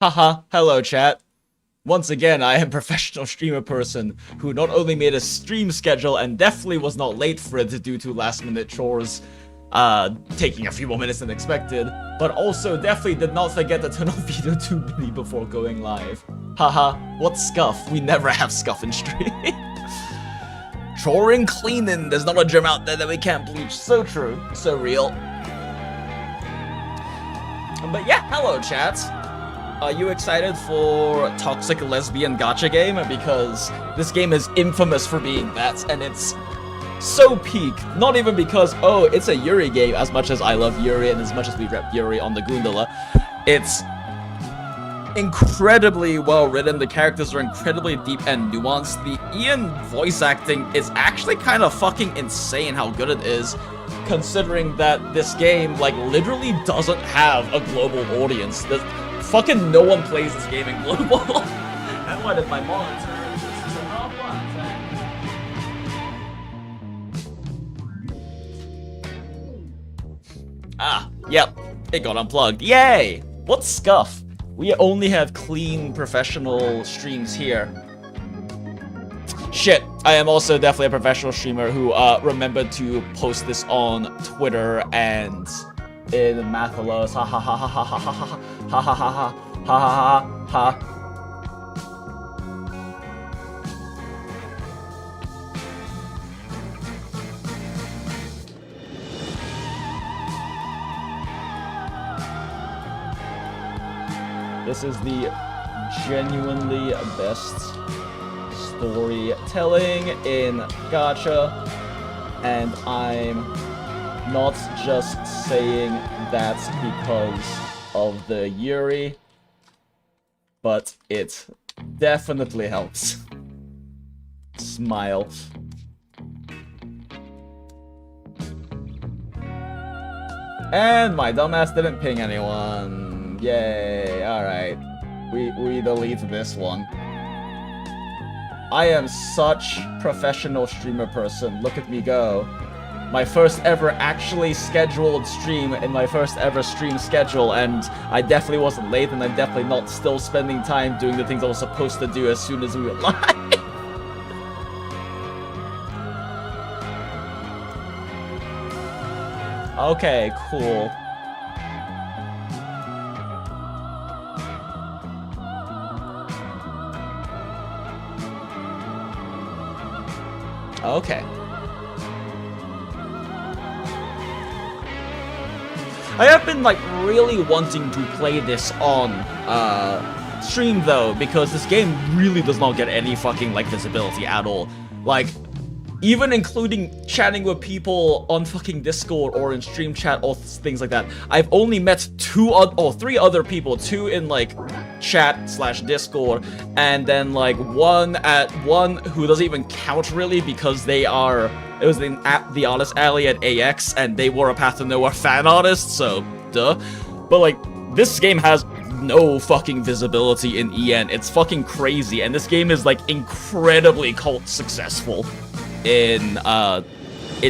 Haha, hello chat. Once again, I am professional streamer person who not only made a stream schedule and definitely was not late for it due to last minute chores, taking a few more minutes than expected, but also definitely did not forget to turn on video too many before going live. Haha, what's scuff? We never have scuff in stream. Choring, cleaning, there's not a gym out there that we can't bleach. So true, so real. But yeah, hello chat. Are you excited for Toxic Lesbian Gacha game? Because this game is infamous for being that, and it's so peak. Not even because, oh, it's a YURI game, as much as I love YURI and as much as we rep YURI on the Gundala. It's incredibly well written, the characters are incredibly deep and nuanced. The Ian voice acting is actually kind of fucking insane how good it is, considering that this game, like, literally doesn't have a global audience. Fucking no one plays this game in global. And what is my monitor? Ah, yep, it got unplugged. Yay! What's scuff? We only have clean professional streams here. Shit, I am also definitely a professional streamer who remembered to post this on Twitter and in Mathalos. Ha ha ha ha ha ha ha ha ha ha ha ha ha ha. This is the genuinely best storytelling in Gacha, and I'm not just saying that because of the YURI, but it definitely helps. Smile. And my dumbass didn't ping anyone. Yay, alright. We delete this one. I am such professional streamer person. Look at me go. My first ever actually scheduled stream in my first ever stream schedule, and I definitely wasn't late, and I'm definitely not still spending time doing the things I was supposed to do as soon as we went live. Okay, cool. Okay. I have been, like, really wanting to play this on, stream, though, because this game really does not get any fucking, like, visibility at all. Like, even including chatting with people on fucking Discord or in stream chat or things like that, I've only met three other people, two in, like, chat/Discord, and then, like, one who doesn't even count, really, because it was at the Artist Alley at AX, and they were a Path to Nowhere fan artist, so, duh. But, like, this game has no fucking visibility in EN. It's fucking crazy, and this game is, like, incredibly cult successful in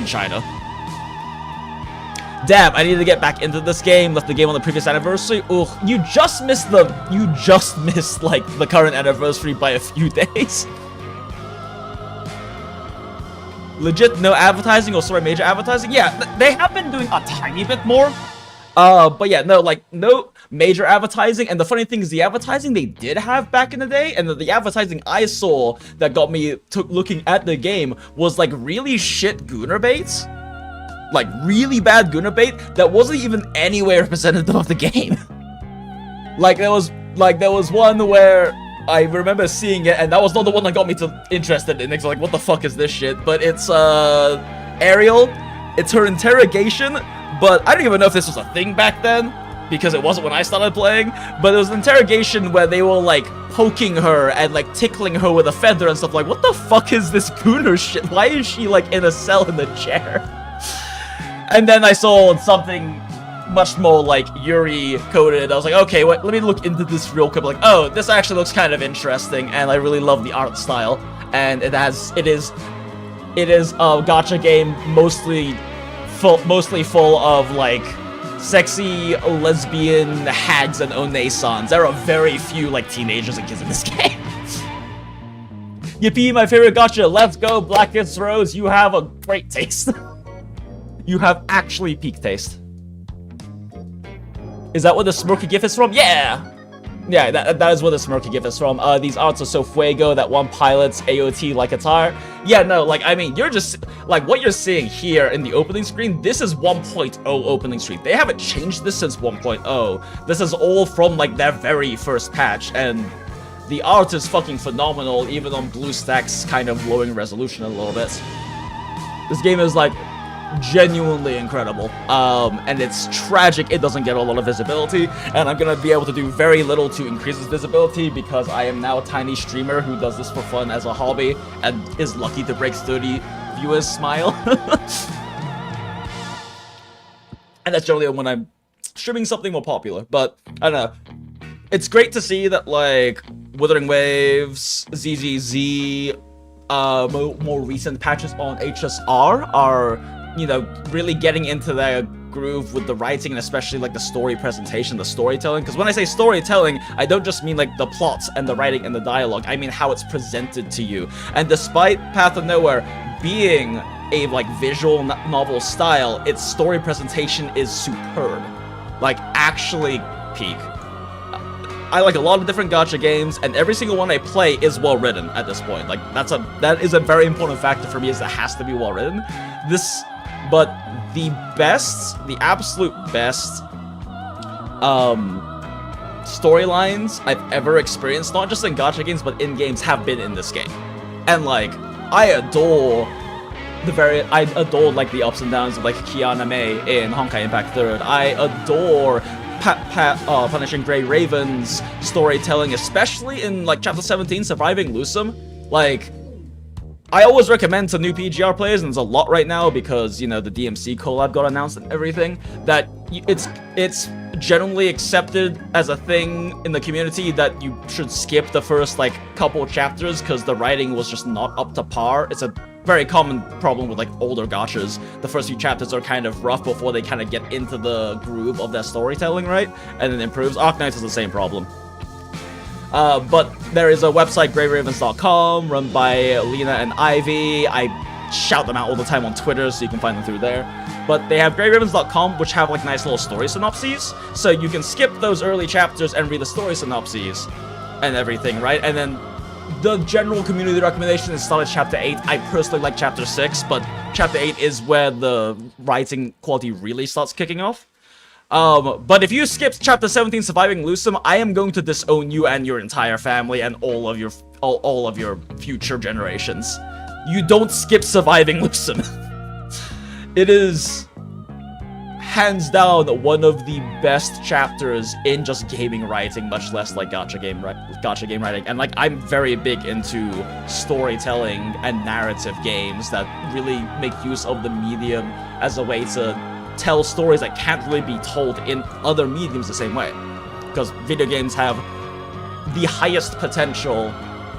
China. Damn, I need to get back into this game. Left the game on the previous anniversary. Ugh, you just missed, like, the current anniversary by a few days. Legit no advertising, or sorry, major advertising? Yeah, they have been doing a tiny bit more. But yeah, no major advertising, and the funny thing is the advertising they did have back in the day, and the advertising I saw that got me looking at the game was, like, really shit Gooner baits. Like, really bad Gooner bait that wasn't even anywhere representative of the game. Like, there was one where I remember seeing it, and that was not the one that got me interested in it. Like, what the fuck is this shit? But it's, Ariel. It's her interrogation, but I don't even know if this was a thing back then, because it wasn't when I started playing, but it was an interrogation where they were, like, poking her and, like, tickling her with a feather and stuff. Like, what the fuck is this Gooner shit? Why is she, like, in a cell in the chair? And then I saw something much more, like, YURI coded. I was like, okay, wait, let me look into this real quick. Like, oh, this actually looks kind of interesting, and I really love the art style. And it is a gacha game mostly full of, like, sexy lesbian hags and onaisans. There are very few like teenagers and kids in this game. Yippee, my favorite gacha. Let's go, Blackest Rose. You have a great taste. You have actually peak taste. Is that what the Smirky gif is from? Yeah! Yeah, that is what the Smirky gif is from. These arts are so fuego that one pilot's AOT like a tire. Yeah, no, like, I mean, you're just, like, what you're seeing here in the opening screen, this is 1.0 opening screen. They haven't changed this since 1.0. This is all from, like, their very first patch, and the art is fucking phenomenal, even on BlueStack's kind of lowering resolution a little bit. This game is, like, genuinely incredible, and it's tragic it doesn't get a lot of visibility, and I'm gonna be able to do very little to increase its visibility because I am now a tiny streamer who does this for fun as a hobby and is lucky to break 30 viewers smile. And that's generally when I'm streaming something more popular, but I don't know. It's great to see that, like, Wuthering Waves, ZZZ, more recent patches on HSR are, you know, really getting into their groove with the writing and especially like the story presentation, the storytelling. Because when I say storytelling, I don't just mean like the plot and the writing and the dialogue. I mean how it's presented to you. And despite Path of Nowhere being a like visual novel style, its story presentation is superb. Like actually peak. I like a lot of different gacha games, and every single one I play is well written at this point. Like that is a very important factor for me, is it has to be well written. But the absolute best storylines I've ever experienced, not just in gacha games, but in games, have been in this game. And like, I adore like the ups and downs of like Kiana Mei in Honkai Impact 3rd. I adore Punishing Grey Raven's storytelling, especially in like Chapter 17, Surviving Lusum. Like, I always recommend to new PGR players, and there's a lot right now because, you know, the DMC collab got announced and everything, that it's generally accepted as a thing in the community that you should skip the first, like, couple chapters because the writing was just not up to par. It's a very common problem with, like, older gachas. The first few chapters are kind of rough before they kind of get into the groove of their storytelling, right? And it improves. Arknights is the same problem. But there is a website, greyravens.com, run by Lena and Ivy. I shout them out all the time on Twitter, so you can find them through there. But they have greyravens.com, which have like nice little story synopses, so you can skip those early chapters and read the story synopses and everything, right? And then the general community recommendation is start at Chapter 8. I personally like Chapter 6, but Chapter 8 is where the writing quality really starts kicking off. But if you skip Chapter 17, Surviving Lusum, I am going to disown you and your entire family and all of your future generations. You don't skip Surviving Lusum. It is hands down one of the best chapters in just gaming writing, much less like gacha game writing. And like, I'm very big into storytelling and narrative games that really make use of the medium as a way to tell stories that can't really be told in other mediums the same way. Because video games have the highest potential,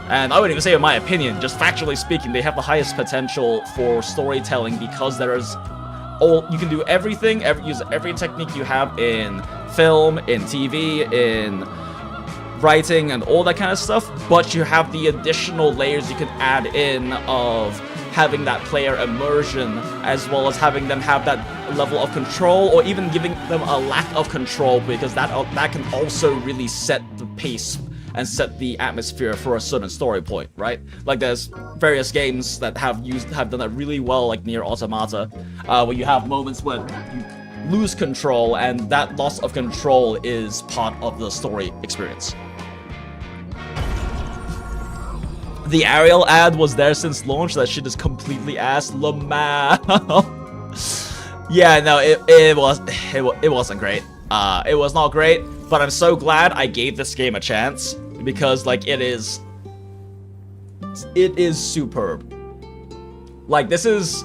and I wouldn't even say in my opinion, just factually speaking, they have the highest potential for storytelling because you can do everything, use every technique you have in film, in TV, in writing, and all that kind of stuff, but you have the additional layers you can add in of having that player immersion, as well as having them have that level of control, or even giving them a lack of control, because that can also really set the pace and set the atmosphere for a certain story point, right? Like, there's various games that have done that really well, like Nier Automata, where you have moments where you lose control, and that loss of control is part of the story experience. The Ariel ad was there since launch. That shit is completely ass. Lamau. Yeah, no, it wasn't great. It was not great, but I'm so glad I gave this game a chance, because like it is superb. Like, this is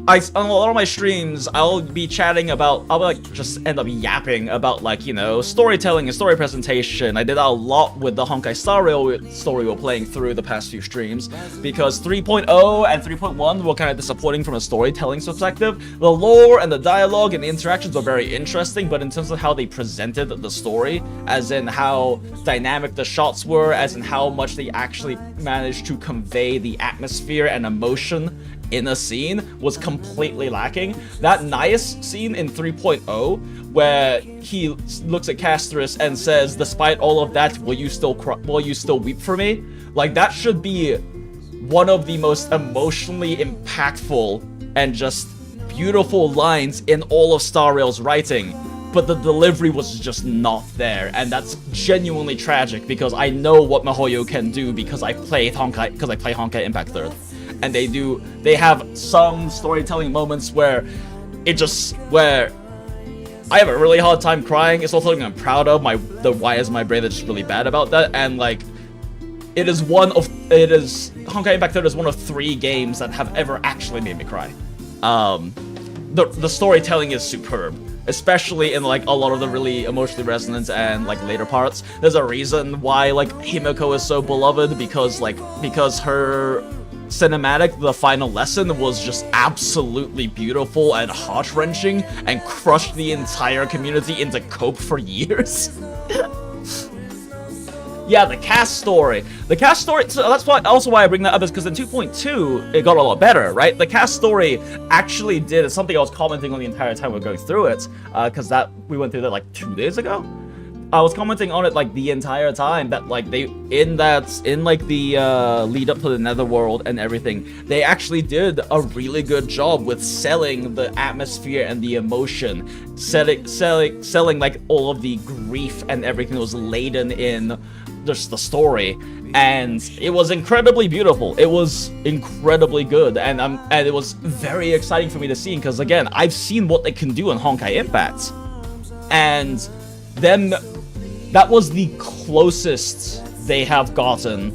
on a lot of my streams, I'll be chatting about, I'll like just end up yapping about like, you know, storytelling and story presentation. I did that a lot with the Honkai Star Rail story we're playing through the past few streams, because 3.0 and 3.1 were kind of disappointing from a storytelling perspective. The lore and the dialogue and the interactions were very interesting, but in terms of how they presented the story, as in how dynamic the shots were, as in how much they actually managed to convey the atmosphere and emotion in a scene, was completely lacking. That nice scene in 3.0 where he looks at Castris and says, despite all of that, will you still weep for me? Like, that should be one of the most emotionally impactful and just beautiful lines in all of Star Rail's writing, but the delivery was just not there, and that's genuinely tragic, because I know what MiHoYo can do because I play Honkai Impact 3rd. And they have some storytelling moments where I have a really hard time crying. It's also something I'm proud of. Why is my brain that's just really bad about that? And like, Honkai Impact 3rd is one of 3 games that have ever actually made me cry. The storytelling is superb, especially in like a lot of the really emotionally resonant and like later parts. There's a reason why like Himiko is so beloved, because her cinematic, the final lesson, was just absolutely beautiful and heart-wrenching and crushed the entire community into cope for years. Yeah, the cast story. So that's also why I bring that up, is because in 2.2, it got a lot better, right? The cast story actually did something I was commenting on the entire time we were going through it, because we went through that like 2 days ago. I was commenting on it like the entire time that like in the lead up to the Netherworld and everything, they actually did a really good job with selling the atmosphere and the emotion, selling like all of the grief and everything that was laden in just the story, and it was incredibly beautiful. It was incredibly good, and it was very exciting for me to see, because again, I've seen what they can do in Honkai Impact, and then that was the closest they have gotten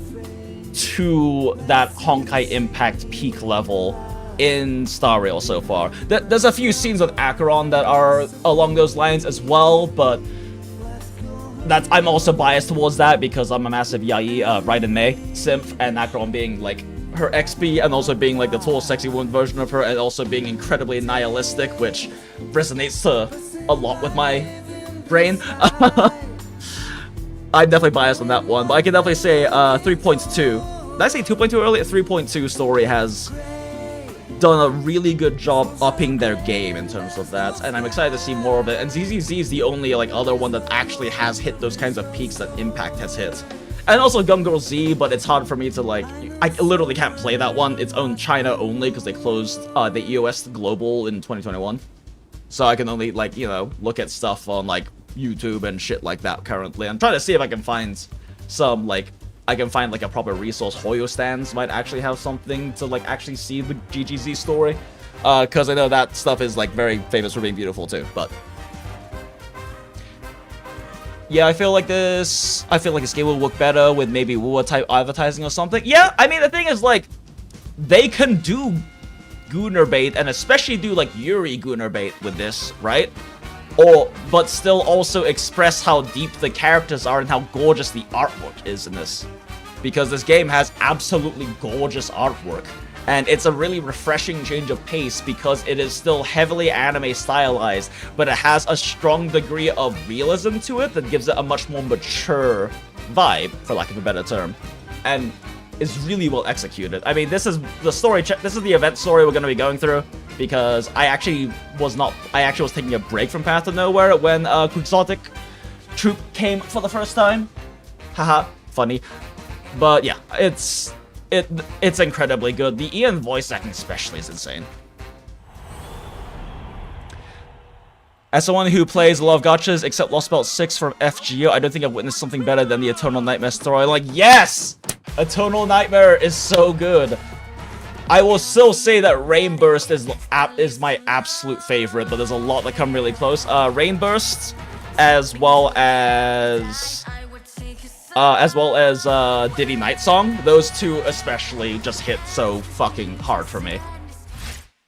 to that Honkai Impact peak level in Star Rail so far. There's a few scenes with Acheron that are along those lines as well, but I'm also biased towards that because I'm a massive Yai, Raiden Mei simp, and Acheron being like her XP and also being like the tall, sexy woman version of her, and also being incredibly nihilistic, which resonates a lot with my brain. I'm definitely biased on that one, but I can definitely say 3.2. Did I say 2.2 earlier? 3.2 story has done a really good job upping their game in terms of that, and I'm excited to see more of it. And ZZZ is the only like other one that actually has hit those kinds of peaks that Impact has hit. And also Gun Girl Z, but it's hard for me to like, I literally can't play that one. It's owned China only because they closed the EOS Global in 2021. So I can only like, you know, look at stuff on like YouTube and shit like that currently. I'm trying to see if I can find some like, a proper resource. Hoyo stands might actually have something to like actually see the GGZ story, because I know that stuff is like very famous for being beautiful too. But yeah, I feel like this game will work better with maybe WUA type advertising or something. Yeah, I mean the thing is like, they can do Gooner bait and especially do like YURI Gooner bait with this, right? But still also express how deep the characters are and how gorgeous the artwork is in this. Because this game has absolutely gorgeous artwork. And it's a really refreshing change of pace because it is still heavily anime stylized, but it has a strong degree of realism to it that gives it a much more mature vibe, for lack of a better term. And is really well executed. I mean, this is the event story we're going to be going through, because I actually was taking a break from Path to Nowhere when Quixotic Troop came for the first time. Haha, funny. But yeah, it's incredibly good. The Ian voice acting especially is insane. As someone who plays a lot of gachas, except Lost Belt 6 from FGO, I don't think I've witnessed something better than the Eternal Nightmare story. Like, yes! Eternal Nightmare is so good. I will still say that Rainburst is my absolute favorite, but there's a lot that come really close. Rainburst, as well as Diddy Night Song. Those two especially just hit so fucking hard for me.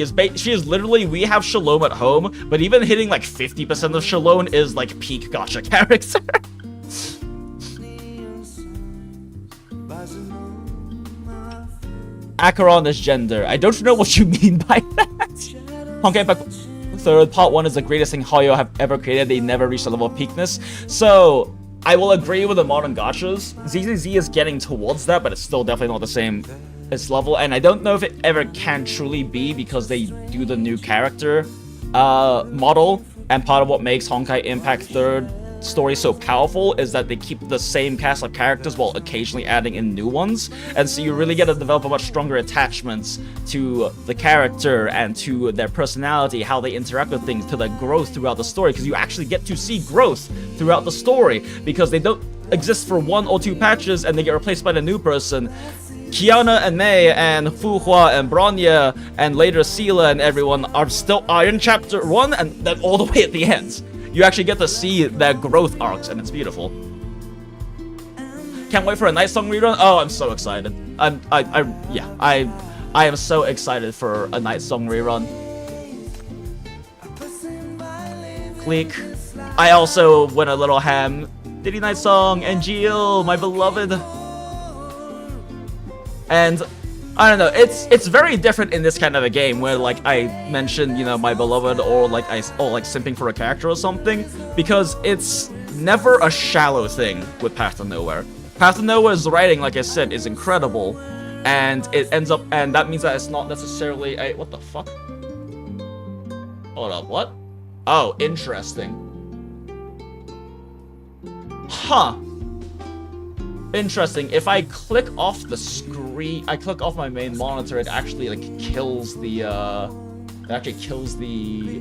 she is literally, we have Shalom at home, but even hitting like 50% of Shalom is like peak Gacha character. Acheron is gender. I don't know what you mean by that. Honkai Impact 3rd Part 1 is the greatest thing Hoyo have ever created. They never reached the level of peakness. So, I will agree with the modern gachas. ZZZ is getting towards that, but it's still definitely not the same as level. And I don't know if it ever can truly be because they do the new character model. And part of what makes Honkai Impact 3rd story so powerful is that they keep the same cast of characters while occasionally adding in new ones, and so you really get to develop a much stronger attachments to the character and to their personality, how they interact with things, to their growth throughout the story, because you actually get to see growth throughout the story, because they don't exist for 1 or 2 patches and they get replaced by the new person. Kiana and Mei and Fuhua and Bronya and later Sela and everyone are in chapter 1 and then all the way at the end. You actually get to see their growth arcs, and it's beautiful. Can't wait for a Night Song rerun. Oh, I'm so excited. I am so excited for a Night Song rerun. Click. I also went a little ham. Diddy Night Song and Jill, my beloved. And I don't know, it's very different in this kind of a game where, like, I mentioned, you know, my beloved, or like simping for a character or something, because it's never a shallow thing with Path to Nowhere. Path to Nowhere's writing, like I said, is incredible, and it ends up, and that means that it's not necessarily a, what the fuck? Hold up, what? Oh, interesting. Huh. Interesting. If I click off the screen, I click off my main monitor, it actually like kills the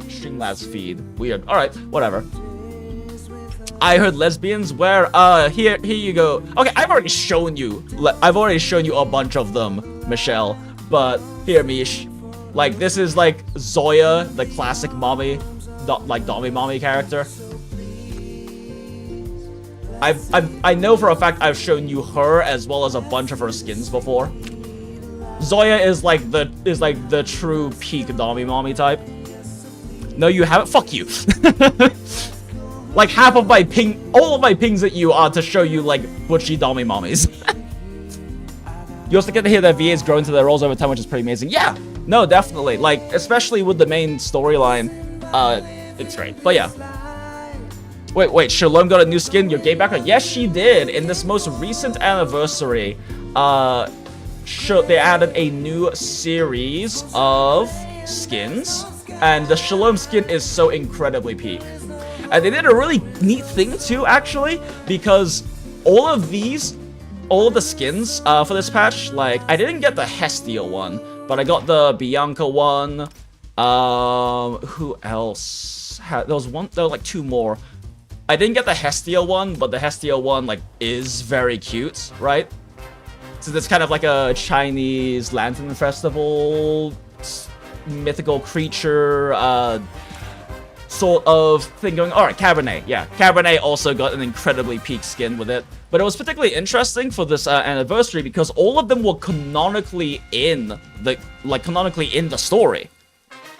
Streamlabs feed. Weird. All right, whatever. I heard lesbians. Where? Here you go. Okay, I've already shown you a bunch of them, Michelle. But here, Mish, like this is like Zoya, the classic mommy, like Domi mommy character. I know for a fact I've shown you her as well as a bunch of her skins before. Zoya is like the true peak Domi mommy type. No, you haven't. Fuck you. Like half of my all of my pings at you are to show you like butchy Domi mommies. You also get to hear that VAs grow into their roles over time, which is pretty amazing. Yeah, no, definitely. Like especially with the main storyline, it's great. But yeah. Wait, Shalom got a new skin, your game background? Yes, she did. In this most recent anniversary, they added a new series of skins, and the Shalom skin is so incredibly peak. And they did a really neat thing too, actually, because all of the skins for this patch, like, I didn't get the Hestia one, but I got the Bianca one. Who else? There was like 2 more. I didn't get the Hestia one, but the Hestia one, like, is very cute, right? So it's kind of like a Chinese Lantern Festival mythical creature sort of thing going. Alright, Cabernet, yeah. Cabernet also got an incredibly peak skin with it. But it was particularly interesting for this anniversary because all of them were canonically in the story.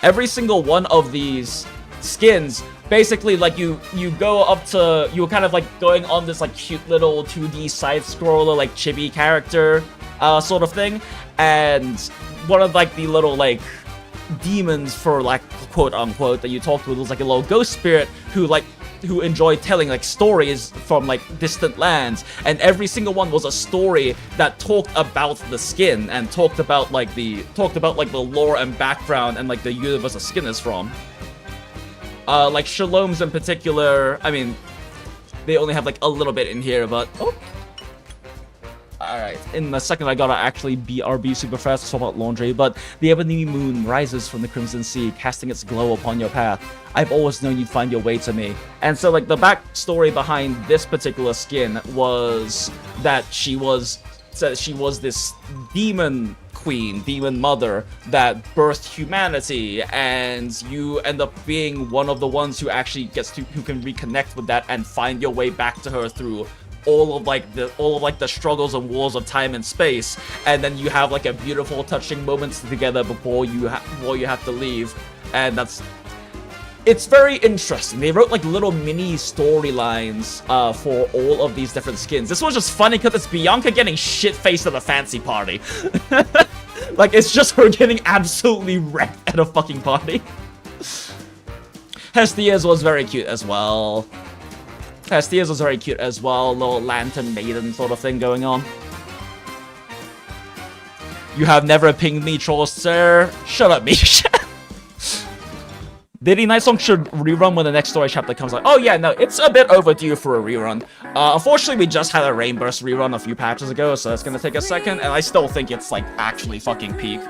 Every single one of these skins, basically, like, you go up to, you were kind of like going on this like cute little 2D side scroller, like chibi character sort of thing, and one of like the little like demons, for like quote unquote, that you talked with was like a little ghost spirit who enjoyed telling like stories from like distant lands, and every single one was a story that talked about the skin and talked about like the lore and background and like the universe the skin is from. Like Shalom's in particular, I mean, they only have like a little bit in here, but oh. Alright, in a second I gotta actually BRB super fast to talk about laundry, but the ebony moon rises from the crimson sea, casting its glow upon your path. I've always known you'd find your way to me. And so like the backstory behind this particular skin was that she was this demon queen, demon mother, that birthed humanity, and you end up being one of the ones who actually who can reconnect with that and find your way back to her through all of the struggles and wars of time and space, and then you have like a beautiful, touching moments together before you have to leave, and it's very interesting. They wrote like little mini storylines for all of these different skins. This was just funny because it's Bianca getting shit-faced at a fancy party. Like, it's just her getting absolutely wrecked at a fucking party. Hestia's was very cute as well. Little lantern maiden sort of thing going on. You have never pinged me, trolls, sir. Shut up, Misha. Daily Night Song should rerun when the next story chapter comes out. Oh yeah, no, it's a bit overdue for a rerun. Unfortunately, we just had a Rainburst rerun a few patches ago, so it's gonna take a second, and I still think it's like actually fucking peak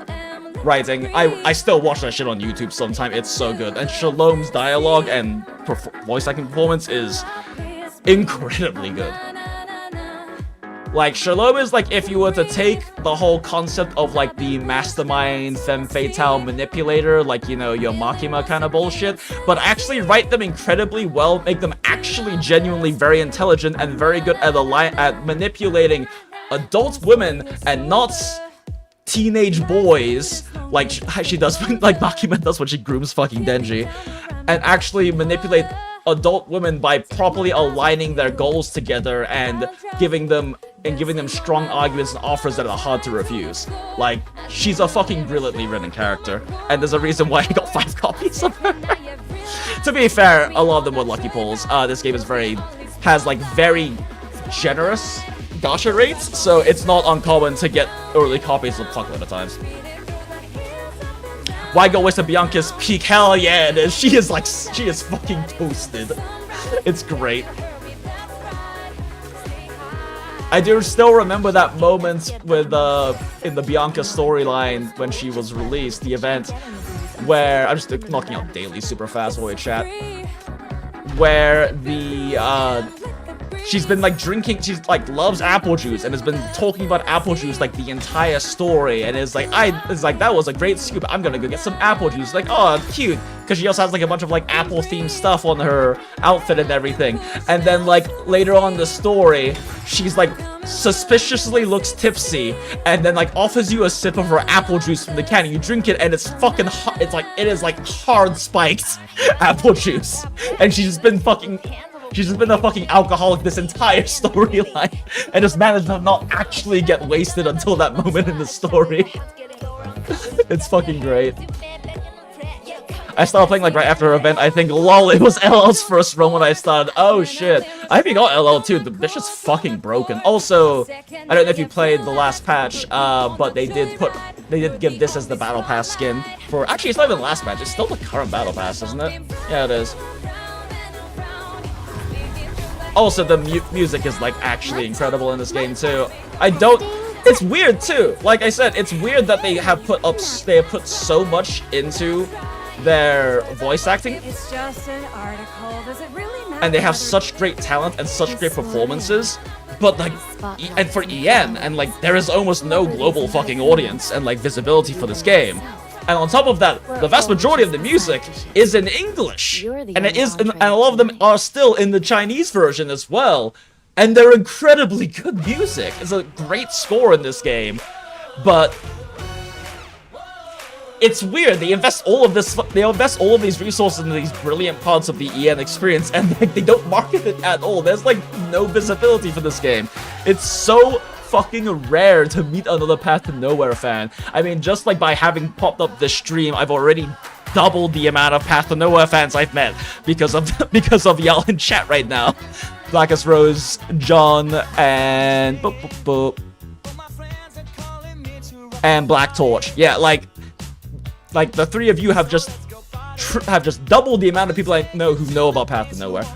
writing. I still watch that shit on YouTube sometime. It's so good, and Shalom's dialogue and voice acting performance is incredibly good. Like, Shalom is like if you were to take the whole concept of like the mastermind, femme fatale manipulator, like, you know, your Makima kind of bullshit, but actually write them incredibly well, make them actually genuinely very intelligent and very good at manipulating adult women and not teenage boys, like she does, like Makima does when she grooms fucking Denji, and actually manipulate adult women by properly aligning their goals together and giving them strong arguments and offers that are hard to refuse. Like, she's a fucking brilliantly written character, and there's a reason why I got 5 copies of her. To be fair, a lot of them were lucky pulls. This game has like very generous gacha rates, so it's not uncommon to get early copies of fuckload of times. Waygo West of Bianca's peak, hell yeah it is. She is fucking toasted. It's great. I do still remember that moment with in the Bianca storyline when she was released, the event where I'm just knocking out Dailies super fast while we chat. Where she's been like drinking, she's like loves apple juice and has been talking about apple juice like the entire story, and it's like that was a great scoop. I'm gonna go get some apple juice. Like, oh, cute, because she also has like a bunch of like apple themed stuff on her outfit and everything. And then like later on in the story, she's like suspiciously looks tipsy and then like offers you a sip of her apple juice from the can, and you drink it and it's fucking it is like hard spiked apple juice, and she's just been a fucking alcoholic this entire storyline and just managed to not actually get wasted until that moment in the story. It's fucking great. I started playing like right after her event. I think, lol, it was LL's first run when I started. Oh shit. I think got LL too. The bitch is fucking broken. Also, I don't know if you played the last patch, but they did give this as the battle pass skin for, actually it's not even the last patch, it's still the current battle pass, isn't it? Yeah, it is. Also, the music is like actually incredible in this game too. It's weird too. Like I said, it's weird that they have put so much into their voice acting. It's just an article. Does it really matter? And they have such great talent and such great performances. But like, and for EN, and like there is almost no global fucking audience and like visibility for this game. And on top of that, the vast majority of the music is in English, and a lot of them are still in the Chinese version as well. And they're incredibly good music. It's a great score in this game, but it's weird. They invest all of these resources into these brilliant parts of the EN experience, and like they don't market it at all. There's like no visibility for this game. It's so fucking rare to meet another Path to Nowhere fan. I mean, just like by having popped up this stream, I've already doubled the amount of Path to Nowhere fans I've met because of y'all in chat right now. Blackest Rose, John, and and Black Torch. Yeah, like the three of you have just doubled the amount of people I know who know about Path to Nowhere.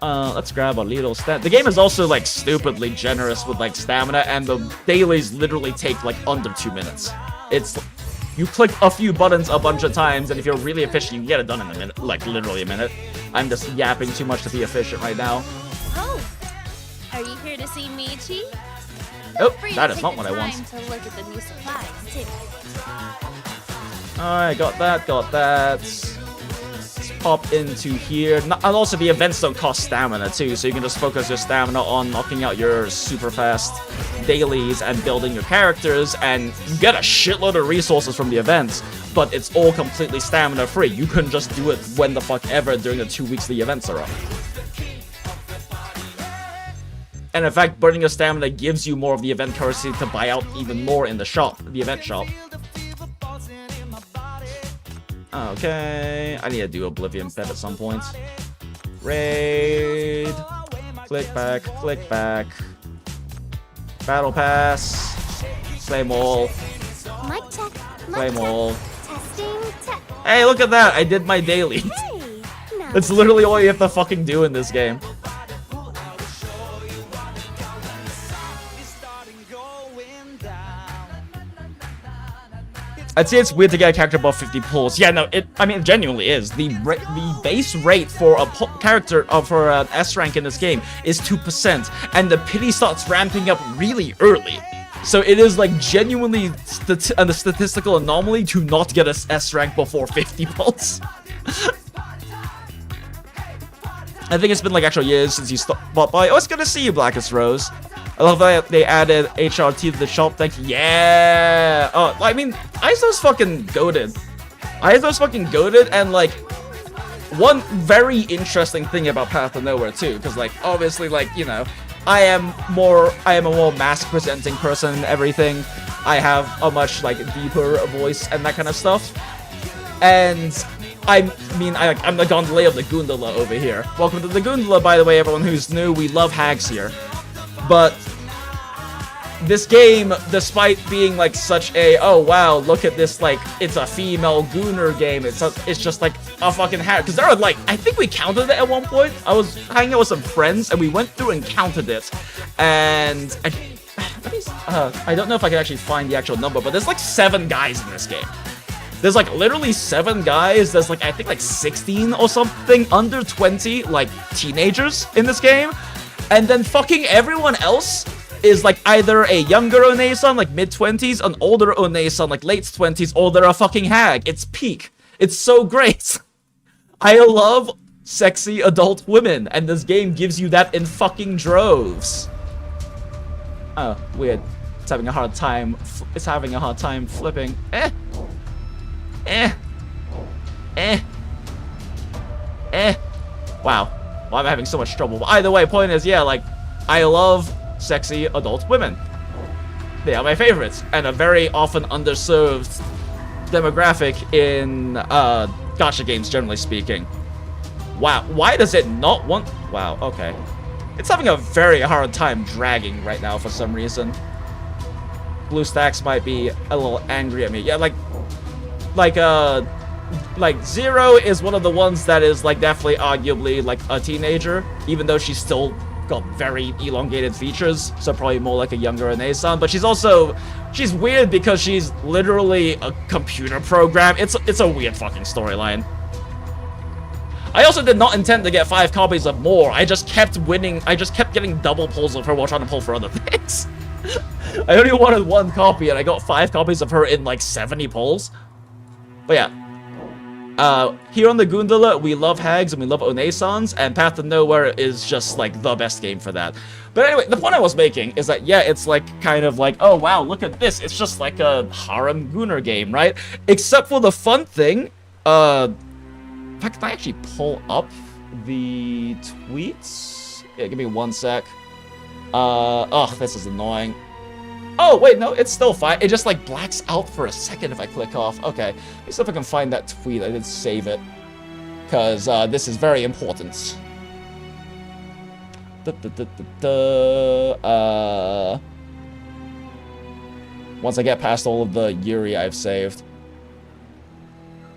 Let's grab a little stat. The game is also like stupidly generous with like stamina, and the dailies literally take like under 2 minutes. It's you click a few buttons a bunch of times, and if you're really efficient, you can get it done in a minute, like literally a minute. I'm just yapping too much to be efficient right now. Oh, are you here to see Michi? Oh, that is not what I want. Alright, got that, got that. Let's pop into here. And also, the events don't cost stamina, too, so you can just focus your stamina on knocking out your super fast dailies and building your characters, and you get a shitload of resources from the events, but it's all completely stamina free. You can just do it when the fuck ever during the 2 weeks the events are up. And in fact, burning your stamina gives you more of the event currency to buy out even more in the shop, the event shop. Okay, I need to do Oblivion Pet at some point. Raid. Click back. Battle Pass. Claim all. Claim all. Hey, look at that! I did my daily. That's literally all you have to fucking do in this game. I'd say it's weird to get a character above 50 pulls. Yeah, no, I mean, it genuinely is. The base rate for a character, for an S rank in this game is 2%, and the pity starts ramping up really early. So it is, like, genuinely a statistical anomaly to not get a S rank before 50 pulls. I think it's been, like, actual years since you stopped by. Oh, it's good to see you, Blackest Rose. I love that they added HRT to the shop. Thank you. Yeah. Oh, I mean, Aizo's fucking goated. Aizo's fucking goated, and like, one very interesting thing about Path of Nowhere too, because like, obviously, like, you know, I am a more mask presenting person and everything. I have a much like deeper voice and that kind of stuff. And I'm the gondolier of the Gundala over here. Welcome to the Gundala, by the way, everyone who's new. We love hags here. But this game, despite being like such a, oh wow, look at this, like, it's a female Gooner game, it's just like a fucking hag. Because there are like, I think we counted it at one point. I was hanging out with some friends and we went through and counted it. And I don't know if I can actually find the actual number, but there's like 7 guys in this game. There's like literally 7 guys. There's like, I think like 16 or something under 20 like teenagers in this game. And then fucking everyone else is like either a younger Onesan, like mid-20s, an older Onesan, like late 20s, or they're a fucking hag. It's peak. It's so great. I love sexy adult women, and this game gives you that in fucking droves. Oh, weird. It's having a hard time. It's having a hard time flipping. Wow. Well, I'm having so much trouble. But either way, point is, yeah, like, I love sexy adult women. They are my favorites, and a very often underserved demographic in gacha games, generally speaking. Wow, why does it not want... Wow, okay. It's having a very hard time dragging right now for some reason. BlueStacks might be a little angry at me. Yeah, like Zero is one of the ones that is like definitely arguably like a teenager, even though she's still got very elongated features, so probably more like a younger Ane-san. But she's weird because she's literally a computer program. It's a weird fucking storyline. I also did not intend to get 5 copies of more. I just kept winning. I just kept getting double pulls of her while trying to pull for other things. I only wanted 1 copy and I got 5 copies of her in like 70 pulls. But yeah. Here on the Gundala, we love hags and we love Onesans, and Path of Nowhere is just like the best game for that. But anyway, the point I was making is that, yeah, it's like kind of like, oh wow, look at this. It's just like a harem Gooner game, right? Except for the fun thing, in fact, can I actually pull up the tweets? Yeah, give me 1 sec. Oh, this is annoying. Oh, wait, no, it's still fine. It just, like, blacks out for a second if I click off. Okay, let me see if I can find that tweet. I did save it. Because, this is very important. Once I get past all of the YURI I've saved.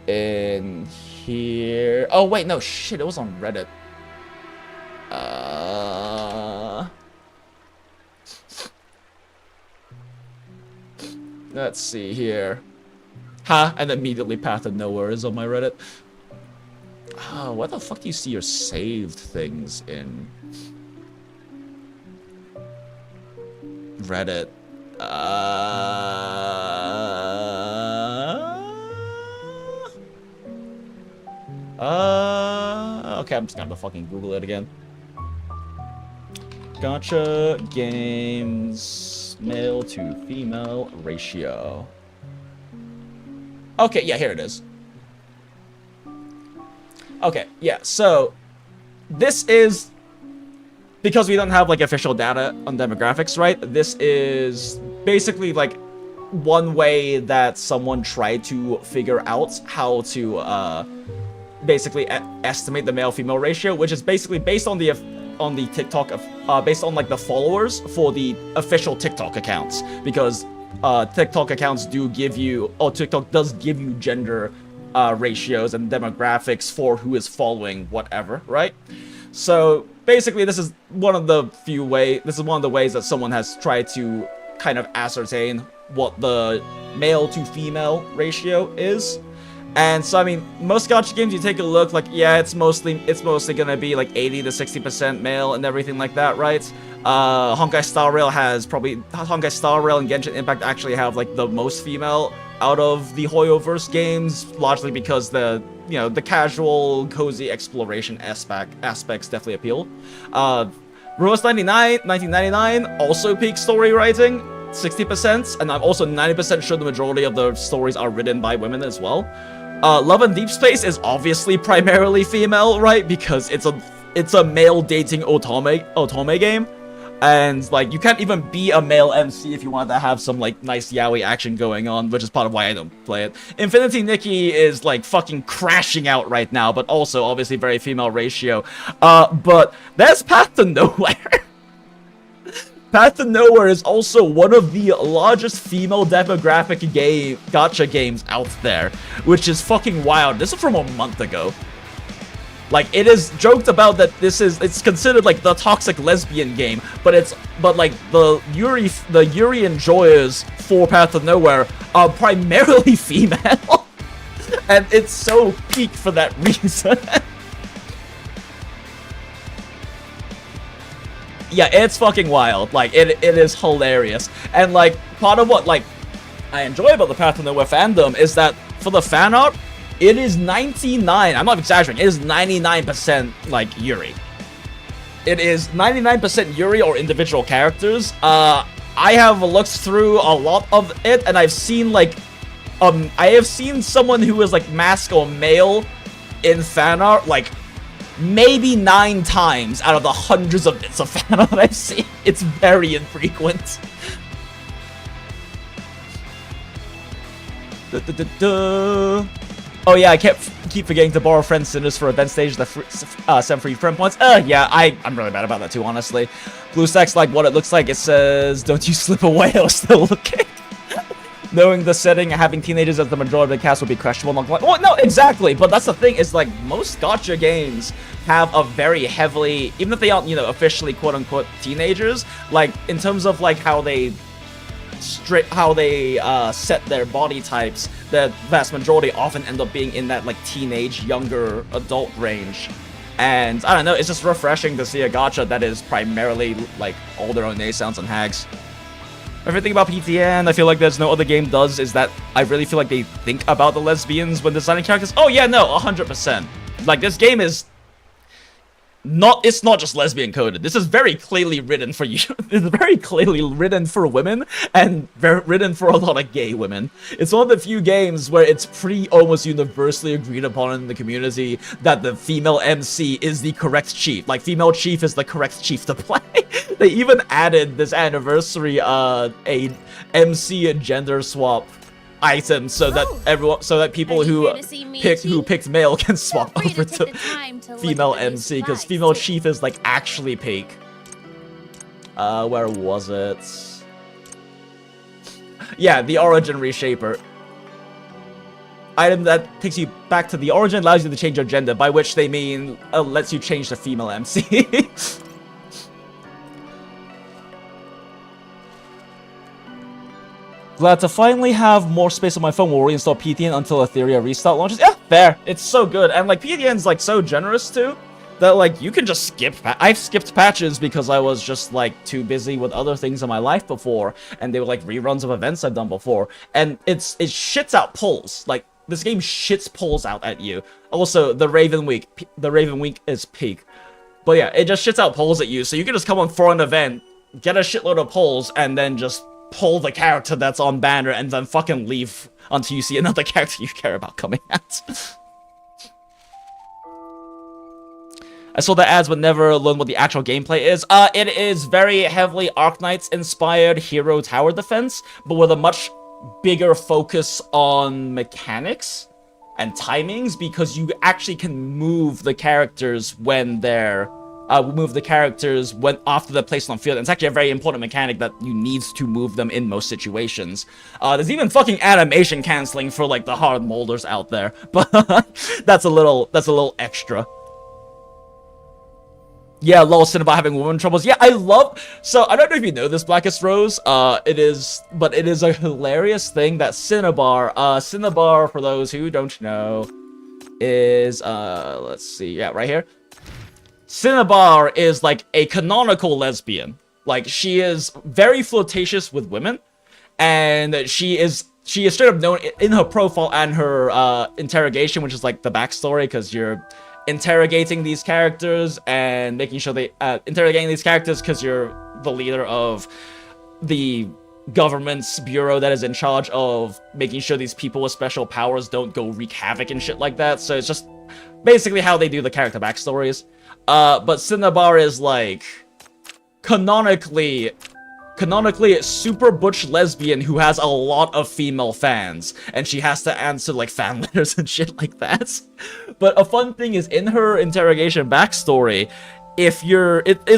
In here... Oh, wait, no, shit, it was on Reddit. Let's see here. Ha! And immediately Path of Nowhere is on my Reddit. Oh, where the fuck do you see your saved things in? Reddit. Okay, I'm just gonna fucking Google it again. Gacha games male to female ratio. Okay, yeah, here it is. Okay, yeah, so this is because we don't have like official data on demographics, right? This is basically like one way that someone tried to figure out how to basically estimate the male-female ratio, which is basically based on the TikTok based on like the followers for the official TikTok accounts, because TikTok accounts do give you, or TikTok does give you gender ratios and demographics for who is following whatever, right? So basically this is one of the ways that someone has tried to kind of ascertain what the male to female ratio is. And so, I mean, most gacha games, you take a look, like, yeah, it's mostly gonna be like 80 to 60% male and everything like that, right? Honkai Star Rail and Genshin Impact actually have like the most female out of the Hoyoverse games, largely because the casual, cozy exploration aspects definitely appeal. Ruinous 1999 also peak story writing, 60%, and I'm also 90% sure the majority of the stories are written by women as well. Love and Deep Space is obviously primarily female, right? Because it's a male dating otome game. And like you can't even be a male MC if you want to have some like nice yaoi action going on, which is part of why I don't play it. Infinity Nikki is like fucking crashing out right now, but also obviously very female ratio. But there's Path to Nowhere. Path to Nowhere is also one of the largest female demographic gacha games out there, which is fucking wild. This is from a month ago. Like, it is joked about that it's considered like the toxic lesbian game, but like the YURI enjoyers for Path to Nowhere are primarily female. And it's so peak for that reason. Yeah, it's fucking wild. Like, it is hilarious. And like, part of what like I enjoy about the Path to Nowhere fandom is that for the fan art, it is 99, I'm not exaggerating, it is 99% like YURI. It is 99% YURI or individual characters. I have looked through a lot of it, and I've seen like, I have seen someone who is like mask or male in fan art, like, maybe 9 times out of the hundreds of bits of fan art I've seen. It's very infrequent. Oh yeah, I keep forgetting to borrow friend sinners for event stages that send free friend points. Yeah, I'm really bad about that too, honestly. BlueStacks like what it looks like. It says, "Don't you slip away," I was still looking. Knowing the setting, having teenagers as the majority of the cast would be questionable. Well, no, exactly, but that's the thing, is like, most gacha games have a very heavily, even if they aren't, officially quote-unquote teenagers, like, in terms of, like, how they set their body types, the vast majority often end up being in that, like, teenage, younger adult range. And, I don't know, it's just refreshing to see a gacha that is primarily, like, older One sounds and hags. Everything about PTN, I feel like there's no other game does, is that I really feel like they think about the lesbians when designing characters. Oh yeah, no, 100%. Like, this game is it's not just lesbian coded. This is very clearly written for you. It's very clearly written for women, and written for a lot of gay women. It's one of the few games where it's pretty almost universally agreed upon in the community that the female MC is the correct chief. Like, female chief is the correct chief to play. They even added this anniversary a MC gender swap item so that people who picked male can swap over to female MC, because female chief is like actually peak. Where was it? Yeah, the origin reshaper. Item that takes you back to the origin, allows you to change your gender, by which they mean lets you change the female MC. Glad to finally have more space on my phone. We'll reinstall PTN until Etheria restart launches. Yeah, fair. It's so good. And like, PTN's like so generous too. that like you can just skip. I've skipped patches because I was just like too busy with other things in my life before, and they were like reruns of events I've done before, and it shits out pulls. Like this game shits pulls out at you. Also, the Raven Week is peak, but yeah, it just shits out pulls at you. So you can just come on for an event, get a shitload of pulls, and then just pull the character that's on banner, and then fucking leave until you see another character you care about coming out. I saw the ads but never learned what the actual gameplay is. It is very heavily Arknights inspired hero tower defense, but with a much bigger focus on mechanics and timings, because you actually can move the characters when they're after they're placed on field. And it's actually a very important mechanic that you need to move them in most situations. There's even fucking animation canceling for like the hard molders out there, but that's a little extra. Yeah, lol, Cinnabar having woman troubles. Yeah, so I don't know if you know this, Blackest Rose. It is a hilarious thing that Cinnabar, for those who don't know, is, let's see, yeah, right here. Cinnabar is like a canonical lesbian. Like, she is very flirtatious with women, and she is straight up known in her profile and her, interrogation, which is like the backstory, because you're interrogating these characters and making sure they interrogating these characters because you're the leader of the government's bureau that is in charge of making sure these people with special powers don't go wreak havoc and shit like that. So it's just basically how they do the character backstories. But Cinnabar is like canonically super butch lesbian who has a lot of female fans, and she has to answer like fan letters and shit like that. But a fun thing is, in her interrogation backstory, it's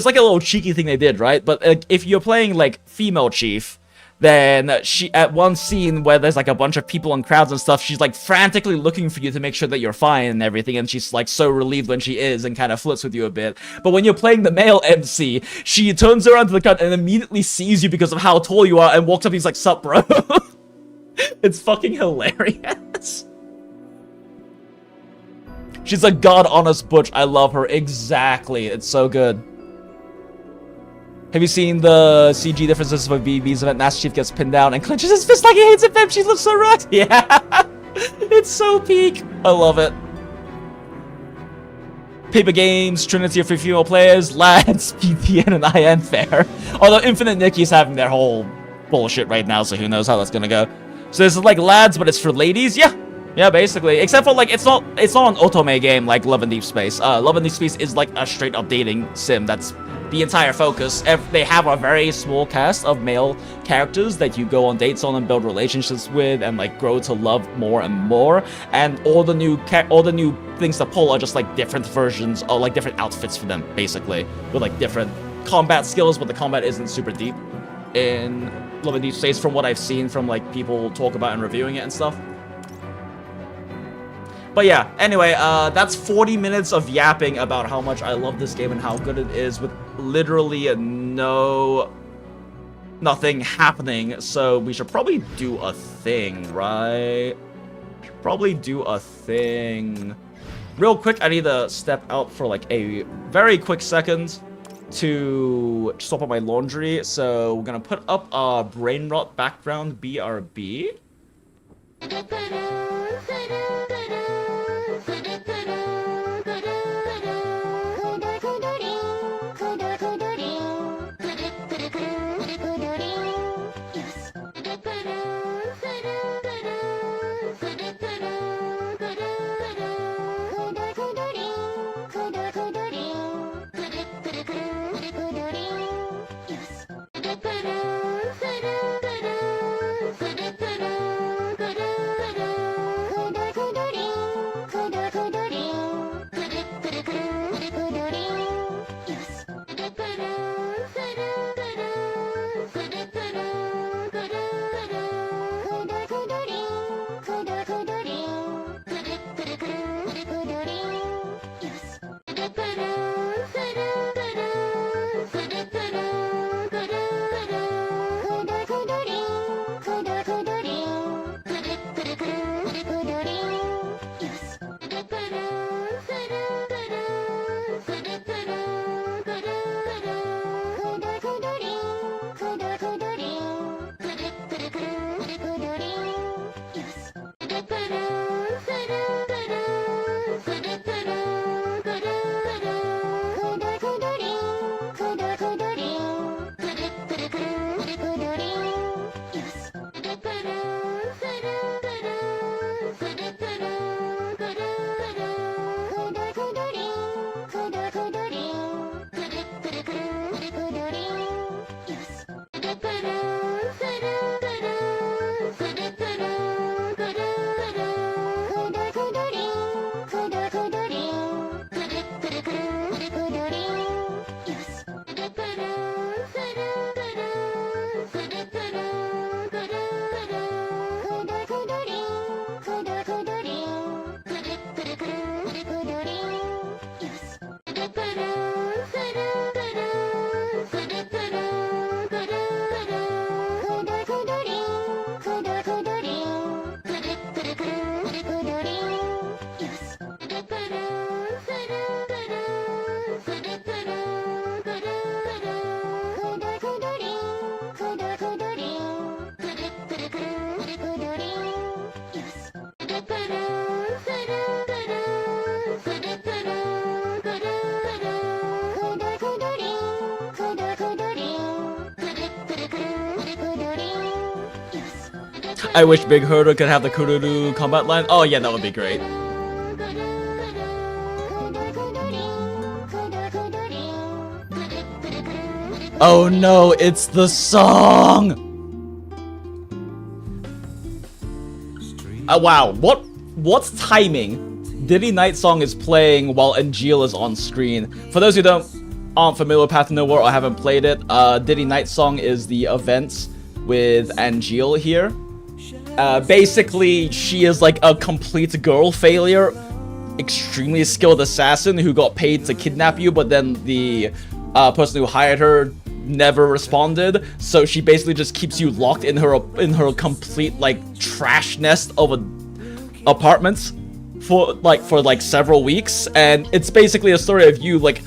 like a little cheeky thing they did, right? But if you're playing like female chief, then she, at one scene where there's like a bunch of people and crowds and stuff, she's like frantically looking for you to make sure that you're fine and everything, and she's like so relieved when she is and kind of flirts with you a bit. But when you're playing the male MC, she turns around to the crowd and immediately sees you because of how tall you are and walks up and he's like, "Sup, bro?" It's fucking hilarious. She's a god-honest butch. I love her. Exactly. It's so good. Have you seen the CG differences for BB's event? Master Chief gets pinned down and clenches his fist like he hates it, fam. She looks so right. Yeah. It's so peak. I love it. Paper games, Trinity of free female players, lads, PTN, and IN fair. Although Infinite Nikki's having their whole bullshit right now, so who knows how that's gonna go. So this is like lads, but it's for ladies? Yeah. Yeah, basically. Except for, like, it's not an otome game like Love and Deep Space. Love and Deep Space is, like, a straight-up dating sim. That's the entire focus. They have a very small cast of male characters that you go on dates on and build relationships with and, like, grow to love more and more. And all the new things to pull are just, like, different versions or, like, different outfits for them, basically. With, like, different combat skills, but the combat isn't super deep in Love and Deep Space from what I've seen from, like, people talk about and reviewing it and stuff. But yeah, anyway, that's 40 minutes of yapping about how much I love this game and how good it is with literally nothing happening. So we should probably do a thing, right? Should probably do a thing. Real quick, I need to step out for like a very quick second to swap up my laundry. So we're gonna put up a brain rot background BRB. I wish Big Herder could have the Kururu combat line. Oh yeah, that would be great. Oh no, it's the song! Wow, what's timing? Diddy Night Song is playing while Angeal is on screen. For those who aren't familiar with Path to Nowhere or haven't played it, Diddy Night Song is the events with Angeal here. Basically, she is like a complete girl failure, extremely skilled assassin who got paid to kidnap you, but then the person who hired her never responded, so she basically just keeps you locked in her complete like trash nest of apartments for several weeks, and it's basically a story of you like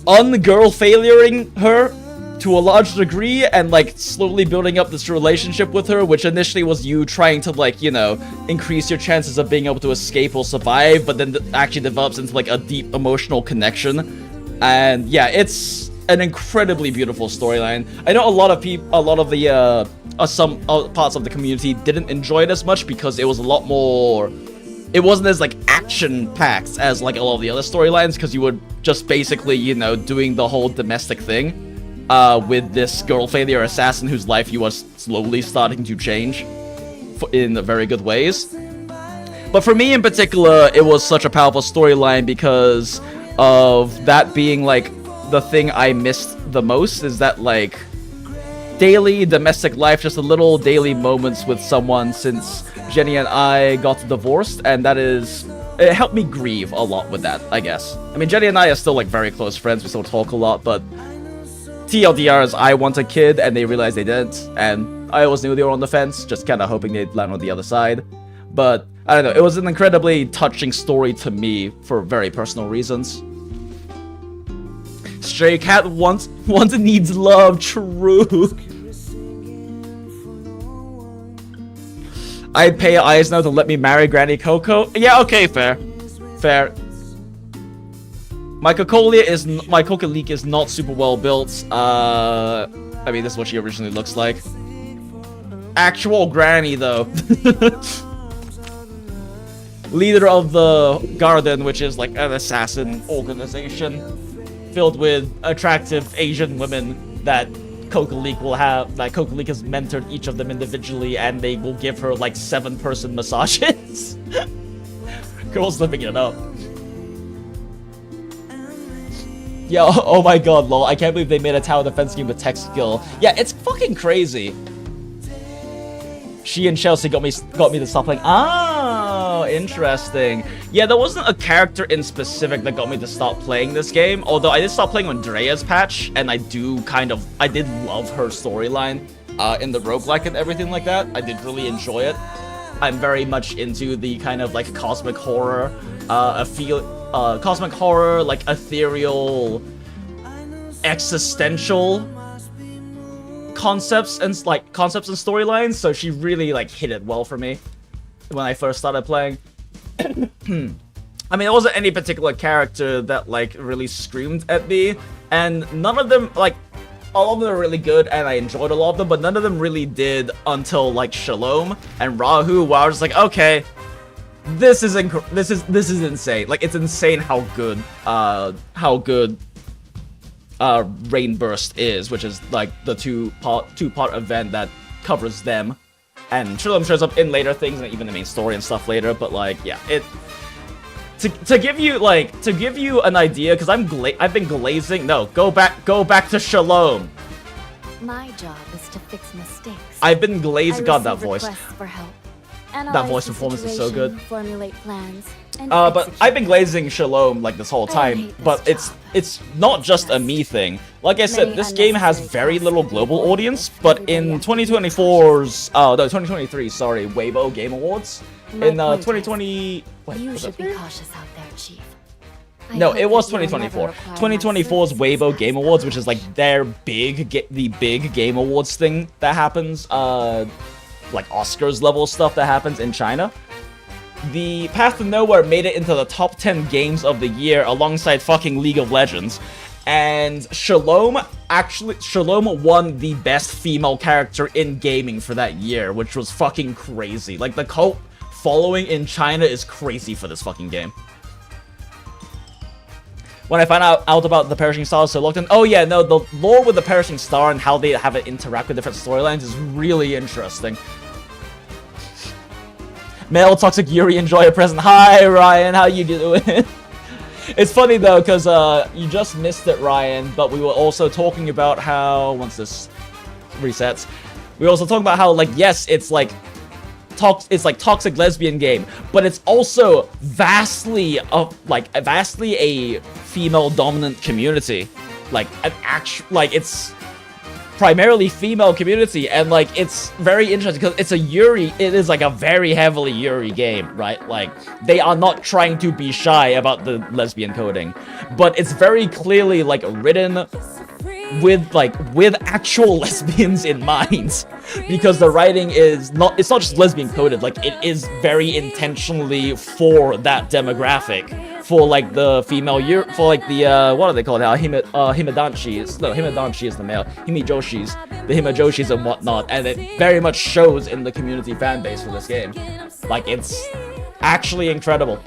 un-girl failuring her to a large degree and like slowly building up this relationship with her, which initially was you trying to like, you know, increase your chances of being able to escape or survive, but then actually develops into like a deep emotional connection. And yeah, it's an incredibly beautiful storyline. I know some parts of the community didn't enjoy it as much because it was a lot more, it wasn't as like action packed as like a lot of the other storylines, because you were just basically, you know, doing the whole domestic thing with this girl failure assassin whose life you were slowly starting to change in very good ways. But for me in particular, it was such a powerful storyline because of that being like the thing I missed the most, is that like daily domestic life, just a little daily moments with someone since Jenny and I got divorced, and it helped me grieve a lot with that, I guess. I mean, Jenny and I are still like very close friends, we still talk a lot, but TLDR is I want a kid and they realized they didn't, and I always knew they were on the fence, just kind of hoping they'd land on the other side. But I don't know, it was an incredibly touching story to me for very personal reasons. Stray Cat wants and needs love, true. I'd pay Eisner to let me marry Granny Coco. Yeah, okay, fair. My Coca Leak is not super well built. I mean, this is what she originally looks like. Actual Granny, though. Leader of the Garden, which is like an assassin organization filled with attractive Asian women that Coca Leak has mentored each of them individually, and they will give her like 7-person massages. Girls living it up. Yeah, oh my god, lol. I can't believe they made a tower defense game with tech skill. Yeah, it's fucking crazy. She and Chelsea got me to stop playing. Oh, interesting. Yeah, there wasn't a character in specific that got me to stop playing this game. Although I did stop playing on Drea's patch, and I did love her storyline in the roguelike and everything like that. I did really enjoy it. I'm very much into the kind of like cosmic horror, cosmic horror, like ethereal, existential concepts and storylines, so she really like hit it well for me when I first started playing. I mean, there wasn't any particular character that like really screamed at me, and none of them, like, all of them are really good and I enjoyed a lot of them, but none of them really did until like Shalom and Rahu, where I was like, okay, this is insane. Like, it's insane how good Rainburst is, which is like the two-part event that covers them, and Shalom shows up in later things and even the main story and stuff later. But like, yeah, to give you an idea, because I've been glazing. No, go back to Shalom. My job is to fix mistakes. I've been glazing. God, that voice. For help. That voice performance is so good. Formulate plans, but I've been glazing Shalom like this whole time, but it's not just a me thing. Like I said, this game has very little global audience, but in 2023, sorry, Waybo Game Awards, in 2020... Wait, you should be cautious out there, Chief. No, it was 2024. 2024's Waybo Game Awards, which is like their the big Game Awards thing that happens, like Oscars level stuff that happens in China. The Path to Nowhere made it into the top 10 games of the year alongside fucking League of Legends. And Shalom won the best female character in gaming for that year, which was fucking crazy. Like, the cult following in China is crazy for this fucking game. When I found out about the Perishing Stars, so looked in, oh yeah, no, the lore with the Perishing Star and how they have it interact with different storylines is really interesting. Male Toxic Yuri, enjoy a present. Hi, Ryan, how you doing? It's funny, though, because you just missed it, Ryan, but we were also talking about how, once this resets, we were also talking about how, like, yes, it's like toxic lesbian game, but it's also vastly a female dominant community, like an it's primarily female community, and like it's very interesting because it's a Yuri. It is like a very heavily Yuri game, right? Like they are not trying to be shy about the lesbian coding, but it's very clearly like written with actual lesbians in mind, because the writing is not, it's not just lesbian coded, like it is very intentionally for that demographic, for like the female, for like the what are they called now, Himadanshis. No, Himadanshi is the male, Himijoshis, the Himajoshis and whatnot, and it very much shows in the community fan base for this game. Like, it's actually incredible.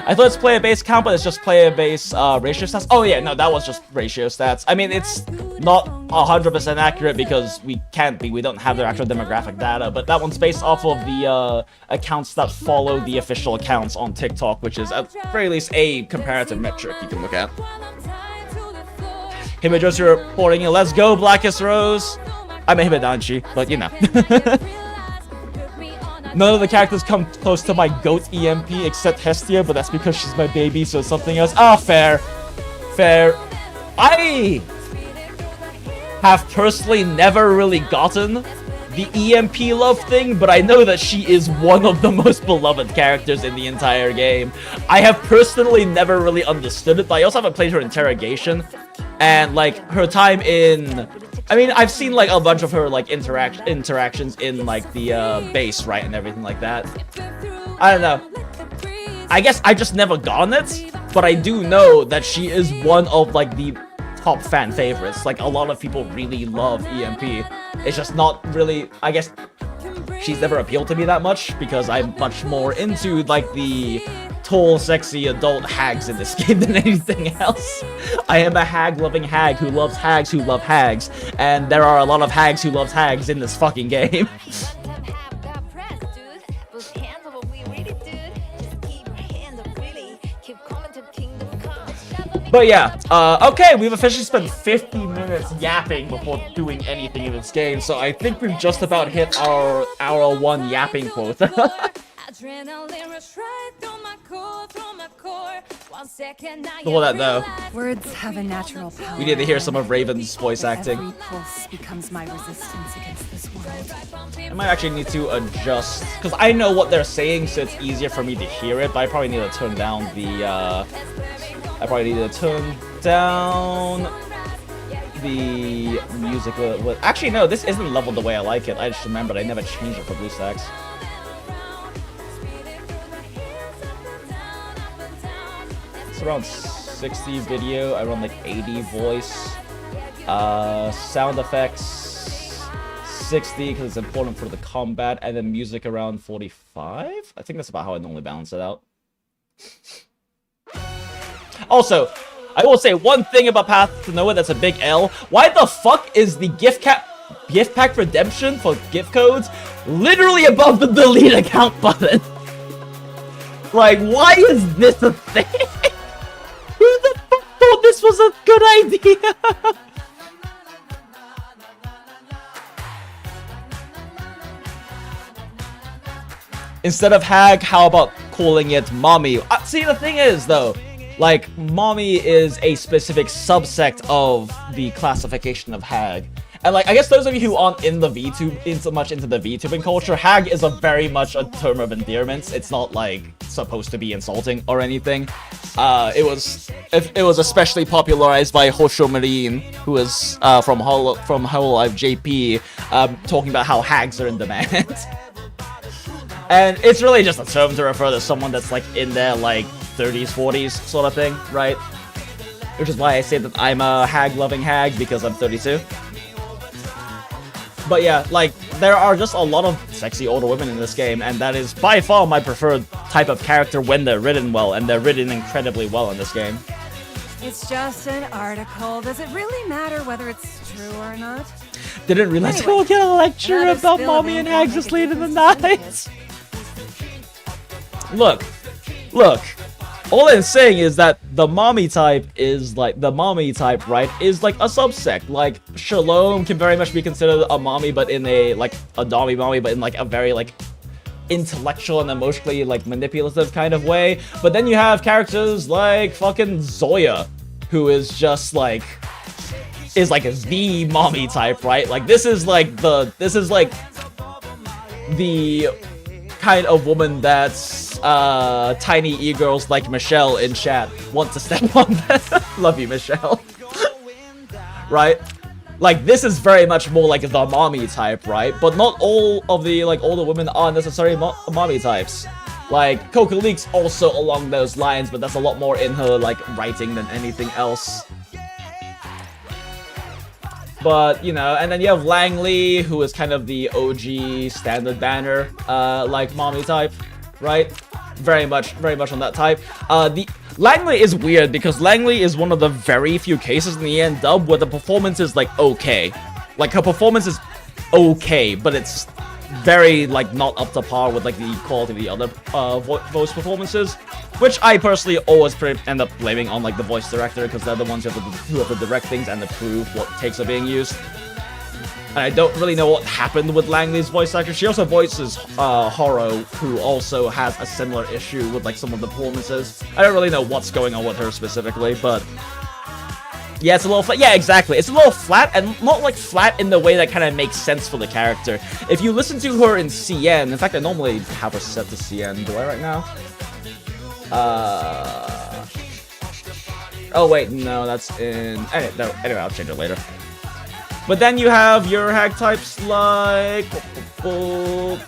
I thought it's player-based count, but it's just player-based ratio stats. Oh yeah, no, that was just ratio stats. I mean, it's not 100% accurate because we don't have their actual demographic data, but that one's based off of the accounts that follow the official accounts on TikTok, which is at very least a comparative metric you can look at. Himajoshi reporting in. Let's go, Blackest Rose. I'm a Himadanshi, but you know. None of the characters come close to my GOAT EMP except Hestia, but that's because she's my baby, so it's something else. Ah, fair. Fair. I have personally never really gotten the EMP love thing, but I know that she is one of the most beloved characters in the entire game. I have personally never really understood it, but I also haven't played her interrogation, and like her time in... I mean, I've seen like a bunch of her like interactions in like the base, right, and everything like that. I don't know. I guess I just never gotten it, but I do know that she is one of like the top fan favorites. Like, a lot of people really love EMP. It's just not really, I guess she's never appealed to me that much because I'm much more into like the tall, sexy adult hags in this game than anything else. I am a hag-loving hag who loves hags who love hags, and there are a lot of hags who love hags in this fucking game. But yeah, okay, we've officially spent 50 minutes yapping before doing anything in this game, so I think we've just about hit our hour 1 yapping quota. Before that, though, words have a natural power. We need to hear some of Raven's voice acting. Every pulse becomes my resistance against this world. I might actually need to adjust, because I know what they're saying, so it's easier for me to hear it, but I probably need to turn down the, the music. Actually, no, this isn't leveled the way I like it. I just remembered I never changed it for BlueStacks. It's around 60 video, I run like 80 voice. Sound effects 60 because it's important for the combat, and then music around 45? I think that's about how I normally balance it out. Also, I will say one thing about Path to Nowhere that's a big L. Why the fuck is the gift pack redemption for gift codes literally above the delete account button? Like, why is this a thing? Who the fuck thought this was a good idea? Instead of hag, how about calling it mommy? See, the thing is, though, like, mommy is a specific subsect of the classification of hag. And, like, I guess those of you who aren't in the so much into the VTubing culture, hag is very much a term of endearment. It's not, like, supposed to be insulting or anything. It was especially popularized by Hosho Marine, who is from Hololive JP, talking about how hags are in demand. And it's really just a term to refer to someone that's, like, in their, like, 30s, 40s sort of thing, right? Which is why I say that I'm a hag-loving hag, because I'm 32. But yeah, like, there are just a lot of sexy older women in this game, and that is by far my preferred type of character when they're written well, and they're written incredibly well in this game. It's just an article. Does it really matter whether it's true or not? Didn't realize Anyway, we'll get a lecture another about spill of mommy and ink hags won't this make a late in the difference to night. Look. All I'm saying is that the mommy type is like, right, is like a subsect. Like, Shalom can very much be considered a mommy, but in a, like, a dommy mommy, but in like a very, like, intellectual and emotionally, like, manipulative kind of way. But then you have characters like fucking Zoya, who is just like, is like the mommy type, right? Like, this is like the kind of woman that's tiny e-girls like Michelle in chat want to step on that. Love you, Michelle. Right? Like, this is very much more like the mommy type, right? But not all of the, like, older women are necessarily mommy types. Like, Coca Leaks also along those lines, but that's a lot more in her, like, writing than anything else. But, you know, and then you have Langley, who is kind of the OG standard banner, like, mommy type, right? Very much on that type. Langley is weird because Langley is one of the very few cases in the end dub where the performance is, like, okay. Like, her performance is okay, but it's very, like, not up to par with, like, the quality of the other voice performances. Which I personally always end up blaming on, like, the voice director, because they're the ones who have to direct things and approve what takes are being used. And I don't really know what happened with Langley's voice actor. She also voices Horo, who also has a similar issue with, like, some of the performances. I don't really know what's going on with her specifically, but yeah, it's a little flat. Yeah, exactly. It's a little flat, and not, like, flat in the way that kind of makes sense for the character. If you listen to her in CN, in fact, I normally have her set to CN. Do I right now? Oh wait, no, that's in... Anyway, I'll change it later. But then you have your hag types like... You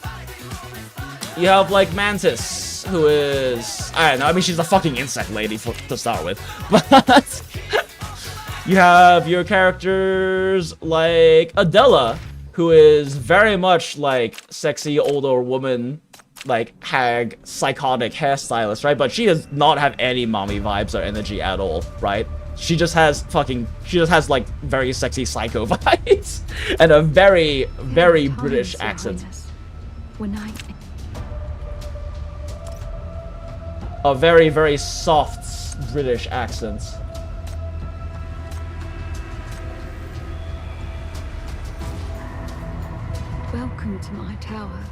have, like, Mantis, who is... I don't know, I mean, she's a fucking insect lady to start with. But... You have your characters like Adela, who is very much, like, sexy older woman, like, hag, psychotic hairstylist, right? But she does not have any mommy vibes or energy at all, right? She just has like, very sexy psycho vibes and a very, very British accent. A very, very soft British accent. Welcome to my tower.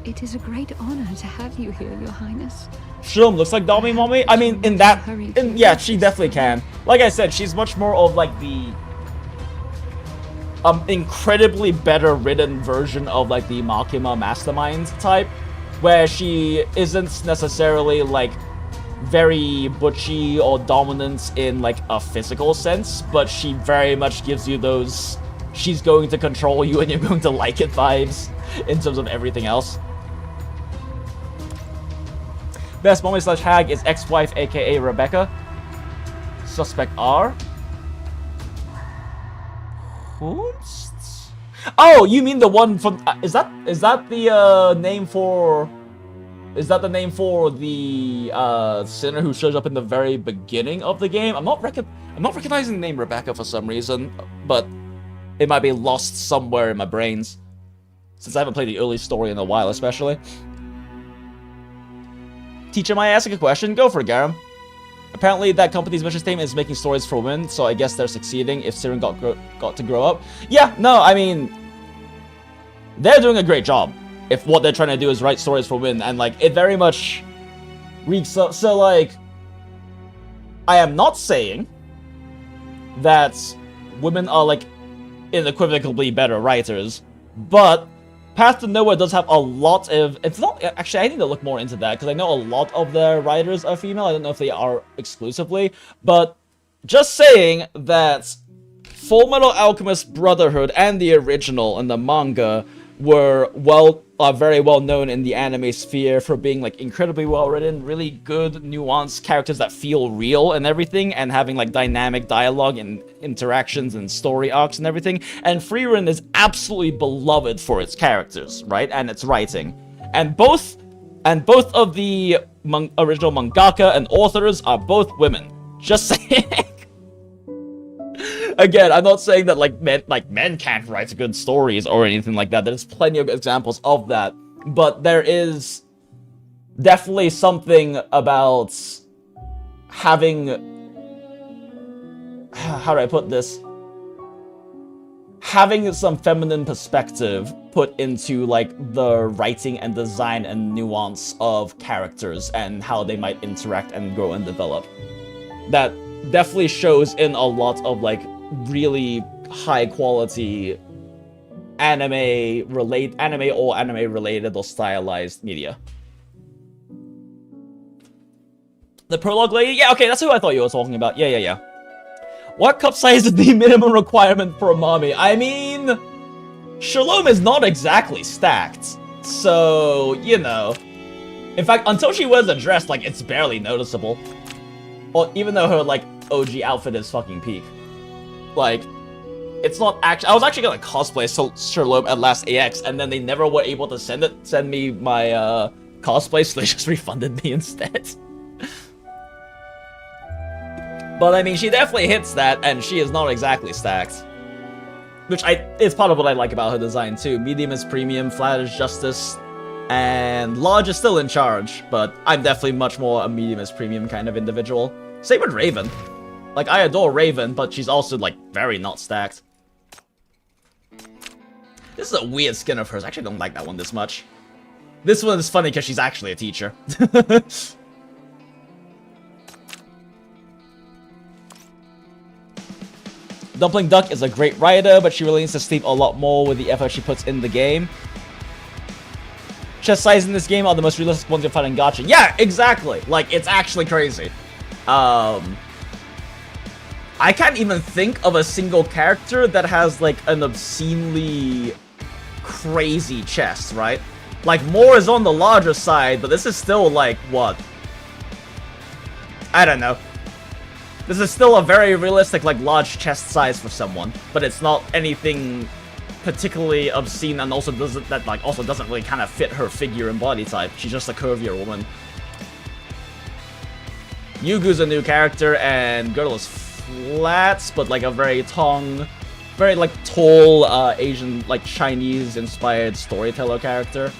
It is a great honor to have you here, Your Highness. Shalom looks like Dommy Mommy. I mean, yeah, she definitely can. Like I said, she's much more of, like, the incredibly better written version of, like, the Makima Mastermind type, where she isn't necessarily, like, very butchy or dominant in, like, a physical sense, but she very much gives you those she's going to control you and you're going to like it vibes in terms of everything else. Best mommy slash hag is ex-wife, aka Rebecca. Suspect R. Hunst? Oh, you mean the one from... is that the name for... Is that the name for the sinner who shows up in the very beginning of the game? I'm not recognizing the name Rebecca for some reason, but it might be lost somewhere in my brains, since I haven't played the early story in a while, especially. Teacher, might I ask a question? Go for it, Garam. Apparently, that company's mission statement is making stories for women, so I guess they're succeeding if Siren got to grow up. Yeah, no, I mean, they're doing a great job if what they're trying to do is write stories for women, and, like, it very much reeks up. So, like, I am not saying that women are, like, unequivocally better writers, but Path to Nowhere does have a lot of... It's not... Actually, I need to look more into that, because I know a lot of their writers are female. I don't know if they are exclusively, but just saying that Full Metal Alchemist Brotherhood and the original and the manga were, well, are very well known in the anime sphere for being like incredibly well written, really good nuanced characters that feel real and everything, and having like dynamic dialogue and interactions and story arcs and everything. And Frieren is absolutely beloved for its characters, right, and its writing. And both of the original mangaka and authors are both women. Just saying. Again, I'm not saying that men can't write good stories or anything like that. There's plenty of examples of that, but there is definitely something about having, how do I put this? Having some feminine perspective put into like the writing and design and nuance of characters and how they might interact and grow and develop. That definitely shows in a lot of like really high quality anime or anime related or stylized media. The prologue lady? Yeah, okay, that's who I thought you were talking about. Yeah. What cup size is the minimum requirement for a mommy? I mean, Shalom is not exactly stacked, so, you know. In fact, until she wears a dress, like, it's barely noticeable. Well, even though her, like, OG outfit is fucking peak. Like, it's not actually. I was actually gonna cosplay Shalom at last AX, and then they never were able to send me my cosplay, so they just refunded me instead. But I mean, she definitely hits that, and she is not exactly stacked. Which is part of what I like about her design too. Medium is premium, flat is justice, and large is still in charge. But I'm definitely much more a medium is premium kind of individual. Same with Raven. Like, I adore Raven, but she's also, like, very not stacked. This is a weird skin of hers. I actually don't like that one this much. This one is funny because she's actually a teacher. Dumpling Duck is a great writer, but she really needs to sleep a lot more with the effort she puts in the game. Chest size in this game are the most realistic ones you'll find in Gacha. Yeah, exactly! Like, it's actually crazy. I can't even think of a single character that has, like, an obscenely crazy chest, right? Like, more is on the larger side, but this is still, like, what? I don't know. This is still a very realistic, like, large chest size for someone, but it's not anything particularly obscene, and also doesn't really kind of fit her figure and body type. She's just a curvier woman. Yugu's a new character, and Girdle is flat, but like a very like tall Asian, like Chinese-inspired storyteller character.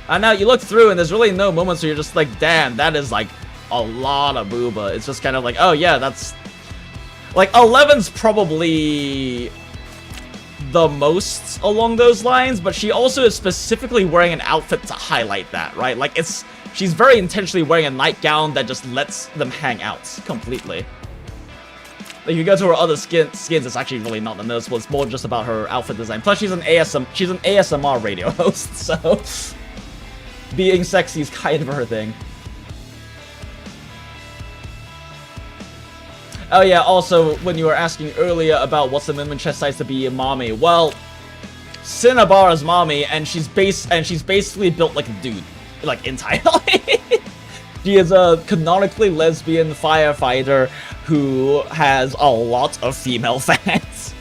And now you look through, and there's really no moments where you're just like, damn, that is like a lot of booba. It's just kind of like, oh yeah, that's like 11's probably the most along those lines, but she also is specifically wearing an outfit to highlight that, right? Like, she's very intentionally wearing a nightgown that just lets them hang out completely. Like, if you go to her other skins, it's actually really not that noticeable. It's more just about her outfit design. Plus, she's an ASMR radio host, so being sexy is kind of her thing. Oh yeah, also, when you were asking earlier about what's the minimum chest size to be a mommy, well, Cinnabar's mommy, and she's basically built like a dude, like, entirely. She is a canonically lesbian firefighter who has a lot of female fans.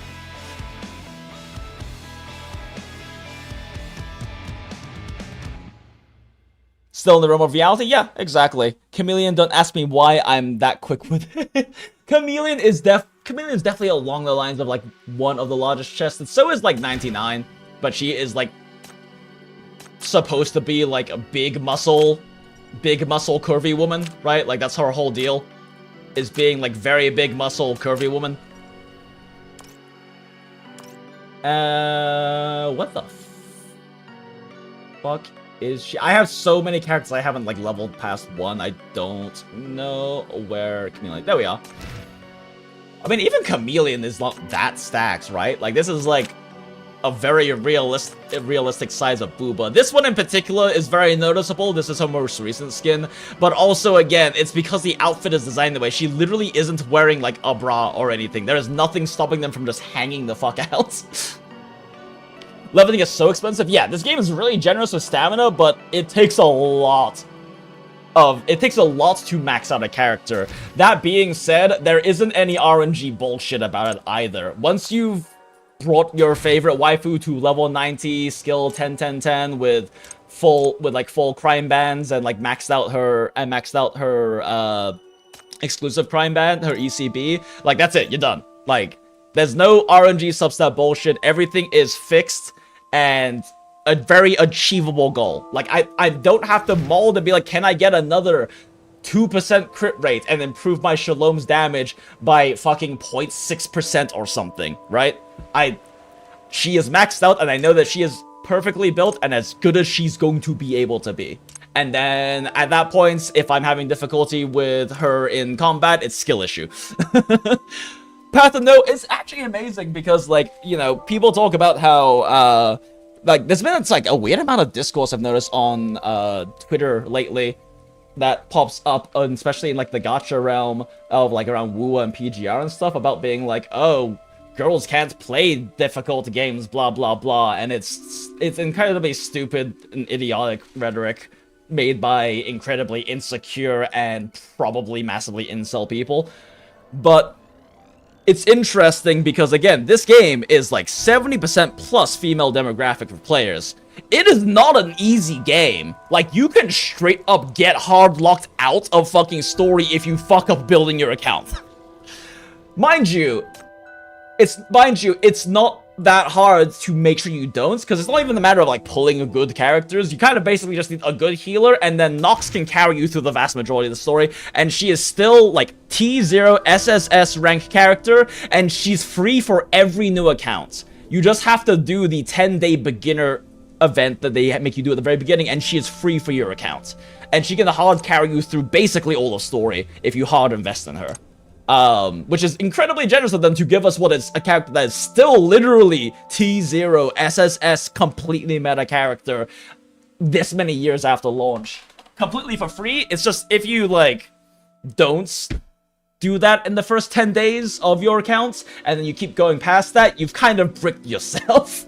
Still in the realm of reality? Yeah, exactly. Chameleon, don't ask me why I'm that quick with it. Chameleon is definitely along the lines of, like, one of the largest chests, and so is, like, 99. But she is, like, supposed to be, like, a big muscle, curvy woman, right? Like, that's her whole deal, is being, like, very big muscle, curvy woman. What the fuck is she? I have so many characters I haven't, like, leveled past 1. I don't know where Chameleon... There we are. I mean, even Chameleon is not that stacked, right? Like, this is, like, a very realistic size of booba. This one in particular is very noticeable. This is her most recent skin. But also, again, it's because the outfit is designed the way. She literally isn't wearing, like, a bra or anything. There is nothing stopping them from just hanging the fuck out. Leveling is so expensive. Yeah, this game is really generous with stamina, but it takes a lot to max out a character. That being said, there isn't any RNG bullshit about it either. Once you've brought your favorite waifu to level 90, skill 10-10-10 with full crime bands and like maxed out her exclusive crime band, her ECB, like that's it, you're done. Like there's no RNG substat bullshit. Everything is fixed and a very achievable goal. Like I don't have to mold and be like, can I get another 2% crit rate and improve my Shalom's damage by fucking 0.6% or something, right? She is maxed out, and I know that she is perfectly built and as good as she's going to be able to be. And then at that point, if I'm having difficulty with her in combat, it's skill issue. Path of No is actually amazing because, like, you know, people talk about how, like, there's been, it's like a weird amount of discourse I've noticed on Twitter lately that pops up, especially in like the gacha realm of like around WUA and PGR and stuff, about being like, oh, girls can't play difficult games, blah blah blah, and it's incredibly stupid and idiotic rhetoric made by incredibly insecure and probably massively incel people. But it's interesting because, again, this game is like 70% plus female demographic for players. It is not an easy game. Like, you can straight up get hard locked out of fucking story if you fuck up building your account. Mind you, it's not that hard to make sure you don't, because it's not even a matter of like pulling a good characters. You kind of basically just need a good healer, and then Nox can carry you through the vast majority of the story, and she is still like T0 SSS rank character, and she's free for every new account. You just have to do the 10-day beginner event that they make you do at the very beginning, and she is free for your account. And she can hard carry you through basically all the story if you hard invest in her. Which is incredibly generous of them to give us what is a character that is still literally T0 SSS completely meta character this many years after launch. Completely for free. It's just if you like don't do that in the first 10 days of your accounts and then you keep going past that, you've kind of bricked yourself.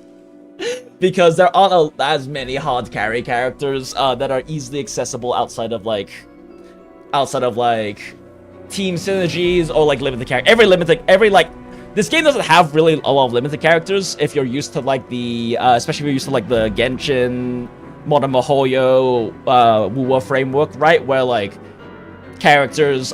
Because there aren't as many hard carry characters that are easily accessible outside of like team synergies or like limited character. This game doesn't have really a lot of limited characters if you're used to like the especially if you're used to like the Genshin, Modern Mihoyo, WoW framework, right? Where like every character is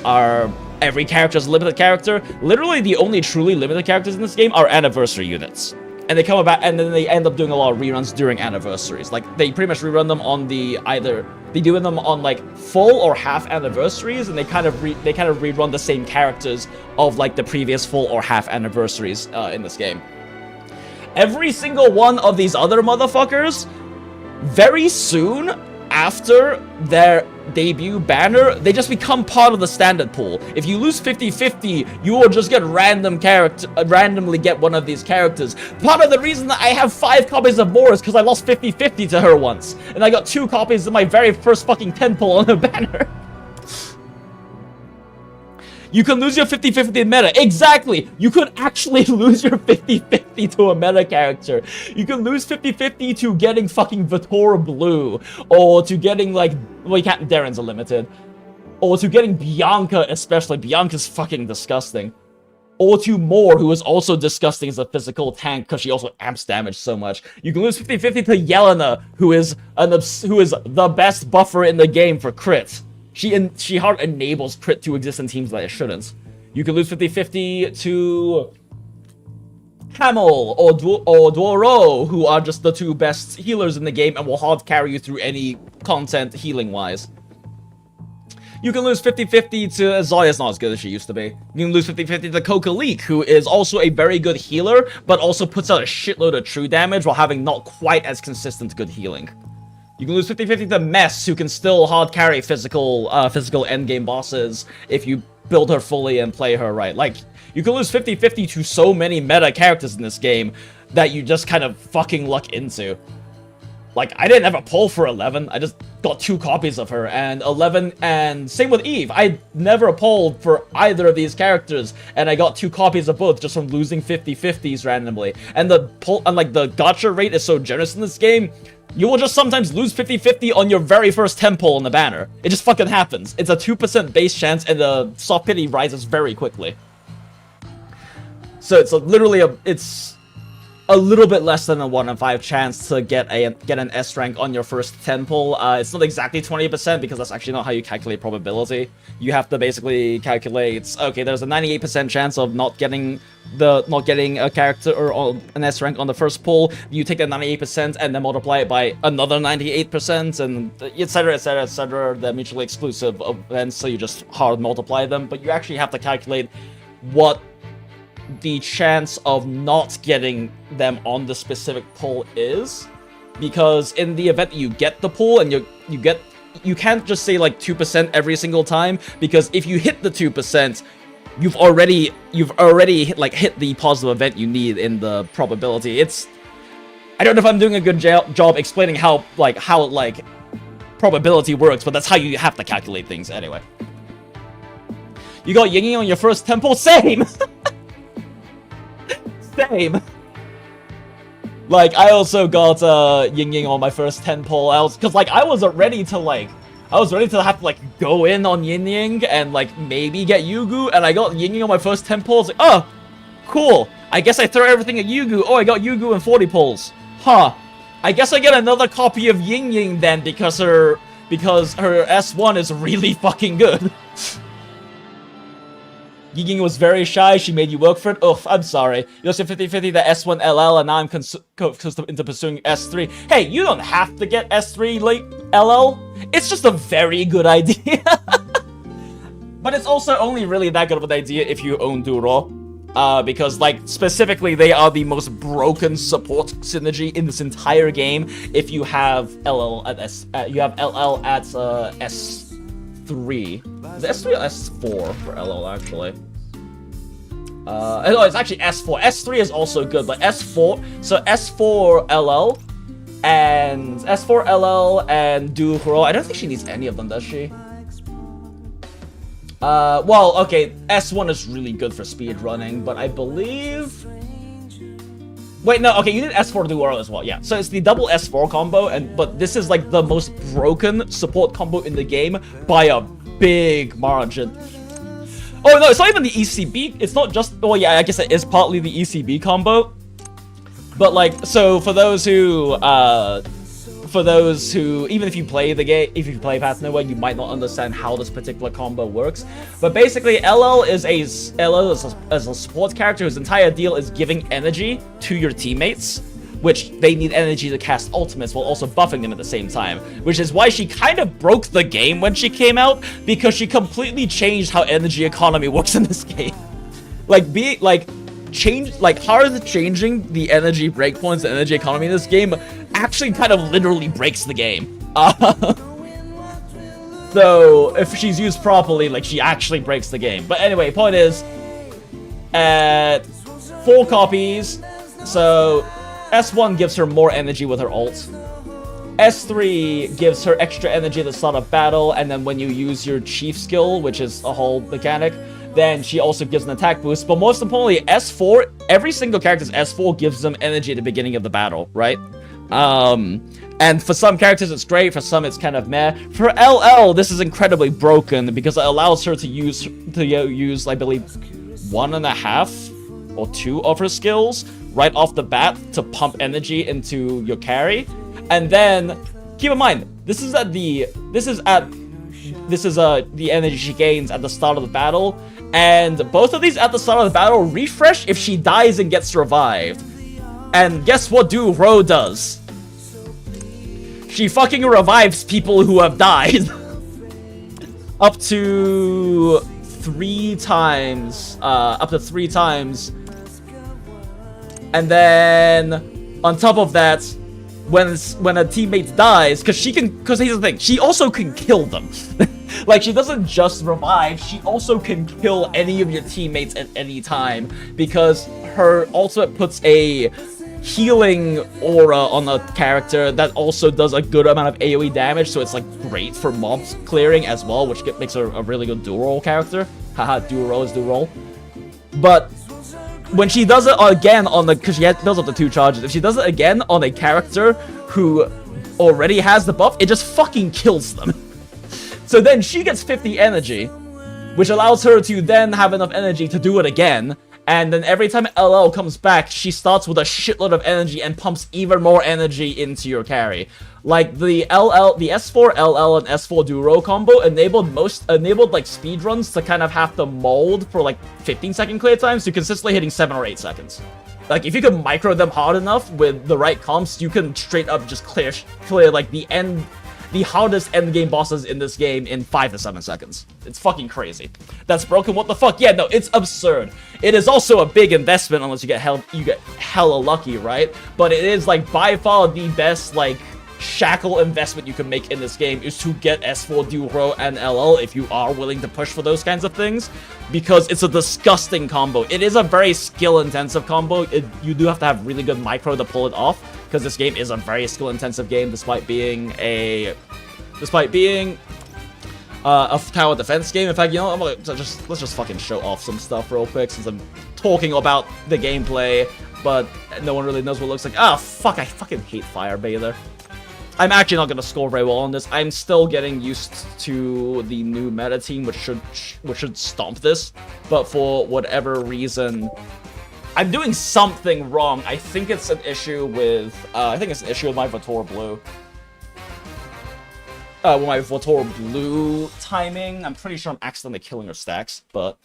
a limited character. Literally the only truly limited characters in this game are anniversary units. And they come about, and then they end up doing a lot of reruns during anniversaries. Like, they pretty much rerun them on they do them on, like, full or half anniversaries, and they kind of rerun the same characters of, like, the previous full or half anniversaries in this game. Every single one of these other motherfuckers, very soon after their debut banner, they just become part of the standard pool. If you lose 50-50, you will just get randomly get one of these characters. Part of the reason that I have 5 copies of Mora is because I lost 50-50 to her once, and I got 2 copies of my very first fucking 10 pull on her banner. You can lose your 50-50 in meta. Exactly! You could actually lose your 50-50 to a meta character. You can lose 50-50 to getting fucking Vitor Blue, or to getting, like, well, you can't, Darren's a limited. Or to getting Bianca, especially. Bianca's fucking disgusting. Or to Moore, who is also disgusting as a physical tank, because she also amps damage so much. You can lose 50-50 to Yelena, who is the best buffer in the game for crit. She hard enables crit to exist in teams that it shouldn't. You can lose 50-50 to Hamel or Dworo, who are just the 2 best healers in the game and will hard carry you through any content healing-wise. You can lose 50-50 to Zarya's not as good as she used to be. You can lose 50-50 to Kokalik, who is also a very good healer, but also puts out a shitload of true damage while having not quite as consistent good healing. You can lose 50-50 to Mess, who can still hard carry physical endgame bosses if you build her fully and play her right. Like, you can lose 50-50 to so many meta characters in this game that you just kind of fucking luck into. Like, I didn't ever pull for 11, I just got 2 copies of her, and 11, and same with Eve. I never pulled for either of these characters, and I got 2 copies of both just from losing 50-50s randomly. And the pull, and like the gacha rate is so generous in this game, you will just sometimes lose 50-50 on your very first 10 pull on the banner. It just fucking happens. It's a 2% base chance, and the soft pity rises very quickly. So it's literally a little bit less than a 1 in 5 chance to get an S rank on your first 10 pull. It's not exactly 20% because that's actually not how you calculate probability. You have to basically calculate, okay, there's a 98% chance of not getting a character or an S rank on the first pull. You take that 98% and then multiply it by another 98%, and etc, etc, etc. They're mutually exclusive events, so you just hard multiply them, but you actually have to calculate what the chance of not getting them on the specific pull is, because in the event that you get the pull and you can't just say like 2% every single time, because if you hit the 2%, you've already like hit the positive event you need in the probability. I don't know if I'm doing a good job explaining how probability works, but that's how you have to calculate things anyway. You got Yinging on your first 10 pull? Same! Same. Like, I also got Ying on my first 10 pull else, because like I was ready to have to like go in on Ying and like maybe get Yugu, and I got Ying on my first 10 pulls. Like, oh, cool. I guess I throw everything at Yugu. Oh, I got Yugu in 40 pulls. Huh. I guess I get another copy of Ying then because her S1 is really fucking good. Ying was very shy, she made you work for it. Oof, I'm sorry. You also 50-50 the S1 LL, and now I'm into pursuing S3. Hey, you don't have to get S3 late LL. It's just a very good idea. But it's also only really that good of an idea if you own Duro. Because, like, specifically, they are the most broken support synergy in this entire game. If you have LL at LL at S3. Is it S3 or S4 for LL, actually? No, it's actually S4. S3 is also good, but S4... So S4 LL and Duhuro. I don't think she needs any of them, does she? Well, okay, S1 is really good for speed running, but I believe... Wait, no, okay, you need S4 Duhuro as well, yeah. So it's the double S4 combo, but this is like the most broken support combo in the game by a big margin. Oh no, it's not even the ECB. It's not just. Oh yeah, I guess it is partly the ECB combo. But like, so for those who, even if you play the game, if you play Path Nowhere, you might not understand how this particular combo works. But basically, LL is a support character whose entire deal is giving energy to your teammates, which they need energy to cast ultimates while also buffing them at the same time. Which is why she kind of broke the game when she came out, because she completely changed how energy economy works in this game. Hard changing the energy breakpoints and energy economy in this game actually kind of literally breaks the game. So if she's used properly, like, she actually breaks the game. But anyway, point is, at 4 copies, so S1 gives her more energy with her ult. S3 gives her extra energy at the start of battle, and then when you use your chief skill, which is a whole mechanic, then she also gives an attack boost. But most importantly, S4, every single character's S4 gives them energy at the beginning of the battle, right? And for some characters it's great, for some it's kind of meh. For LL, this is incredibly broken because it allows her to use I believe 1.5 or 2 of her skills right off the bat to pump energy into your carry. And then keep in mind, this is the energy she gains at the start of the battle, and both of these at the start of the battle refresh if she dies and gets revived. And guess what Ro does? She fucking revives people who have died. Up to 3 times. And then, on top of that, when a teammate dies, because here's the thing, she also can kill them. Like, she doesn't just revive, she also can kill any of your teammates at any time, because her ultimate puts a healing aura on a character that also does a good amount of AoE damage, so it's like great for mobs clearing as well, which makes her a really good dual role character. Haha, dual role is dual role. But when she does it again on the, because she builds up the 2 charges, if she does it again on a character who already has the buff, it just fucking kills them. So then she gets 50 energy, which allows her to then have enough energy to do it again. And then every time LL comes back, she starts with a shitload of energy and pumps even more energy into your carry. Like the S4 LL and S4 Duro combo enabled like speedruns to kind of have to mold for like 15-second clear times to consistently hitting 7 or 8 seconds. Like if you can micro them hard enough with the right comps, you can straight up just clear like the hardest endgame bosses in this game in 5 to 7 seconds. It's fucking crazy. That's broken, what the fuck? Yeah, no, it's absurd. It is also a big investment unless you get hella lucky, right? But it is like by far the best like shackle investment you can make in this game is to get S4 Duro and LL if you are willing to push for those kinds of things, because it's a disgusting combo. It is a very skill intensive combo. You do have to have really good micro to pull it off, because this game is a very skill intensive game despite being a tower defense game. In fact, you know, let's just fucking show off some stuff real quick since I'm talking about the gameplay, but no one really knows what it looks like. Ah, fuck, I fucking hate Fire Bather. I'm actually not gonna score very well on this. I'm still getting used to the new meta team, which should stomp this, but for whatever reason, I'm doing something wrong. I think it's an issue with my Vator Blue. With my Vator Blue timing. I'm pretty sure I'm accidentally killing her stacks, but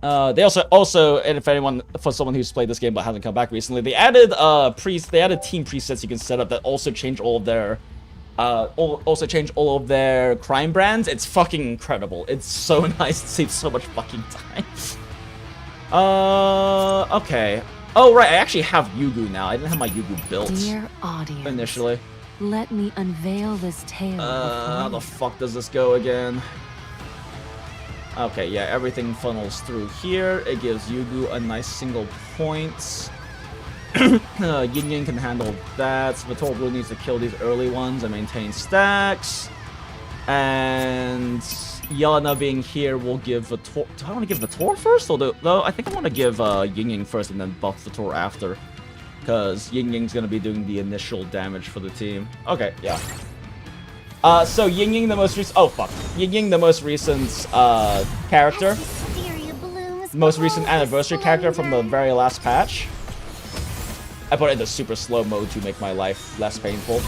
they also, and for someone who's played this game but hasn't come back recently, they added team presets you can set up that also change all of their crime brands. It's fucking incredible. It's so nice. It saves so much fucking time. Okay. Oh right, I actually have Yugu now. I didn't have my Yugu built Dear audience, initially. let me unveil this tale. How the fuck does this go again? Okay, yeah, everything funnels through here. It gives Yugu a nice single point. Yin Yang can handle that. Vator Blue needs to kill these early ones and maintain stacks. And Yelena being here will give Vator... Do I want to give Vator first? No, I think I want to give Yin Yang first and then buff Vator after. Because Yin Yang's going to be doing the initial damage for the team. Okay, yeah. So Yin Yang, the most recent... Oh, fuck. Yin Yang, the most recent character. Most recent anniversary character from the very last patch. I put it into super slow mode to make my life less painful.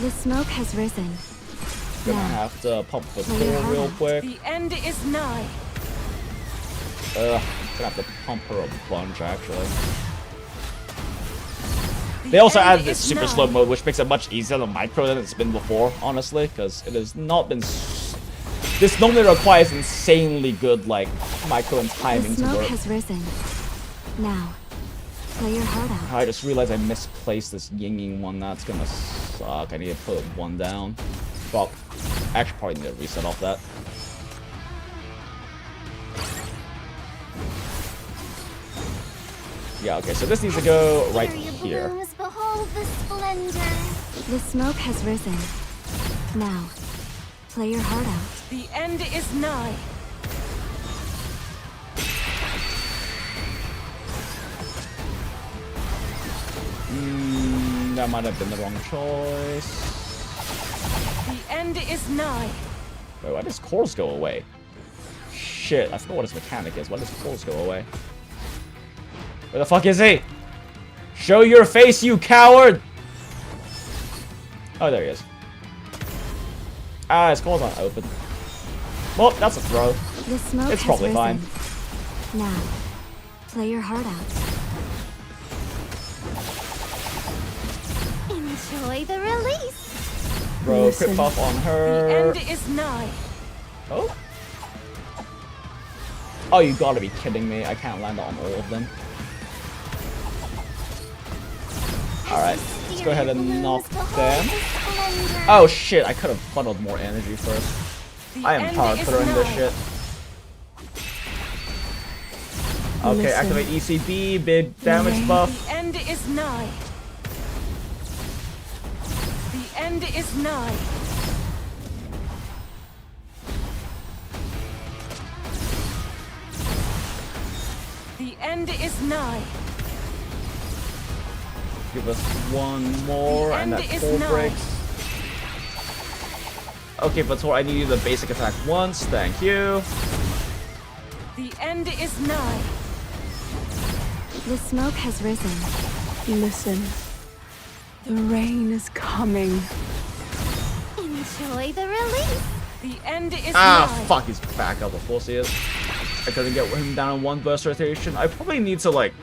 The smoke has risen. Gonna have to pump the door real quick. The end is nigh. Gonna have to pump her a bunch, actually. They also added this super slow mode, which makes it much easier to micro than it's been before, honestly, because it has not been... This normally requires insanely good, like, micro and timing to work. The smoke has risen. Now, play your heart out. I just realized I misplaced this Yin Yang one. That's gonna suck. I need to put one down. Well, I actually probably need to reset off that. Yeah, okay, so this needs to go right here. Behold the splendor. The smoke has risen. Now, play your heart out. The end is nigh. That might have been the wrong choice. The end is nigh. Wait, why does cores go away? Shit, I forgot what his mechanic is. Why does cores go away? Where the fuck is he? Show your face, you coward! Oh, there he is. Ah, his cores aren't open. Well, that's a throw. The smoke It's probably has fine. risen. Now, play your heart out. Enjoy the release. Bro, crit buff on her. The end is nigh. Oh? Oh, you gotta be kidding me. I can't land on all of them. Alright, let's go ahead and knock them. Oh shit, I could have funneled more energy first. I am power throwing this shit. Okay, Listen. activate ECB, big damage Rain. buff. The end is nigh. The end is nigh. The end is nigh. Give us one more, The and that end is full nigh. breaks. Okay, Vator, I need you to basic attack once. Thank you. The end is nigh. The smoke has risen. Listen. The rain is coming. Enjoy the release. The end is Ah, nigh. fuck, he's back up. Of course he is. I couldn't get him down in one burst rotation. I probably need to, like...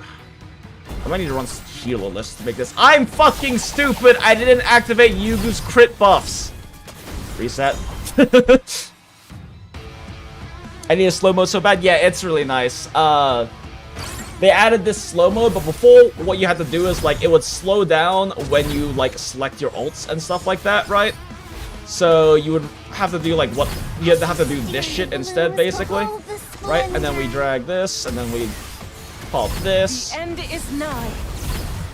I might need to run healer list to make this. I'm fucking stupid! I didn't activate Yugu's crit buffs. Reset. I need a slow mode so bad. Yeah, it's really nice. They added this slow mode, but before, what you had to do is, like, it would slow down when you, like, select your ults and stuff like that, right? So you would have to do, like, what... You'd have to do this shit instead, basically. Right? And then we drag this, and then we pop this, The end is nigh.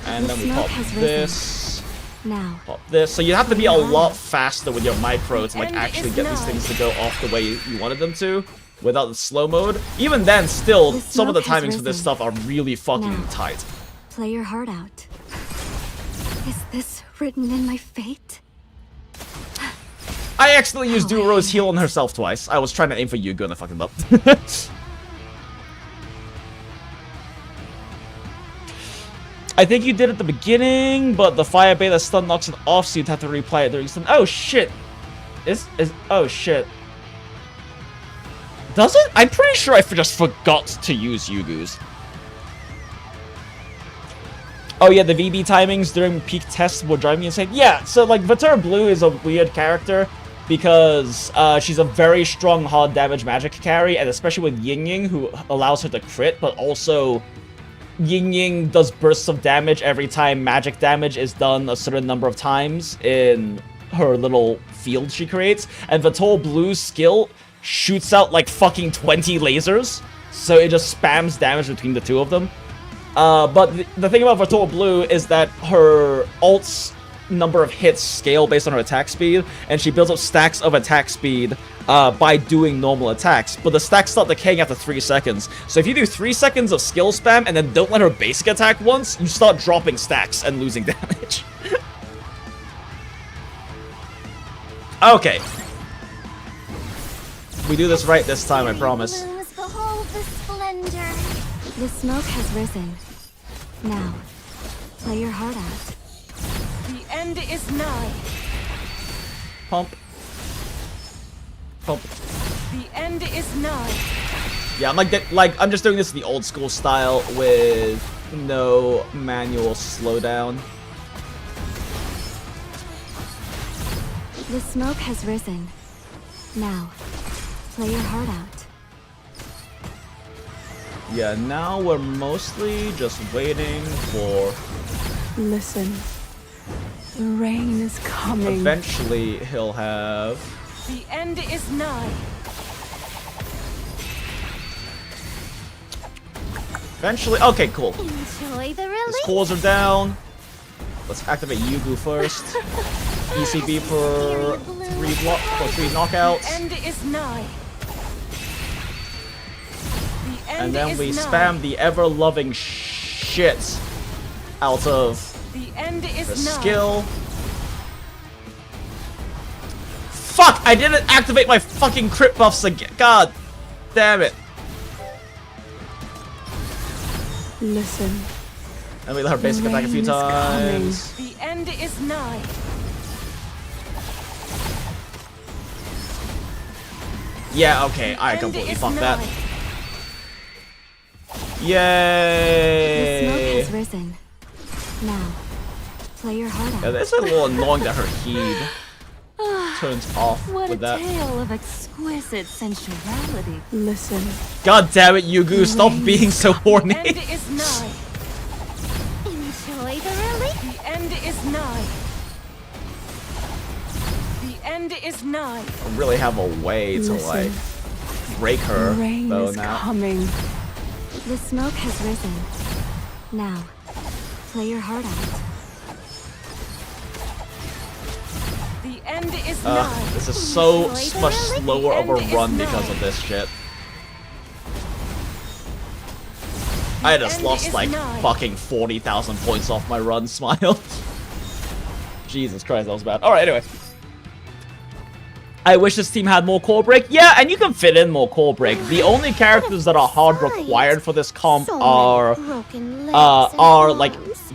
and then we smoke pop has risen. this, Now. pop this. So you have to be a lot faster with your micro to, like, end actually is get these nigh. things to go off the way you wanted them to, without the slow mode. Even then, still, The some of the smoke has timings for this risen. stuff are really fucking Now. tight. Play your heart out. Is this written in my fate? I accidentally used Duro's heal on herself twice. I was trying to aim for Yugo and I fucking up. I think you did at the beginning, but the fire beta stun knocks it off, so you'd have to replay it during stun. Oh shit! Oh shit. Does it? I'm pretty sure I just forgot to use Yugu's. Oh yeah, the VB timings during peak tests will drive me insane. Yeah, so like Vator Blue is a weird character because she's a very strong hard damage magic carry, and especially with Yin Yang, who allows her to crit, but also Yin Yang does bursts of damage every time magic damage is done a certain number of times in her little field she creates, and Vator Blue's skill shoots out like fucking 20 lasers, so it just spams damage between the two of them. But the thing about Vator Blue is that her ult's number of hits scale based on her attack speed, and she builds up stacks of attack speed by doing normal attacks. But the stacks start decaying after 3 seconds. So if you do 3 seconds of skill spam and then don't let her basic attack once, you start dropping stacks and losing damage. Okay. We do this right this time, I promise. Blooms, behold the splendor. The smoke has risen. Now, play your heart out. The end is nigh. Pump. Pump. The end is nigh. Yeah, I'm just doing this the old school style with no manual slowdown. The smoke has risen. Now, play your heart out. Yeah, now we're mostly just waiting for... Listen. The rain is coming. Eventually, he'll have... The end is nigh. Eventually... Okay, cool. Enjoy the His release. cores are down. Let's activate Yugu first. ECB for 3 knockouts. The end is nigh. The end And then is we nigh. spam the ever-loving shit out of The end is the nigh. skill. Fuck! I didn't activate my fucking crit buffs again. God damn it. Listen. And we let her basic attack a few Rain is coming. times. The end is nigh. Yeah, okay, I End completely is fucked nigh. that. The smoke Yay! has risen. Now, play your heart Yeah, out. it's a little annoying that her heed turns off What a with that. tale of exquisite sensuality. Listen. God damn it, Yugu, stop Rain being so horny. The end is nigh. Enjoy the release. The end is nigh. The end is nigh. I really have a way to, Listen. like, break her, Rain though, is now. coming. The smoke has risen. Now, play your heart out. The end is nigh. This is so much slower of a The end run is because nigh. of this shit. I just end lost is like nigh. fucking 40,000 points off my run, Smile. Jesus Christ, that was bad. Alright, anyway. I wish this team had more core break. Yeah, and you can fit in more core break. The only characters that are hard required for this comp are like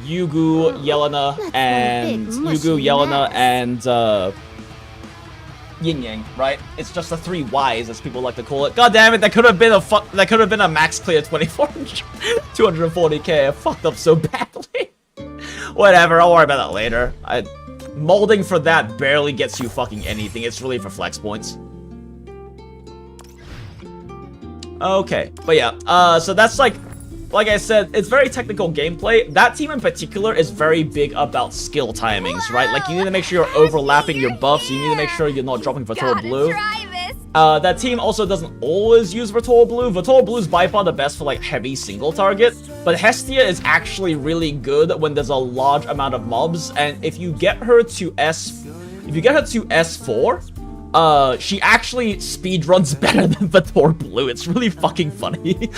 Yugu, Yelena, and Yin Yang, right? It's just the 3 Ys, as people like to call it. God damn it, that could have been a max clear 240k. I fucked up so badly. Whatever, I'll worry about that later. Molding for that barely gets you fucking anything. It's really for flex points. Okay, but yeah, so that's like I said, it's very technical gameplay. That team in particular is very big about skill timings, right? Like, you need to make sure you're overlapping your buffs. You need to make sure you're not dropping Vitor Blue. That team also doesn't always use Vitor Blue. Vitor Blue is by far the best for, like, heavy single target. But Hestia is actually really good when there's a large amount of mobs. And if you get her to S4, she actually speedruns better than Vitor Blue. It's really fucking funny.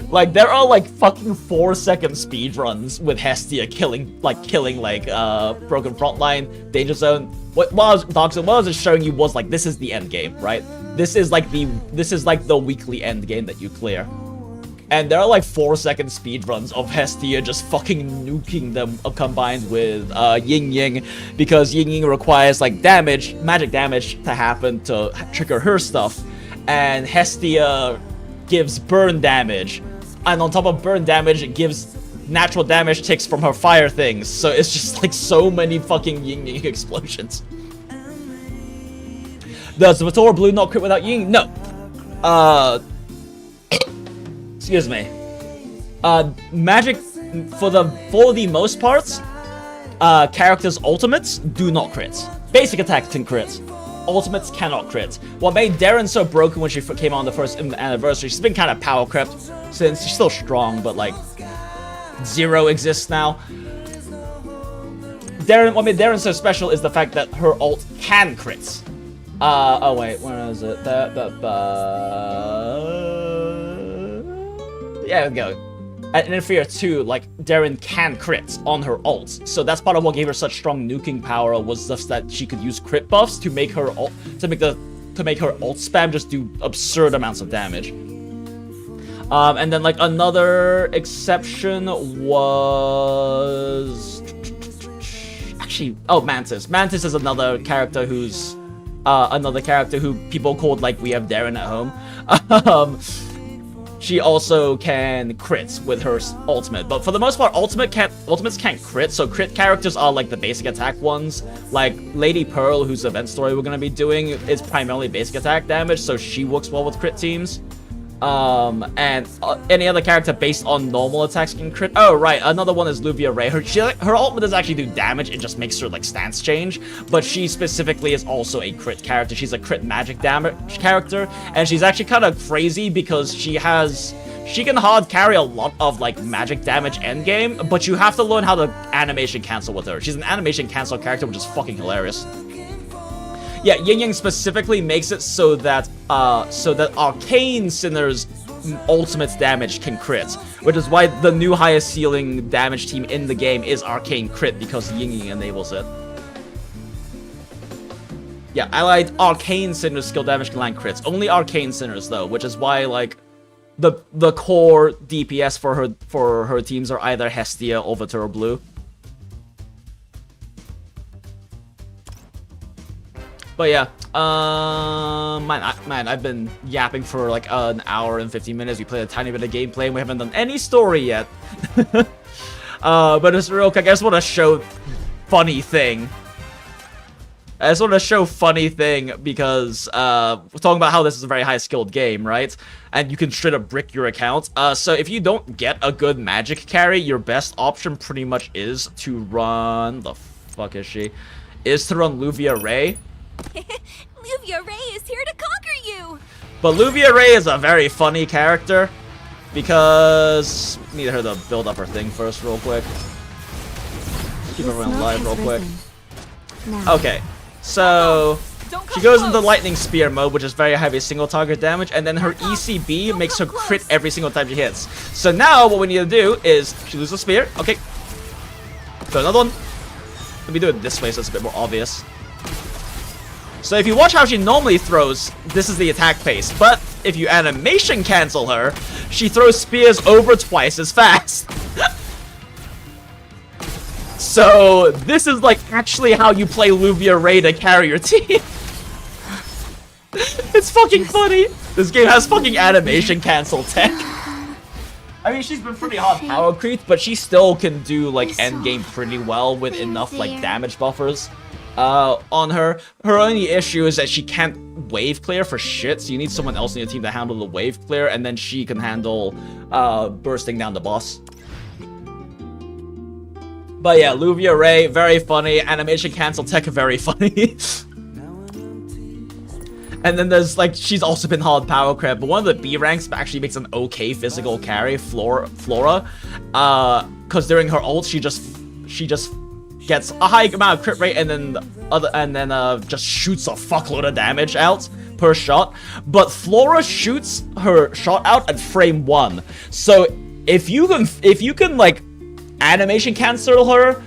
Like, there are, like, fucking 4-second speedruns with Hestia killing Broken Frontline, Danger Zone. What I was just showing you was, like, this is the end game, right? This is like the weekly end game that you clear. And there are, like, 4-second speedruns of Hestia just fucking nuking them combined with Yin Yang, because Yin Yang requires, like, magic damage to happen to trigger her stuff. And Hestia gives burn damage, and on top of burn damage, it gives natural damage ticks from her fire things. So it's just like so many fucking Yin Yang explosions. Does Vitor Blue not crit without Yin? No. Excuse me. Magic for the most parts, characters' ultimates do not crit. Basic attack can crit. Ultimates cannot crit. What made Darren so broken when she came on the first anniversary, she's been kind of power crept since. She's still strong, but like, Zero exists now. What made Darren so special is the fact that her ult can crit. Oh wait, where is it? Yeah, there we go. At Interfere 2, like, Darren can crit on her ult. So that's part of what gave her such strong nuking power, was just that she could use crit buffs to make her ult, to make her ult spam just do absurd amounts of damage. And then, like, another exception was actually, oh, Mantis. Mantis is another character who people called, like, we have Darren at home. She also can crit with her ultimate, but for the most part, ultimates can't crit, so crit characters are like the basic attack ones. Like Lady Pearl, whose event story we're going to be doing, is primarily basic attack damage, so she works well with crit teams. And any other character based on normal attacks can crit. Oh, right, another one is Luvia Ray. Her ultimate doesn't actually do damage, it just makes her, like, stance change, but she specifically is also a crit character. She's a crit magic damage character, and she's actually kind of crazy because she can hard carry a lot of, like, magic damage endgame, but you have to learn how to animation cancel with her. She's an animation cancel character, which is fucking hilarious. Yeah, Yin Yang specifically makes it so that Arcane Sinner's ultimate damage can crit, which is why the new highest ceiling damage team in the game is Arcane Crit, because Yin Yang enables it. Yeah, allied Arcane Sinner's skill damage can land crits. Only Arcane Sinners though, which is why, like, the core DPS for her teams are either Hestia or Vitor Blue. But yeah, man, I've been yapping for like an hour and 15 minutes. We played a tiny bit of gameplay and we haven't done any story yet. But it's real quick, I just want to show funny thing. Because we're talking about how this is a very high skilled game, right? And you can straight up brick your account. So if you don't get a good magic carry, your best option pretty much is to run, the fuck is she? Is to run Luvia Ray. Luvia Ray is here to conquer you! But Luvia Ray is a very funny character. Because need her to build up her thing first real quick. Keep The everyone smoke alive has real quick. risen. Now, Okay, so she goes into lightning spear mode, which is very heavy single target damage, and then her ECB makes her crit every single time she hits. So now what we need to do is she loses a spear. Okay, throw another one. Let me do it this way so it's a bit more obvious. So if you watch how she normally throws, this is the attack pace. But if you animation cancel her, she throws spears over twice as fast. So this is like actually how you play Luvia Ray to carry your team. It's fucking funny. This game has fucking animation cancel tech. I mean, she's been pretty hard power creep, but she still can do like endgame pretty well with enough like damage buffers on her. Her only issue is that she can't wave clear for shit, so you need someone else in your team to handle the wave clear, and then she can handle bursting down the boss. But yeah, Luvia Ray, very funny. Animation cancel tech, very funny. And then there's like, she's also been hard power creep, but one of the B ranks actually makes an okay physical carry, Flora. Cause during her ult, she just gets a high amount of crit rate and then just shoots a fuckload of damage out per shot. But Flora shoots her shot out at frame 1. So if you can like animation cancel her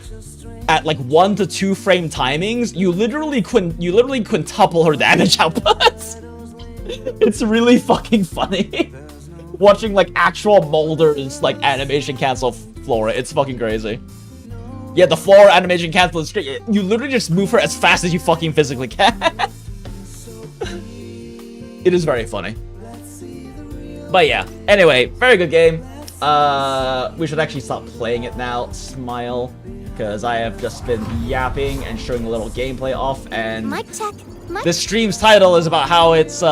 at like 1 to 2 frame timings, you literally quintuple her damage output. It's really fucking funny. Watching like actual molders like animation cancel Flora, it's fucking crazy. Yeah, the Flora animation cancel is straight. You literally just move her as fast as you fucking physically can. It is very funny. But yeah, anyway, very good game. We should actually stop playing it now. Smile. Because I have just been yapping and showing a little gameplay off, and mic check. this stream's title is about how it's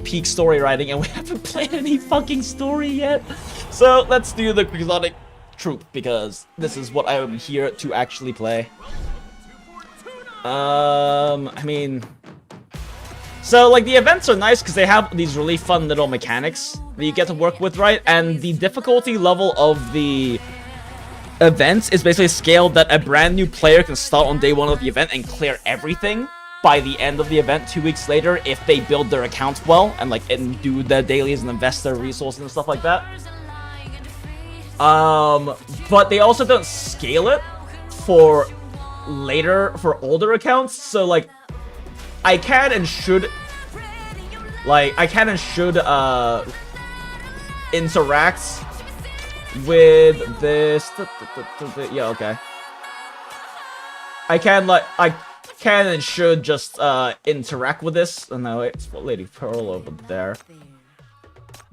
peak story writing, and we haven't played any fucking story yet. So let's do the exotic troop, because this is what I am here to actually play. I mean, so like the events are nice because they have these really fun little mechanics that you get to work with, right? And the difficulty level of the events is basically scaled that a brand new player can start on day 1 of the event and clear everything by the end of the event 2 weeks later if they build their accounts well and like do the dailies and invest their resources and stuff like that. But they also don't scale it for older accounts, so like I can and should interact with this. Yeah, okay. I can and should just interact with this. Oh no, it's Lady Pearl over there.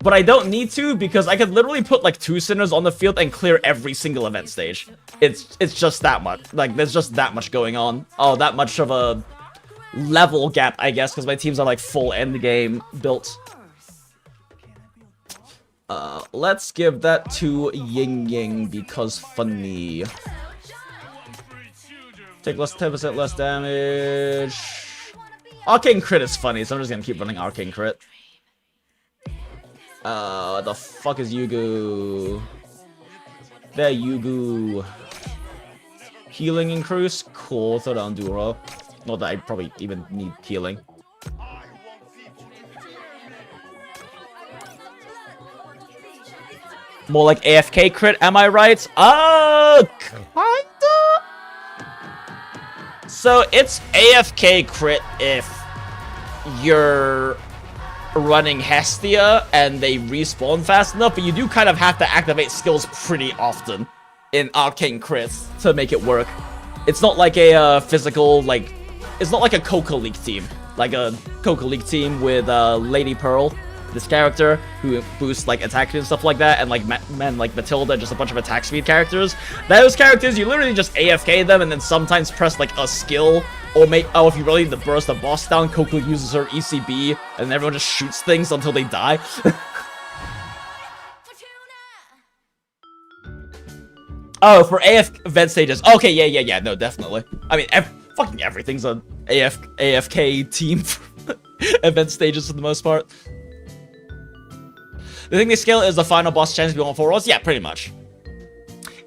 But I don't need to, because I could literally put like 2 sinners on the field and clear every single event stage. It's just that much. Like, there's just that much going on. Oh, that much of a level gap, I guess, because my teams are like full endgame built. Let's give that to Ying Ying because funny. Take less 10% less damage. Arcane crit is funny, so I'm just gonna keep running arcane crit. The fuck is Yugu? There, Yugu. Healing increase? Cool, throw down Duro. Not that I probably even need healing. More like AFK crit, am I right? Kinda? So it's AFK crit if you're running Hestia and they respawn fast enough, but you do kind of have to activate skills pretty often in arcane crits to make it work. It's not like a physical, like, it's not like a Coca League team. Like a Coca League team with Lady Pearl, this character who boosts like attack and stuff like that, and like like Matilda, just a bunch of attack speed characters. Those characters, you literally just AFK them and then sometimes press like a skill, or if you really need to burst the boss down, Coco uses her ECB and everyone just shoots things until they die. Oh, for AF event stages. Okay, yeah, no, definitely. I mean, fucking everything's an AFK team for event stages for the most part. The thing they scale is the final boss challenge beyond 4 rolls? Yeah, pretty much.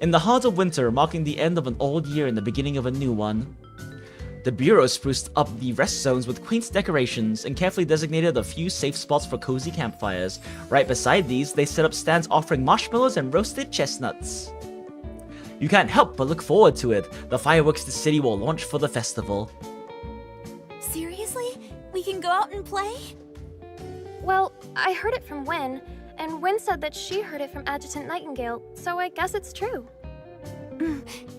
In the heart of winter, marking the end of an old year and the beginning of a new one, the Bureau spruced up the rest zones with quaint decorations and carefully designated a few safe spots for cozy campfires. Right beside these, they set up stands offering marshmallows and roasted chestnuts. You can't help but look forward to it. The fireworks the city will launch for the festival. Seriously? We can go out and play? Well, I heard it from Wynn, and Wynn said that she heard it from Adjutant Nightingale, so I guess it's true.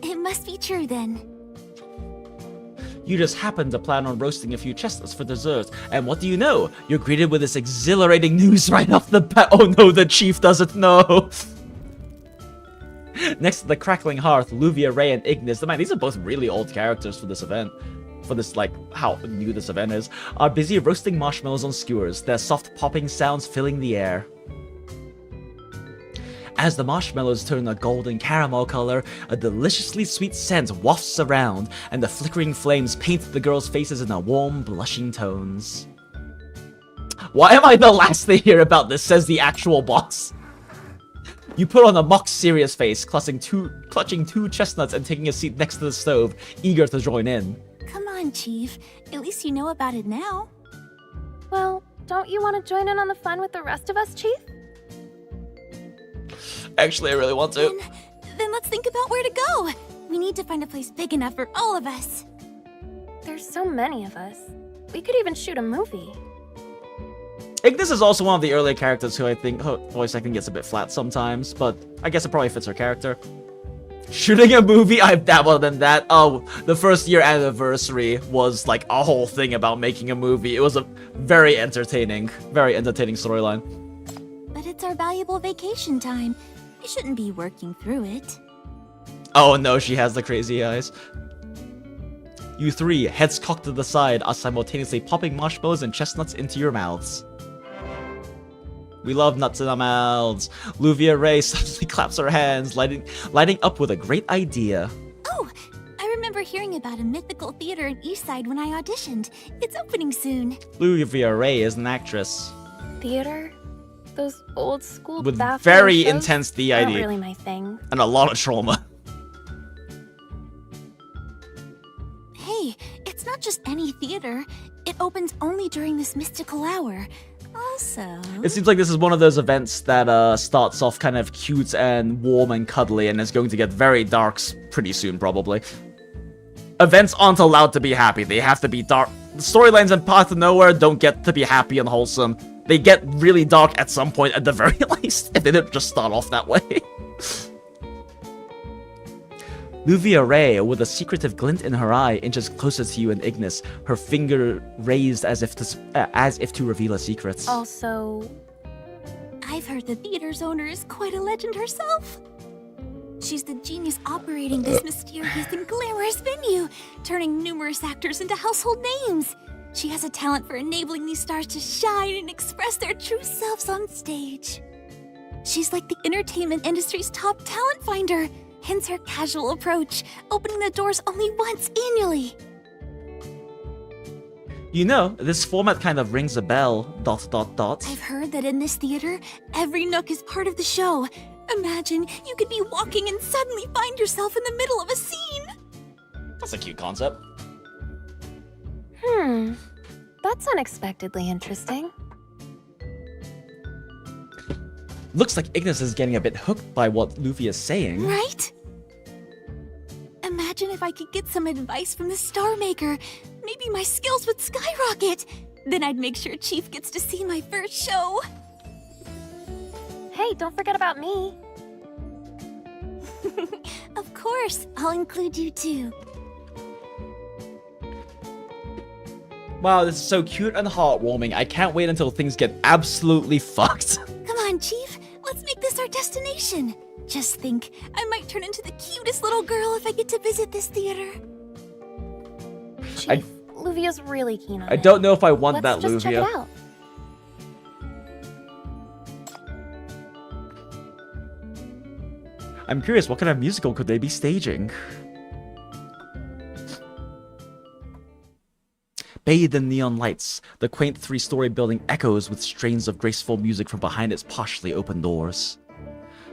It must be true then. You just happen to plan on roasting a few chestnuts for dessert, and what do you know? You're greeted with this exhilarating news right off the bat. Oh no, the chief doesn't know! Next to the crackling hearth, Luvia, Ray, and Ignis, man, these are both really old characters for this event. For this, like, how new this event is, are busy roasting marshmallows on skewers, their soft popping sounds filling the air. As the marshmallows turn a golden caramel color, a deliciously sweet scent wafts around, and the flickering flames paint the girls' faces in a warm, blushing tones. Why am I the last to hear about this, says the actual boss. You put on a mock serious face, clutching two chestnuts and taking a seat next to the stove, eager to join in. Come on, Chief. At least you know about it now. Well, don't you want to join in on the fun with the rest of us, Chief? Actually, I really want to. Then let's think about where to go. We need to find a place big enough for all of us. There's so many of us. We could even shoot a movie. Ignis is also one of the earlier characters who I think her voice acting gets a bit flat sometimes, but I guess it probably fits her character. Shooting a movie? I've dabbled in that. Oh, the first year anniversary was like a whole thing about making a movie. It was a very entertaining storyline. But it's our valuable vacation time. We shouldn't be working through it. Oh no, she has the crazy eyes. You three, heads cocked to the side, are simultaneously popping marshmallows and chestnuts into your mouths. We love nuts in our mouths. Luvia Ray suddenly claps her hands, lighting up with a great idea. Oh, I remember hearing about a mythical theater in Eastside when I auditioned. It's opening soon. Luvia Ray is an actress. Theater? Those old school with bathroom very shows intense aren't DID really my thing. and a lot of trauma. Hey, it's not just any theater. It opens only during this mystical hour. Also... It seems like this is one of those events that starts off kind of cute and warm and cuddly and is going to get very dark pretty soon, probably. Events aren't allowed to be happy. They have to be dark. The storylines in Path to Nowhere don't get to be happy and wholesome. They get really dark at some point at the very least, and they don't just start off that way. Luvia Ray, with a secretive glint in her eye, inches closer to you and Ignis, her finger raised as if to reveal a secret. Also... I've heard the theater's owner is quite a legend herself. She's the genius operating this mysterious and glamorous venue, turning numerous actors into household names. She has a talent for enabling these stars to shine and express their true selves on stage. She's like the entertainment industry's top talent finder, hence her casual approach, opening the doors only once annually. You know, this format kind of rings a bell, ... I've heard that in this theater, every nook is part of the show. Imagine you could be walking and suddenly find yourself in the middle of a scene. That's a cute concept. That's unexpectedly interesting. Looks like Ignis is getting a bit hooked by what Luffy is saying. Right? Imagine if I could get some advice from the Star Maker. Maybe my skills would skyrocket. Then I'd make sure Chief gets to see my first show. Hey, don't forget about me. Of course, I'll include you too. Wow, this is so cute and heartwarming. I can't wait until things get absolutely fucked. Come on, Chief. Let's make this our destination. Just think, I might turn into the cutest little girl if I get to visit this theater. Chief, Luvia's really keen on it. I don't know if I want that, Let's just check Luvia. it out. I'm curious, what kind of musical could they be staging? Bathed in neon lights, the quaint three-story building echoes with strains of graceful music from behind its partially open doors.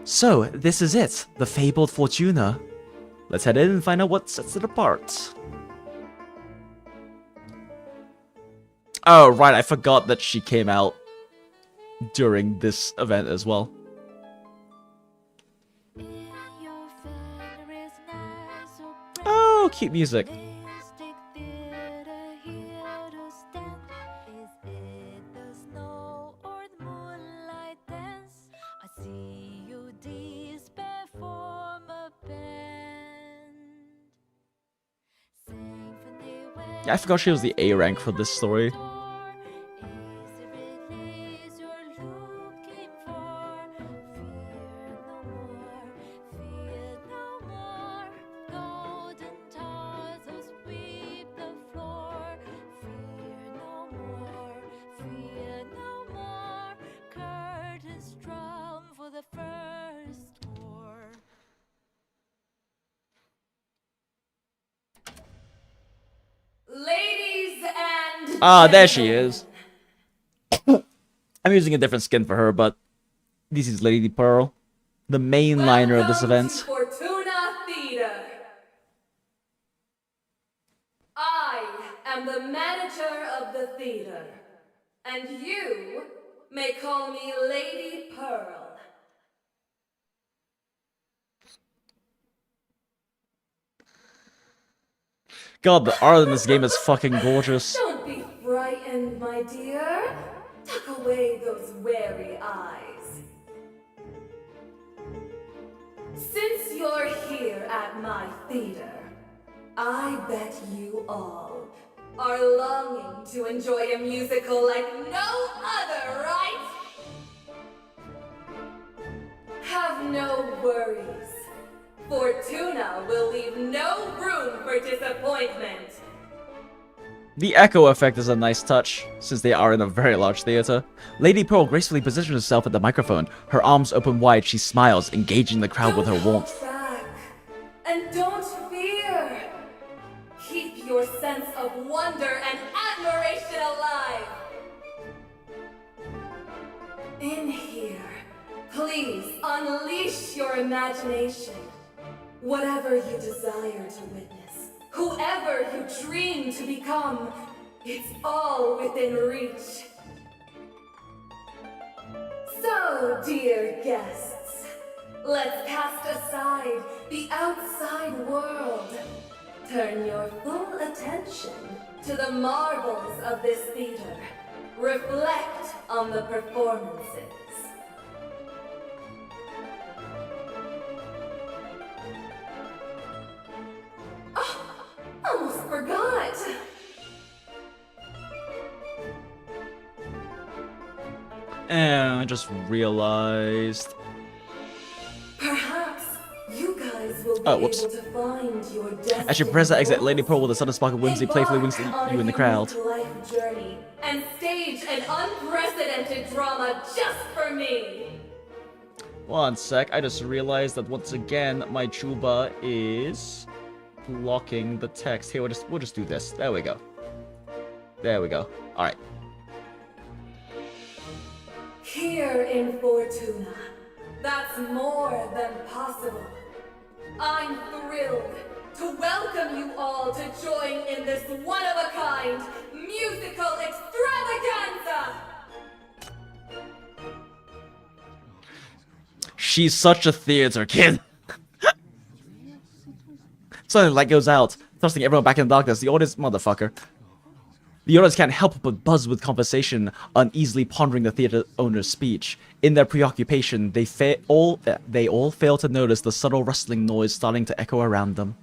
So, this is it, the fabled Fortuna. Let's head in and find out what sets it apart. Oh, right, I forgot that she came out during this event as well. Oh, cute music. Yeah, I forgot she was the A rank for this story. Ah, there she is. I'm using a different skin for her, but this is Lady Pearl, the main liner of this event. Fortuna Theater. I am the manager of the theater, and you may call me Lady Pearl. God, the art in this game is fucking gorgeous. Don't be frightened, my dear. Tuck away those wary eyes. Since you're here at my theater, I bet you all are longing to enjoy a musical like no other, right? Have no worries. Fortuna will leave no room for disappointment. The echo effect is a nice touch, since they are in a very large theater. Lady Pearl gracefully positions herself at the microphone. Her arms open wide, she smiles, engaging the crowd with her warmth. Don't hold back, and don't fear. Keep your sense of wonder and admiration alive. In here, please unleash your imagination. Whatever you desire to witness, whoever you dream to become, it's all within reach. So, dear guests, let's cast aside the outside world. Turn your full attention to the marvels of this theater. Reflect on the performances. Almost forgot. And I just realized. Perhaps you guys will be whoops. able to find your destiny. As you press that exit, Lady Pearl with a sudden spark of whimsy playfully winks at you in the crowd. Life journey and stage an unprecedented drama just for me. One sec, I just realized that once again my Chuba is blocking the text. Here, we'll just do this. There we go. There we go. Alright. Here in Fortuna, that's more than possible. I'm thrilled to welcome you all to join in this one-of-a-kind musical extravaganza! She's such a theater kid. Suddenly, light goes out, thrusting everyone back in the darkness. The audience, motherfucker. The audience can't help but buzz with conversation, uneasily pondering the theater owner's speech. In their preoccupation, they all fail to notice the subtle rustling noise starting to echo around them.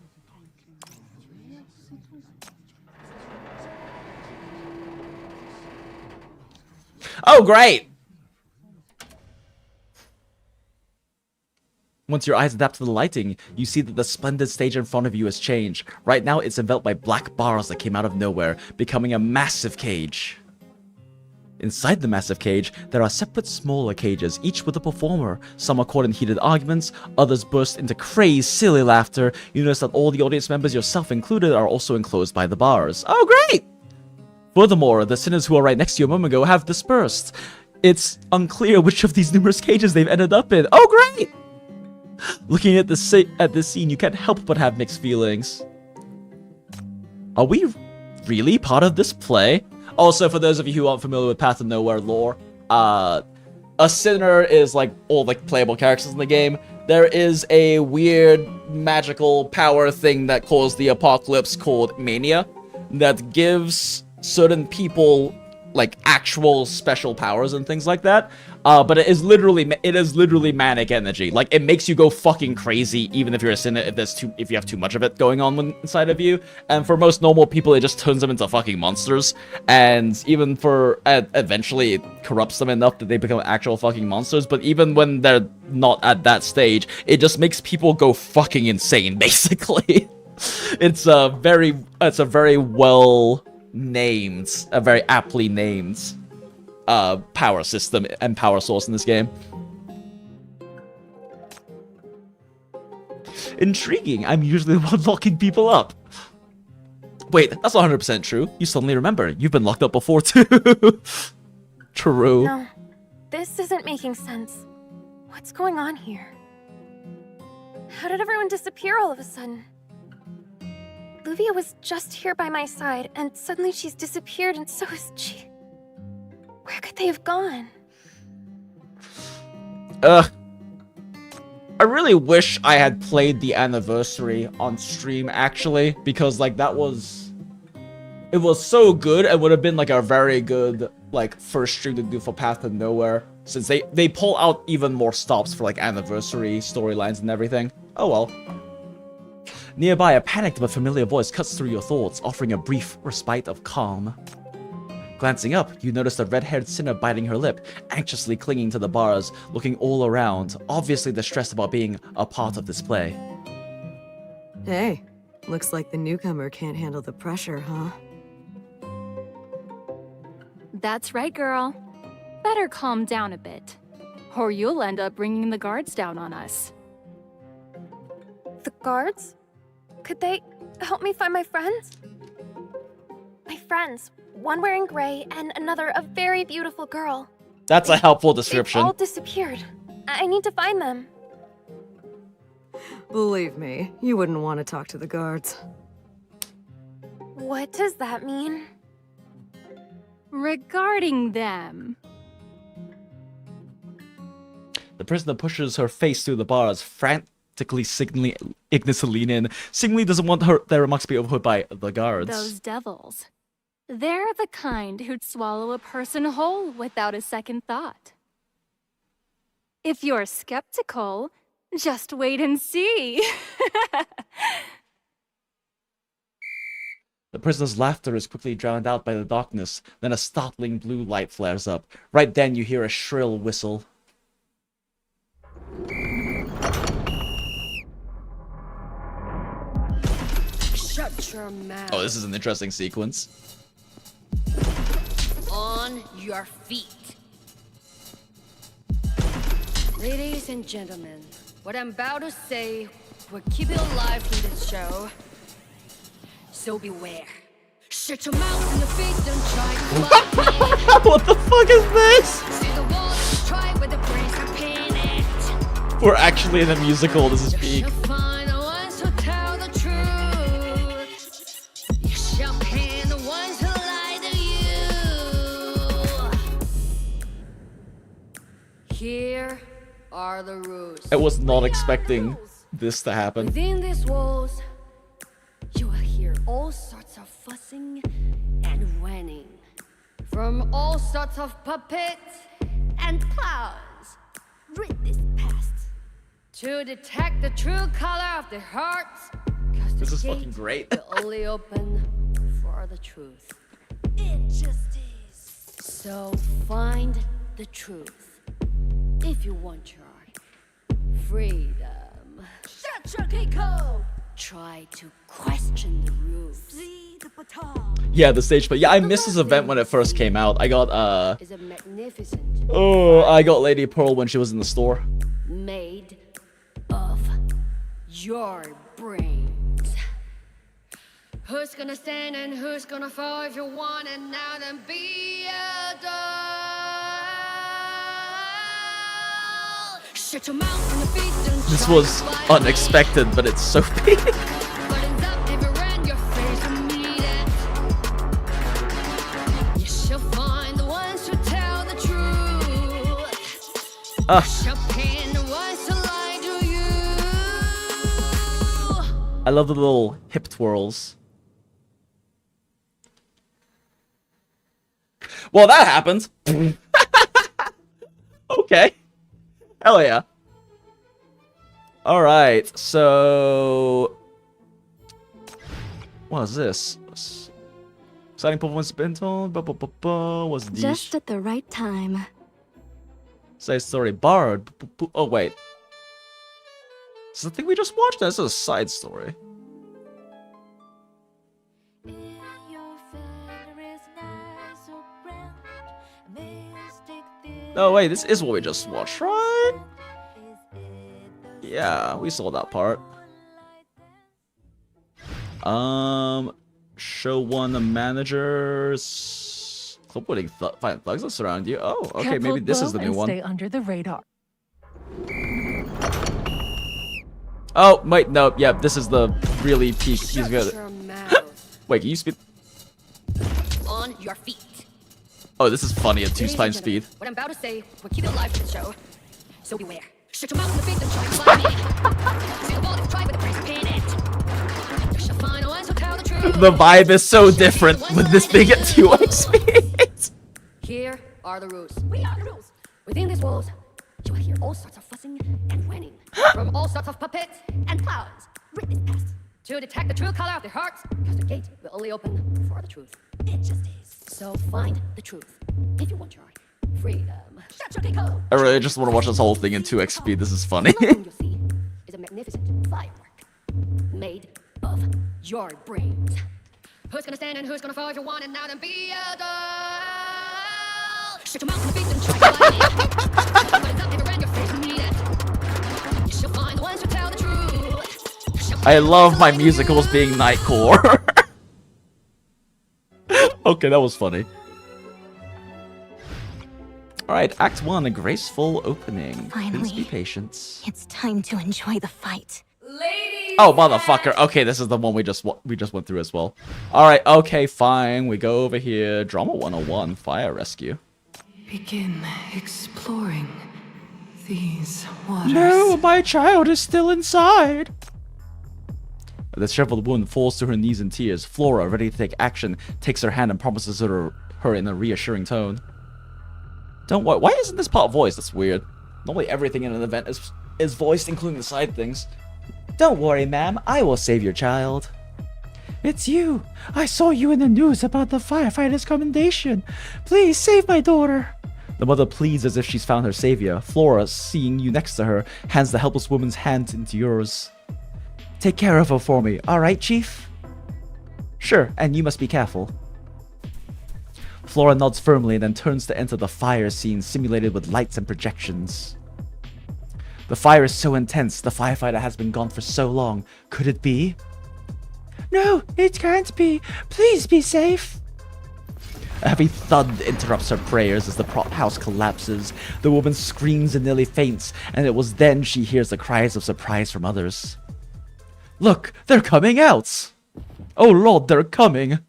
Oh, great! Once your eyes adapt to the lighting, you see that the splendid stage in front of you has changed. Right now, it's enveloped by black bars that came out of nowhere, becoming a massive cage. Inside the massive cage, there are separate smaller cages, each with a performer. Some are caught in heated arguments, others burst into crazed, silly laughter. You notice that all the audience members, yourself included, are also enclosed by the bars. Oh, great! Furthermore, the sinners who are right next to you a moment ago have dispersed. It's unclear which of these numerous cages they've ended up in. Oh, great! Looking at this scene, you can't help but have mixed feelings. Are we really part of this play? Also, for those of you who aren't familiar with Path of Nowhere lore, a sinner is like all the playable characters in the game. There is a weird magical power thing that caused the apocalypse called Mania that gives certain people like actual special powers and things like that. But it is literally manic energy. Like, it makes you go fucking crazy even if you're a sinner, if you have too much of it going on inside of you. And for most normal people, it just turns them into fucking monsters. And even eventually it corrupts them enough that they become actual fucking monsters. But even when they're not at that stage, it just makes people go fucking insane, basically. It's a very well named, a very aptly named power system and power source in this game. Intriguing. I'm usually the one locking people up. Wait, that's 100% true. You suddenly remember. You've been locked up before too. True. No, this isn't making sense. What's going on here? How did everyone disappear all of a sudden? Luvia was just here by my side, and suddenly she's disappeared, and so is she. Where could they have gone? I really wish I had played the anniversary on stream, actually, because, like, it was so good. It would have been, like, a very good, like, first stream to do for Path of Nowhere, since they pull out even more stops for, like, anniversary storylines and everything. Oh well. Nearby, a panicked but familiar voice cuts through your thoughts, offering a brief respite of calm. Glancing up, you notice a red-haired sinner biting her lip, anxiously clinging to the bars, looking all around, obviously distressed about being a part of this play. Hey, looks like the newcomer can't handle the pressure, huh? That's right, girl. Better calm down a bit, or you'll end up bringing the guards down on us. The guards? Could they help me find my friends? My friends, one wearing gray and another a very beautiful girl. That's a helpful description. They've all disappeared. I need to find them. Believe me, you wouldn't want to talk to the guards. What does that mean? Regarding them. The prisoner pushes her face through the bars, frantically signaling Ignis to lean in. Seemingly doesn't want their remarks to be overheard by the guards. Those devils. They're the kind who'd swallow a person whole without a second thought. If you're skeptical, just wait and see. The prisoner's laughter is quickly drowned out by the darkness. Then a startling blue light flares up. Right then, you hear a shrill whistle. Shut your mouth. Oh, this is an interesting sequence. On your feet. Ladies and gentlemen, what I'm about to say will keep you alive in this show. So beware. Shut your mouth and your feet, don't try to block me. What the fuck is this? See the walls, try with the brains to pin it. We're actually in a musical, this is peak. You'll find the ones who tell the truth. You shall pin the ones who lie to you. Here are the rules. I was not expecting this to happen. Within these walls, you will hear all sorts of fussing and whining from all sorts of puppets and clowns. Read this past to detect the true color of the hearts. 'Cause the This is gate fucking great. will only open for the truth. Injustice. So find the truth if you want your freedom. Shut your Kiko. Try to question the rules. Yeah, the stage play. Yeah, I missed this event when it first came out. I got, Is a magnificent I got Lady Pearl when she was in the store. made of your brains. Who's gonna stand and who's gonna fall if you want it now, then be a doll. Shut your mouth on the beat and This try was to fight unexpected, but it's so big. me. Buttons up everywhere in your face, I need it. You shall find the ones who tell the truth. Shall pin the ones who lie to you. I love the little hip twirls. Well, that happened. Okay. Hell yeah. Alright, so... What is this? Exciting performance bento. What's this? Just at the right time. Side story. Bard. Oh, wait. Is the thing we just watched? That's a side story. No, wait, this is what we just watched, right? Yeah, we saw that part. Show one the managers. Club winning find thugs that surround you. Oh, okay, maybe this is the new one. Stay under the radar. Oh, wait, no, yeah, this is the really peak. He's good. Shut your mouth. Wait, can you speed? On your feet. Oh, this is funny at 2 Ladies and times gentlemen, speed. What I'm about to say will keep it alive for the show. So beware. Shut your mouth on the beat and try to find me. See the ball that's tried with the praise pin it. You shall find the ones who tell the truth. The vibe is so different with this being at 2x speed. Here are the rules. We are the rules. Within these walls, you will hear all sorts of fussing and whining from all sorts of puppets and clowns. Read this past to detect the true color of their hearts, because the gate will only open for the truth. It just is. So find the truth if you want your freedom. Shut your code. I really just want to watch this whole thing in 2x speed. This is funny. The last thing you'll see is a magnificent firework made of your brains. Who's gonna stand and who's gonna fall if you want it now, then be a doll. Shut your mouth on the beat and try to lie me. Buttons up everywhere in your face, I need it. You shall find the ones who tell the truth. I love my musicals being nightcore. Okay, that was funny. Alright, Act 1, a graceful opening. Please be Finally. patient. It's time to enjoy the fight. Ladies Oh, motherfucker. Okay, this is the one we just went through as well. Alright, okay, fine. We go over here. Drama 101, fire rescue. Begin exploring these waters. No, my child is still inside. The shriveled woman falls to her knees in tears. Flora, ready to take action, takes her hand and promises her in a reassuring tone. Don't worry. Why isn't this part voiced? That's weird. Normally everything in an event is voiced, including the side things. Don't worry, ma'am. I will save your child. It's you. I saw you in the news about the firefighter's commendation. Please save my daughter. The mother pleads as if she's found her savior. Flora, seeing you next to her, hands the helpless woman's hand into yours. Take care of her for me, alright, Chief? Sure, and you must be careful. Flora nods firmly and then turns to enter the fire scene simulated with lights and projections. The fire is so intense, the firefighter has been gone for so long. Could it be? No, it can't be. Please be safe. A heavy thud interrupts her prayers as the prop house collapses. The woman screams and nearly faints, and it was then she hears the cries of surprise from others. Look, they're coming out! Oh lord, they're coming!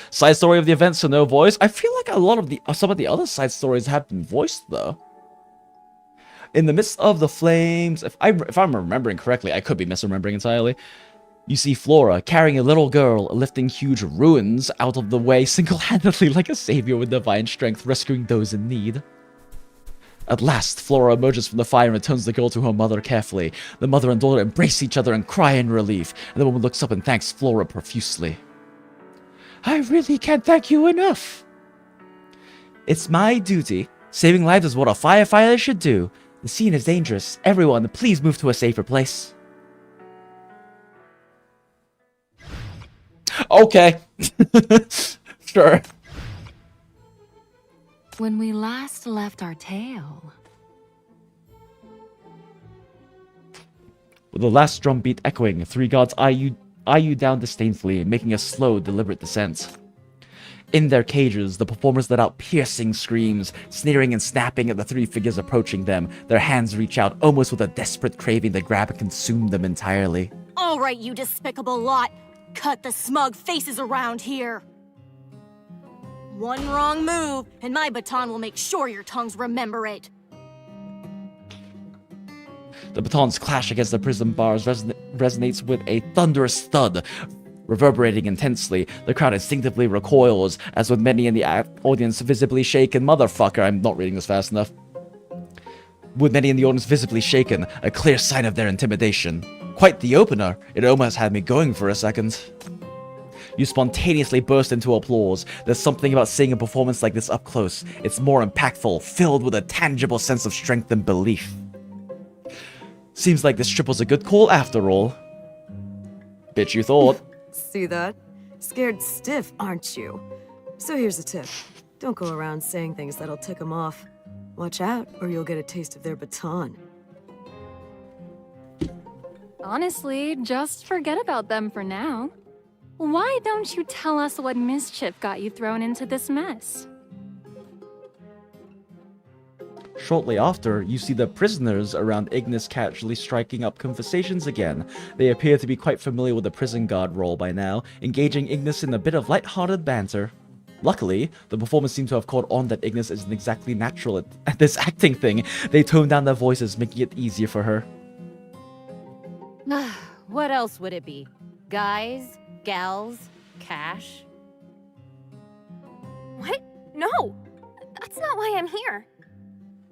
Side story of the event, so no voice. I feel like some of the other side stories have been voiced though. In the midst of the flames, if I'm remembering correctly, I could be misremembering entirely. You see Flora carrying a little girl, lifting huge ruins out of the way single-handedly like a savior with divine strength, rescuing those in need. At last, Flora emerges from the fire and returns the girl to her mother carefully. The mother and daughter embrace each other and cry in relief, and the woman looks up and thanks Flora profusely. I really can't thank you enough. It's my duty. Saving lives is what a firefighter should do. The scene is dangerous. Everyone, please move to a safer place. Okay. Sure. When we last left our tale. With the last drum beat echoing, three guards eye you eye you down disdainfully, making a slow, deliberate descent. In their cages, the performers let out piercing screams, sneering and snapping at the three figures approaching them. Their hands reach out, almost with a desperate craving to grab and consume them entirely. All right, you despicable lot. Cut the smug faces around here. One wrong move, and my baton will make sure your tongues remember it. The batons clash against the prison bars, resonates with a thunderous thud. Reverberating intensely, the crowd instinctively recoils, as with many in the audience visibly shaken. Motherfucker, I'm not reading this fast enough. With many in the audience visibly shaken, a clear sign of their intimidation. Quite the opener, it almost had me going for a second. You spontaneously burst into applause. There's something about seeing a performance like this up close. It's more impactful, filled with a tangible sense of strength and belief. Seems like this trip was a good call after all. Bitch, you thought. See that? Scared stiff, aren't you? So here's a tip. Don't go around saying things that'll tick them off. Watch out, or you'll get a taste of their baton. Honestly, just forget about them for now. Why don't you tell us what mischief got you thrown into this mess? Shortly after, you see the prisoners around Ignis casually striking up conversations again. They appear to be quite familiar with the prison guard role by now, engaging Ignis in a bit of light-hearted banter. Luckily, the performers seem to have caught on that Ignis isn't exactly natural at this acting thing. They tone down their voices, making it easier for her. What else would it be? Guys? Gals? Cash? What? No! That's not why I'm here.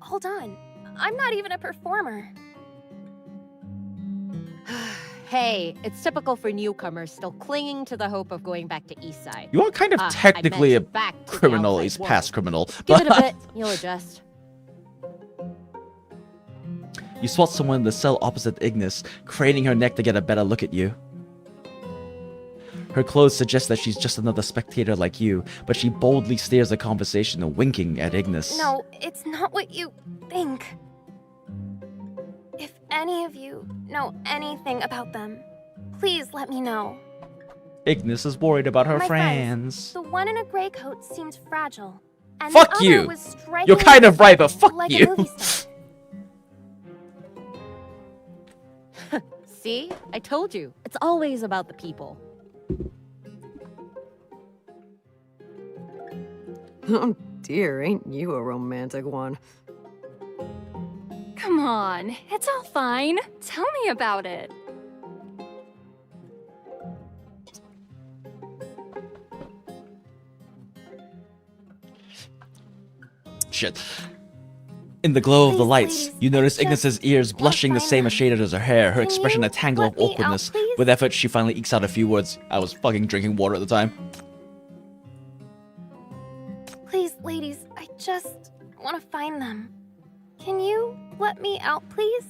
Hold on. I'm not even a performer. Hey, it's typical for newcomers still clinging to the hope of going back to Eastside. You are kind of technically a back to the criminal, outside he's world. past criminal. Give it a bit, you'll adjust. You spot someone in the cell opposite Ignis, craning her neck to get a better look at you. Her clothes suggest that she's just another spectator like you, but she boldly steers the conversation, winking at Ignis. No, it's not what you think. If any of you know anything about them, please let me know. Ignis is worried about her My friends. The one in a gray coat seemed fragile. And Fuck the other you! Was striking You're kind of right, but fuck like you! A movie star. See? I told you. It's always about the people. Oh dear, ain't you a romantic one? Come on, it's all fine. Tell me about it. Shit. In the glow of the Please, lights, please, you notice just Ignis's ears blushing the find same them. shade as her hair, her Can expression you a tangle of let me out, awkwardness. please? With effort, she finally ekes out a few words. I was fucking drinking water at the time. Please, ladies, I just want to find them. Can you let me out, please?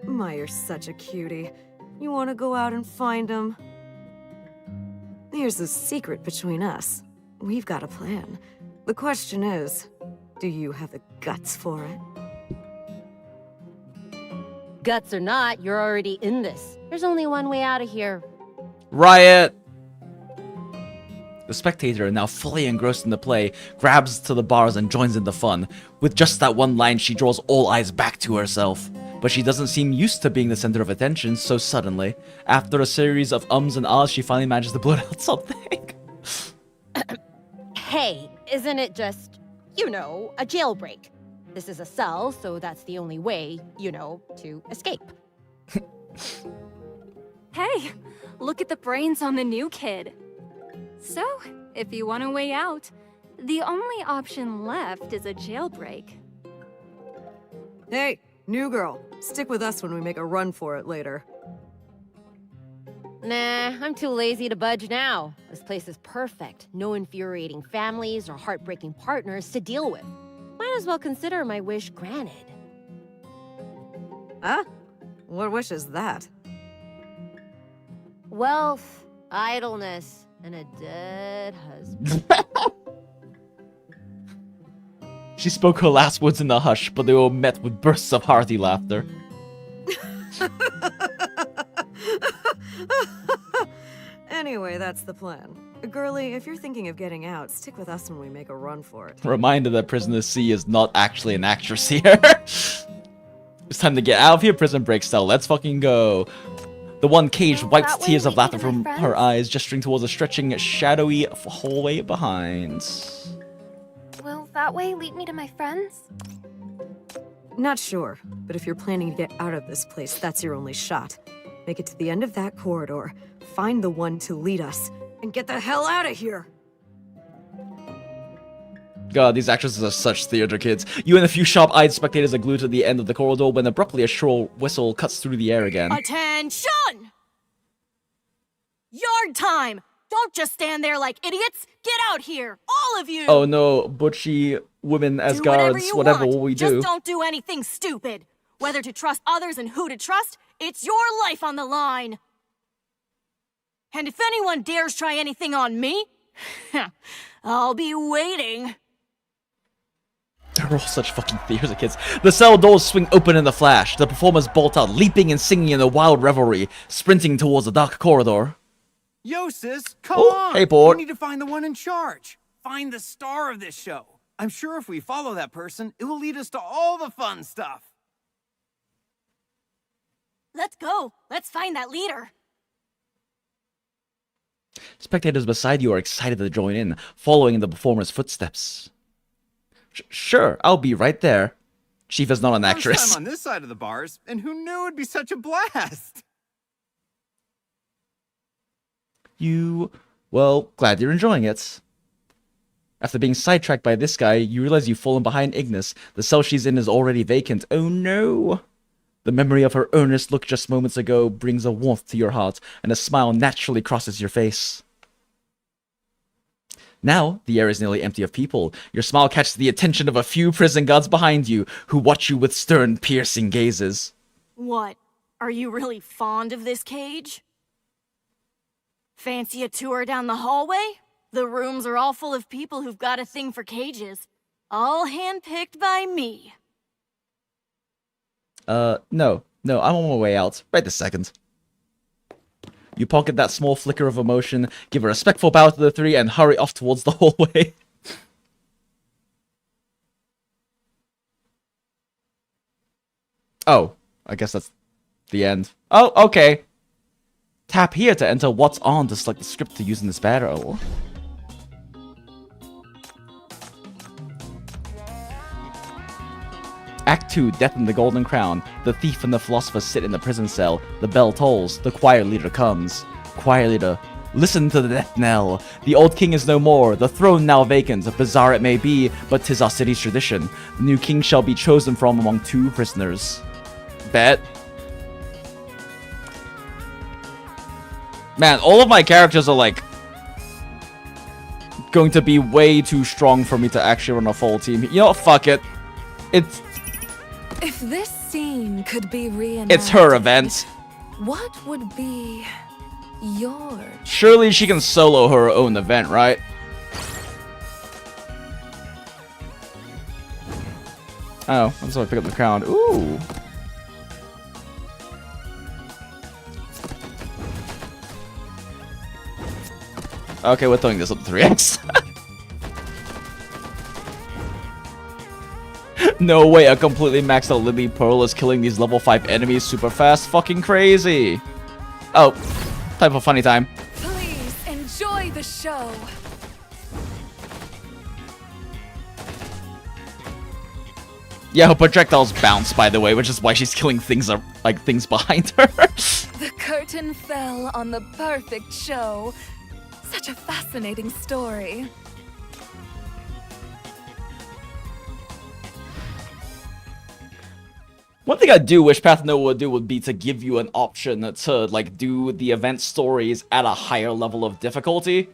My, you're such a cutie. You want to go out and find him? Here's the secret between us. We've got a plan. The question is, do you have the guts for it? Guts or not, you're already in this. There's only one way out of here. Riot! The spectator, now fully engrossed in the play, grabs to the bars and joins in the fun. With just that one line, she draws all eyes back to herself. But she doesn't seem used to being the center of attention so suddenly. After a series of ums and ahs, she finally manages to blurt out something. Hey, isn't it just, you know, a jailbreak? This is a cell, so that's the only way, you know, to escape. Hey, look at the brains on the new kid. So, if you want a way out, the only option left is a jailbreak. Hey, new girl, stick with us when we make a run for it later. Nah, I'm too lazy to budge now. This place is perfect. No infuriating families or heartbreaking partners to deal with. Might as well consider my wish granted. Huh? What wish is that? Wealth, idleness, and a dead husband. She spoke her last words in a hush, but they were met with bursts of hearty laughter. Anyway, that's the plan. Girlie, if you're thinking of getting out, stick with us when we make a run for it. Reminder that Prisoner C is not actually an actress here. It's time to get out of here, Prison Break style. Let's fucking go. The one caged wipes tears of laughter from her eyes, gesturing towards a stretching, shadowy hallway behind. Will that way lead me to my friends? Not sure, but if you're planning to get out of this place, that's your only shot. Make it to the end of that corridor, find the one to lead us, and get the hell out of here! God, these actresses are such theater kids. You and a few sharp-eyed spectators are glued to the end of the corridor when abruptly a shrill whistle cuts through the air again. Attention! Yard time! Don't just stand there like idiots! Get out here! All of you! Oh no, butchy women as Do whatever guards, you whatever want. will we do? Just don't do anything stupid. Whether to trust others and who to trust, it's your life on the line. And if anyone dares try anything on me, I'll be waiting. They're all such fucking theater kids. The cell doors swing open in a flash. The performers bolt out, leaping and singing in a wild revelry, sprinting towards the dark corridor. Yo, sis, come Oh, on! hey, Port. We need to find the one in charge. Find the star of this show. I'm sure if we follow that person, it will lead us to all the fun stuff. Let's go. Let's find that leader. Spectators beside you are excited to join in, following in the performer's footsteps. Sure, I'll be right there. Chief is not an First actress. time on this side of the bars, and who knew it'd be such a blast? Well, glad you're enjoying it. After being sidetracked by this guy, you realize you've fallen behind Ignis. The cell she's in is already vacant. Oh no! The memory of her earnest look just moments ago brings a warmth to your heart, and a smile naturally crosses your face. Now, the air is nearly empty of people. Your smile catches the attention of a few prison guards behind you, who watch you with stern, piercing gazes. What? Are you really fond of this cage? Fancy a tour down the hallway? The rooms are all full of people who've got a thing for cages. All handpicked by me. No, I'm on my way out. Right this second. You pocket that small flicker of emotion, give a respectful bow to the three, and hurry off towards the hallway. Oh, I guess that's the end. Oh, okay. Tap here to enter what's on to select the script to use in this battle. Act 2, Death in the Golden Crown. The thief and the philosopher sit in the prison cell. The bell tolls. The choir leader comes. Choir leader, listen to the death knell. The old king is no more. The throne now vacant. Bizarre it may be, but 'tis our city's tradition. The new king shall be chosen from among 2 prisoners. Bet. Man, all of my characters are like going to be way too strong for me to actually run a full team. You know what? Fuck it. If this scene could be reenacted, It's her event. what would be yours? Surely she can solo her own event, right? Oh, I'm sorry, pick up the crown. Ooh. Okay, we're throwing this up to 3x. No way, a completely maxed out Libby Pearl is killing these level 5 enemies super fast. Fucking crazy. Oh, time for funny time. Please enjoy the show. Yeah, her projectiles bounce, by the way, which is why she's killing things things behind her. The curtain fell on the perfect show. Such a fascinating story. One thing I do wish Path Nova would do would be to give you an option to, like, do the event stories at a higher level of difficulty.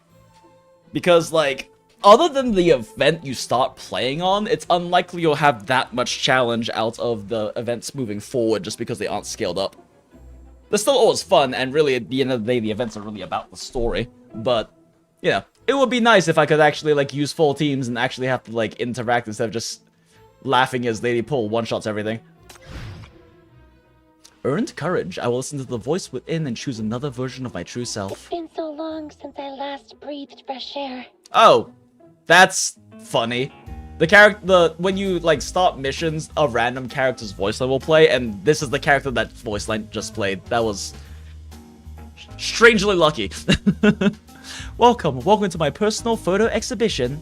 Because, like, other than the event you start playing on, it's unlikely you'll have that much challenge out of the events moving forward just because they aren't scaled up. They're still always fun, and really, at the end of the day, the events are really about the story. But, you know, it would be nice if I could actually, like, use full teams and actually have to, like, interact instead of just laughing as Lady Pull one-shots everything. Earned courage. I will listen to the voice within and choose another version of my true self. It's been so long since I last breathed fresh air. Oh, that's funny. When you like start missions, a random character's voice line will play, and this is the character that voice line just played. That was strangely lucky. Welcome to my personal photo exhibition.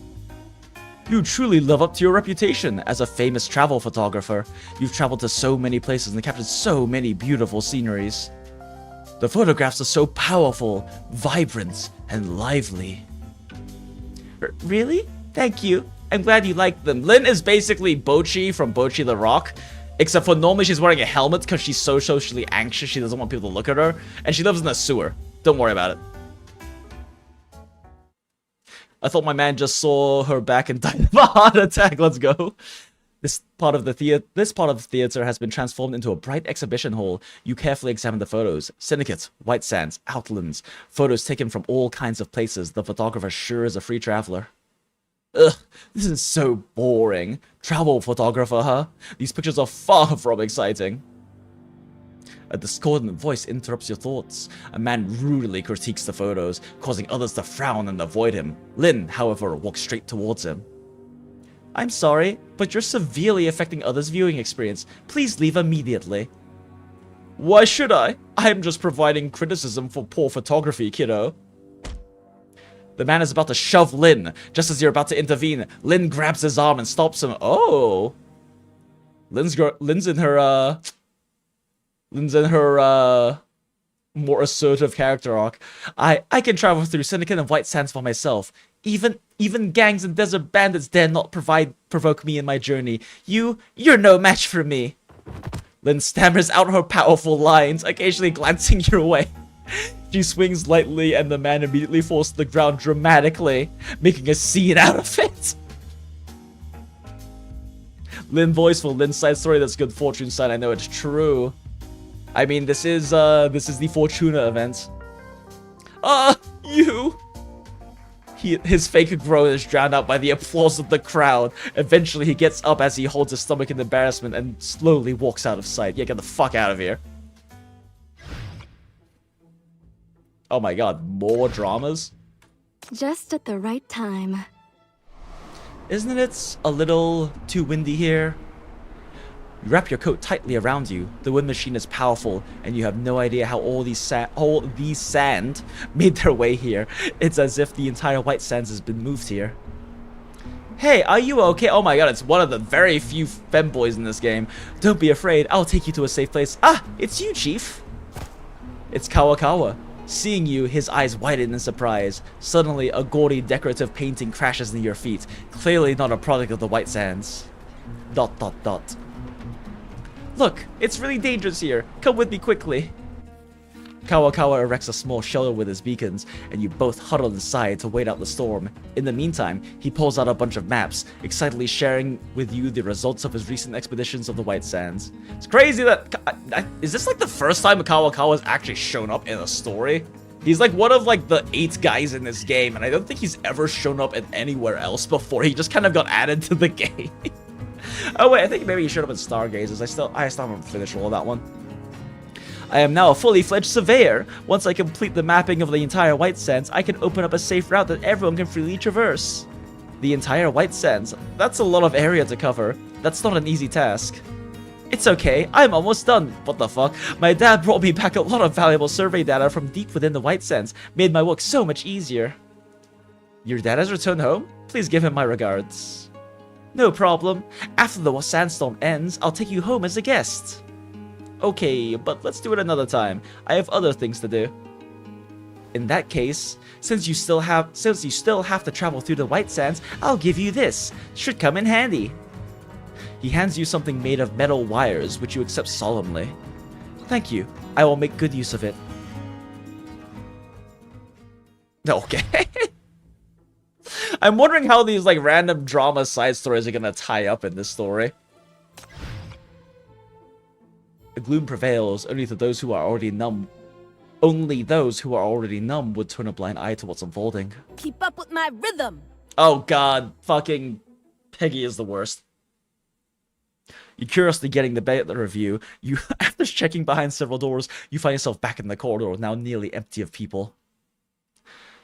You truly live up to your reputation as a famous travel photographer. You've traveled to so many places and captured so many beautiful sceneries. The photographs are so powerful, vibrant, and lively. Really? Thank you. I'm glad you like them. Lynn is basically Bochi from Bochi the Rock, except for normally she's wearing a helmet because she's so socially anxious she doesn't want people to look at her, and she lives in a sewer. Don't worry about it. I thought my man just saw her back and died of a heart attack. Let's go. This part of the theater has been transformed into a bright exhibition hall. You carefully examine the photos. Syndicate, White Sands, Outlands. Photos taken from all kinds of places. The photographer sure is a free traveler. Ugh, this is so boring. Travel photographer, huh? These pictures are far from exciting. A discordant voice interrupts your thoughts. A man rudely critiques the photos, causing others to frown and avoid him. Lynn, however, walks straight towards him. I'm sorry, but you're severely affecting others' viewing experience. Please leave immediately. Why should I? I'm just providing criticism for poor photography, kiddo. The man is about to shove Lynn. Just as you're about to intervene, Lynn grabs his arm and stops him. Oh. Lynn's in her more assertive character arc. I can travel through Syndicate and White Sands by myself. Even gangs and desert bandits dare not provoke me in my journey. You're no match for me. Lynn stammers out her powerful lines, occasionally glancing your way. She swings lightly and the man immediately falls to the ground dramatically, making a scene out of it. Lynn voice for Lynn's side story. That's good fortune sign. I know it's true. I mean, this is the Fortuna event. You! His fake groan is drowned out by the applause of the crowd. Eventually, he gets up as he holds his stomach in embarrassment and slowly walks out of sight. Yeah, get the fuck out of here. Oh my god, more dramas? Just at the right time. Isn't it a little too windy here? You wrap your coat tightly around you. The wind machine is powerful, and you have no idea how all these sand made their way here. It's as if the entire White Sands has been moved here. Hey, are you okay? Oh my god, it's one of the very few femboys in this game. Don't be afraid, I'll take you to a safe place. Ah, it's you, Chief. It's Kawakawa. Seeing you, his eyes widen in surprise. Suddenly, a gaudy decorative painting crashes near your feet. Clearly not a product of the White Sands. ... Look, it's really dangerous here. Come with me quickly. Kawakawa erects a small shelter with his beacons, and you both huddle inside to wait out the storm. In the meantime, he pulls out a bunch of maps, excitedly sharing with you the results of his recent expeditions of the White Sands. It's crazy that... is this like the first time Kawakawa's actually shown up in a story? He's like one of like the 8 guys in this game, and I don't think he's ever shown up in anywhere else before. He just kind of got added to the game. Oh wait, I think maybe he showed up in Stargazers. I still haven't finished all of that one. I am now a fully fledged surveyor. Once I complete the mapping of the entire White Sands, I can open up a safe route that everyone can freely traverse. The entire White Sands? That's a lot of area to cover. That's not an easy task. It's okay, I'm almost done. What the fuck? My dad brought me back a lot of valuable survey data from deep within the White Sands. Made my work so much easier. Your dad has returned home? Please give him my regards. No problem. After the sandstorm ends, I'll take you home as a guest. Okay, but let's do it another time. I have other things to do. In that case, since you still have to travel through the White Sands, I'll give you this. Should come in handy. He hands you something made of metal wires, which you accept solemnly. Thank you. I will make good use of it. Okay. I'm wondering how these like random drama side stories are gonna tie up in this story. The gloom prevails only to those who are already numb. Only those who are already numb would turn a blind eye to what's unfolding. Keep up with my rhythm. Oh god, fucking Peggy is the worst. You're curiously getting the better review. You, after checking behind several doors, you find yourself back in the corridor, now nearly empty of people.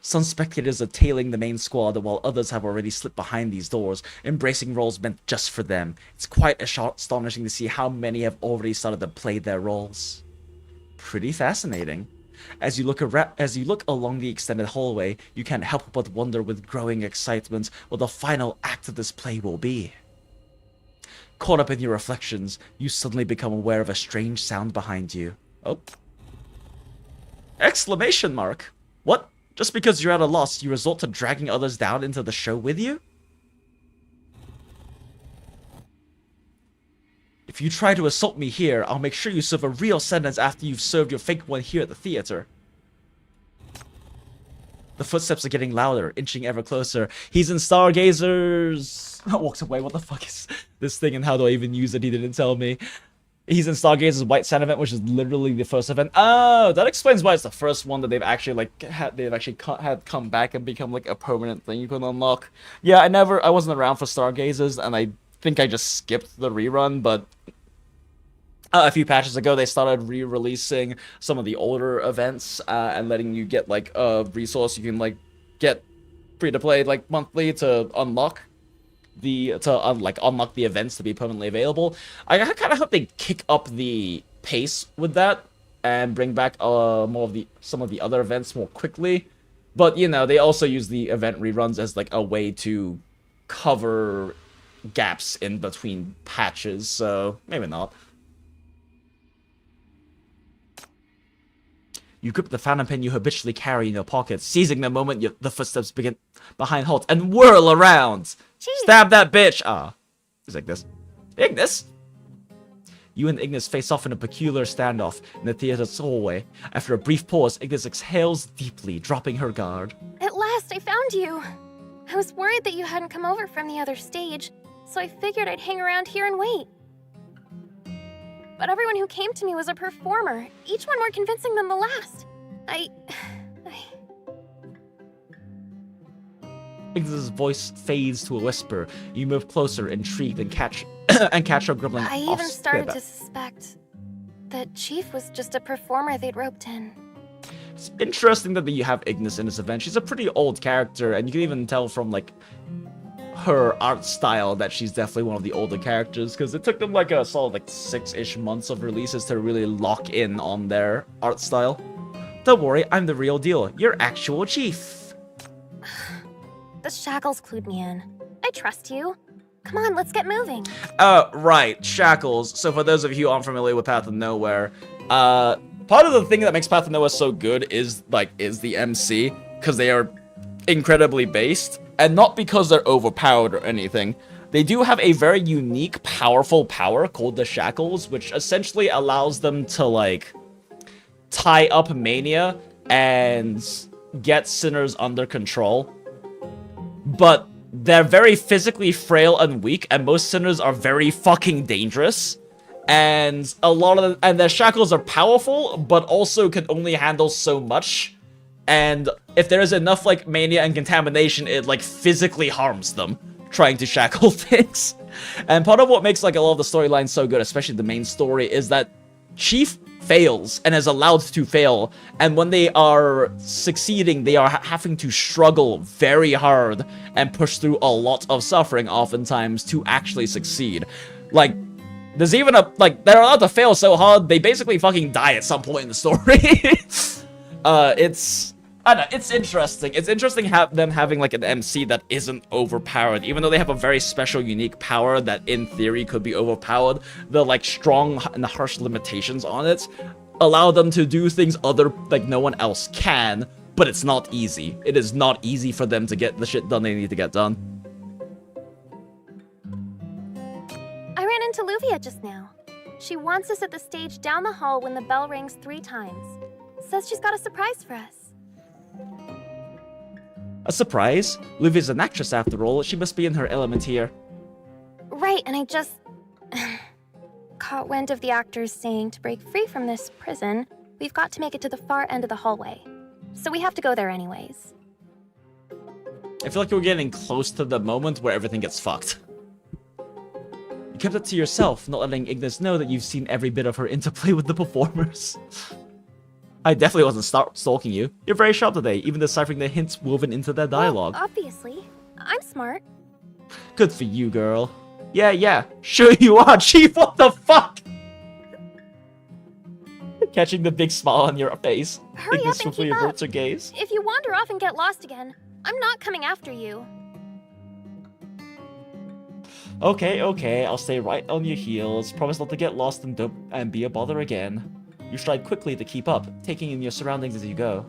Some spectators are tailing the main squad, while others have already slipped behind these doors, embracing roles meant just for them. It's quite astonishing to see how many have already started to play their roles. Pretty fascinating. As you look along the extended hallway, you can't help but wonder with growing excitement what the final act of this play will be. Caught up in your reflections, you suddenly become aware of a strange sound behind you. Oh. Exclamation mark! What? Just because you're at a loss, you resort to dragging others down into the show with you? If you try to assault me here, I'll make sure you serve a real sentence after you've served your fake one here at the theater. The footsteps are getting louder, inching ever closer. He's in Stargazers. I walked away. What the fuck is this thing and how do I even use it? He didn't tell me. He's in Stargazer's White Sand event, which is literally the first event. Oh, that explains why it's the first one that they've actually had come back and become like a permanent thing you can unlock. Yeah, I wasn't around for Stargazers, and I think I just skipped the rerun, but a few patches ago they started re-releasing some of the older events and letting you get like a resource you can like get free to play like monthly to unlock unlock the events to be permanently available. I kind of hope they kick up the pace with that and bring back some of the other events more quickly. But you know, they also use the event reruns as like a way to cover gaps in between patches, so maybe not. You grip the fountain pen you habitually carry in your pocket, seizing the moment the footsteps begin behind halt and whirl around. Jeez. Stab that bitch! Ah. It's like this. Ignis? You and Ignis face off in a peculiar standoff in the theater's hallway. After a brief pause, Ignis exhales deeply, dropping her guard. At last, I found you! I was worried that you hadn't come over from the other stage, so I figured I'd hang around here and wait. But everyone who came to me was a performer, each one more convincing than the last. Ignis' voice fades to a whisper. You move closer, intrigued, and catch her grumbling. I even started to suspect that Chief was just a performer they'd roped in. It's interesting that you have Ignis in this event. She's a pretty old character, and you can even tell from like her art style that she's definitely one of the older characters, because it took them like a solid like 6-ish months of releases to really lock in on their art style. Don't worry, I'm the real deal. Your actual Chief. The shackles clued me in. I trust you. Come on, let's get moving. Right, shackles. So for those of you who aren't familiar with Path of Nowhere, part of the thing that makes Path of Nowhere so good is the MC, because they are incredibly based, and not because they're overpowered or anything. They do have a very unique, powerful power called the Shackles, which essentially allows them to, like, tie up Mania and get sinners under control. But they're very physically frail and weak, and most sinners are very fucking dangerous. And their shackles are powerful, but also can only handle so much. And if there is enough, like, mania and contamination, it, like, physically harms them trying to shackle things. And part of what makes, like, a lot of the storylines so good, especially the main story, is that Chief fails and is allowed to fail. And when they are succeeding, they are having to struggle very hard and push through a lot of suffering, oftentimes, to actually succeed. Like, there's even they're allowed to fail so hard, they basically fucking die at some point in the story. I don't know, it's interesting. It's interesting them having, like, an MC that isn't overpowered. Even though they have a very special, unique power that, in theory, could be overpowered, the, like, strong and harsh limitations on it allow them to do things no one else can, but it's not easy. It is not easy for them to get the shit done they need to get done. I ran into Luvia just now. She wants us at the stage down the hall when the bell rings 3 times. Says she's got a surprise for us. A surprise? Luvia's an actress after all. She must be in her element here. Right, and I just caught wind of the actors saying to break free from this prison, we've got to make it to the far end of the hallway. So we have to go there anyways. I feel like we're getting close to the moment where everything gets fucked. You kept it to yourself, not letting Ignis know that you've seen every bit of her interplay with the performers. I definitely wasn't stalking you. You're very sharp today, even deciphering the hints woven into their dialogue. Well, obviously. I'm smart. Good for you, girl. Yeah. Sure you are, Chief. What the fuck? Catching the big smile on your face. Hurry Ignis up and swiftly keep up. averts her gaze. If you wander off and get lost again, I'm not coming after you. Okay. I'll stay right on your heels. Promise not to get lost and be a bother again. You stride quickly to keep up, taking in your surroundings as you go.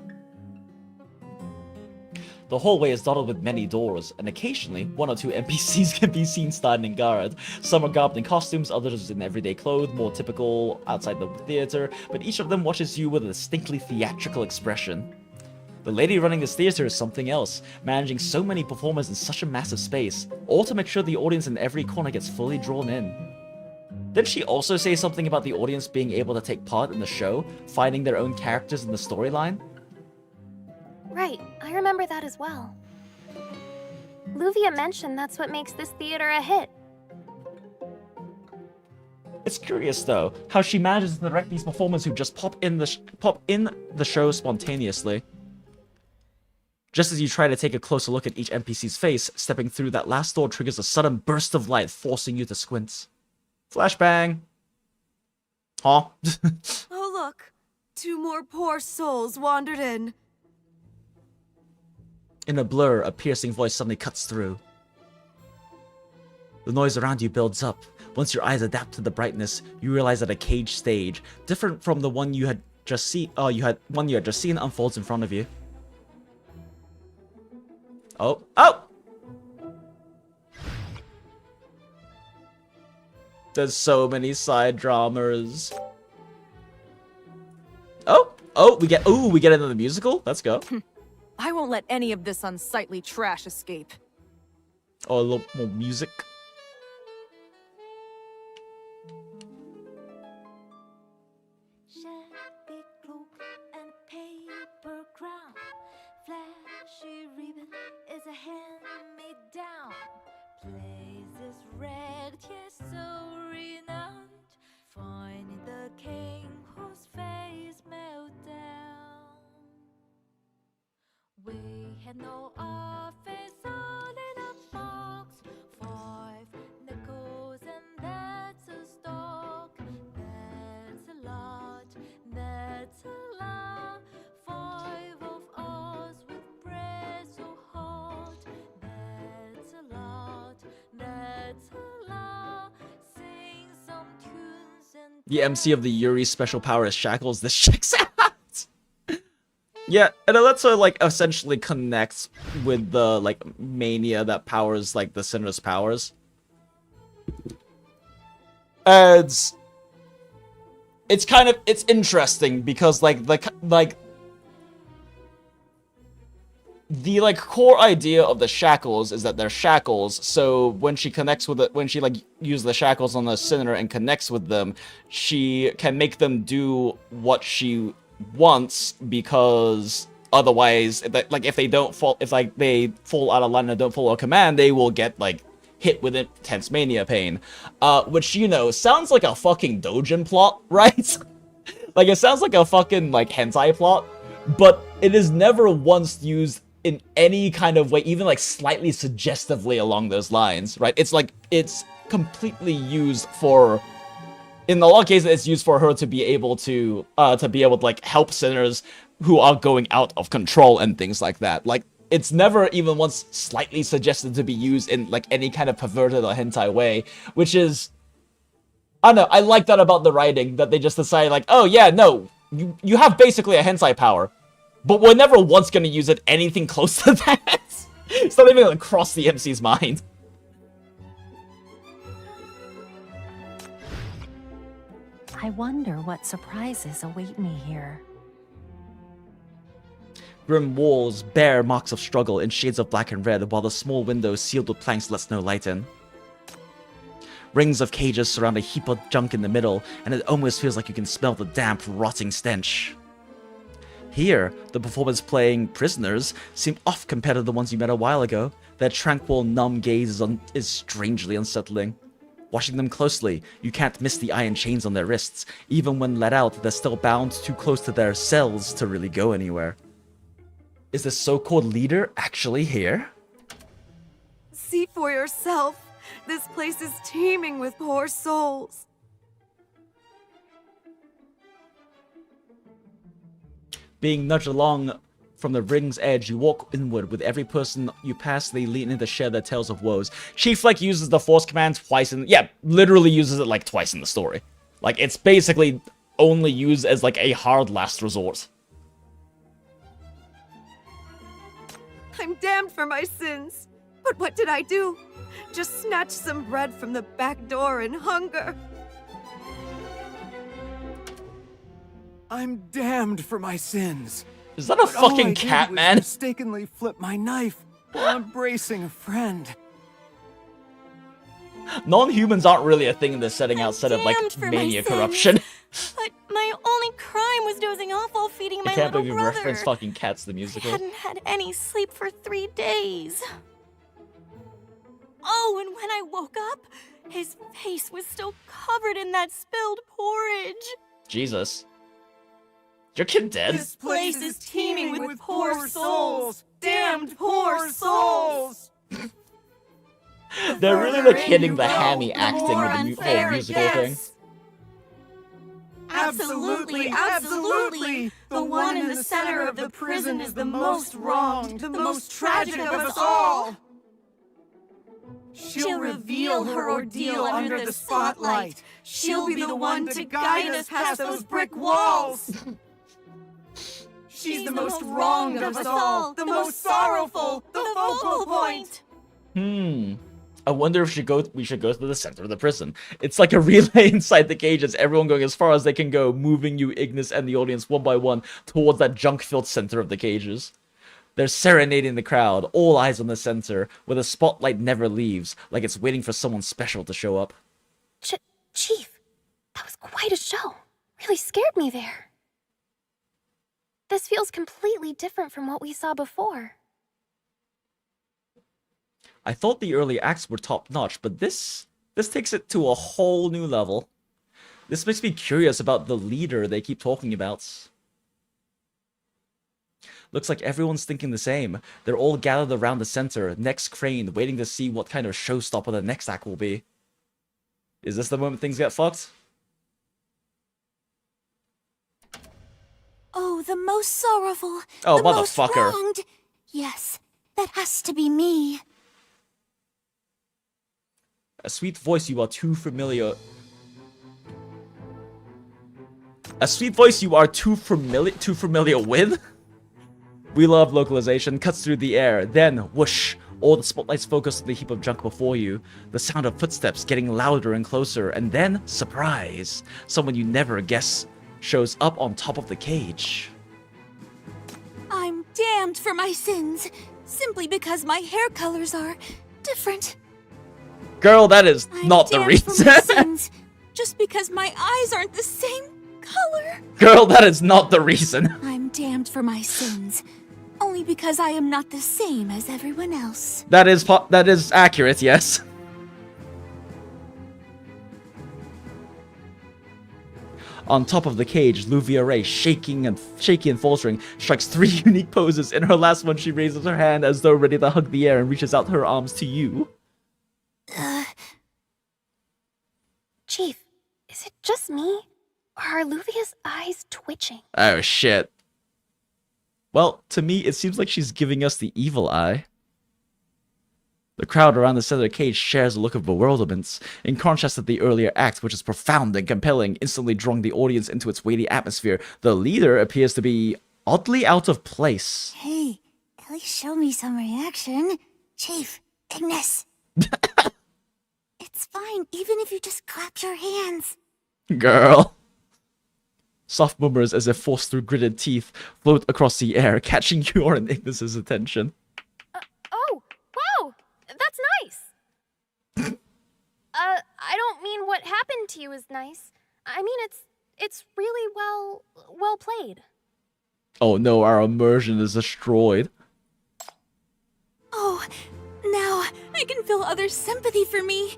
The hallway is dotted with many doors, and occasionally, one or two NPCs can be seen standing guard. Some are garbed in costumes, others in everyday clothes, more typical outside the theater, but each of them watches you with a distinctly theatrical expression. The lady running this theater is something else, managing so many performers in such a massive space, all to make sure the audience in every corner gets fully drawn in. Did she also say something about the audience being able to take part in the show, finding their own characters in the storyline? Right, I remember that as well. Luvia mentioned that's what makes this theater a hit. It's curious though, how she manages to direct these performers who just pop in the show spontaneously. Just as you try to take a closer look at each NPC's face, stepping through that last door triggers a sudden burst of light, forcing you to squint. Flashbang. Huh? Oh look, 2 more poor souls wandered in. In a blur, a piercing voice suddenly cuts through. The noise around you builds up. Once your eyes adapt to the brightness, you realize that a cage stage, different from the one you had just seen, unfolds in front of you. Oh! There's so many side dramas. Oh, we get into the musical? Let's go. I won't let any of this unsightly trash escape. Oh, a little more music. Shabby cloak and paper crown. Flashy ribbon is a hand-me-down. Place is red, yes, so renowned. Finding the king whose face melted down. We had no office, all in a box. 5 nickels and that's a stock. That's a lot, that's a lot. 5 of us with bread so hot. That's a lot, that's a lot. Sing some tunes and The MC of the YURI special power is Shackles. This checks out. Yeah, and it lets her, like, essentially connect with the, like, mania that powers, like, the Sinner's powers. And it's kind of, it's interesting because, like, the core idea of the shackles is that they're shackles, so when she connects with it, when she, like, uses the shackles on the Sinner and connects with them, she can make them do what she once, because otherwise, if they don't fall, if like they fall out of line and don't follow a command, they will get like hit with intense mania pain, which, you know, sounds like a fucking doujin plot, right? Like, it sounds like a fucking like hentai plot, but it is never once used in any kind of way, even like slightly suggestively along those lines, right? It's like, it's completely used for, in a lot of cases, it's used for her to be able to like help sinners who are going out of control and things like that. Like, it's never even once slightly suggested to be used in like any kind of perverted or hentai way, which is, I don't know, I like that about the writing, that they just decide like, oh yeah, no, you have basically a hentai power, but we're never once gonna use it anything close to that. It's not even gonna cross the MC's mind. I wonder what surprises await me here. Grim walls bear marks of struggle in shades of black and red, while the small window sealed with planks lets no light in. Rings of cages surround a heap of junk in the middle, and it almost feels like you can smell the damp, rotting stench. Here, the performers playing prisoners seem off compared to the ones you met a while ago. Their tranquil, numb gaze is strangely unsettling. watching them closely. You can't miss the iron chains on their wrists. Even when let out, they're still bound too close to their cells to really go anywhere. Is the so-called leader actually here? See for yourself. This place is teeming with poor souls. Being nudged along from the ring's edge, you walk inward. With every person you pass, they lean in to share their tales of woes. Chief like uses the force command twice in, yeah, literally uses it like twice in the story. Like, it's basically only used as like a hard last resort. I'm damned for my sins. But what did I do? Just snatch some bread from the back door in hunger. I'm damned for my sins. Is that a But all I fucking did cat, was man? mistakenly flip my knife while embracing a friend. Non-humans aren't really a thing in this setting outside of like damned for my mania sins. corruption. But my only crime was dozing off while feeding I my can't little believe you brother. referenced fucking Cats the I musical. hadn't had any sleep for 3 days. Oh, and when I woke up, his face was still covered in that spilled porridge. Jesus. Is your kid dead? This place is teeming with poor souls. Damned poor souls. They're really like hitting the hammy acting with the whole musical thing. Absolutely, absolutely. The one in the center of the prison is the most wronged, the most tragic of us all. She'll reveal her ordeal under the spotlight. She'll be the one to guide us past those brick walls. She's the most wronged of us all, the most sorrowful, the focal point. I wonder if we should go to the center of the prison. It's like a relay inside the cages, everyone going as far as they can go, moving you, Ignis, and the audience one by one towards that junk-filled center of the cages. They're serenading the crowd, all eyes on the center, where the spotlight never leaves, like it's waiting for someone special to show up. Chief, that was quite a show. Really scared me there. This feels completely different from what we saw before. I thought the early acts were top-notch, but this takes it to a whole new level. This makes me curious about the leader they keep talking about. Looks like everyone's thinking the same. They're all gathered around the center, necks craned, waiting to see what kind of showstopper the next act will be. Is this the moment things get fucked? Oh, the most sorrowful. Oh, the most motherfucker. wronged. Yes, that has to be me. A sweet voice you are too familiar. A sweet voice you are too familiar with? We love localization, cuts through the air, then whoosh, all the spotlights focus on the heap of junk before you, the sound of footsteps getting louder and closer, and then, surprise, someone you never guess shows up on top of the cage. I'm damned for my sins, simply because my hair colors are different. Girl, that is I'm not the damned for my reason. sins, just because my eyes aren't the same color. Girl, that is not the reason. I'm damned for my sins, only because I am not the same as everyone else. That is accurate, yes. On top of the cage, YURI, shaky and faltering, strikes 3 unique poses. In her last one, she raises her hand as though ready to hug the air and reaches out her arms to you. Chief, is it just me? Or are Luvia's eyes twitching? Oh, shit. Well, to me, it seems like she's giving us the evil eye. The crowd around the center of the cage shares a look of bewilderment, in contrast to the earlier act, which is profound and compelling, instantly drawing the audience into its weighty atmosphere. The leader appears to be oddly out of place. Hey, at least show me some reaction. Chief, Ignis. It's fine, even if you just clap your hands. Girl. Soft murmurs as if forced through gritted teeth float across the air, catching your and Ignis's attention. Oh, wow! That's nice! I don't mean what happened to you is nice. I mean, it's really well played. Oh no, our immersion is destroyed. Oh, now I can feel others' sympathy for me.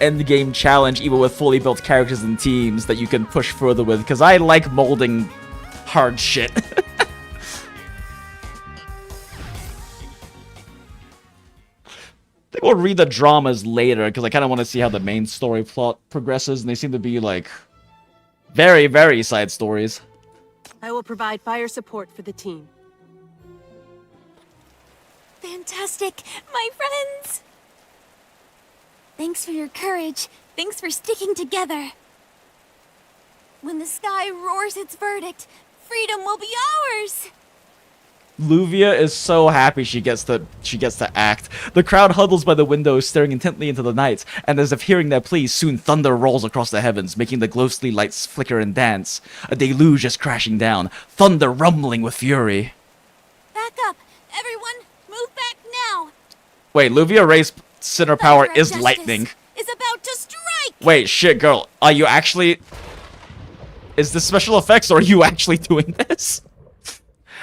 endgame challenge, even with fully built characters and teams that you can push further with, because I like molding hard shit. I think we'll read the dramas later, because I kind of want to see how the main story plot progresses, and they seem to be, like, very, very side stories. I will provide fire support for the team. Fantastic, my friends! Thanks for your courage. Thanks for sticking together. When the sky roars its verdict, freedom will be ours! Luvia is so happy she gets to act. The crowd huddles by the window, staring intently into the night, and as if hearing their pleas, soon thunder rolls across the heavens, making the ghostly lights flicker and dance. A deluge is crashing down, thunder rumbling with fury. Back up! Everyone, move back now! Wait, Luvia Ray's center power is Justice lightning. is about to strike! Wait, shit, girl, are you actually... Is this special effects, or are you actually doing this?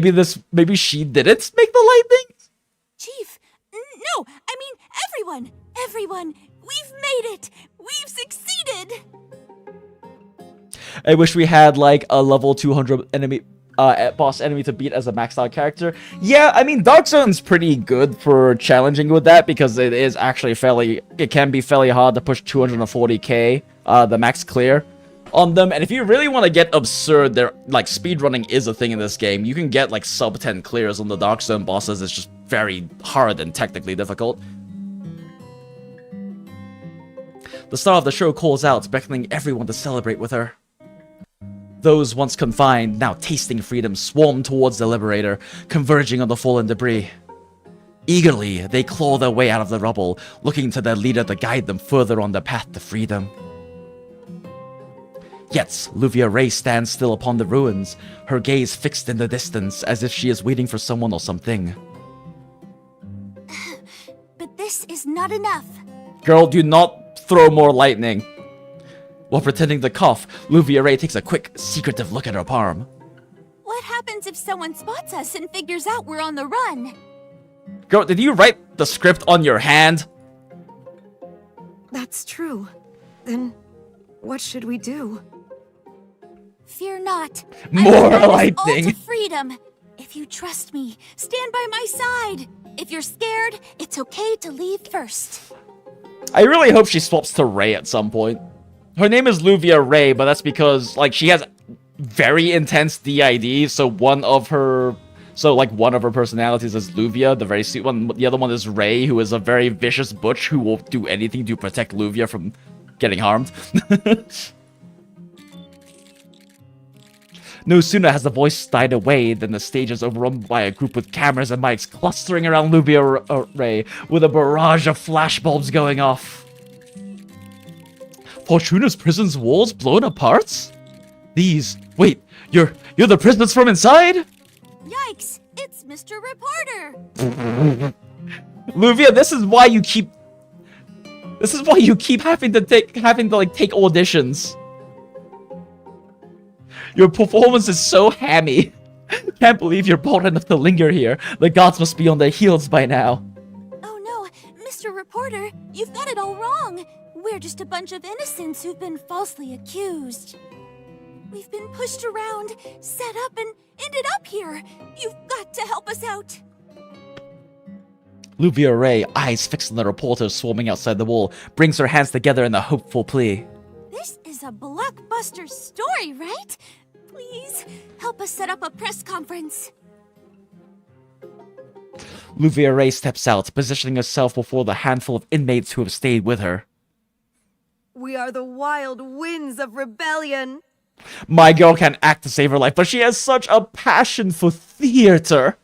maybe she didn't make the lightning? Chief, no, I mean everyone. We've made it. We've succeeded. I wish we had like a level 200 enemy boss enemy to beat as a maxed out character. Yeah, I mean Dark Zone's pretty good for challenging with that because it is actually it can be fairly hard to push 240k the max clear on them. And if you really want to get absurd, there like speedrunning is a thing in this game. You can get like sub 10 clears on the Dark Zone bosses. It's just very hard and technically difficult. The star of the show calls out, beckoning everyone to celebrate with her. Those once confined, now tasting freedom, swarm towards the Liberator, converging on the fallen debris. Eagerly, they claw their way out of the rubble, looking to their leader to guide them further on their path to freedom. Yet, Luvia Ray stands still upon the ruins, her gaze fixed in the distance, as if she is waiting for someone or something. But this is not enough. Girl, do not throw more lightning. While pretending to cough, Luvia Ray takes a quick, secretive look at her palm. What happens if someone spots us and figures out we're on the run? Girl, did you write the script on your hand? That's true. Then, what should we do? Fear not. More all lightning. to freedom. If you trust me, stand by my side. If you're scared, it's okay to leave first. I really hope she swaps to Ray at some point. Her name is Luvia Ray, but that's because, like, she has very intense DID, so one of her personalities is Luvia, the very sweet one. The other one is Ray, who is a very vicious butch who will do anything to protect Luvia from getting harmed. No sooner has the voice died away than the stage is overrun by a group with cameras and mics clustering around Luvia Ray, with a barrage of flashbulbs going off. Fortuna's prison's walls blown apart? Wait, you're the prisoners from inside? Yikes, it's Mr. Reporter. Luvia, this is why you keep having to take auditions. Your performance is so hammy. Can't believe you're bold enough to linger here. The gods must be on their heels by now. Oh no, Mr. Reporter, you've got it all wrong. We're just a bunch of innocents who've been falsely accused. We've been pushed around, set up, and ended up here. You've got to help us out. Luvia Ray, eyes fixed on the reporters swarming outside the wall, brings her hands together in a hopeful plea. This is a blockbuster story, right? Please, help us set up a press conference. Luvia Ray steps out, positioning herself before the handful of inmates who have stayed with her. We are the wild winds of rebellion. My girl can't act to save her life, but she has such a passion for theater.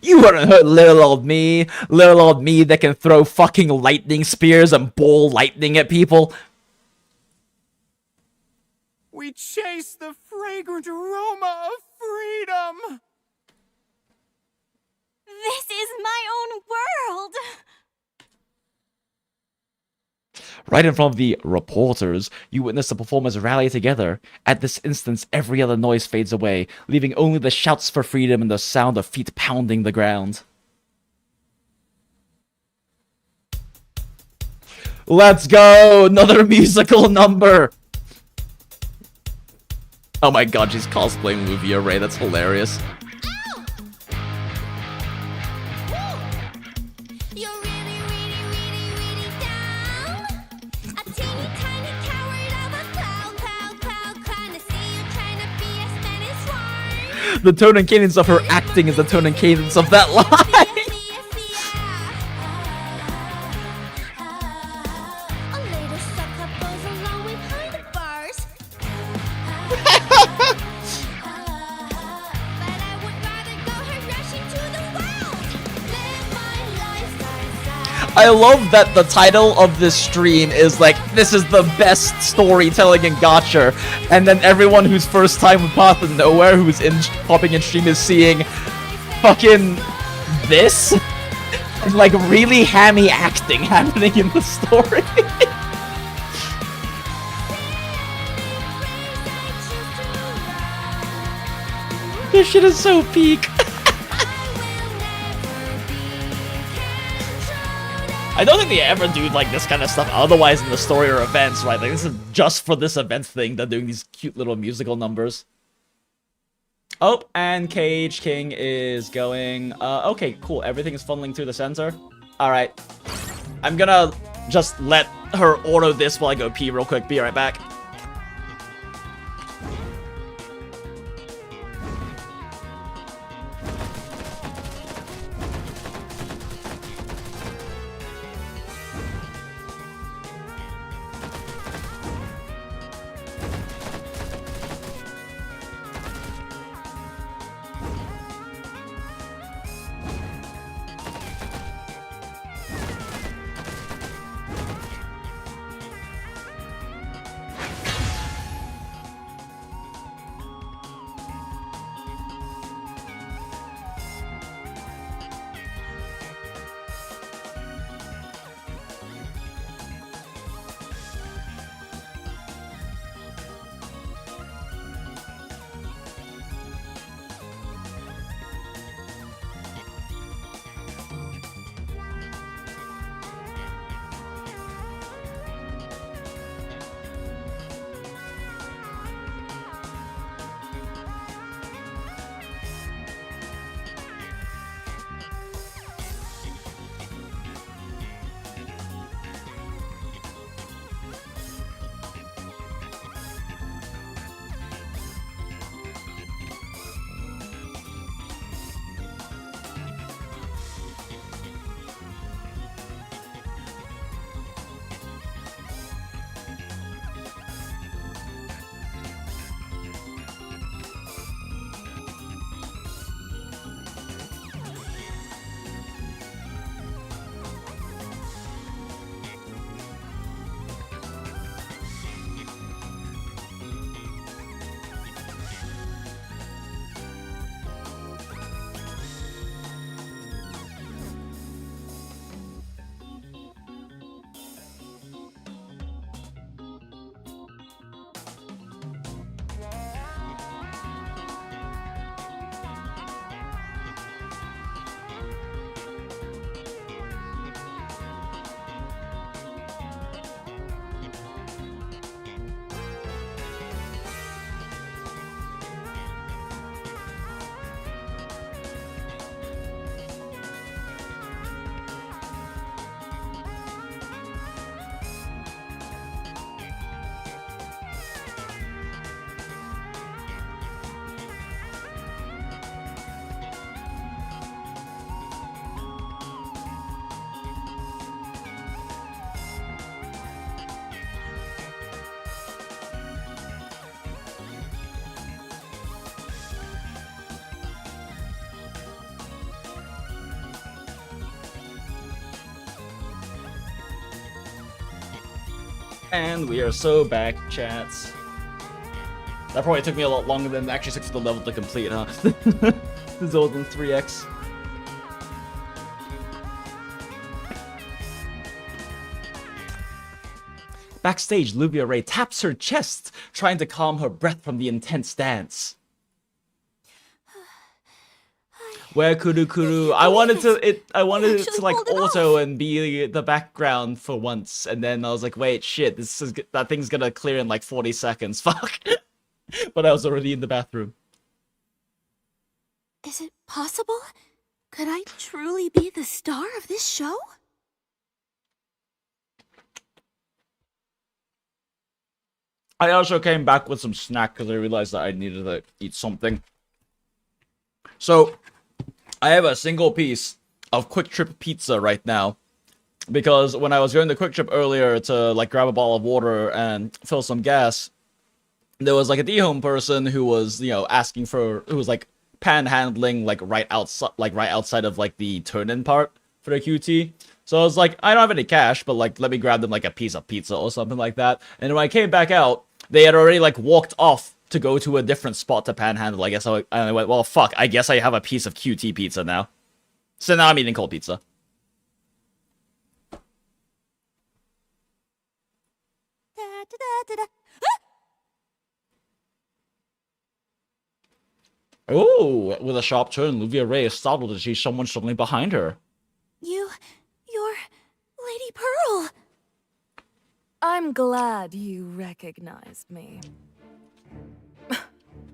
You wouldn't hurt little old me that can throw fucking lightning spears and ball lightning at people. We chase the fragrant aroma of freedom. This is my own world. Right in front of the reporters, you witness the performers rally together. At this instance, every other noise fades away, leaving only the shouts for freedom and the sound of feet pounding the ground. Let's go! Another musical number! Oh my god, she's cosplaying Luvia Ray, that's hilarious. The tone and cadence of her acting is the tone and cadence of that line. I love that the title of this stream is like, this is the best storytelling in Gacha, and then everyone who's first time with Path of Nowhere who's popping in stream is seeing fucking this? And like really hammy acting happening in the story. This shit is so peak. I don't think they ever do like this kind of stuff otherwise in the story or events, right? Like this is just for this event thing. They're doing these cute little musical numbers. Oh, and Cage King is going. Okay, cool. Everything is funneling through the center. All right. I'm gonna just let her auto this while I go pee real quick. Be right back. And we are so back, chats. That probably took me a lot longer than it actually took for the level to complete, huh? This is older than 3x. Backstage, Luvia Ray taps her chest, trying to calm her breath from the intense dance. Where Kuru? I wanted it to like auto and be the background for once, and then I was like, wait, shit, that thing's gonna clear in like 40 seconds. Fuck. But I was already in the bathroom. Is it possible? Could I truly be the star of this show? I also came back with some snack because I realized that I needed to eat something. So, I have a single piece of Quick Trip pizza right now. Because when I was going to Quick Trip earlier to like grab a bottle of water and fill some gas, there was like a D-home person who was, you know, asking for, who was like panhandling like right outside of like the turn-in part for the QT. So I was like, I don't have any cash, but like, let me grab them like a piece of pizza or something like that. And when I came back out, they had already like walked off to go to a different spot to panhandle. I guess and I went, well, fuck, I guess I have a piece of QT pizza now. So now I'm eating cold pizza. Oh, with a sharp turn, Luvia Ray is startled to see someone suddenly behind her. You're Lady Pearl. I'm glad you recognized me.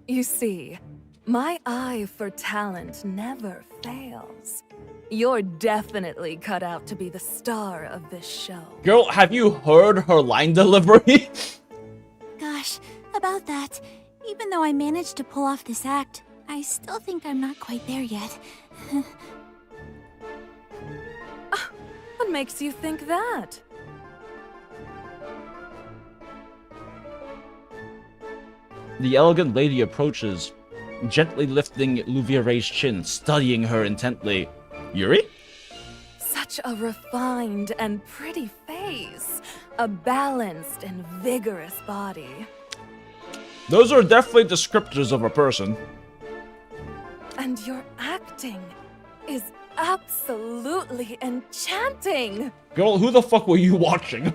You see, my eye for talent never fails. You're definitely cut out to be the star of this show. Girl, have you heard her line delivery? Gosh, about that. Even though I managed to pull off this act, I still think I'm not quite there yet. What makes you think that? The elegant lady approaches, gently lifting Luvia Ray's chin, studying her intently. Yuri? Such a refined and pretty face. A balanced and vigorous body. Those are definitely descriptors of a person. And your acting is absolutely enchanting. Girl, who the fuck were you watching?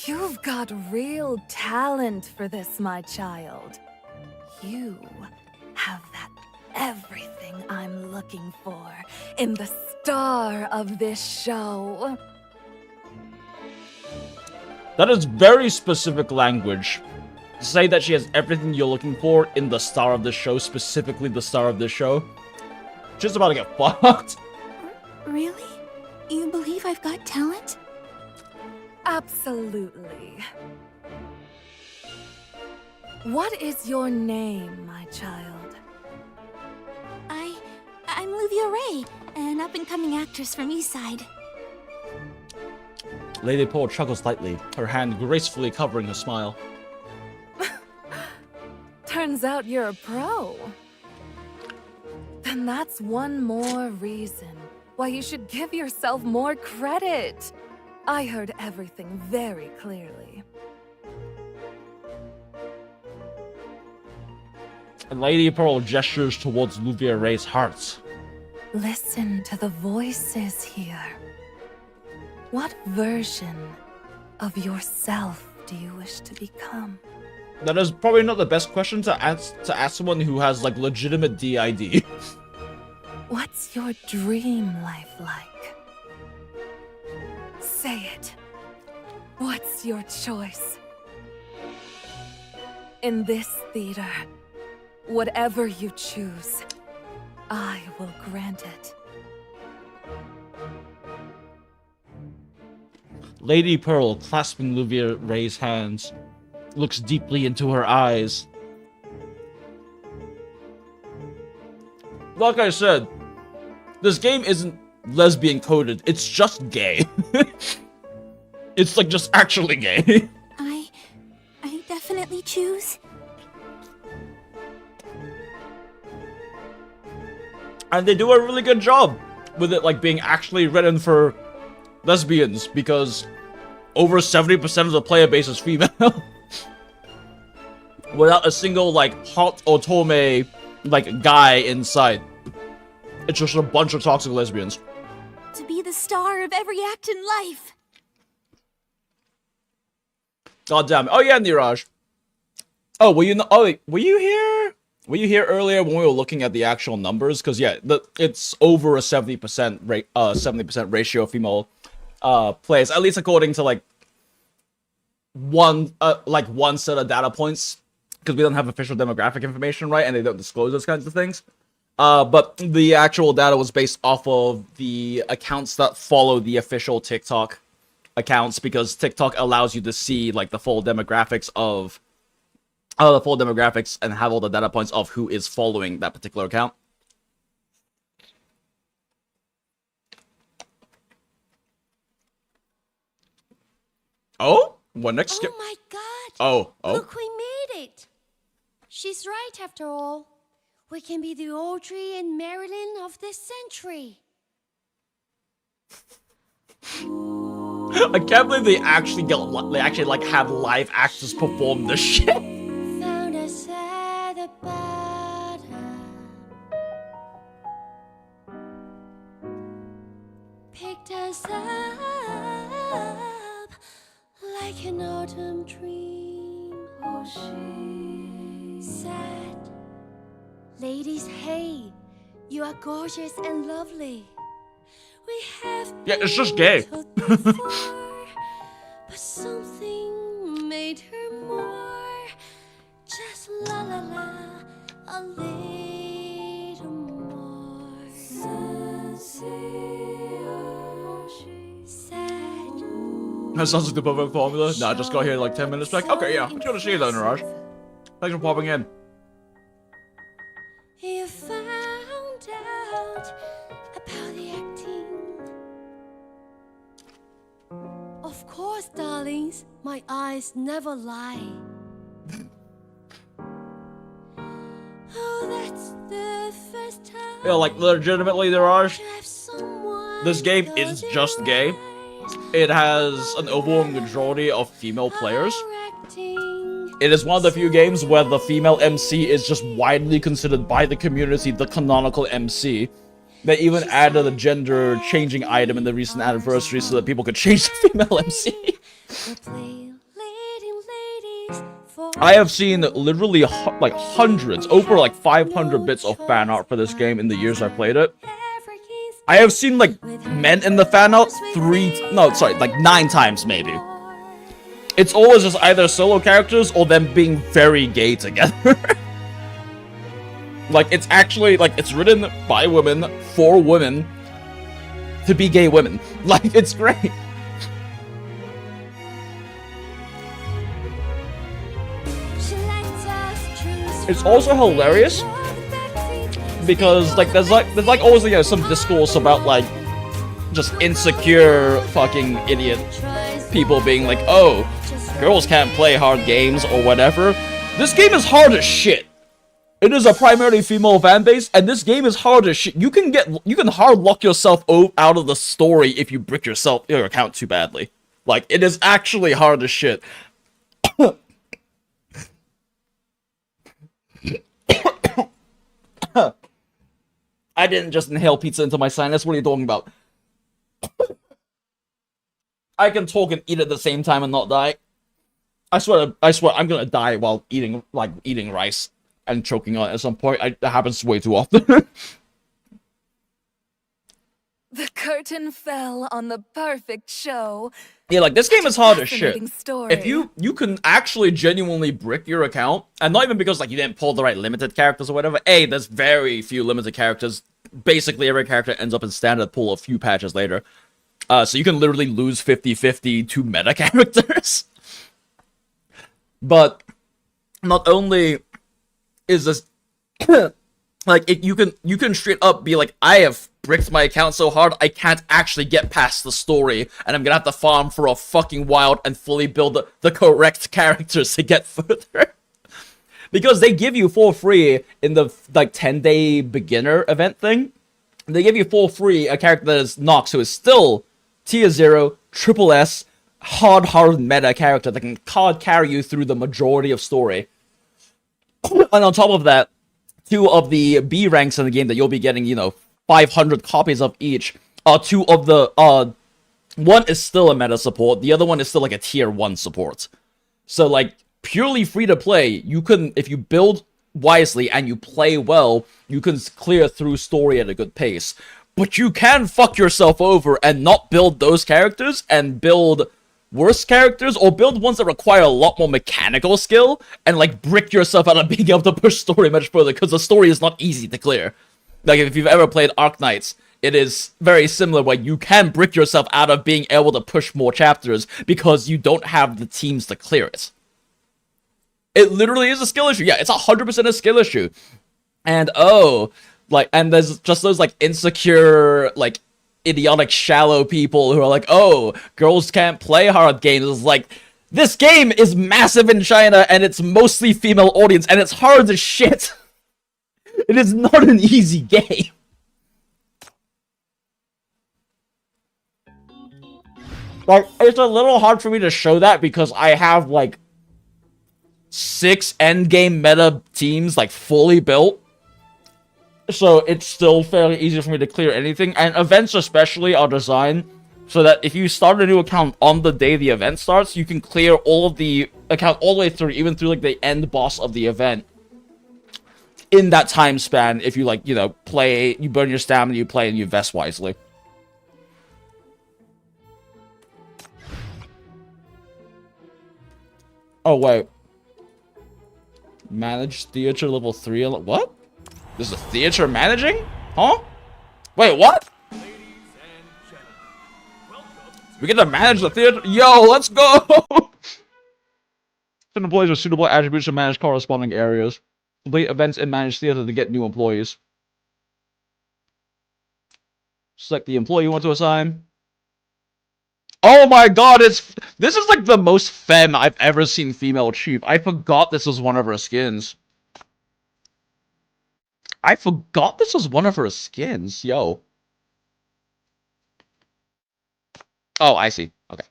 You've got real talent for this, my child. You have that everything I'm looking for in the star of this show. That is very specific language. To say that she has everything you're looking for in the star of the show, specifically the star of the show. She's about to get fucked. Really? You believe I've got talent? Absolutely. What is your name, my child? I'm Luvia Ray, an up-and-coming actress from Eastside. Lady Pearl chuckles slightly, her hand gracefully covering her smile. Turns out you're a pro. Then that's one more reason why you should give yourself more credit. I heard everything very clearly. Lady Pearl gestures towards Luvia Ray's heart. Listen to the voices here. What version of yourself do you wish to become? That is probably not the best question to ask someone who has like legitimate DID. What's your dream life like? Say it. What's your choice? In this theater, whatever you choose, I will grant it. Lady Pearl, clasping Luvia Ray's hands, looks deeply into her eyes. Like I said, this game isn't lesbian coded, it's just gay. It's like just actually gay. I definitely choose. And they do a really good job with it like being actually written for lesbians, because over 70% of the player base is female. Without a single like hot otome like guy inside. It's just a bunch of toxic lesbians. To be the star of every act in life. God damn it. Oh yeah, Niraj. Oh, were you were you here? Were you here earlier when we were looking at the actual numbers? Because yeah, it's over a 70% rate, 70% ratio of female players, at least according to like one set of data points, because we don't have official demographic information, right? And they don't disclose those kinds of things. But the actual data was based off of the accounts that follow the official TikTok accounts, because TikTok allows you to see like the full demographics of and have all the data points of who is following that particular account. Oh, what next? Oh my god! Oh. Look, we made it! She's right after all. We can be the Audrey and Marilyn of this century. I can't believe they actually like have live actors perform this shit. Found us at the bottom. Picked us up like an autumn dream. Oh, she said, ladies, hey, you are gorgeous and lovely. We have Yeah, it's just gay. before, but something made her more. Just la la la, a little more. Sincere, she said. That sounds like the perfect formula. Nah, I just got here like 10 minutes back. Okay, yeah, I'm gonna see you then, Raj. Thanks for popping in. You found out about the acting. Of course, darlings, my eyes never lie. Oh, that's the first time. Yeah, like legitimately, Raj, to have someone this game is just gay. It has an overwhelming majority of female players. It is one of the few games where the female MC is just widely considered by the community the canonical MC. They even added a gender-changing item in the recent anniversary so that people could change the female MC. I have seen literally like hundreds, over like 500 bits of fan art for this game in the years I played it. I have seen like men in the fan art 9 times maybe. It's always just either solo characters or them being very gay together. Like, it's actually, like, it's written by women, for women, to be gay women. Like, it's great. It's also hilarious because, like, there's always, you know, some discourse about, like, just insecure fucking idiot people being like, oh, girls can't play hard games or whatever. This game is hard as shit. It is a primarily female fan base, and this game is hard as shit. You can hard lock yourself out of the story if you brick your account too badly. Like, it is actually hard as shit. I didn't just inhale pizza into my sinus. What are you talking about? I can talk and eat at the same time and not die. I swear, I'm gonna die while eating rice and choking on it at some point. That happens way too often. The curtain fell on the perfect show. Yeah, like, this game is hard as shit. Fascinating story. If you can actually genuinely brick your account, and not even because, like, you didn't pull the right limited characters or whatever. There's very few limited characters. Basically, every character ends up in standard pool a few patches later. So you can literally lose 50-50 to meta characters. But not only is this like, you can straight up be like, I have bricked my account so hard I can't actually get past the story, and I'm gonna have to farm for a fucking while and fully build the correct characters to get further. Because they give you for free in the like 10-day beginner event thing. They give you for free a character that is Nox, who is still tier 0, triple S, hard meta character that can card carry you through the majority of story. And on top of that, 2 of the B ranks in the game that you'll be getting, you know, 500 copies of each, 2 of the, one is still a meta support, the other one is still like a tier 1 support. So, like, purely free to play, you can, if you build wisely and you play well, you can clear through story at a good pace. But you can fuck yourself over and not build those characters and build worse characters, or build ones that require a lot more mechanical skill and, like, brick yourself out of being able to push story much further, because the story is not easy to clear. Like, if you've ever played Arknights, it is very similar, where you can brick yourself out of being able to push more chapters because you don't have the teams to clear it. It literally is a skill issue. Yeah, it's 100% a skill issue. And, and there's just those, like, insecure, like, idiotic, shallow people who are like, oh, girls can't play hard games. It's like, this game is massive in China, and it's mostly female audience, and it's hard as shit. It is not an easy game. Like, it's a little hard for me to show that because I have, like, 6 endgame meta teams, like, fully built. So it's still fairly easy for me to clear anything. And events especially are designed so that if you start a new account on the day the event starts, you can clear all of the account all the way through, even through, like, the end boss of the event. In that time span, if you, like, you know, play, you burn your stamina, you play, and you invest wisely. Oh, wait. Manage theater level 3. What? This is theater managing? Huh? Wait, what? We get to manage the theater? Yo, let's go! Send employees with suitable attributes to manage corresponding areas. Complete events in managed theater to get new employees. Select the employee you want to assign. Oh my god, this is like the most femme I've ever seen female chief. I forgot this was one of her skins. Yo. Oh, I see. Okay.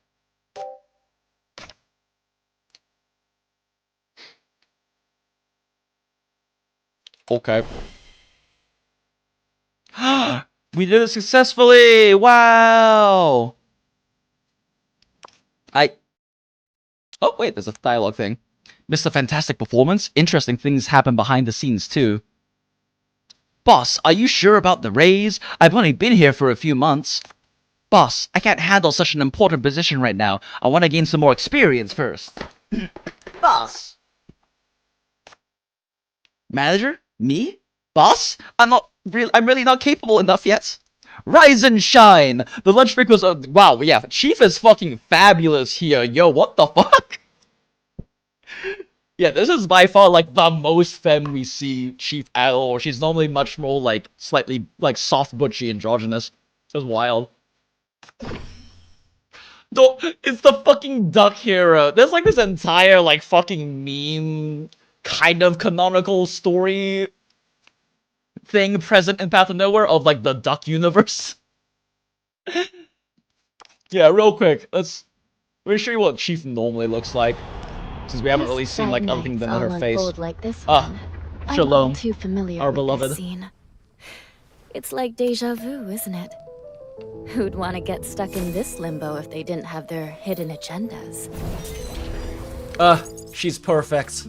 Okay. We did it successfully! Wow! Oh, wait, there's a dialogue thing. Missed a fantastic performance. Interesting things happen behind the scenes, too. Boss, are you sure about the raise? I've only been here for a few months. Boss, I can't handle such an important position right now. I want to gain some more experience first. Boss. Manager? Me? Boss? I'm really not capable enough yet. Rise and shine! The lunch break was wow, yeah, Chief is fucking fabulous here. Yo, what the fuck? Yeah, this is by far, like, the most femme we see Chief at all. She's normally much more, like, slightly, like, soft, butchy, androgynous. It's wild. No, it's the fucking duck hero. There's, like, this entire, like, fucking meme kind of canonical story thing present in Path of Nowhere of, like, the duck universe. Yeah, real quick, let's show you what Chief normally looks like, since we haven't really seen, like, other things than her face. Like this Shalom, too familiar our with beloved. this scene. It's like deja vu, isn't it? Who'd want to get stuck in this limbo if they didn't have their hidden agendas? She's perfect.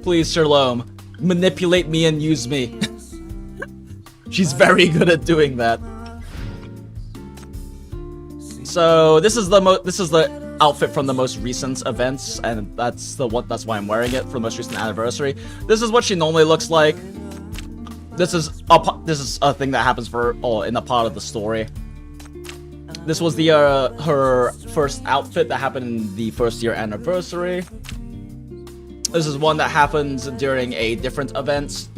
Please, Shalom, manipulate me and use me. She's very good at doing that. So this is the outfit from the most recent events, and that's why I'm wearing it for the most recent anniversary. This is what she normally looks like. This is a thing that happens in a part of the story. This was the her first outfit that happened in the first year anniversary. This is one that happens during a different event.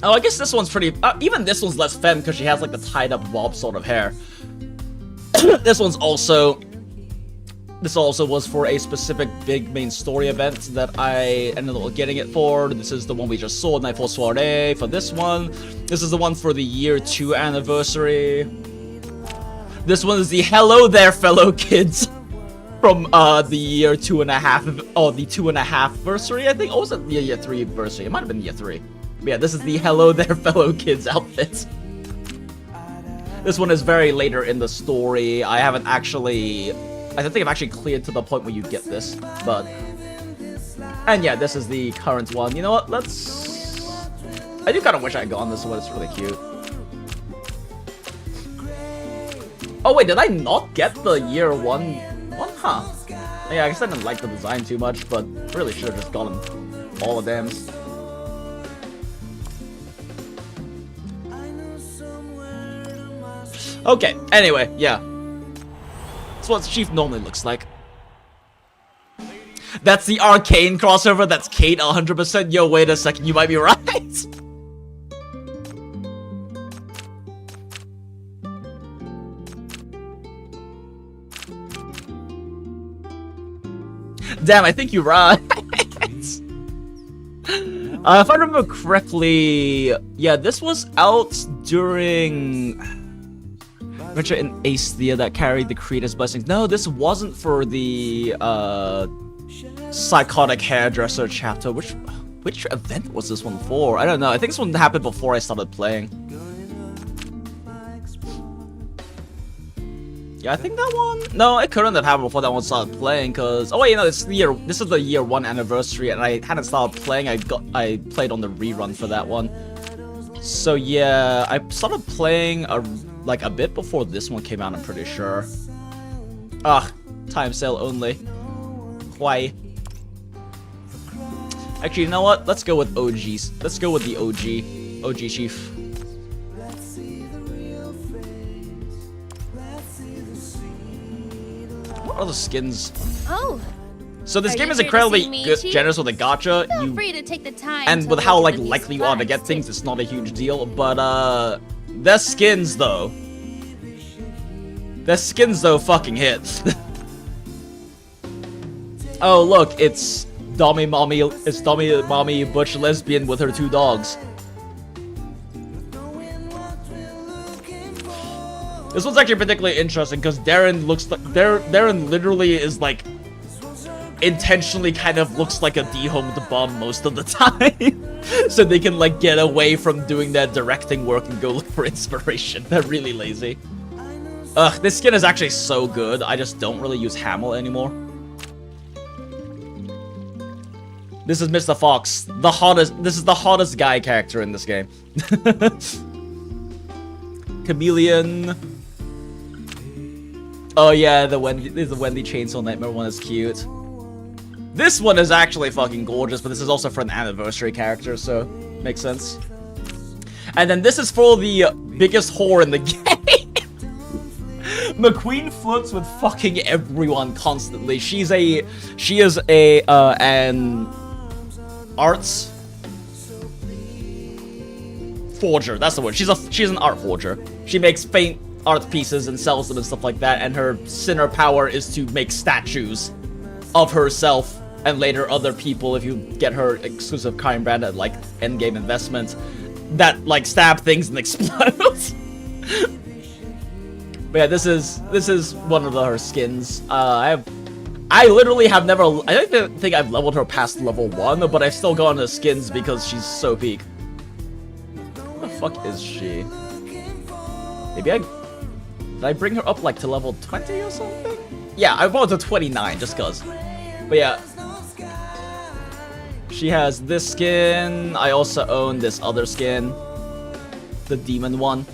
Oh, I guess this one's pretty... even this one's less femme because she has, like, the tied-up bob sort of hair. This also was for a specific big main story event that I ended up getting it for. This is the one we just saw, Nightfall Soiree, for this one. This is the one for the year 2 anniversary. This one is the hello there, fellow kids. From the year 2.5, the 2.5-versary, I think. Oh, was it the year 3-versary? It might have been year 3. But yeah, this is the hello there, fellow kids outfit. This one is very later in the story. I don't think I've actually cleared to the point where you get this, but... And yeah, this is the current one. You know what, I do kind of wish I had gotten this one, it's really cute. Oh wait, did I not get the year 1? Huh. Yeah, I guess I didn't like the design too much, but really should have just gotten all of them. Okay, anyway, yeah. That's what Chief normally looks like. That's the Arcane crossover, that's Kate 100%. Yo, wait a second, you might be right. Damn, I think you're right. If I remember correctly, yeah, this was out during... Venture in Aesthea that carried the creator's blessings. No, this wasn't for the psychotic hairdresser chapter. Which event was this one for? I don't know. I think this one happened before I started playing. Yeah, I think that one. No, it couldn't have happened before that one started playing. Cause oh wait, no, this is the year 1 anniversary, and I hadn't started playing. I played on the rerun for that one. So yeah, I started playing like a bit before this one came out. I'm pretty sure. Time sale only. Why? Actually, you know what? Let's go with OGs. Let's go with the OG chief. What are the skins? Oh. So this Are game you is here to incredibly see me, good, Chief? generous with the gacha. Feel free to take the time And to with how look like at the likely you are to get slides, things, too. it's not a huge deal. But their skins though. Their skins though fucking hit. Oh look, it's Dummy Mommy Butch lesbian with her 2 dogs. This one's actually particularly interesting because Darren looks like Darren literally is like intentionally kind of looks like a dehomed bum most of the time. So they can like get away from doing their directing work and go look for inspiration. They're really lazy. Ugh, this skin is actually so good. I just don't really use Hamel anymore. This is Mr. Fox, the hottest. This is the hottest guy character in this game. Chameleon. Oh yeah, the Wendy Chainsaw Nightmare one is cute. This one is actually fucking gorgeous, but this is also for an anniversary character, so makes sense. And then this is for the biggest whore in the game. McQueen flirts with fucking everyone constantly. She is an arts forger. That's the word. She's an art forger. She makes faint art pieces and sells them and stuff like that. And her sinner power is to make statues of herself and later other people if you get her exclusive kind brand at like Endgame investment that like stab things and explode. But yeah, this is one of her skins. I literally have never. I don't think I've leveled her past level 1, but I've still gotten the skins because she's so peak. What the fuck is she? Maybe did I bring her up like to level 20 or something? Yeah, I brought her to 29 just cause. But yeah, she has this skin. I also own this other skin, the demon one.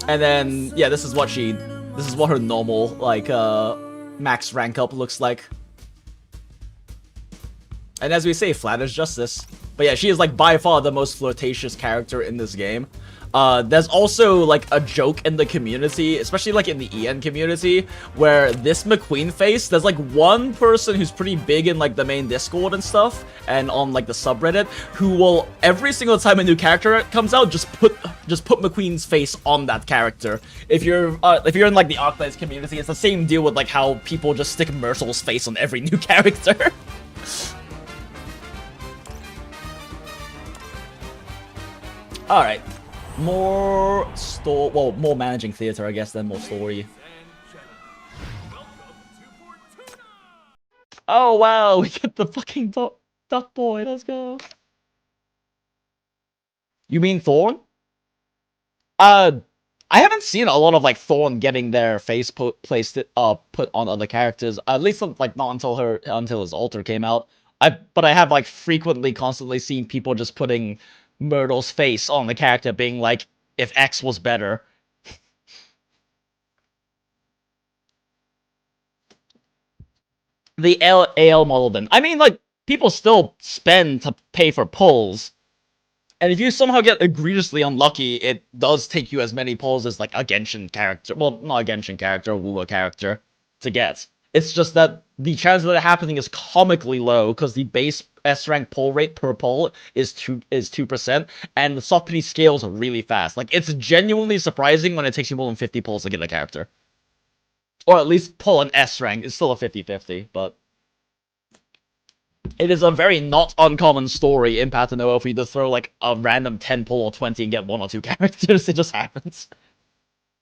And then yeah, this is what her normal like max rank up looks like. And as we say, flat is justice. But yeah, she is like by far the most flirtatious character in this game. There's also like a joke in the community, especially like in the EN community, where this McQueen face, there's like one person who's pretty big in like the main Discord and stuff, and on like the subreddit, who will every single time a new character comes out, just put McQueen's face on that character. If you're in like the Arclights community, it's the same deal with like how people just stick Myrtle's face on every new character. All right. More managing theater, I guess, than more story. Oh wow, we get the fucking duck boy. Let's go. You mean Thorn? I haven't seen a lot of like Thorn getting their face put on other characters. At least like not until his altar came out. But I have like frequently, constantly seen people just putting Myrtle's face on the character, being like, if X was better. The AL model then. I mean, like, people still spend to pay for pulls. And if you somehow get egregiously unlucky, it does take you as many pulls as, like, a Genshin character. Well, not a Genshin character, a WoWo character to get. It's just that the chance of that happening is comically low, because the base S-rank pull rate per pull is 2%, and the soft penny scales really fast. Like, it's genuinely surprising when it takes you more than 50 pulls to get a character. Or at least pull an S-rank. It's still a 50-50, but it is a very not uncommon story in Path to Nowhere for you to throw, like, a random 10 pull or 20 and get 1 or 2 characters. It just happens.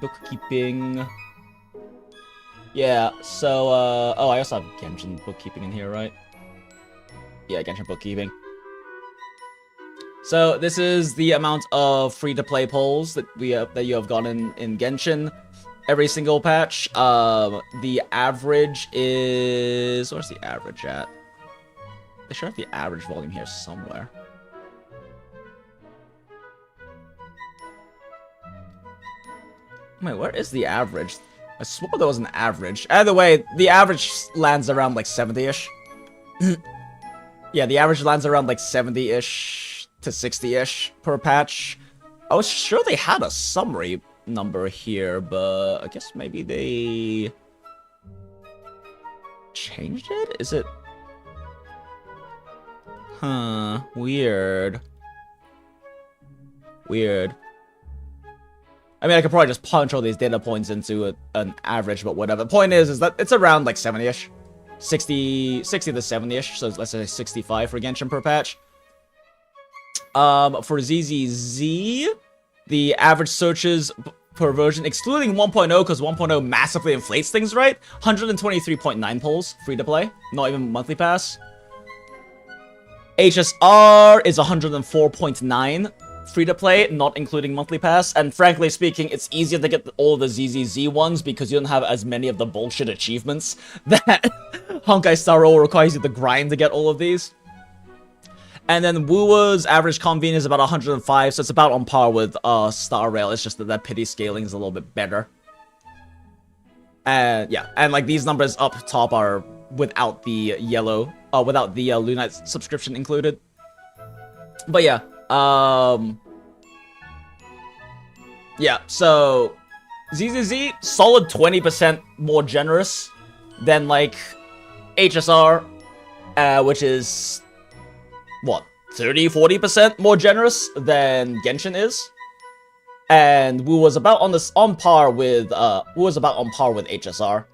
bookkeeping. Yeah, so, oh, I also have Genshin bookkeeping in here, right? Yeah, Genshin bookkeeping. So, this is the amount of free-to-play polls that you have gotten in Genshin. Every single patch. The average is... Where's the average at? They should have the average volume here somewhere. Wait, where is the average? I swore there was an average. Either way, the average lands around like 70-ish. Yeah, the average lands around like 70-ish to 60-ish per patch. I was sure they had a summary number here, but I guess maybe they changed it? Is it? Huh, weird. Weird. I mean, I could probably just punch all these data points into an average, but whatever. The point is that it's around like 70-ish. 60 to 70-ish, so let's say 65 for Genshin per patch. For ZZZ, the average searches per version, excluding 1.0, because 1.0 massively inflates things, right? 123.9 polls, free to play, not even monthly pass. HSR is 104.9. Free to play, not including monthly pass, and frankly speaking, it's easier to get all the ZZZ ones because you don't have as many of the bullshit achievements that Honkai Star Rail requires you to grind to get all of these. And then WUUUU's average convene is about 105, so it's about on par with Star Rail. It's just that pity scaling is a little bit better. And yeah, and like these numbers up top are without the yellow, without the Lunite subscription included. But yeah. Yeah, so ZZZ, solid 20% more generous than like HSR, which is what, 30-40% more generous than Genshin is. And WUUUU was about on par with HSR.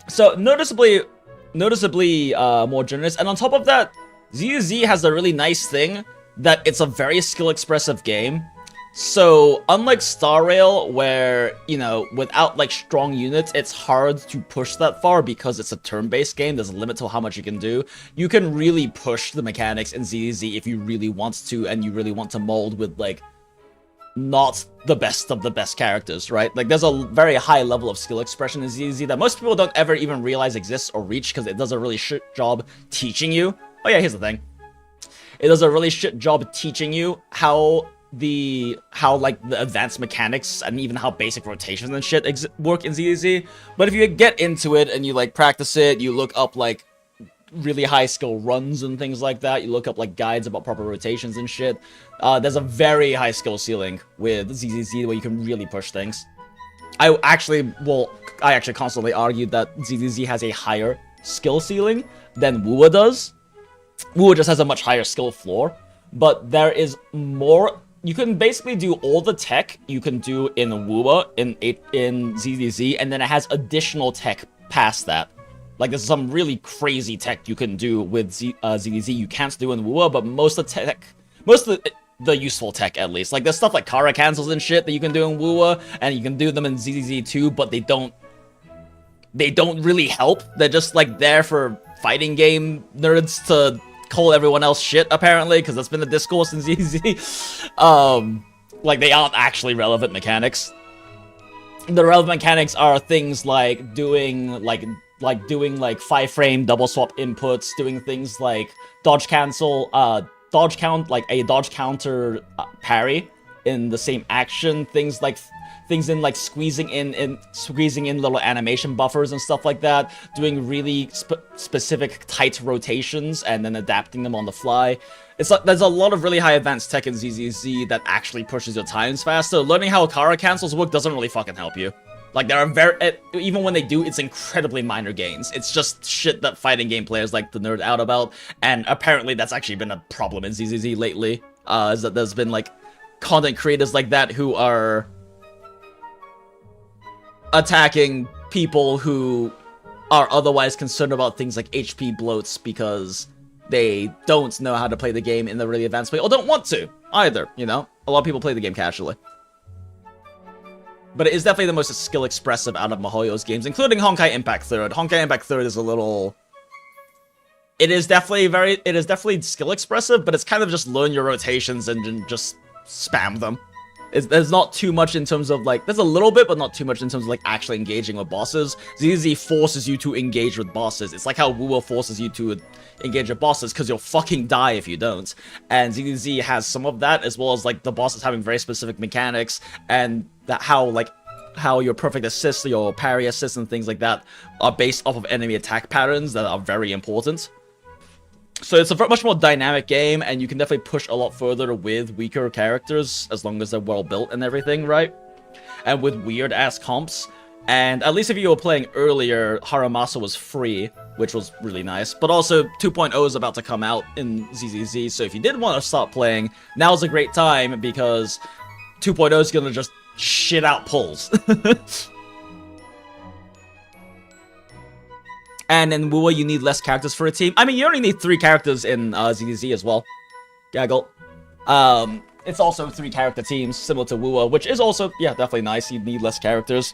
So noticeably more generous, and on top of that, ZZZ has a really nice thing that it's a very skill-expressive game. So unlike Star Rail, where, you know, without like strong units, it's hard to push that far because it's a turn-based game. There's a limit to how much you can do. You can really push the mechanics in ZZZ if you really want to, and you really want to mold with like not the best of the best characters, right? Like, there's a very high level of skill expression in ZZ that most people don't ever even realize exists or reach because it does a really shit job teaching you. Oh yeah, here's the thing. It does a really shit job teaching you how like the advanced mechanics and even how basic rotations and shit work in ZZ. But if you get into it and you like practice it, you look up like really high skill runs and things like that, you look up like guides about proper rotations and shit, there's a very high skill ceiling with ZZZ where you can really push things. I actually constantly argue that ZZZ has a higher skill ceiling than WUUUU does. WUUUU just has a much higher skill floor, but there is more you can basically do all the tech you can do in WUA in ZZZ, and then it has additional tech past that. Like, there's some really crazy tech you can do with ZZZ you can't do in WUA, but most of the useful tech, at least. Like, there's stuff like Kara cancels and shit that you can do in WUA, and you can do them in ZZZ too, but they don't really help. They're just, like, there for fighting game nerds to call everyone else shit, apparently, because that's been the discourse in ZZ. Like, they aren't actually relevant mechanics. The relevant mechanics are things like doing, like 5-frame double swap inputs, doing things like dodge counter parry in the same action, things in like squeezing in little animation buffers and stuff like that, doing really specific tight rotations and then adapting them on the fly. It's like there's a lot of really high advanced tech in ZZZ that actually pushes your times faster. Learning how Kara cancels work doesn't really fucking help you. Like, there are even when they do, it's incredibly minor gains. It's just shit that fighting game players like to nerd out about, and apparently that's actually been a problem in ZZZ lately. Is that there's been like content creators like that who are attacking people who are otherwise concerned about things like HP bloats because they don't know how to play the game in the really advanced way, or don't want to, either, you know? A lot of people play the game casually. But it is definitely the most skill-expressive out of MiHoYo's games, including Honkai Impact 3rd. Honkai Impact 3rd is a little... It is definitely skill-expressive, but it's kind of just learn your rotations and just spam them. There's not too much in terms of, like... There's a little bit, but not too much in terms of, like, actually engaging with bosses. ZZ forces you to engage with bosses. It's like how WUA forces you to engage with bosses, because you'll fucking die if you don't. And ZZ has some of that, as well as, like, the bosses having very specific mechanics, and that how your perfect assist, your parry assist, and things like that are based off of enemy attack patterns that are very important. So it's a much more dynamic game, and you can definitely push a lot further with weaker characters, as long as they're well built and everything, right? And with weird-ass comps. And at least if you were playing earlier, Haramasa was free, which was really nice. But also, 2.0 is about to come out in ZZZ, so if you did want to start playing, now's a great time, because 2.0 is gonna just shit out pulls. And in WUA, you need less characters for a team. I mean, you only need 3 characters in ZZZ as well. Gaggle. It's also 3 character teams, similar to WUA, which is also, yeah, definitely nice. You need less characters.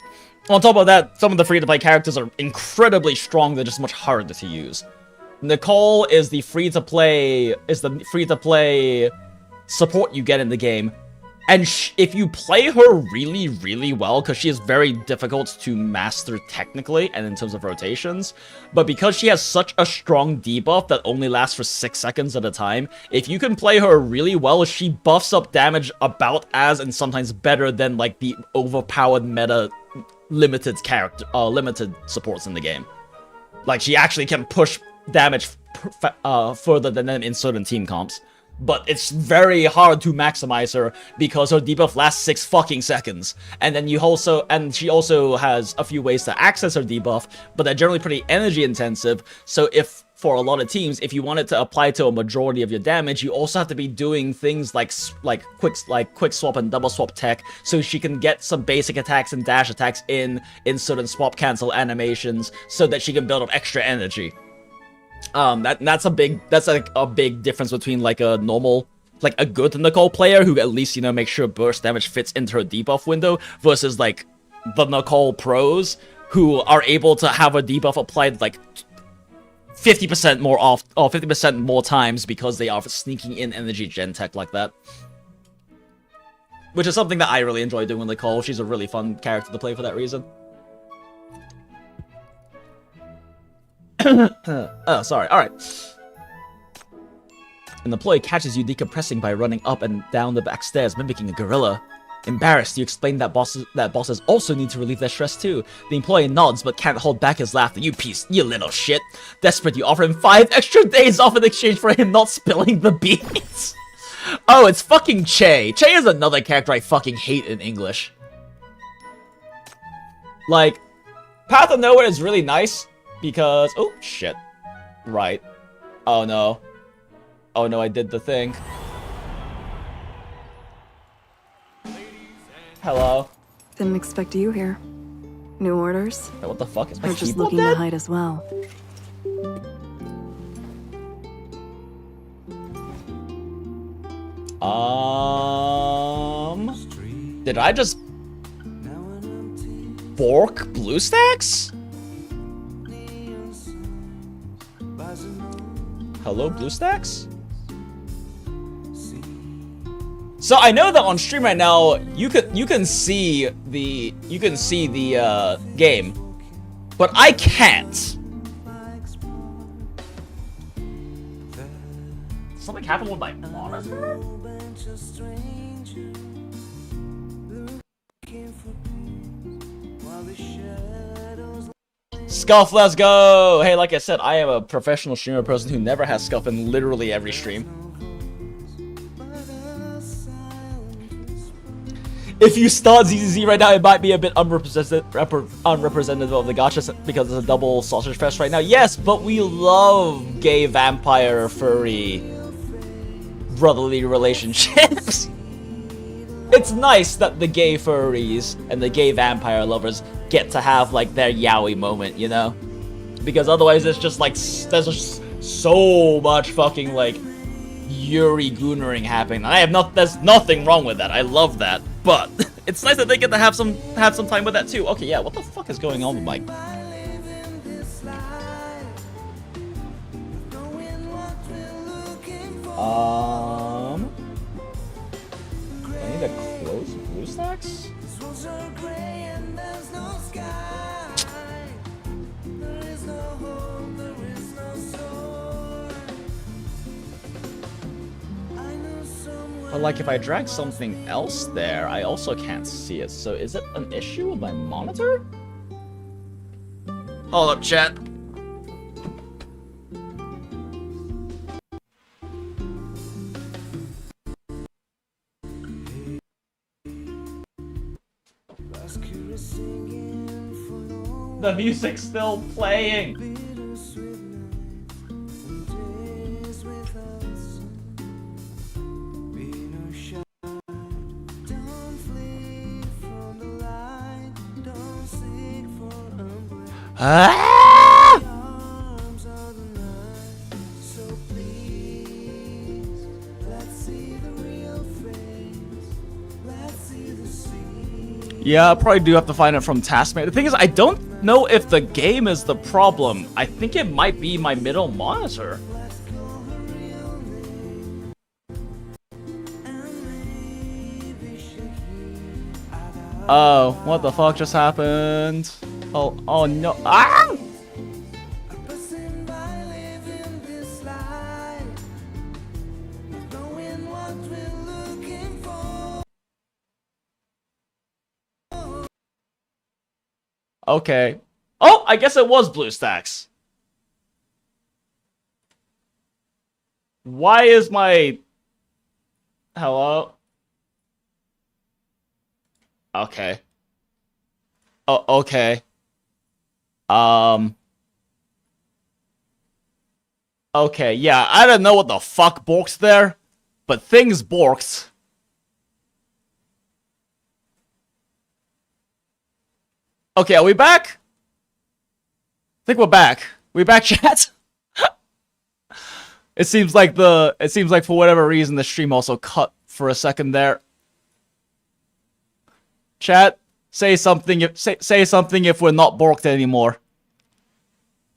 On top of that, some of the free-to-play characters are incredibly strong. They're just much harder to use. Nicole is the free-to-play support you get in the game. And if you play her really, really well, because she is very difficult to master technically and in terms of rotations, but because she has such a strong debuff that only lasts for 6 seconds at a time, if you can play her really well, she buffs up damage about as, and sometimes better than, like, the overpowered meta limited supports in the game. Like, she actually can push damage further than them in certain team comps. But it's very hard to maximize her because her debuff lasts 6 fucking seconds. And then she also has a few ways to access her debuff, but they're generally pretty energy intensive. So if, for a lot of teams, if you want it to apply to a majority of your damage, you also have to be doing things like quick swap and double swap tech, so she can get some basic attacks and dash attacks in certain swap cancel animations, so that she can build up extra energy. That's a big difference between like a normal, like a good Nicole player who at least, you know, makes sure burst damage fits into her debuff window, versus like the Nicole pros who are able to have a debuff applied like 50% more off, or 50% more times, because they are sneaking in energy gen tech like that. Which is something that I really enjoy doing with Nicole. She's a really fun character to play for that reason. Oh, sorry. Alright. An employee catches you decompressing by running up and down the back stairs, mimicking a gorilla. Embarrassed, you explain that bosses also need to relieve their stress too. The employee nods but can't hold back his laughter. You little shit. Desperate, you offer him 5 extra days off in exchange for him not spilling the beans. Oh, it's fucking Che. Che is another character I fucking hate in English. Like, Path of Nowhere is really nice. Because, oh, shit. Right. Oh, no. Oh, no, I did the thing. Hello? Didn't expect you here. New orders? Hey, what the fuck? Is my Or just keyboard looking to dead? hide as well? Did I just bork BlueStacks? Hello, BlueStacks? So I know that on stream right now you can see the game, but I can't. Something happened with my monitor? Scuff, let's go! Hey, like I said, I am a professional streamer person who never has Scuff in literally every stream. If you start ZZZ right now, it might be a bit unrepresentative of the gacha because it's a double sausage fest right now. Yes, but we love gay vampire furry brotherly relationships. It's nice that the gay furries and the gay vampire lovers get to have like their yaoi moment, you know? Because otherwise it's just like there's just so much fucking like YURI goonering happening. There's nothing wrong with that. I love that. But it's nice that they get to have some time with that too. Okay, yeah, what the fuck is going on with my I need to close BlueStacks? But like if I drag something else there, I also can't see it. So is it an issue with my monitor? Hold up, chat. The music's still playing. Ah! Yeah, I probably do have to find it from Taskmate. The thing is, I don't know if the game is the problem. I think it might be my middle monitor. Oh, what the fuck just happened? Oh no. Ah! Okay. Oh, I guess it was BlueStacks. Why is my... Hello? Okay. Oh, okay. Okay, yeah, I don't know what the fuck borks there, but things borked. Okay, are we back? I think we're back. We back, chat? It seems like for whatever reason the stream also cut for a second there. Chat, say something if we're not borked anymore.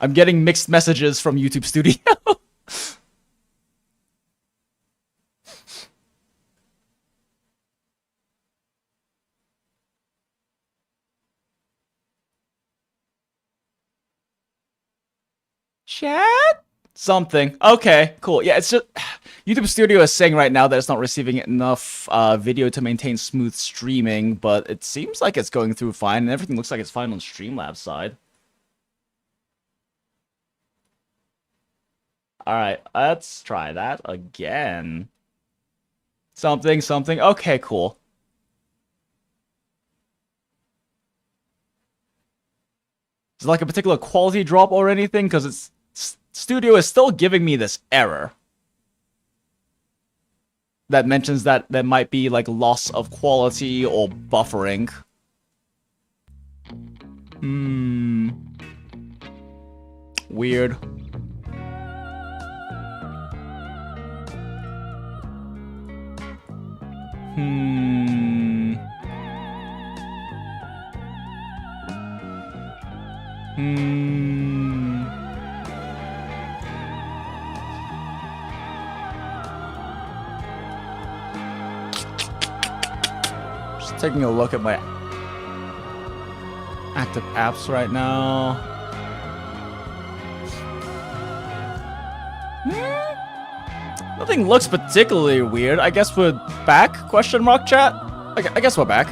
I'm getting mixed messages from YouTube Studio. Chat? Something. Okay, cool. Yeah, it's just... YouTube Studio is saying right now that it's not receiving enough video to maintain smooth streaming, but it seems like it's going through fine, and everything looks like it's fine on Streamlabs side. Alright, let's try that again. Something. Okay, cool. Is it like a particular quality drop or anything? Because it's... Studio is still giving me this error. that mentions that there might be like loss of quality or buffering. Weird. Just taking a look at my active apps right now. Nothing looks particularly weird. I guess we're back? Question mark chat? I guess we're back.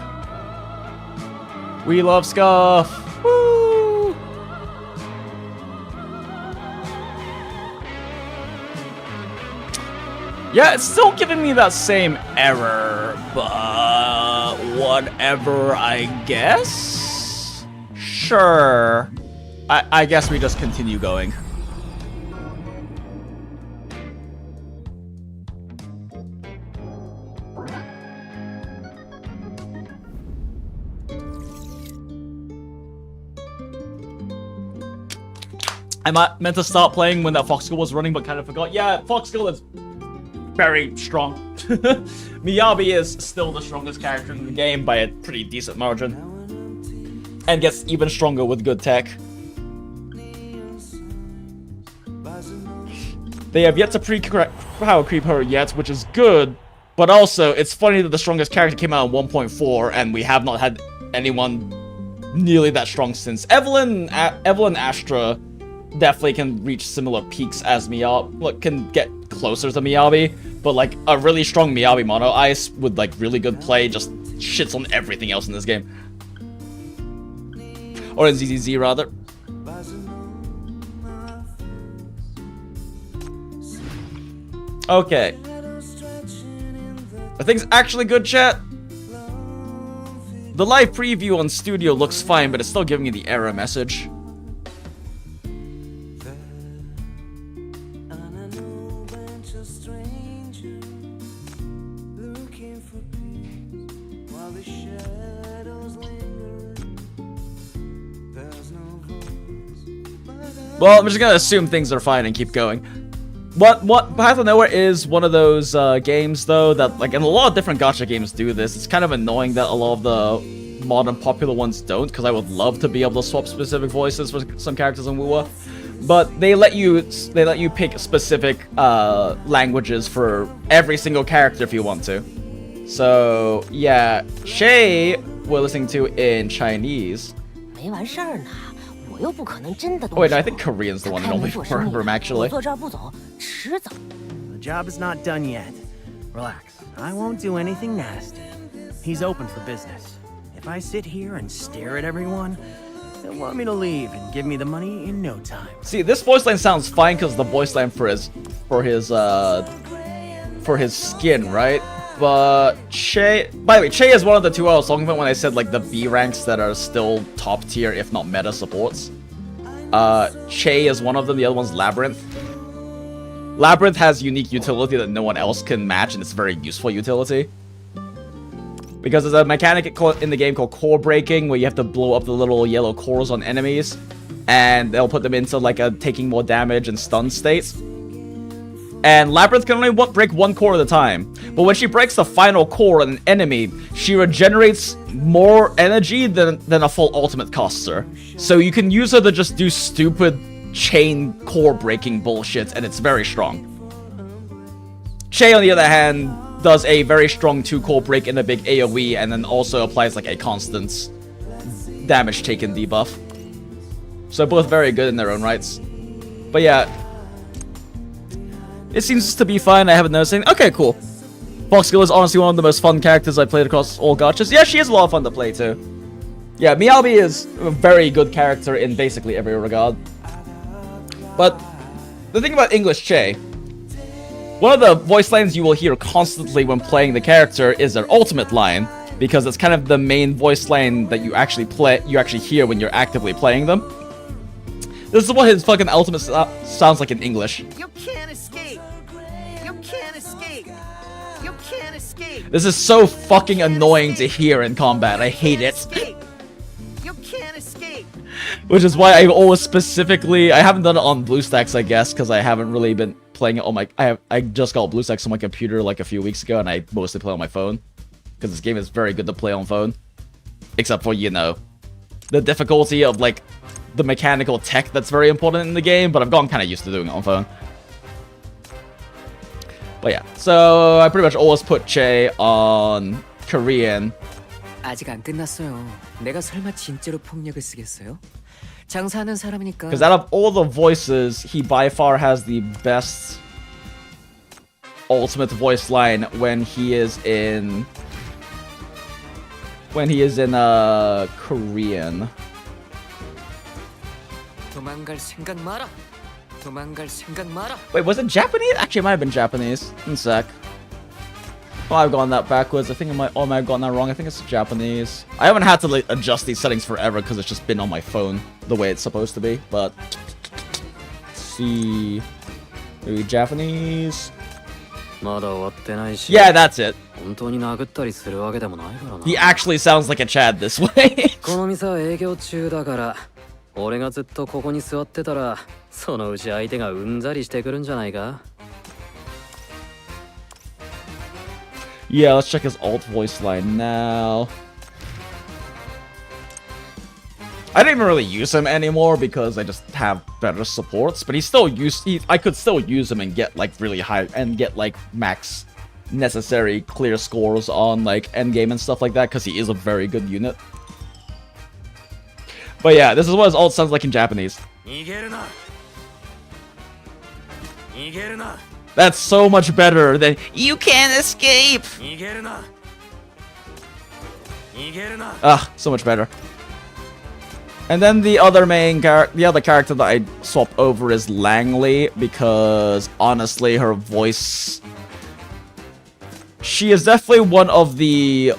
We love Scuff. Woo! Yeah, it's still giving me that same error, but whatever, I guess? Sure. I guess we just continue going. I meant to start playing when that Fox skill was running, but kind of forgot. Yeah, Fox skill is very strong. Miyabi is still the strongest character in the game by a pretty decent margin. And gets even stronger with good tech. They have yet to power creep her yet, which is good. But also, it's funny that the strongest character came out in 1.4, and we have not had anyone nearly that strong since. Evelyn Astra definitely can reach similar peaks as Miyabi. Look, can get closer to Miyabi, but like a really strong Miyabi Mono Ice with like really good play just shits on everything else in this game. Or in ZZZ rather. Okay. I think it's actually good, chat. The live preview on Studio looks fine, but it's still giving me the error message. Well, I'm just gonna assume things are fine and keep going. What Path of Nowhere is one of those games, though, that, like, and a lot of different gacha games do this. It's kind of annoying that a lot of the modern popular ones don't, because I would love to be able to swap specific voices for some characters in WUA. But they let you pick specific languages for every single character if you want to. So yeah, Shay we're listening to in Chinese. Oh wait, no, I think Korean's the one that only remember him actually. The job is not done yet. Relax. I won't do anything nasty. He's open for business. If I sit here and stare at everyone, they'll want me to leave and give me the money in no time. See, this voice line sounds fine because the voice line for his skin, right? But Che, by the way, Che is one of the two I was talking about when I said like the B ranks that are still top tier, if not meta supports. Che is one of them, the other one's Labyrinth. Labyrinth has unique utility that no one else can match, and it's very useful utility. Because there's a mechanic in the game called core breaking, where you have to blow up the little yellow cores on enemies, and they'll put them into like a taking more damage and stun state. And Labyrinth can only break one core at a time. But when she breaks the final core on an enemy, she regenerates more energy than a full ultimate costs her. So you can use her to just do stupid chain core breaking bullshit, and it's very strong. Che, on the other hand, does a very strong 2-core break in a big AoE, and then also applies like a constant damage taken debuff. So both very good in their own rights. But yeah, it seems to be fine. I haven't noticed anything. Okay, cool. Foxgirl is honestly one of the most fun characters I've played across all gachas. Yeah, she is a lot of fun to play too. Yeah, Miyabi is a very good character in basically every regard. But the thing about English Che, one of the voice lines you will hear constantly when playing the character is their ultimate line, because it's kind of the main voice line that you actually hear when you're actively playing them. This is what his fucking ultimate sounds like in English. You can't escape. You can't escape. You can't This is so fucking annoying to hear in combat. I hate it. You can't escape. Which is why I always specifically... I haven't done it on BlueStacks, I guess, because I haven't really been playing it on my... I just got BlueStacks on my computer like a few weeks ago, and I mostly play on my phone. Because this game is very good to play on phone. Except for, you know, the difficulty of, like, the mechanical tech that's very important in the game, but I've gotten kind of used to doing it on phone. But yeah, so I pretty much always put Che on Korean. 아직 안 끝났어요. 내가 설마 진짜로 폭력을 쓰겠어요? 장사하는 사람이니까. Because out of all the voices, he by far has the best ultimate voice line when he is in Korean. 도망갈 생각 마라. 도망갈 생각 마라. Wait, was it Japanese? Actually, it might have been Japanese. In a sec. Oh, I've gotten that backwards. I think I might have gotten that wrong. I think it's Japanese. I haven't had to like adjust these settings forever because it's just been on my phone the way it's supposed to be. But let's see, maybe Japanese. Yeah, that's it. He actually sounds like a Chad this way. この店は営業中だから、俺がずっとここに座ってたら、そのうち相手がうんざりしてくるんじゃないか? Yeah, let's check his alt voice line now. I don't even really use him anymore because I just have better supports, but I could still use him and get like really high and get like max necessary clear scores on like Endgame and stuff like that because he is a very good unit. But yeah, this is what his alt sounds like in Japanese. That's so much better than "You can't escape." Ah, so much better. And then the other character that I swap over is Langley because honestly, her voice, she is definitely one of the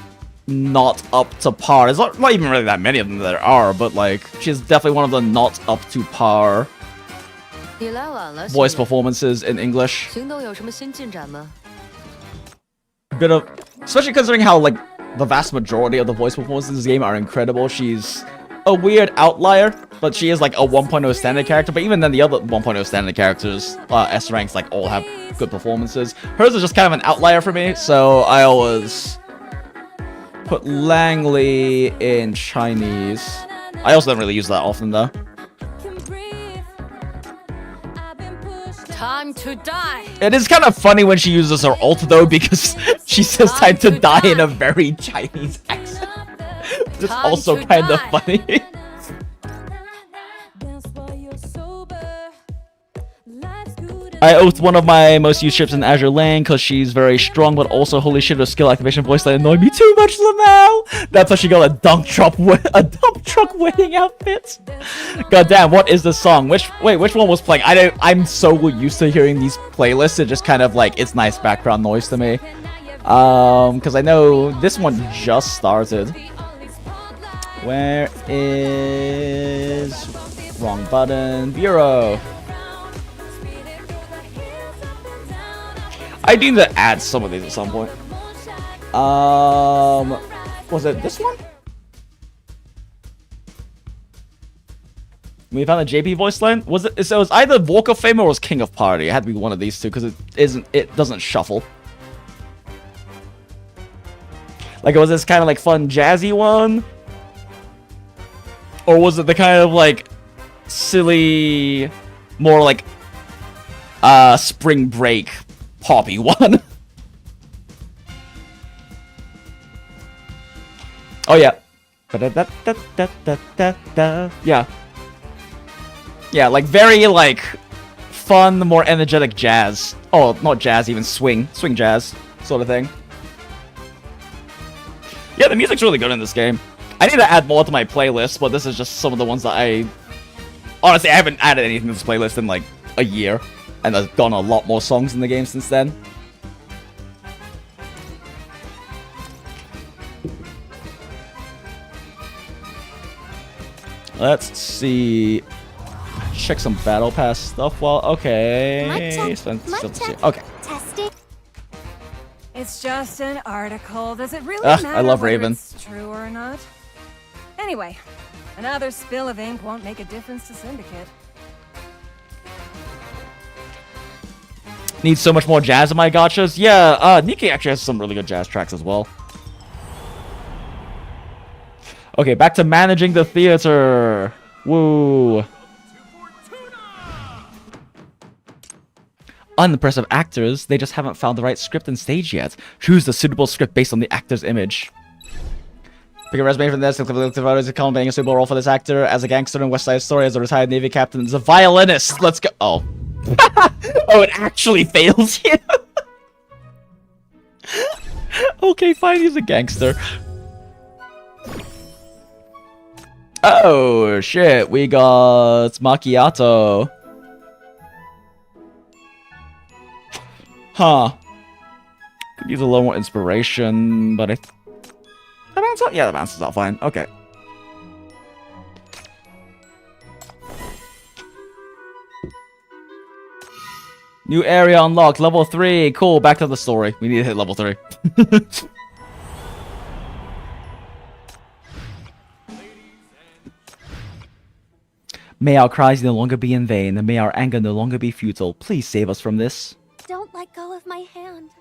not up to par. There's not even really that many of them there are, but like she's definitely one of the not up to par voice performances in English. Bit of, especially considering how like the vast majority of the voice performances in this game are incredible. She's a weird outlier, but she is like a 1.0 standard character. But even then, the other 1.0 standard characters, S ranks, like all have good performances. Hers is just kind of an outlier for me, so I always put Langley in Chinese. I also don't really use that often though. Time to die. It is kind of funny when she uses her ult though, because she says time to die in a very Chinese accent. It's also kind of funny. I oath one of my most used ships in Azure Lane because she's very strong, but also holy shit, her skill activation voice line annoyed me too much, Lamau. That's why she got a dump truck wedding outfit. God damn, what is this song? Which one was playing? I'm so used to hearing these playlists. It just kind of like it's nice background noise to me. Because I know this one just started. Where is wrong button? Bureau. I need to add some of these at some point. Was it this one? We found the JP voice line. Was it? So it was either Walk of Fame or was King of Party. It had to be one of these two because it doesn't shuffle. Like, was this kind of like fun jazzy one? Or was it the kind of like silly, more like spring break poppy one? Oh yeah. Yeah. Yeah, like very like fun, more energetic jazz. Oh, not jazz, even swing jazz sort of thing. Yeah, the music's really good in this game. I need to add more to my playlist, but this is just some of the ones that honestly, I haven't added anything to this playlist in like a year. And I've gone a lot more songs in the game since then. Let's see. Check some battle pass stuff while okay. Okay. Testing. It's just an article. Does it really Ugh, matter I love whether Raven. it's true or not? Anyway, another spill of ink won't make a difference to Syndicate. Need so much more jazz in my gachas. Yeah, Nikkei actually has some really good jazz tracks as well. Okay, back to managing the theater. Woo. Unimpressive actors, they just haven't found the right script and stage yet. Choose the suitable script based on the actor's image. Pick a resume from this, click the photos, a column playing a suitable role for this actor as a gangster in West Side Story, as a retired Navy captain, as a violinist. Let's go. Oh. Oh, it actually fails here. Okay, fine, he's a gangster. Oh, shit, we got Macchiato. Huh. Could use a little more inspiration, but the bounce out? Yeah, the bounce is all fine. Okay. New area unlocked, level 3. Cool, back to the story. We need to hit level 3. May our cries no longer be in vain, and may our anger no longer be futile. Please save us from this. Don't let go of my hand.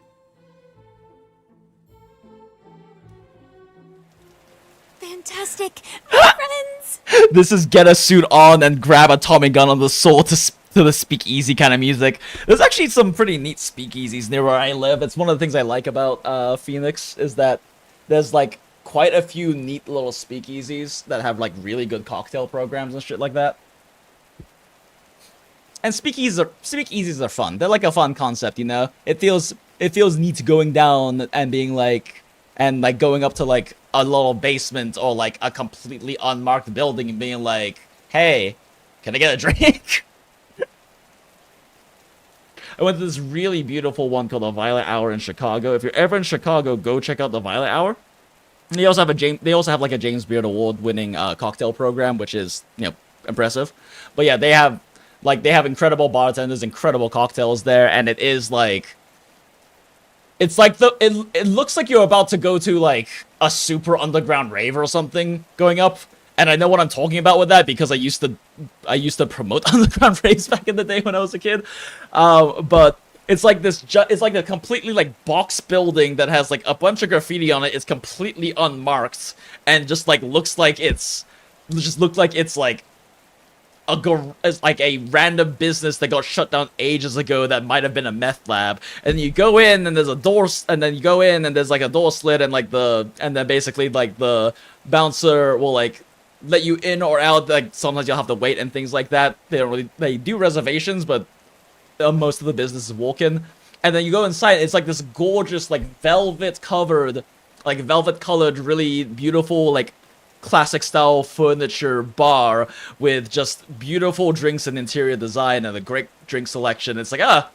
Fantastic, friends! This is get a suit on and grab a Tommy gun on the sword to the speakeasy kind of music. There's actually some pretty neat speakeasies near where I live. It's one of the things I like about Phoenix, is that there's like quite a few neat little speakeasies that have like really good cocktail programs and shit like that. And speakeasies are fun. They're like a fun concept, you know? It feels neat going down and being like, and like going up to like a little basement or like a completely unmarked building and being like, hey, can I get a drink? I went to this really beautiful one called the Violet Hour in Chicago. If you're ever in Chicago, go check out the Violet Hour. And they also have like a James Beard Award winning cocktail program, which is, you know, impressive. But yeah, they have incredible bartenders, incredible cocktails there, and it is like, it's like it looks like you're about to go to like a super underground rave or something going up. And I know what I'm talking about with that because I used to promote underground raves back in the day when I was a kid. But it's like it's like a completely like box building that has like a bunch of graffiti on it. It's completely unmarked and just like looks like it's like a random business that got shut down ages ago that might have been a meth lab. And you go in and there's a door, and then you go in and there's like a door slit, and like and then basically like the bouncer will like let you in or out. Like sometimes you'll have to wait and things like that. They do reservations, but most of the business is walk-in. And then you go inside, it's like this gorgeous like velvet colored, really beautiful like classic style furniture bar with just beautiful drinks and interior design and a great drink selection. It's like,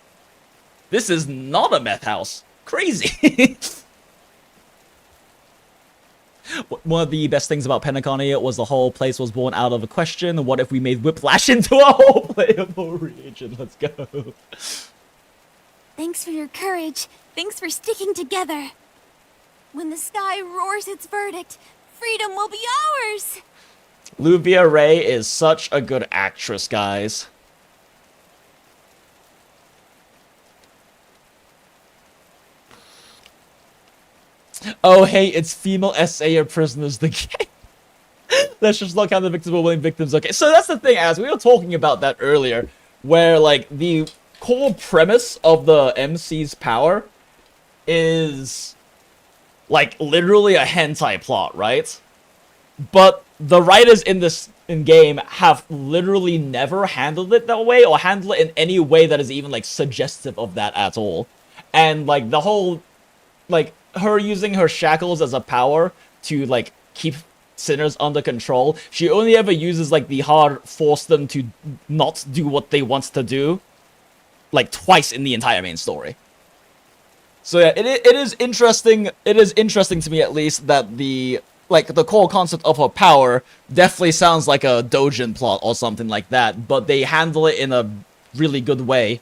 this is not a meth house. Crazy. One of the best things about Penacony was the whole place was born out of a question: what if we made Whiplash into a whole playable region? Let's go. Thanks for your courage. Thanks for sticking together. When the sky roars its verdict, freedom will be ours! Luvia Ray is such a good actress, guys. Oh, hey, it's female SAer prisoners, the game. Let's just look how the victims were willing victims. Okay, so that's the thing, as we were talking about that earlier, where, like, the core premise of the MC's power is, like, literally a hentai plot, right? But the writers in game have literally never handled it that way, or handled it in any way that is even, like, suggestive of that at all. And, like, the whole, like, her using her shackles as a power to, like, keep sinners under control, she only ever uses, like, the hard force them to not do what they want to do, like, twice in the entire main story. So yeah, it is interesting. It is interesting to me, at least, that the core concept of her power definitely sounds like a Dojin plot or something like that, but they handle it in a really good way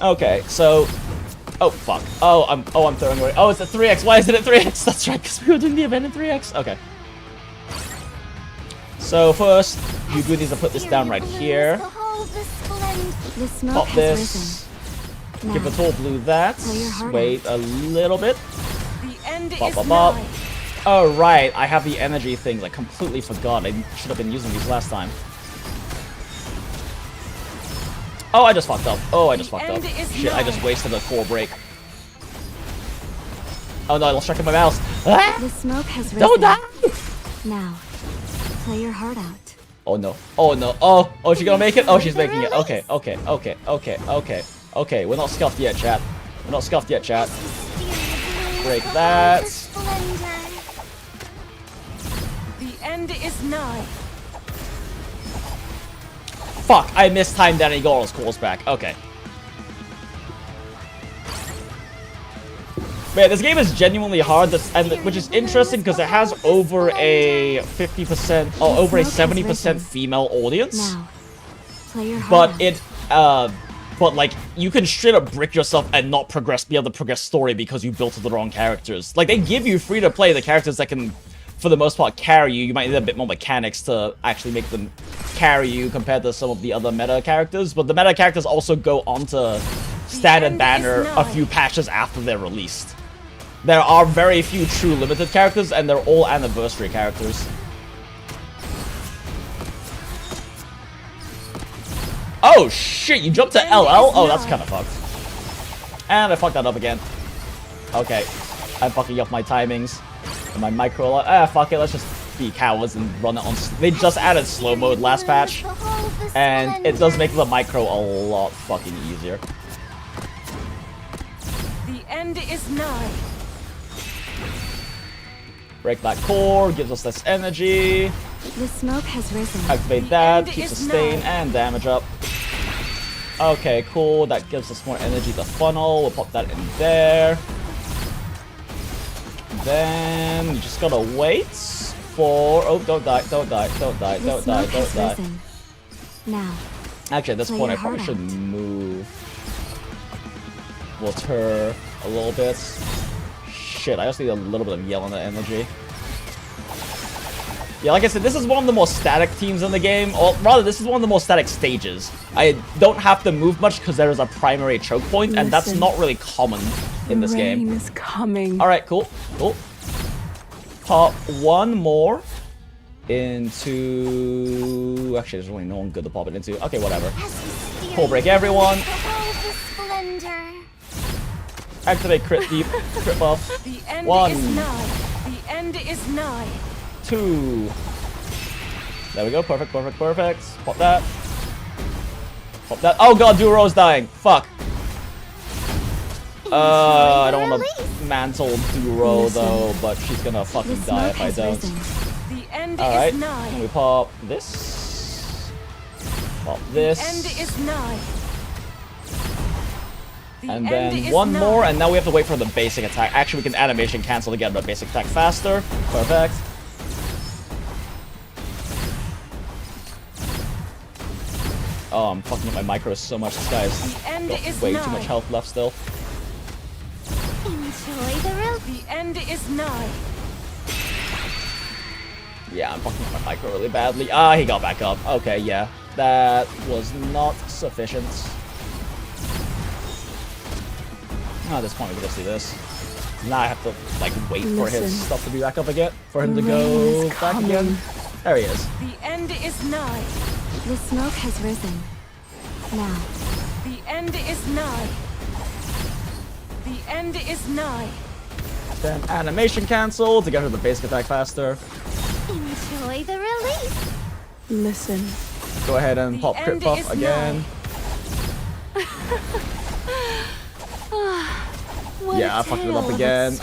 Okay, so... Oh, fuck. Oh, I'm throwing away. Oh, it's a 3x. Why is it at 3x? That's right, because we were doing the event in 3x. Okay. So first, you do need to put this down right here. Pop this. Give a tall blue that. Wait a little bit. Bop, bop, bop. Oh, right. I have the energy things. I completely forgot. I should have been using these last time. Oh, I just fucked up. Oh, I just fucked up. Shit, I just wasted a core break. Oh no, I lost track of my mouse. Ah! The smoke has risen. Don't die! Now, play your heart out. Oh no. Oh no. Oh, she's gonna make it? Oh, she's making it. Okay, okay, okay, okay, okay. Okay, we're not scuffed yet, chat. We're not scuffed yet, chat. Break that. The end is nigh. Fuck, I mistimed Danny Goro's calls back. Okay. Man, this game is genuinely hard, which is interesting because it has over a 50%, or over a 70% female audience. Now, play your But heart but like, you can straight up brick yourself and not be able to progress story because you built the wrong characters. Like, they give you free to play the characters that can, for the most part, carry you. You might need a bit more mechanics to actually make them carry you compared to some of the other meta characters. But the meta characters also go onto standard banner a few patches after they're released. There are very few true limited characters, and they're all anniversary characters. Oh shit, you jumped to LL? Oh, that's kind of fucked. And I fucked that up again. Okay, I'm fucking up my timings. And my micro... fuck it, let's just be cowards and run it on... They just added slow mode last patch. And it does make the micro a lot fucking easier. The end is nigh. Break that core, gives us less energy. The smoke has risen. Activate that, keep sustain and damage up. Okay, cool. That gives us more energy to funnel. We'll pop that in there. Then you just gotta wait for... Oh, don't die, don't die, don't die, don't die, don't die. Now. Actually, at this point, I probably should move water a little bit. Shit, I just need a little bit of yelling energy. Yeah, like I said, this is one of the more static teams in the game. Or rather, this is one of the more static stages. I don't have to move much because there is a primary choke point, and that's not really common in this game. Rain is coming. Alright, cool. Cool. Pop one more into... Actually, there's really no one good to pop it into. Okay, whatever. Pull break everyone. Activate crit deep, crit buff. The end One. is nigh. The end is nigh. 2. There we go. Perfect, perfect, perfect. Pop that. Pop that. Oh god, Duro's dying. Fuck. I don't want to mantle Duro though, but she's gonna fucking die if I don't. The end Alright. is nigh. Can we pop this? Pop this. The end is nigh. The And end then is one nigh. more, and now we have to wait for the basic attack. Actually, we can animation cancel to get the basic attack faster. Perfect. Oh, I'm fucking up my micros so much. This guy's got way too much health left still. Enjoy the road. The end is nigh. Yeah, I'm fucking up my micro really badly. Ah, he got back up. Okay, yeah. That was not sufficient. At this point, we can just do this. Now I have to, like, wait for his stuff to be back up again. For him to go back again. There he is. The end is nigh. The smoke has risen. Now. The end is nigh. The end is nigh. Then animation cancel to get her the basic attack faster. Enjoy the release. Listen. Go ahead and pop crit buff again. Yeah, I fucked it up again. The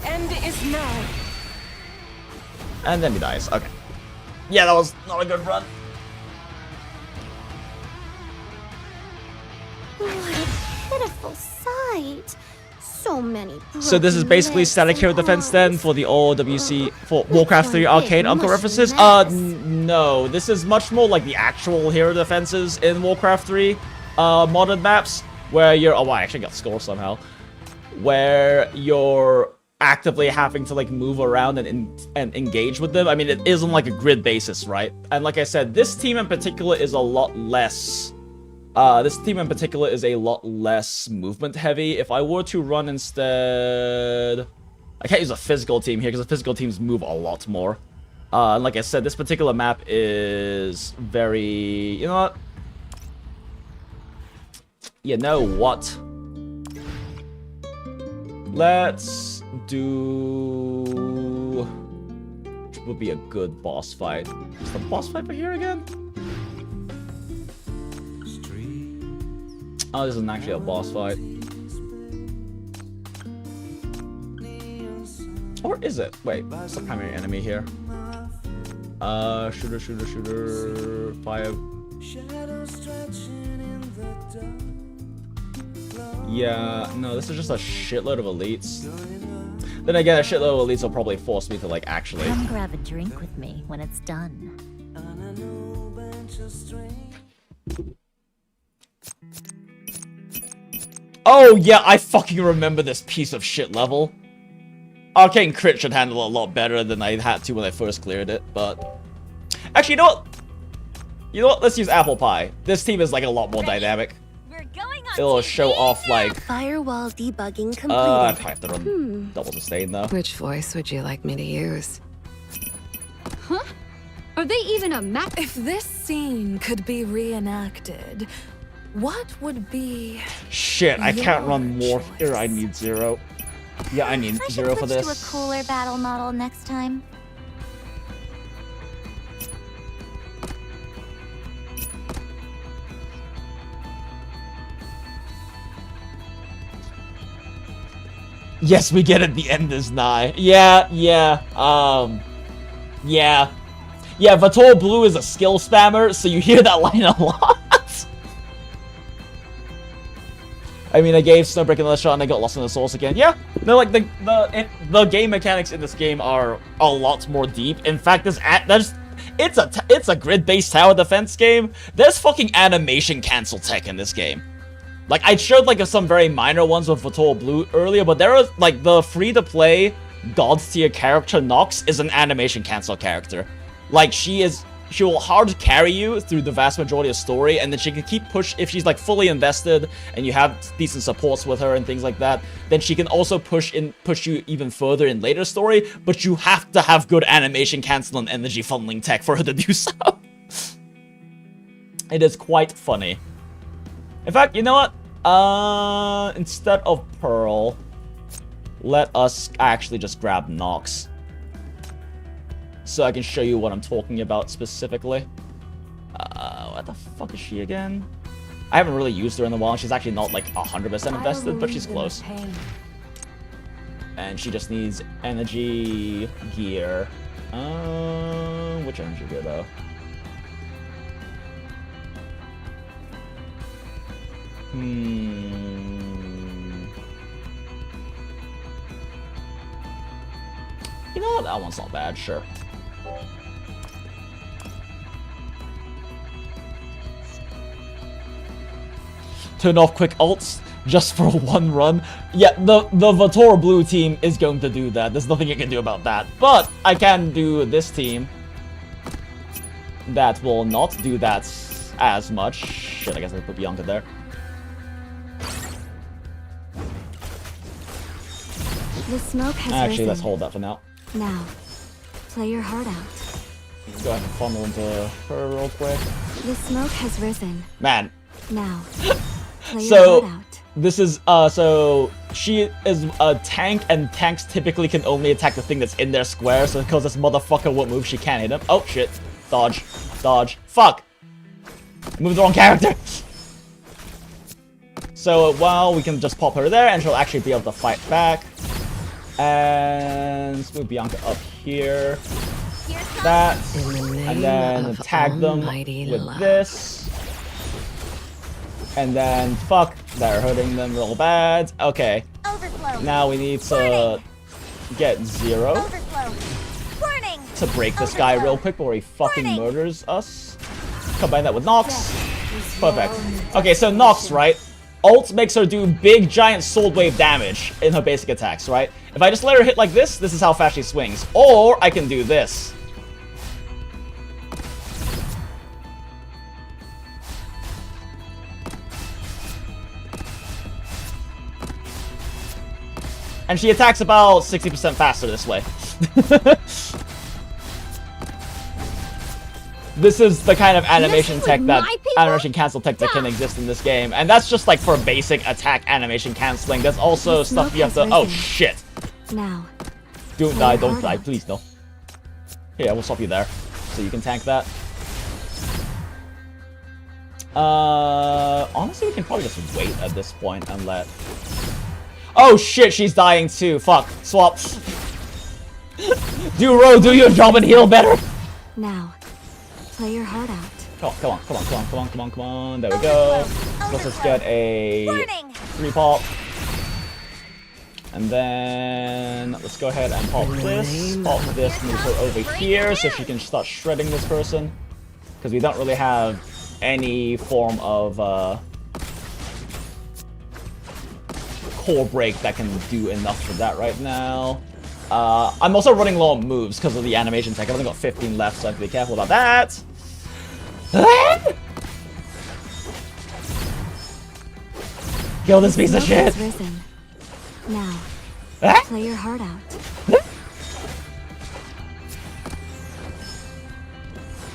end is nigh. And then he dies. Okay. Yeah, that was not a good run. What a pitiful sight. So many. So this is basically static hero defense then for the old WC for Warcraft 3 arcade Uncle references. No, this is much more like the actual hero defenses in Warcraft 3 modded maps where you're I actually got score somehow. Where you're actively having to like move around and engage with them. I mean, it is on like a grid basis, right? And like I said, this team in particular is a lot less movement heavy. If I were to run instead... I can't use a physical team here because the physical teams move a lot more. And like I said, this particular map is very... You know what? You know what? Let's do... Which would be a good boss fight? Is the boss fight for here again? Oh, this isn't actually a boss fight. Or is it? Wait, what's the primary enemy here? Shooter, fire. Yeah, no, this is just a shitload of elites. Then again, a shitload of elites will probably force me to, like, actually... Come grab a drink with me when it's done. Oh, yeah, I fucking remember this piece of shit level. Arcane Crit should handle it a lot better than I had to when I first cleared it, but... Actually, you know what? You know what? Let's use Apple Pie. This team is, like, a lot more dynamic. It'll show off, like... Firewall debugging completed. I probably have to run double sustain, though. Which voice would you like me to use? Huh? Are they even a map? If this scene could be reenacted, what would be... Shit, I can't run more here. I need 0. Yeah, I need 0 for this. To a cooler battle model next time. Yes, we get it. The end is nigh. Yeah. Yeah, Vator Blue is a skill spammer, so you hear that line a lot. I mean, I gave Snowbreak another shot and I got lost in the source again. Yeah, no, like the game mechanics in this game are a lot more deep. In fact, it's a grid-based tower defense game. There's fucking animation cancel tech in this game. Like, I showed like some very minor ones with Vator Blue earlier, but there is like the free-to-play God tier character Nox is an animation cancel character. Like, she will hard carry you through the vast majority of story, and then she can keep if she's like fully invested and you have decent supports with her and things like that, then she can also push you even further in later story, but you have to have good animation cancel and energy funneling tech for her to do so. It is quite funny. In fact, you know what? Instead of Pearl, let us actually just grab Nox, so I can show you what I'm talking about specifically. What the fuck is she again? I haven't really used her in a while. She's actually not like 100% invested, but she's close. And she just needs energy gear. Which energy gear though? You know what? That one's not bad, sure. Turn off quick ults just for one run. Yeah, the Vator Blue team is going to do that. There's nothing I can do about that. But I can do this team that will not do that as much. Shit, I guess I put Bianca there. The smoke has Actually, risen. let's hold that for now. Now, play your heart out. Go ahead and funnel into her real quick. The smoke has risen. Man. Now, play your So, heart out. this is, so, she is a tank, and tanks typically can only attack the thing that's in their square, so because this motherfucker won't move, she can't hit him. Oh, shit. Dodge. Dodge. Fuck! Moved the wrong character! So, well, we can just pop her there, and she'll actually be able to fight back. And let's move Bianca up here. That, and then tag them with this. And then, fuck, they're hurting them real bad. Okay. Now we need to get 0 to break this guy real quick before he fucking murders us. Combine that with Nox. Perfect. Okay, so Nox, right? Ult makes her do big, giant sword wave damage in her basic attacks, right? If I just let her hit like this is how fast she swings. Or I can do this. And she attacks about 60% faster this way. This is the kind of animation tech that animation cancel tech that can exist in this game, and that's just like for basic attack animation canceling. There's also stuff you have to. Oh shit! Now, don't die, don't die, please no. Here, we'll stop you there, so you can tank that. Honestly, we can probably just wait at this point and let. Oh shit, she's dying too. Fuck, swap. Do your job and heal better. Now. Play your heart out. Oh, come on. There we go. Let's just get a 3 pop. And then let's go ahead and pop this. Pop this, move her over here so she can start shredding this person. Because we don't really have any form of core break that can do enough for that right now. I'm also running low on moves because of the animation tech. I've only got 15 left, so I have to be careful about that. Kill this piece of shit! Now, play your heart out.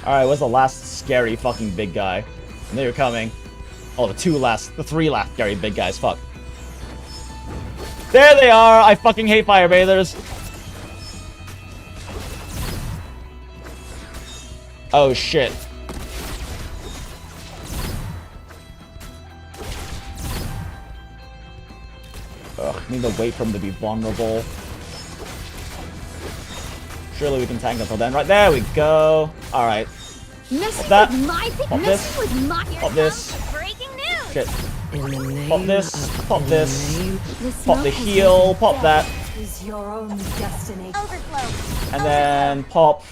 Alright, what's the last scary fucking big guy? I know you're coming. Oh, the three last scary big guys, fuck. There they are! I fucking hate fire bathers. Oh shit. Ugh, need to wait for him to be vulnerable. Surely we can tank until then. Right, there we go. Alright. Pop that. Pop this. Pop this. Breaking news. Shit. Pop this. Pop this. Pop the heal. Pop that. Is your own destiny. Overflow. And then pop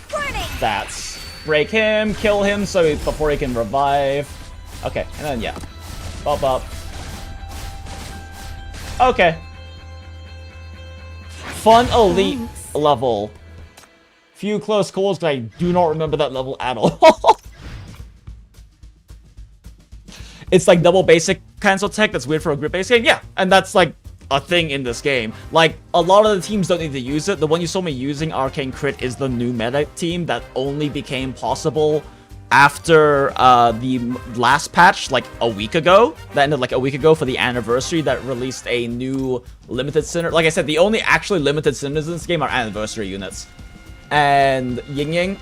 that. Break him. Kill him before he can revive. Okay. And then, yeah. Pop up. Okay. Fun elite level. Few close calls, but I do not remember that level at all. It's like double basic cancel tech. That's weird for a group based game. Yeah, and that's like a thing in this game. Like, a lot of the teams don't need to use it. The one you saw me using, Arcane Crit, is the new meta team that only became possible after the last patch, like a week ago. That ended like a week ago for the anniversary that released a new limited center. Like I said, the only actually limited centers in this game are anniversary units. And Ying Ying,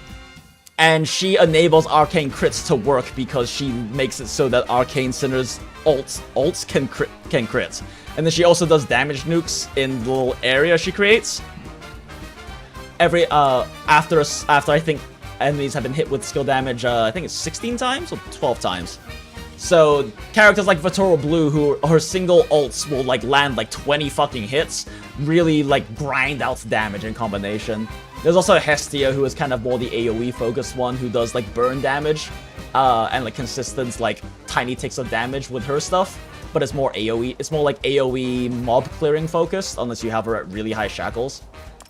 and she enables arcane crits to work because she makes it so that arcane centers ults can crit. And then she also does damage nukes in the little area she creates. Every after I think enemies have been hit with skill damage, I think it's 16 times or 12 times. So characters like Vittorio Blue, who her single ults will like land like 20 fucking hits, really like grind out damage in combination. There's also Hestia, who is kind of more the AoE focused one, who does like burn damage and like consistent like tiny ticks of damage with her stuff. But it's more AoE. It's more like AoE mob clearing focused, unless you have her at really high shackles.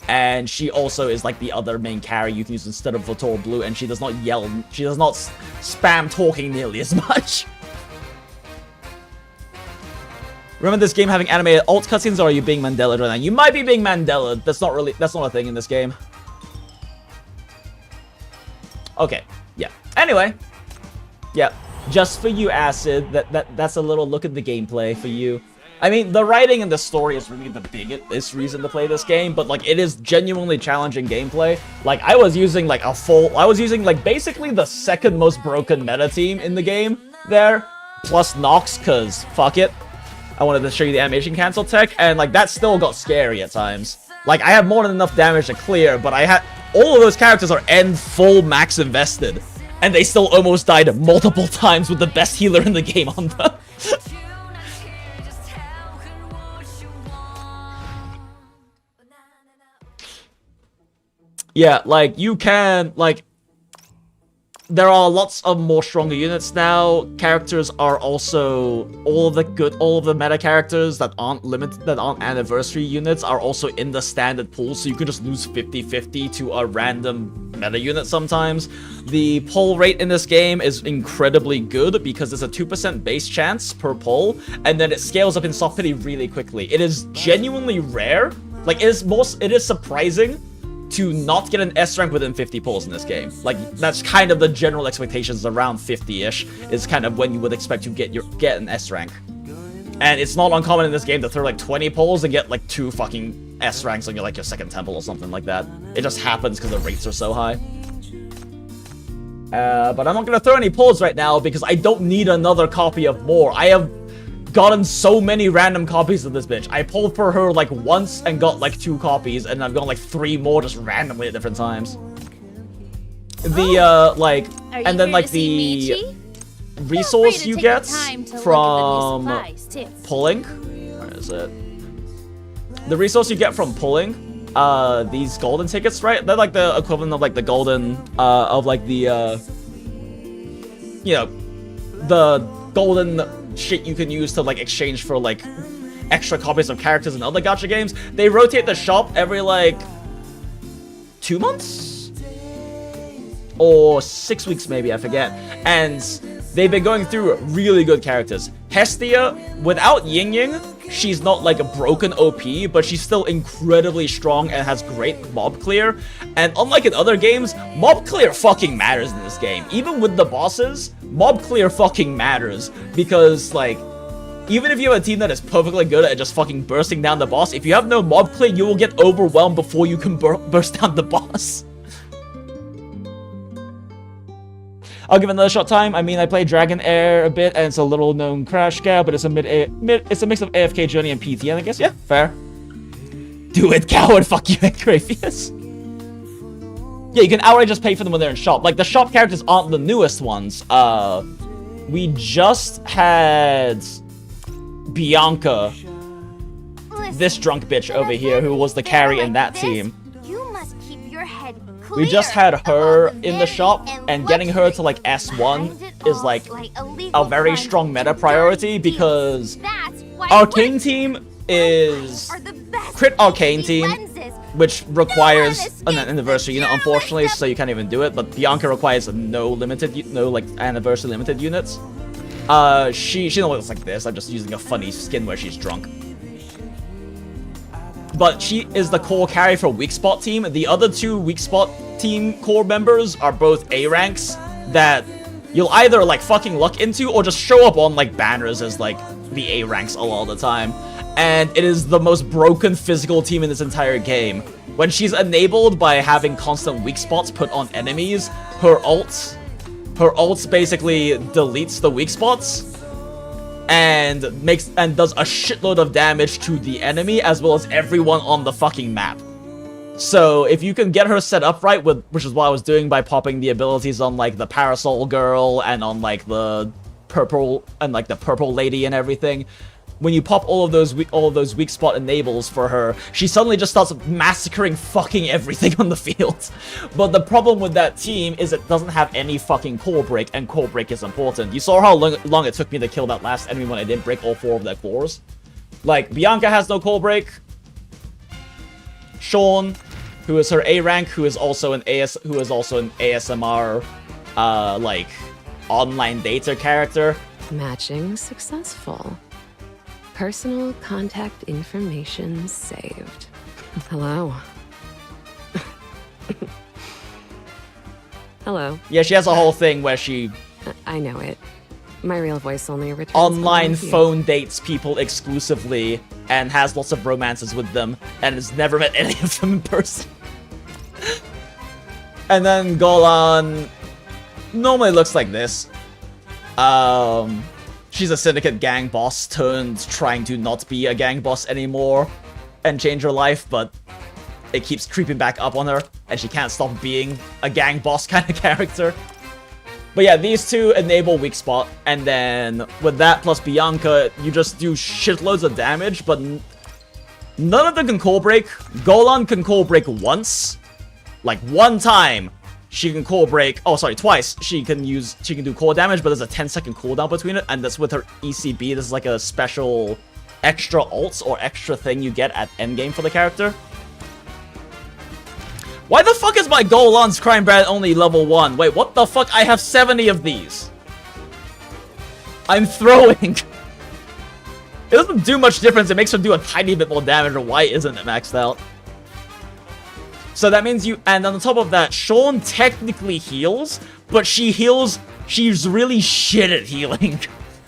And she also is like the other main carry you can use instead of Vittorio Blue, and she does not yell. She does not spam talking nearly as much. Remember this game having animated alt cutscenes, or are you being Mandela'd right now? You might be being Mandela'd. That's not a thing in this game. Okay, yeah. Anyway, yeah, just for you, Acid. That's a little look at the gameplay for you. I mean, the writing and the story is really the biggest reason to play this game, but like it is genuinely challenging gameplay. Like I was using like basically the second most broken meta team in the game there, plus Nox, cause fuck it. I wanted to show you the animation cancel tech, and like that still got scary at times. Like I had more than enough damage to clear, but I had all of those characters are full max invested, and they still almost died multiple times with the best healer in the game on them. Yeah, like you can like. There are lots of more stronger units now. Characters are also all of the meta characters that aren't anniversary units are also in the standard pool, so you can just lose 50-50 to a random meta unit sometimes. The pull rate in this game is incredibly good because there's a 2% base chance per pull, and then it scales up in soft pity really quickly. It is genuinely rare. Like it is surprising to not get an S rank within 50 pulls in this game. Like, that's kind of the general expectations, around 50-ish is kind of when you would expect to get an S rank. And it's not uncommon in this game to throw like 20 pulls and get like 2 fucking S ranks on your second temple or something like that. It just happens because the rates are so high. But I'm not gonna throw any pulls right now because I don't need another copy of more. I have gotten so many random copies of this bitch. I pulled for her like once and got like 2 copies, and I've gotten like 3 more just randomly at different times. The and then like the resource you get from pulling. Where is it? The resource you get from pulling these golden tickets, right? They're like the equivalent of like the golden of like the you know, the golden shit you can use to like exchange for like extra copies of characters in other gacha games. They rotate the shop every like 2 months or 6 weeks maybe, I forget, and they've been going through really good characters. Hestia, without Ying Ying, she's not like a broken OP, but she's still incredibly strong and has great mob clear. And unlike in other games, mob clear fucking matters in this game. Even with the bosses, mob clear fucking matters, because like, even if you have a team that is perfectly good at just fucking bursting down the boss, if you have no mob clear, you will get overwhelmed before you can burst down the boss. I'll give it another shot time. I mean, I played Dragon Air a bit, and it's a little known crash cow, but it's a it's a mix of AFK Journey and PT, and I guess, yeah, fair. Do it, coward, fuck you, Gravius. Yeah, you can outright just pay for them when they're in shop. Like, the shop characters aren't the newest ones. We just had Bianca, this drunk bitch over here, who was the carry in that team. You must keep your head clear. We just had her in the shop, and getting her to like S1 is like a very strong meta priority, because Arcane team is crit Arcane team, which requires an anniversary unit, unfortunately, so you can't even do it. But Bianca requires no like anniversary limited units. She don't look like this. I'm just using a funny skin where she's drunk. But she is the core carry for weak spot team. The other two weak spot team core members are both A ranks that you'll either like fucking luck into or just show up on like banners as like the A ranks a lot of the time. And it is the most broken physical team in this entire game. When she's enabled by having constant weak spots put on enemies, her ult basically deletes the weak spots and does a shitload of damage to the enemy as well as everyone on the fucking map. So if you can get her set up right, which is what I was doing by popping the abilities on like the Parasol Girl and on like the purple lady and everything, when you pop all of those weak spot enables for her, she suddenly just starts massacring fucking everything on the field. But the problem with that team is it doesn't have any fucking core break, and core break is important. You saw how long it took me to kill that last enemy when I didn't break all 4 of their cores. Like, Bianca has no core break. Sean, who is her A rank, who is also an ASMR like online data character. Matching successful. Personal contact information saved. Hello. Hello. Yeah, she has a whole thing where she... I know it. My real voice only returns online phone dates people exclusively and has lots of romances with them and has never met any of them in person. And then Golan normally looks like this. She's a syndicate gang boss turned trying to not be a gang boss anymore and change her life, but it keeps creeping back up on her and she can't stop being a gang boss kind of character. But yeah, these two enable weak spot, and then with that plus Bianca, you just do shitloads of damage, but none of them can core break. Golan can core break once, like one time. She can core break, oh sorry, twice. She can do core damage, but there's a 10-second cooldown between it, and that's with her ECB. This is like a special extra ults or extra thing you get at endgame for the character. Why the fuck is my Golan's Crime Brand only level 1? Wait, what the fuck? I have 70 of these. I'm throwing. It doesn't do much difference. It makes her do a tiny bit more damage, or why isn't it maxed out? So that means and on top of that, Sean technically heals, but she's really shit at healing.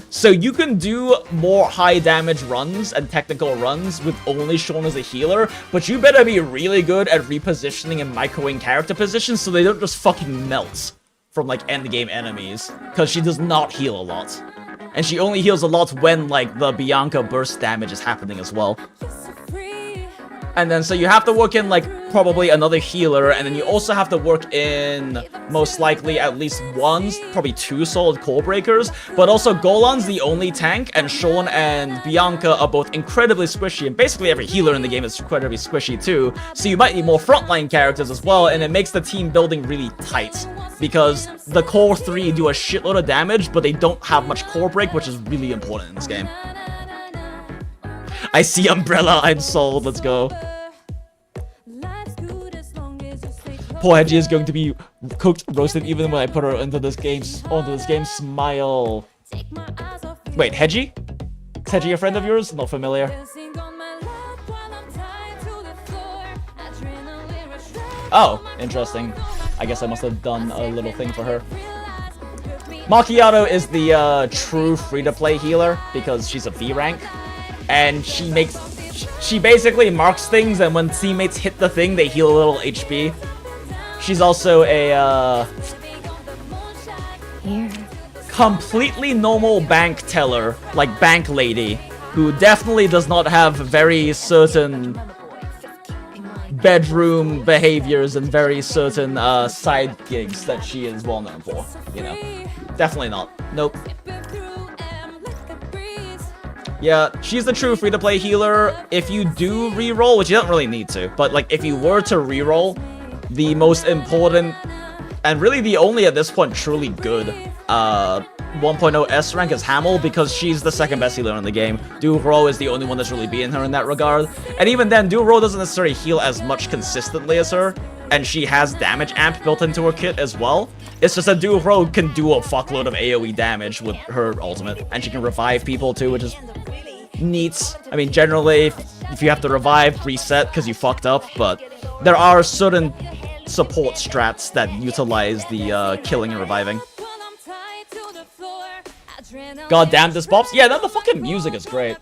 So you can do more high damage runs and technical runs with only Sean as a healer, but you better be really good at repositioning and microing character positions so they don't just fucking melt from like endgame enemies, because she does not heal a lot. And she only heals a lot when like the Bianca burst damage is happening as well. And then, so you have to work in, like, probably another healer, and then you also have to work in, most likely, at least probably 2 solid core breakers, but also Golan's the only tank, and Sean and Bianca are both incredibly squishy, and basically every healer in the game is incredibly squishy too, so you might need more frontline characters as well, and it makes the team building really tight, because the core 3 do a shitload of damage, but they don't have much core break, which is really important in this game. I see Umbrella, I'm sold, let's go. Poor Hedgie is going to be cooked, roasted even when I put her into this game, smile. Wait, Hedgie? Teji a friend of yours? Not familiar. Oh, interesting. I guess I must have done a little thing for her. Macchiato is the true free-to-play healer because she's a B rank, and she basically marks things, and when teammates hit the thing, they heal a little HP. She's also a completely normal bank teller, like bank lady, who definitely does not have very certain bedroom behaviors and very certain side gigs that she is well known for, you know. Definitely not. Nope. Yeah, she's the true free-to-play healer. If you do reroll, which you don't really need to, but like if you were to reroll, the most important and really the only at this point truly good 1.0 S rank is Hamel, because she's the second best healer in the game. Duo is the only one that's really beaten her in that regard. And even then, Duo doesn't necessarily heal as much consistently as her, and she has damage amp built into her kit as well. It's just that Duo can do a fuckload of AoE damage with her ultimate, and she can revive people too, which is neat. I mean, generally, if you have to revive, reset because you fucked up, but there are certain support strats that utilize the killing and reviving. God damn, this pops. Yeah, the fucking music is great.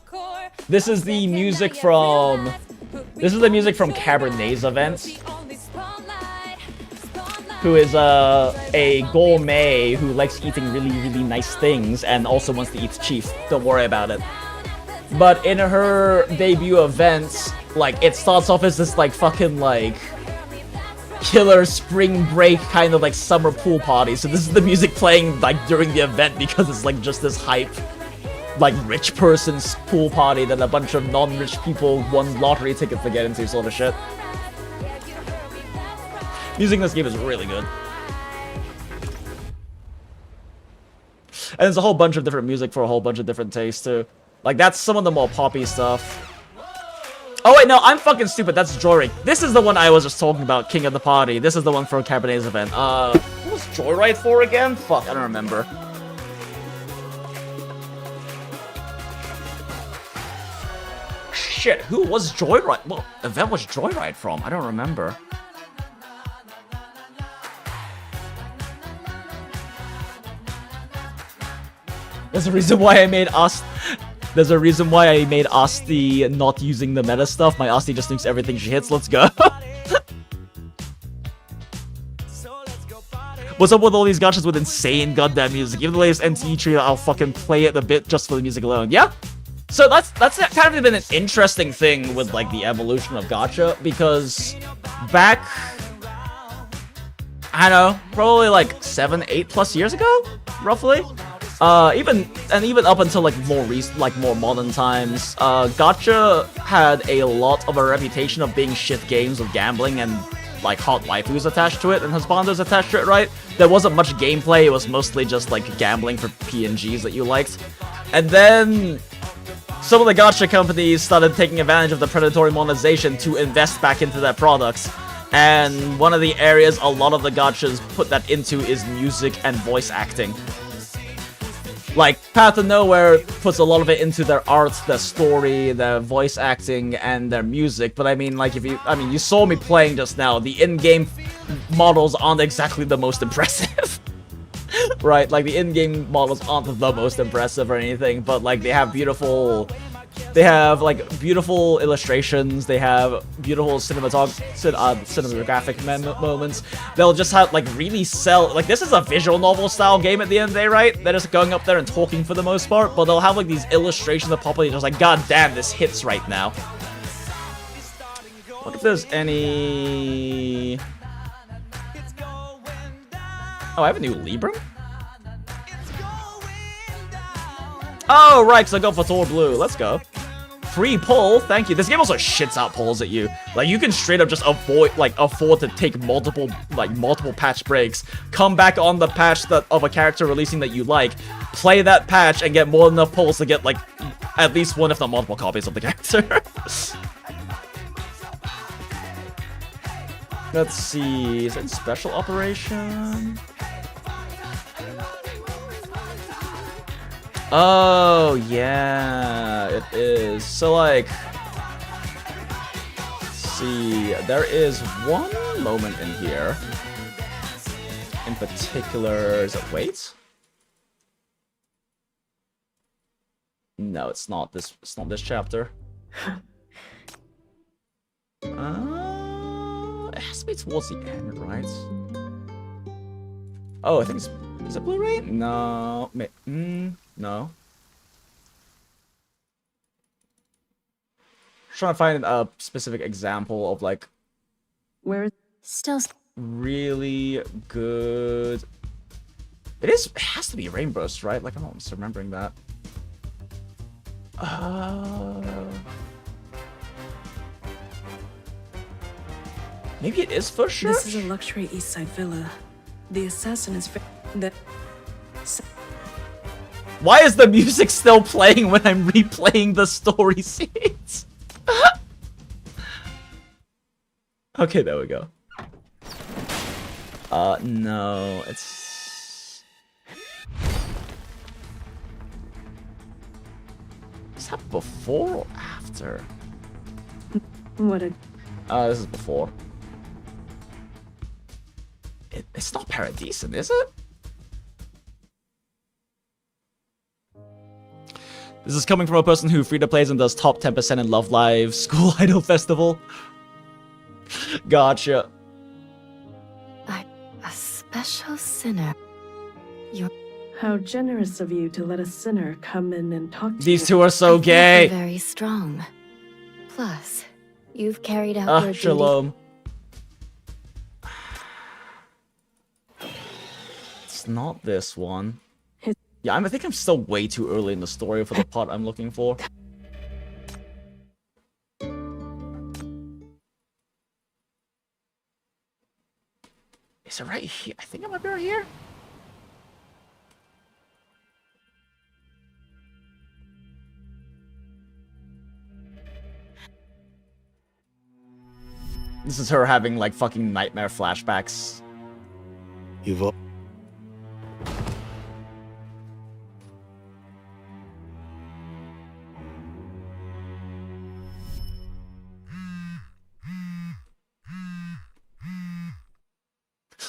This is the music from Cabernet's event, who is a gourmet who likes eating really, really nice things and also wants to eat Chief. Don't worry about it. But in her debut event, like, it starts off as this, like, fucking, like, killer spring break kind of, like, summer pool party. So this is the music playing, like, during the event because it's, like, just this hype, like, rich person's pool party that a bunch of non-rich people won lottery tickets to get into sort of shit. Music in this game is really good. And there's a whole bunch of different music for a whole bunch of different tastes, too. Like, that's some of the more poppy stuff. Oh, wait, no, I'm fucking stupid. That's Joyride. This is the one I was just talking about, King of the Party. This is the one for Cabernet's event. What was Joyride for again? Fuck, I don't remember. Shit, who was Joyride? What event was Joyride from? I don't remember. There's a reason why I made us. There's a reason why I made Asti not using the meta stuff. My Asti just nukes everything she hits. Let's go. What's up with all these gachas with insane goddamn music? Even the latest MTE trio, I'll fucking play it a bit just for the music alone. Yeah. So that's kind of been an interesting thing with like the evolution of gacha, because back, I don't know, probably like 7, 8+ years ago, roughly. Even up until like more modern times, gacha had a lot of a reputation of being shit games with gambling and like hot waifus attached to it and husbandos attached to it, right? There wasn't much gameplay, it was mostly just like gambling for PNGs that you liked. And then some of the gacha companies started taking advantage of the predatory monetization to invest back into their products. And one of the areas a lot of the gachas put that into is music and voice acting. Like, Path to Nowhere puts a lot of it into their art, their story, their voice acting, and their music. But I mean, like, you saw me playing just now. The in-game models aren't exactly the most impressive. Right? Like, the in-game models aren't the most impressive or anything, but, like, they have beautiful illustrations, they have beautiful cinematographic moments. They'll just have, like, really sell, like, this is a visual novel style game at the end of the day, right? They're just going up there and talking for the most part, but they'll have, like, these illustrations that pop up and you're just like, god damn, this hits right now. Look if there's any... Oh, I have a new Libram? Oh, right, because I go for Thor Blue. Let's go. Free pull, thank you. This game also shits out pulls at you. Like, you can straight up just afford to take multiple patch breaks, come back on the patch of a character releasing that you like, play that patch, and get more than enough pulls to get, like, at least one, if not multiple copies of the character. Let's see, is it Special Operation? Oh, yeah, it is. So, like, let's see, there is one moment in here. In particular, is it wait? No, it's not this chapter. It has to be towards the end, right? Oh, I think it's... Is it Blu-ray? No. No. Trying to find a specific example of, like... Where? Still... Really good... It has to be Rainburst, right? Like, I'm not remembering that. Maybe it is for sure. This is a luxury East Side villa. The assassin is Why is the music still playing when I'm replaying the story scenes? Okay, there we go. No, it's... Is that before or after? What a... This is before. It's not Paradisen, is it? This is coming from a person who free to plays and does top 10% in Love Live School Idol Festival. Gotcha. A special sinner. You're... How generous of you to let a sinner come in and talk to These you. two are so gay. You're very strong. Plus, you've carried out your Shalom. It's not this one. Yeah, I think I'm still way too early in the story for the part I'm looking for. Is it right here? I think it might be right here. This is her having like fucking nightmare flashbacks. You've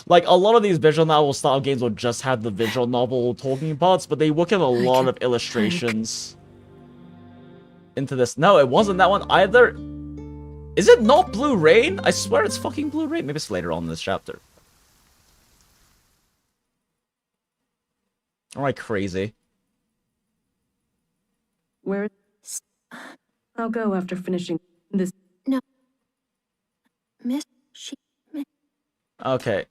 Like, a lot of these visual novel style games will just have the visual novel talking parts, but they work in a lot of illustrations into this. No, it wasn't that one either. Is it not Blue Rain? I swear it's fucking Blue Rain. Maybe it's later on in this chapter. Am I crazy? Where? I'll go after finishing this. No. Miss, Okay.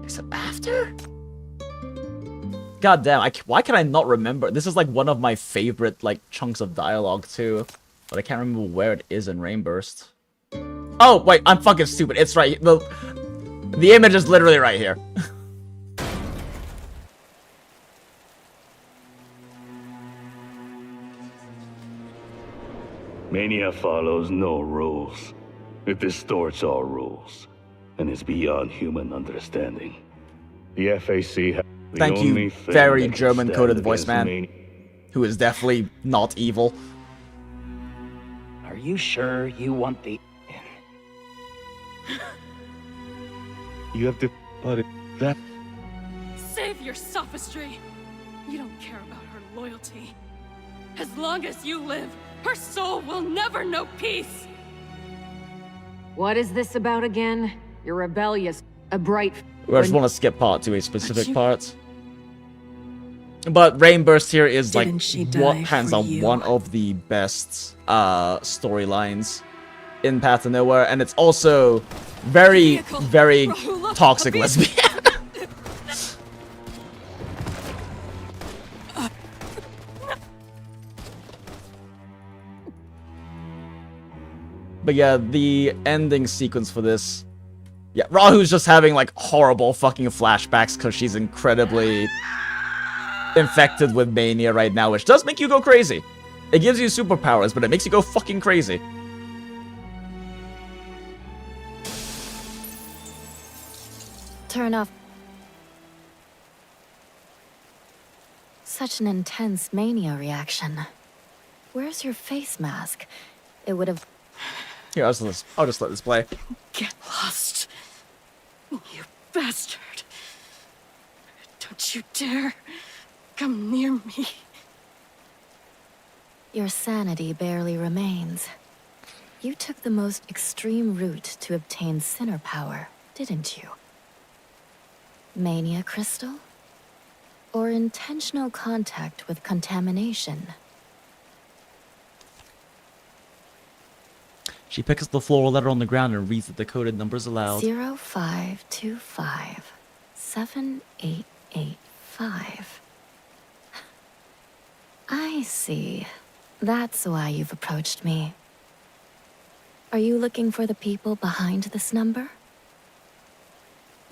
Is it after? God damn, why can I not remember? This is like one of my favorite like chunks of dialogue too. But I can't remember where it is in Rainburst. Oh, wait, I'm fucking stupid. It's right. The image is literally right here. Mania follows no rules. It distorts all rules, and is beyond human understanding. The FAC has the Thank only you, thing very that can German-coded stand voice against man, Mania. who is definitely not evil. Are you sure you want the... You have to put it that. Save your sophistry. You don't care about her loyalty. As long as you live, her soul will never know peace. What is this about again? You're rebellious, a bright... I just want to skip part to a specific part. But Rainburst here is like hands down one of the best storylines in Path to Nowhere, and it's also very, very toxic lesbian. But yeah, the ending sequence for this. Yeah, Rahu's just having like horrible fucking flashbacks because she's incredibly infected with mania right now, which does make you go crazy. It gives you superpowers, but it makes you go fucking crazy. Turn off. Such an intense mania reaction. Where's your face mask? It would have... Here, I'll just let this play. Get lost, you bastard. Don't you dare come near me. Your sanity barely remains. You took the most extreme route to obtain sinner power, didn't you? Mania crystal? Or intentional contact with contamination? She picks up the floral letter on the ground and reads the decoded numbers aloud. 0525 7885. I see. That's why you've approached me. Are you looking for the people behind this number?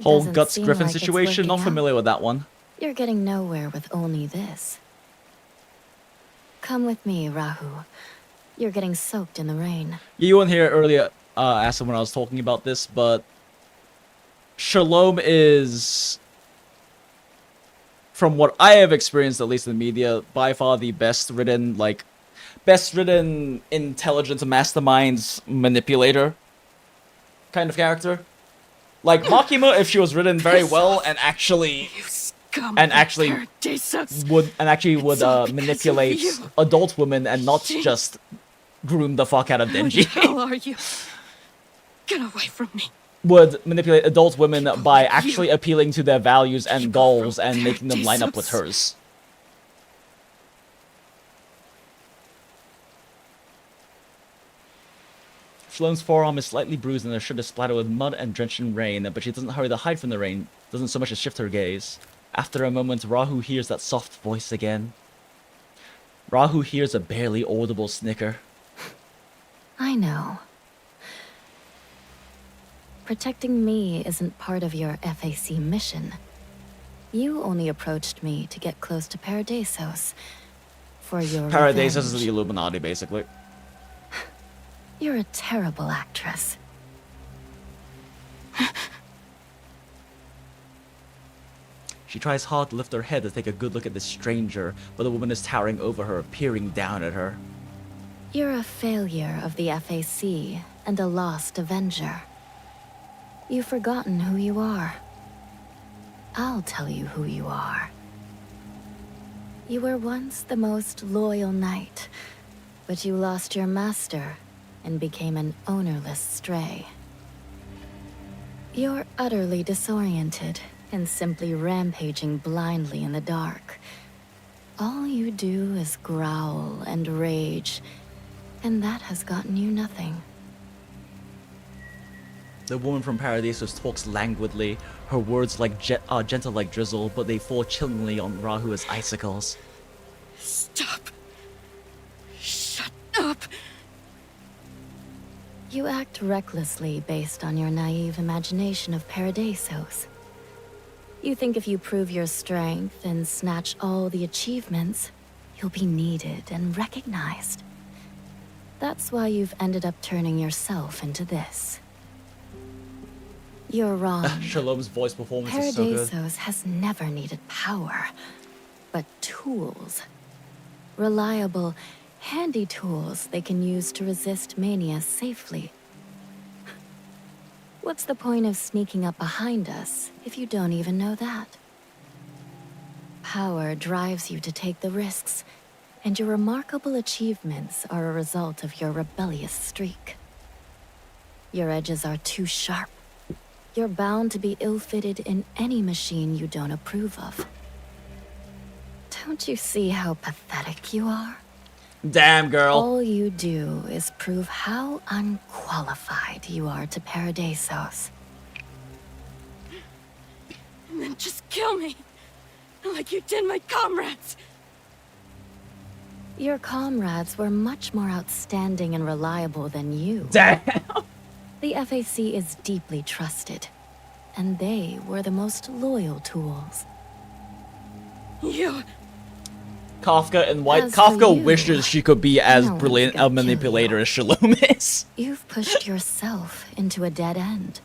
Whole Doesn't Guts seem Griffin like it's situation, not working familiar with that one. You're getting nowhere with only this. Come with me, Rahu. You're getting soaked in the rain. Yeah, you weren't here earlier, Asa, when I was talking about this, but Shalom is, from what I have experienced, at least in the media, by far the best written intelligence masterminds manipulator kind of character. Like Makima, if she was written very well and actually would manipulate adult women and not just groom the fuck out of Denji. Who the hell are you? Get away from me. Would manipulate adult women by actually appealing to their values and goals and making them line up with hers. Shalom's forearm is slightly bruised and her shirt is splattered with mud and drenched in rain, but she doesn't hurry to hide from the rain, doesn't so much as shift her gaze. After a moment, Rahu hears that soft voice again. Rahu hears a barely audible snicker. I know. Protecting me isn't part of your FAC mission. You only approached me to get close to Paradisos. For your Paradisos is revenge. the Illuminati, basically. You're a terrible actress. She tries hard to lift her head to take a good look at this stranger, but the woman is towering over her, peering down at her. You're a failure of the FAC and a lost Avenger. You've forgotten who you are. I'll tell you who you are. You were once the most loyal knight, but you lost your master and became an ownerless stray. You're utterly disoriented and simply rampaging blindly in the dark. All you do is growl and rage, and that has gotten you nothing. The woman from Paradisos talks languidly, her words like gentle like drizzle, but they fall chillingly on Rahu as icicles. Stop. Shut up. You act recklessly based on your naive imagination of Paradisos. You think if you prove your strength and snatch all the achievements, you'll be needed and recognized. That's why you've ended up turning yourself into this. You're wrong. Shalom's voice performance is so good. Paradisos has never needed power, but tools. Reliable, handy tools they can use to resist mania safely. What's the point of sneaking up behind us if you don't even know that? Power drives you to take the risks, and your remarkable achievements are a result of your rebellious streak. Your edges are too sharp. You're bound to be ill-fitted in any machine you don't approve of. Don't you see how pathetic you are? Damn, girl. All you do is prove how unqualified you are to Paradisos. And then just kill me, like you did my comrades. Your comrades were much more outstanding and reliable than you. Damn! The FAC is deeply trusted, and they were the most loyal tools. You... Kafka and White. As for Kafka you, wishes she could be as no one's brilliant a gonna kill manipulator as Shalom is. You've pushed yourself into a dead end.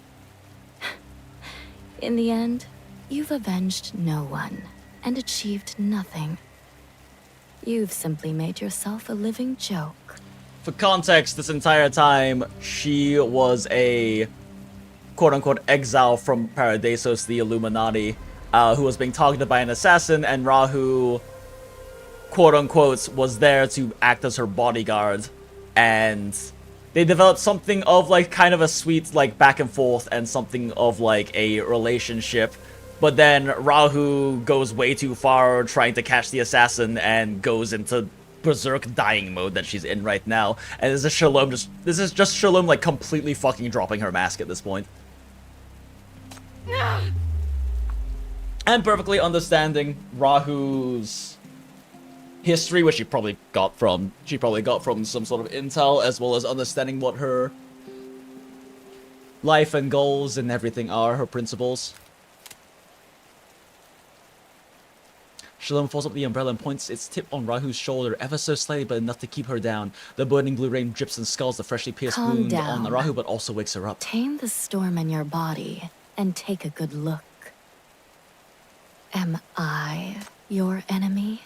In the end, you've avenged no one and achieved nothing. You've simply made yourself a living joke. For context, this entire time, she was a quote-unquote exile from Paradisos, the Illuminati, who was being targeted by an assassin, and Rahu, quote-unquote, was there to act as her bodyguard. And they developed something of, like, kind of a sweet, like, back and forth and something of, like, a relationship. But then Rahu goes way too far trying to catch the assassin and goes into berserk dying mode that she's in right now. And this is just Shalom, like, completely fucking dropping her mask at this point. And perfectly understanding Rahu's history, which she probably got from some sort of intel, as well as understanding what her life and goals and everything are, her principles. Shalom folds up the umbrella and points its tip on Rahu's shoulder, ever so slightly, but enough to keep her down. The burning blue rain drips and scalds the freshly pierced wound on Rahu, but also wakes her up. Tame the storm in your body and take a good look. Am I your enemy?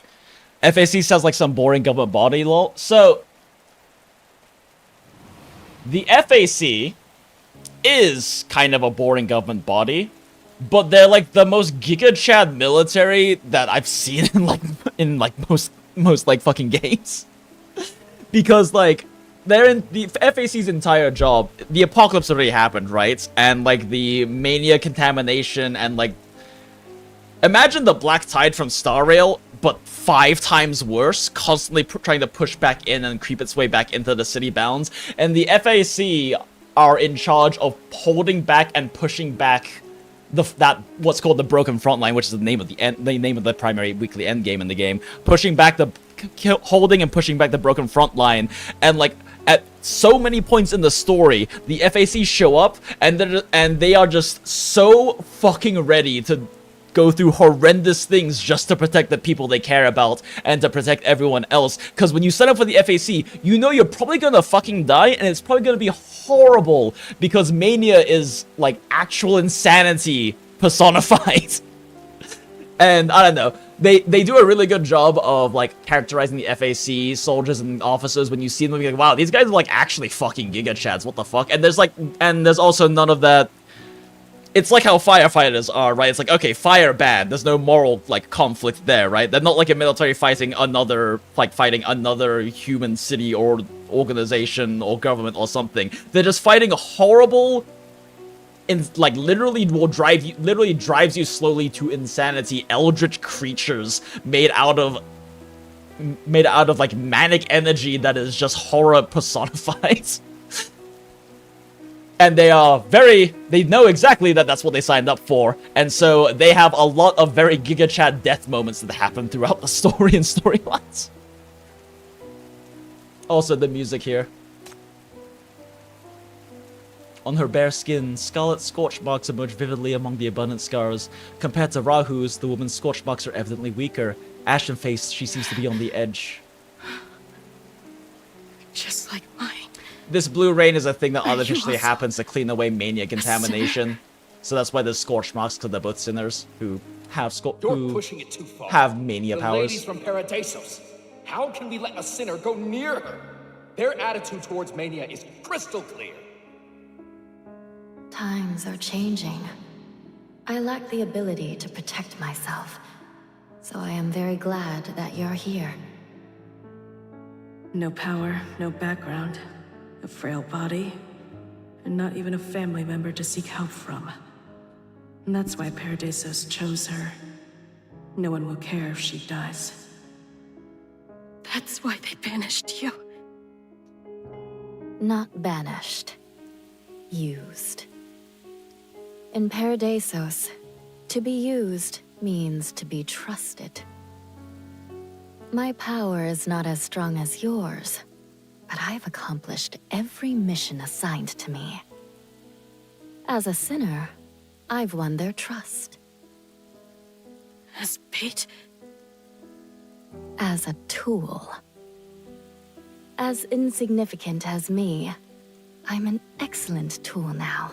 FAC sounds like some boring government body, lol. So, the FAC is kind of a boring government body, but they're like the most Giga Chad military that I've seen in most like fucking games. Because like they're in the FAC's entire job, the apocalypse already happened, right? And like the mania contamination and like imagine the Black Tide from Star Rail, but 5 times worse, constantly trying to push back in and creep its way back into the city bounds. And the FAC are in charge of holding back and pushing back what's called the Broken Frontline, which is the name of the primary weekly end game in the game. Holding and pushing back the Broken Frontline, and like at so many points in the story, the FAC show up and they are just so fucking ready to go through horrendous things just to protect the people they care about and to protect everyone else. Because when you sign up for the FAC, you know you're probably gonna fucking die, and it's probably gonna be horrible because mania is like actual insanity personified. And I don't know, they do a really good job of like characterizing the FAC soldiers and officers. When you see them, you're like, wow, these guys are like actually fucking Giga Chads, what the fuck? And there's also none of that. It's like how firefighters are, right? It's like, okay, fire bad. There's no moral, like, conflict there, right? They're not like a military fighting another human city or organization or government or something. They're just fighting a horrible, literally drives you slowly to insanity, eldritch creatures made out of like manic energy that is just horror personified. And they know exactly that that's what they signed up for, and so they have a lot of very Giga Chad death moments that happen throughout the story and storylines. Also, the music here. On her bare skin, scarlet scorch marks emerge vividly among the abundant scars. Compared to Rahu's, the woman's scorch marks are evidently weaker. Ashen-faced, she seems to be on the edge. Just like mine. This blue rain is a thing that artificially happens to clean away mania contamination. So that's why there's scorch marks, because they're both sinners who have pushing it too far. Have mania powers. The ladies from Paradisos. How can we let a sinner go near her? Their attitude towards mania is crystal clear. Times are changing. I lack the ability to protect myself, so I am very glad that you're here. No power, no background. A frail body, and not even a family member to seek help from. And that's why Paradisos chose her. No one will care if she dies. That's why they banished you. Not banished. Used. In Paradisos, to be used means to be trusted. My power is not as strong as yours, but I've accomplished every mission assigned to me. As a sinner, I've won their trust. As bait? As a tool. As insignificant as me, I'm an excellent tool now.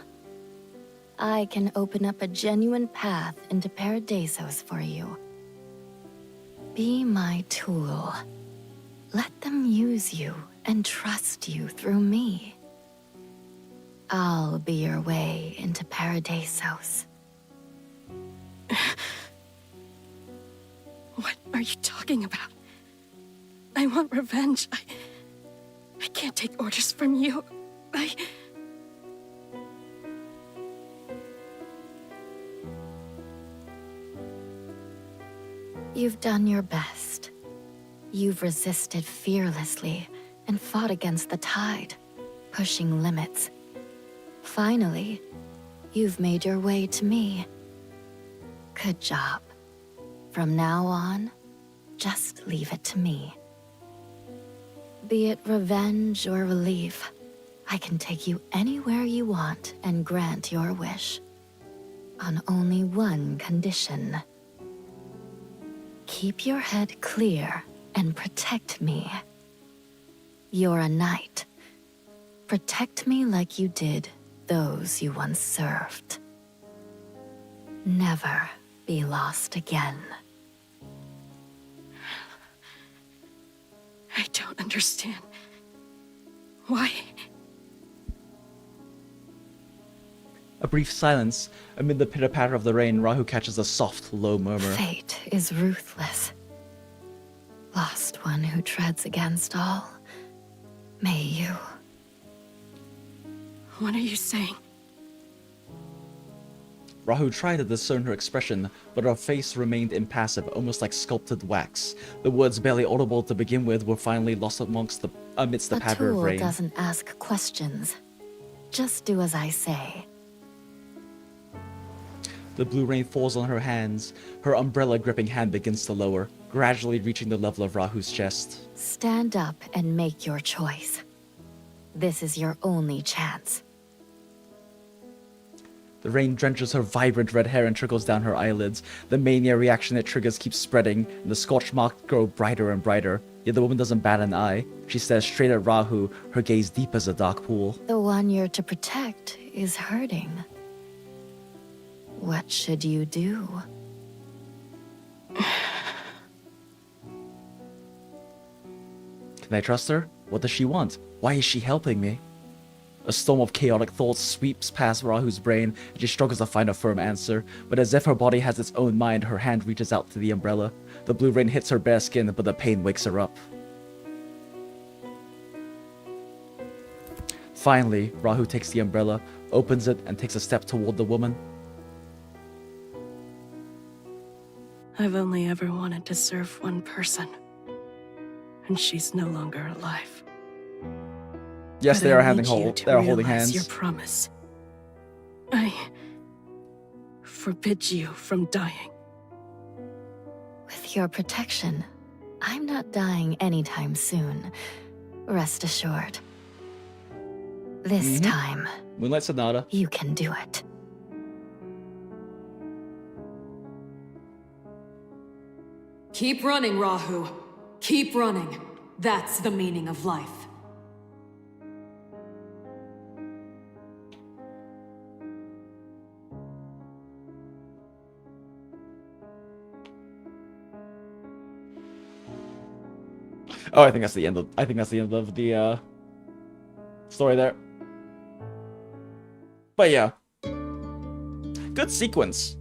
I can open up a genuine path into Paradisos for you. Be my tool. Let them use you and trust you through me. I'll be your way into Paradisos. What are you talking about? I want revenge. I can't take orders from you. You've done your best. You've resisted fearlessly and fought against the tide, pushing limits. Finally, you've made your way to me. Good job. From now on, just leave it to me. Be it revenge or relief, I can take you anywhere you want and grant your wish. On only one condition. Keep your head clear and protect me. You're a knight. Protect me like you did those you once served. Never be lost again. I don't understand. Why? A brief silence. Amid the pitter-patter of the rain, Rahu catches a soft, low murmur. Fate is ruthless. Lost one who treads against all. May you. What are you saying? Rahu tried to discern her expression, but her face remained impassive, almost like sculpted wax. The words, barely audible to begin with, were finally lost amidst the patter of rain. A tool doesn't ask questions. Just do as I say. The blue rain falls on her hands. Her umbrella-gripping hand begins to lower, gradually reaching the level of Rahu's chest. Stand up and make your choice. This is your only chance. The rain drenches her vibrant red hair and trickles down her eyelids. The mania reaction it triggers keeps spreading, and the scorch marks grow brighter and brighter. Yet the woman doesn't bat an eye. She stares straight at Rahu, her gaze deep as a dark pool. The one you're to protect is hurting. What should you do? Can I trust her? What does she want? Why is she helping me? A storm of chaotic thoughts sweeps past Rahu's brain, and she struggles to find a firm answer. But as if her body has its own mind, her hand reaches out to the umbrella. The blue rain hits her bare skin, but the pain wakes her up. Finally, Rahu takes the umbrella, opens it, and takes a step toward the woman. I've only ever wanted to serve one person. And she's no longer alive. Yes, But they I are need you to holding realize hands. Your promise. I forbid you from dying. With your protection, I'm not dying anytime soon. Rest assured. This time, Moonlight Sonata. you can do it. Keep running, Rahu. Keep running. That's the meaning of life. Oh, I think that's the end of the story there. But yeah. Good sequence.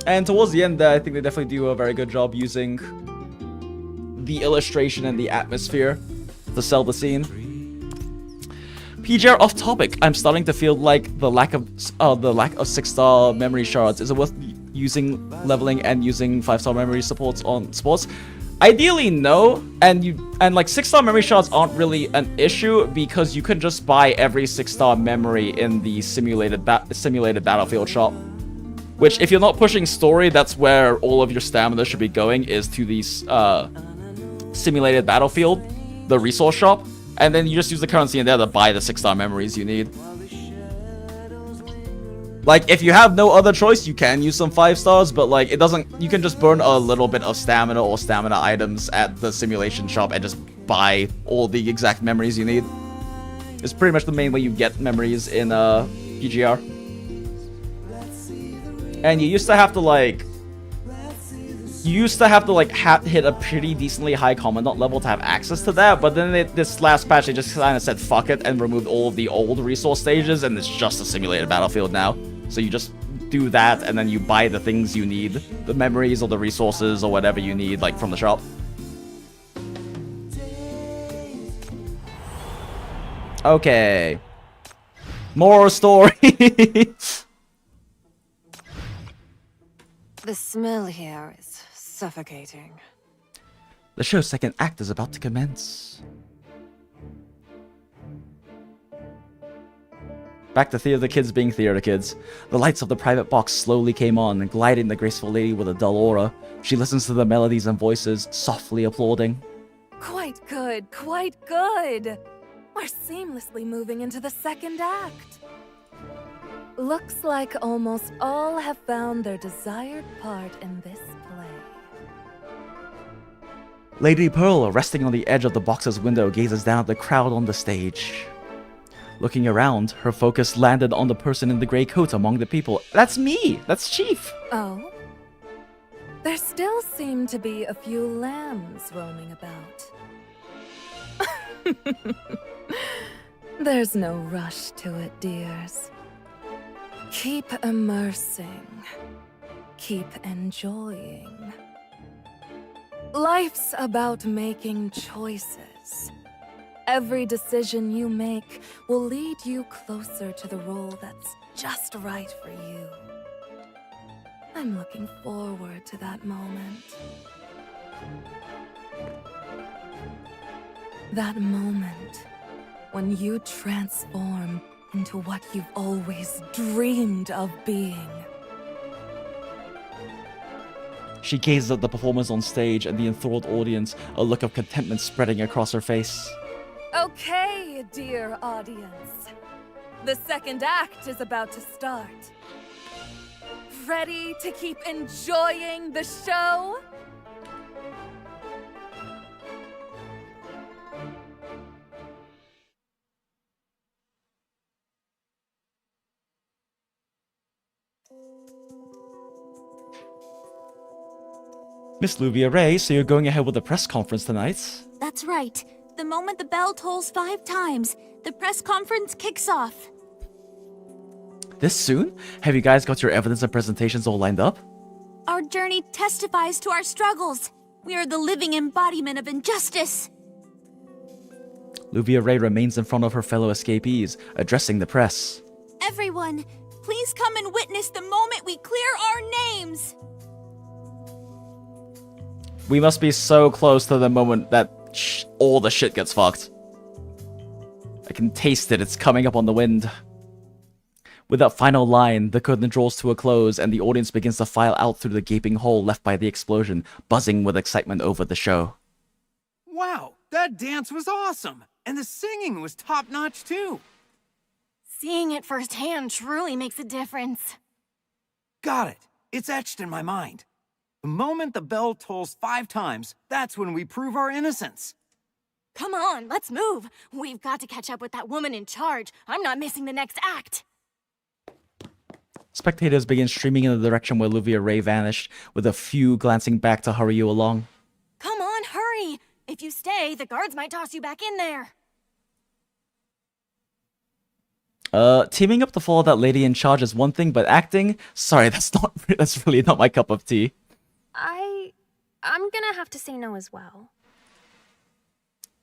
And towards the end, I think they definitely do a very good job using the illustration and the atmosphere to sell the scene. PGR off topic. I'm starting to feel like the lack of 6-star memory shards. Is it worth using leveling and using 5-star memory supports on sports? Ideally, no. And like 6-star memory shards aren't really an issue because you can just buy every 6-star memory in the simulated battlefield shop. Which, if you're not pushing story, that's where all of your stamina should be going, is to the simulated battlefield, the resource shop, and then you just use the currency in there to buy the 6-star memories you need. Like, if you have no other choice, you can use some 5 stars, but like, it doesn't, you can just burn a little bit of stamina or stamina items at the simulation shop and just buy all the exact memories you need. It's pretty much the main way you get memories in PGR. And you used to have to, like, You used to have to like hit a pretty decently high commandant level to have access to that, but then this last patch they just kind of said fuck it and removed all of the old resource stages, and it's just a simulated battlefield now. So you just do that and then you buy the things you need, the memories or the resources or whatever you need, like from the shop. Okay. More story. The smell here is suffocating. The show's second act is about to commence. Back to theater kids being theater kids. The lights of the private box slowly came on, gliding the graceful lady with a dull aura. She listens to the melodies and voices, softly applauding. Quite good, quite good. We're seamlessly moving into the second act. Looks like almost all have found their desired part in this play. Lady Pearl, resting on the edge of the box's window, gazes down at the crowd on the stage. Looking around, her focus landed on the person in the gray coat among the people. That's me! That's Chief! Oh? There still seem to be a few lambs roaming about. There's no rush to it, dears. Keep immersing. Keep enjoying. Life's about making choices. Every decision you make will lead you closer to the role that's just right for you. I'm looking forward to that moment. That moment when you transform into what you've always dreamed of being. She gazes at the performers on stage and the enthralled audience, a look of contentment spreading across her face. Okay, dear audience. The second act is about to start. Ready to keep enjoying the show? Miss Luvia Ray, so you're going ahead with the press conference tonight? That's right. The moment the bell tolls 5 times, the press conference kicks off. This soon? Have you guys got your evidence and presentations all lined up? Our journey testifies to our struggles. We are the living embodiment of injustice. Luvia Ray remains in front of her fellow escapees, addressing the press. Everyone, please come and witness the moment we clear our names. We must be so close to the moment that all the shit gets fucked. I can taste it, it's coming up on the wind. With that final line, the curtain draws to a close and the audience begins to file out through the gaping hole left by the explosion, buzzing with excitement over the show. Wow, that dance was awesome! And the singing was top-notch too! Seeing it firsthand truly makes a difference. Got it. It's etched in my mind. The moment the bell tolls 5 times, that's when we prove our innocence. Come on, let's move. We've got to catch up with that woman in charge. I'm not missing the next act. Spectators begin streaming in the direction where Luvia Ray vanished, with a few glancing back to hurry you along. Come on, hurry! If you stay, the guards might toss you back in there. Teaming up to follow that lady in charge is one thing, but acting? Sorry, that's really not my cup of tea. I'm gonna have to say no as well.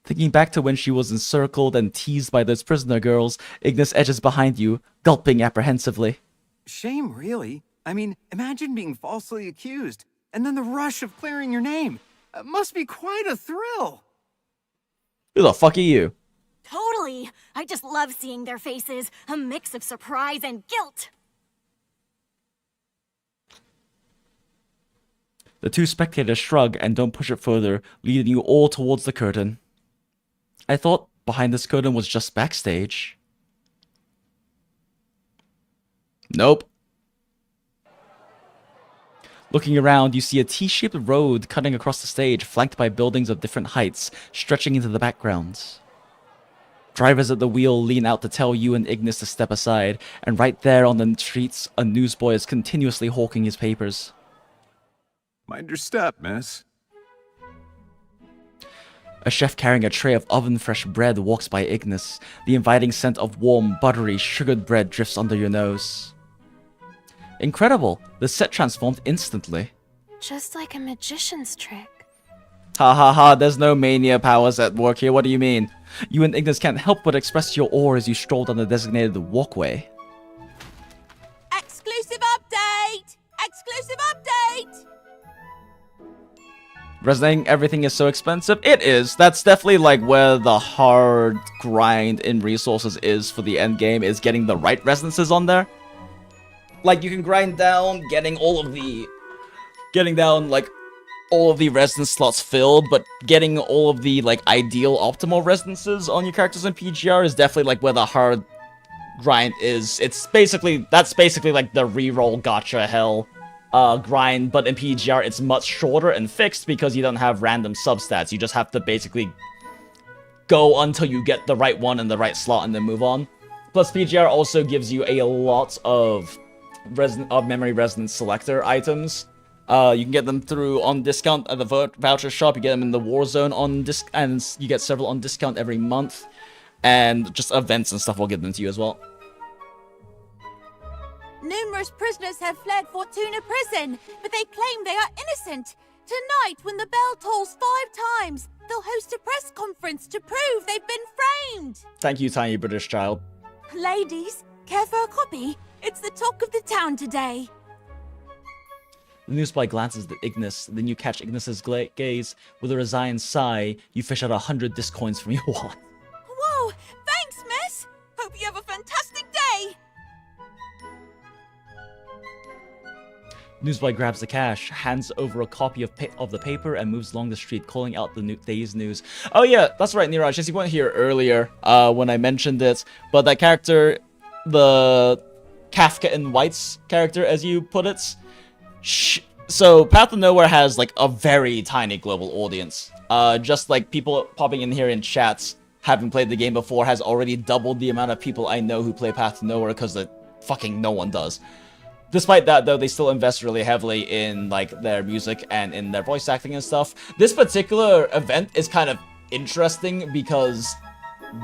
Thinking back to when she was encircled and teased by those prisoner girls, Ignis edges behind you, gulping apprehensively. Shame, really. I mean, imagine being falsely accused, and then the rush of clearing your name. It must be quite a thrill. Who the fuck are you? Totally! I just love seeing their faces, a mix of surprise and guilt. The two spectators shrug and don't push it further, leading you all towards the curtain. I thought behind this curtain was just backstage. Nope. Looking around, you see a T-shaped road cutting across the stage, flanked by buildings of different heights, stretching into the background. Drivers at the wheel lean out to tell you and Ignis to step aside, and right there on the streets, a newsboy is continuously hawking his papers. Mind your step, miss. A chef carrying a tray of oven-fresh bread walks by Ignis. The inviting scent of warm, buttery, sugared bread drifts under your nose. Incredible! The set transformed instantly. Just like a magician's trick. Ha ha ha, there's no mania powers at work here, what do you mean? You and Ignis can't help but express your awe as you stroll down the designated walkway. Exclusive update! Exclusive update! Resonating everything is so expensive? It is. That's definitely like where the hard grind in resources is for the end game, is getting the right resonances on there. Like, you can grind down getting all of the resonance slots filled, but getting all of the like ideal optimal resonances on your characters in PGR is definitely like where the hard grind is. That's basically like the reroll gacha hell grind, but in PGR it's much shorter and fixed because you don't have random substats. You just have to basically go until you get the right one in the right slot and then move on. Plus PGR also gives you a lot of memory resonance selector items. You can get them through on discount at the voucher shop. You get them in the Warzone on and you get several on discount every month. And just events and stuff will give them to you as well. Numerous prisoners have fled Fortuna prison, but they claim they are innocent. Tonight, when the bell tolls 5 times, they'll host a press conference to prove they've been framed. Thank you, tiny British child. Ladies, care for a copy? It's the talk of the town today. The newsboy glances at Ignis, then you catch Ignis's gaze. With a resigned sigh, you fish out 100 disc coins from your wallet. Whoa, thanks, miss. Hope you have a fantastic day. Newsboy grabs the cash, hands over a copy of the paper, and moves along the street, calling out the day's news. Oh yeah, that's right, Niraj. Yes, you weren't here earlier when I mentioned it, but that character, the Kafka in White's character, as you put it. So Path of Nowhere has like a very tiny global audience. Just like people popping in here in chats, having played the game before, has already doubled the amount of people I know who play Path of Nowhere because fucking no one does. Despite that, though, they still invest really heavily in like their music and in their voice acting and stuff. This particular event is kind of interesting because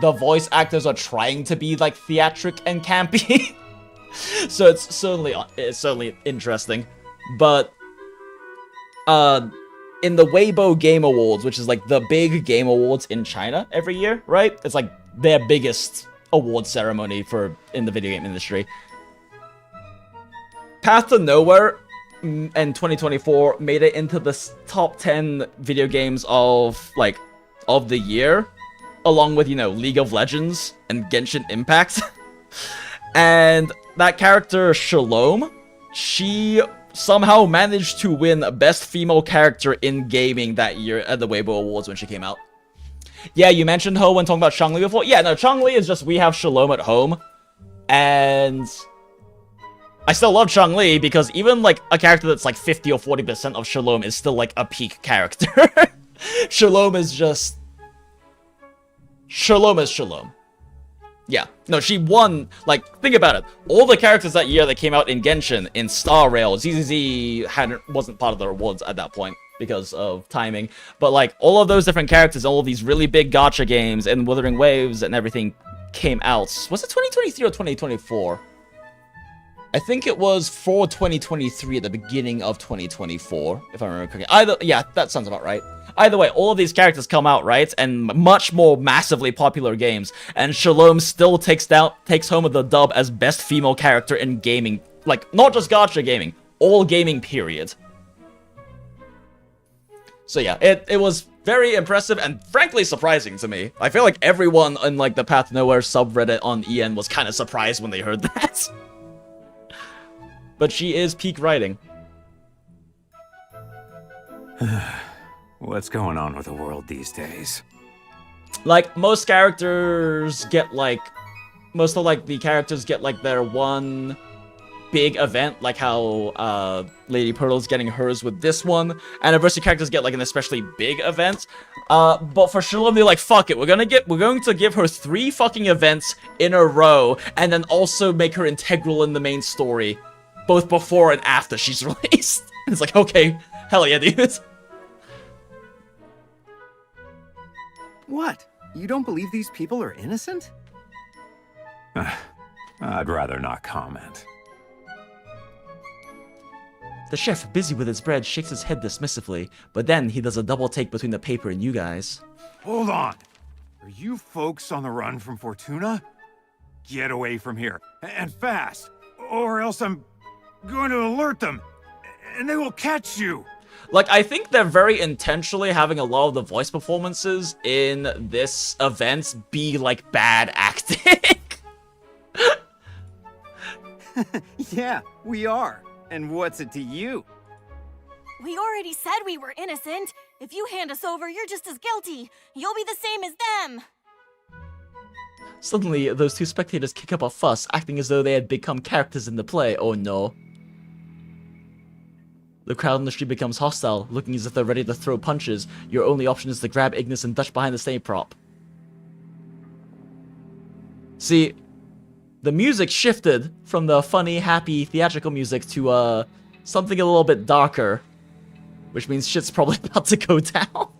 the voice actors are trying to be like theatric and campy. So it's certainly interesting. But in the Waybo Game Awards, which is like the big game awards in China every year, right? It's like their biggest award ceremony in the video game industry. Path to Nowhere in 2024 made it into the top 10 video games of the year, along with, League of Legends and Genshin Impact. And that character, Shalom, she somehow managed to win Best Female Character in Gaming that year at the Waybo Awards when she came out. Yeah, you mentioned her when talking about Changli before. Yeah, no, Changli is just we have Shalom at home. And I still love Changli because even like a character that's like 50 or 40% of Shalom is still like a peak character. Shalom is Shalom. Yeah, no, she won, like, think about it. All the characters that year that came out in Genshin, in Star Rail, ZZZ wasn't part of the awards at that point because of timing. But like, all of those different characters, all of these really big gacha games and Wuthering Waves and everything came out. Was it 2023 or 2024? I think it was for 2023 at the beginning of 2024, if I remember correctly. Yeah, that sounds about right. Either way, all of these characters come out, right? And much more massively popular games. And Shalom still takes home of the dub as best female character in gaming. Like, not just gacha gaming, all gaming, period. So yeah, it was very impressive and frankly surprising to me. I feel like everyone in like the Path Nowhere subreddit on EN was kind of surprised when they heard that. But she is peak writing. What's going on with the world these days? Like, most characters get like... Most of like the characters get like their one big event, like how Lady Pearl's getting hers with this one. Anniversary characters get like an especially big event. But for Shalom, they're like, fuck it, we're going to give her 3 fucking events in a row, and then also make her integral in the main story, both before and after she's released. It's like, okay, Hell yeah, dude. What? You don't believe these people are innocent? I'd rather not comment. The chef, busy with his bread, shakes his head dismissively, but then he does a double take between the paper and you guys. Hold on. Are you folks on the run from Fortuna? Get away from here, and fast, or else I'm going to alert them, and they will catch you. Like, I think they're very intentionally having a lot of the voice performances in this event be, like, bad acting. Yeah, we are. And what's it to you? We already said we were innocent. If you hand us over, you're just as guilty. You'll be the same as them. Suddenly, those two spectators kick up a fuss, acting as though they had become characters in the play. Oh no. The crowd on the street becomes hostile, looking as if they're ready to throw punches. Your only option is to grab Ignis and duck behind the stage prop. See, the music shifted from the funny, happy, theatrical music to something a little bit darker, which means shit's probably about to go down.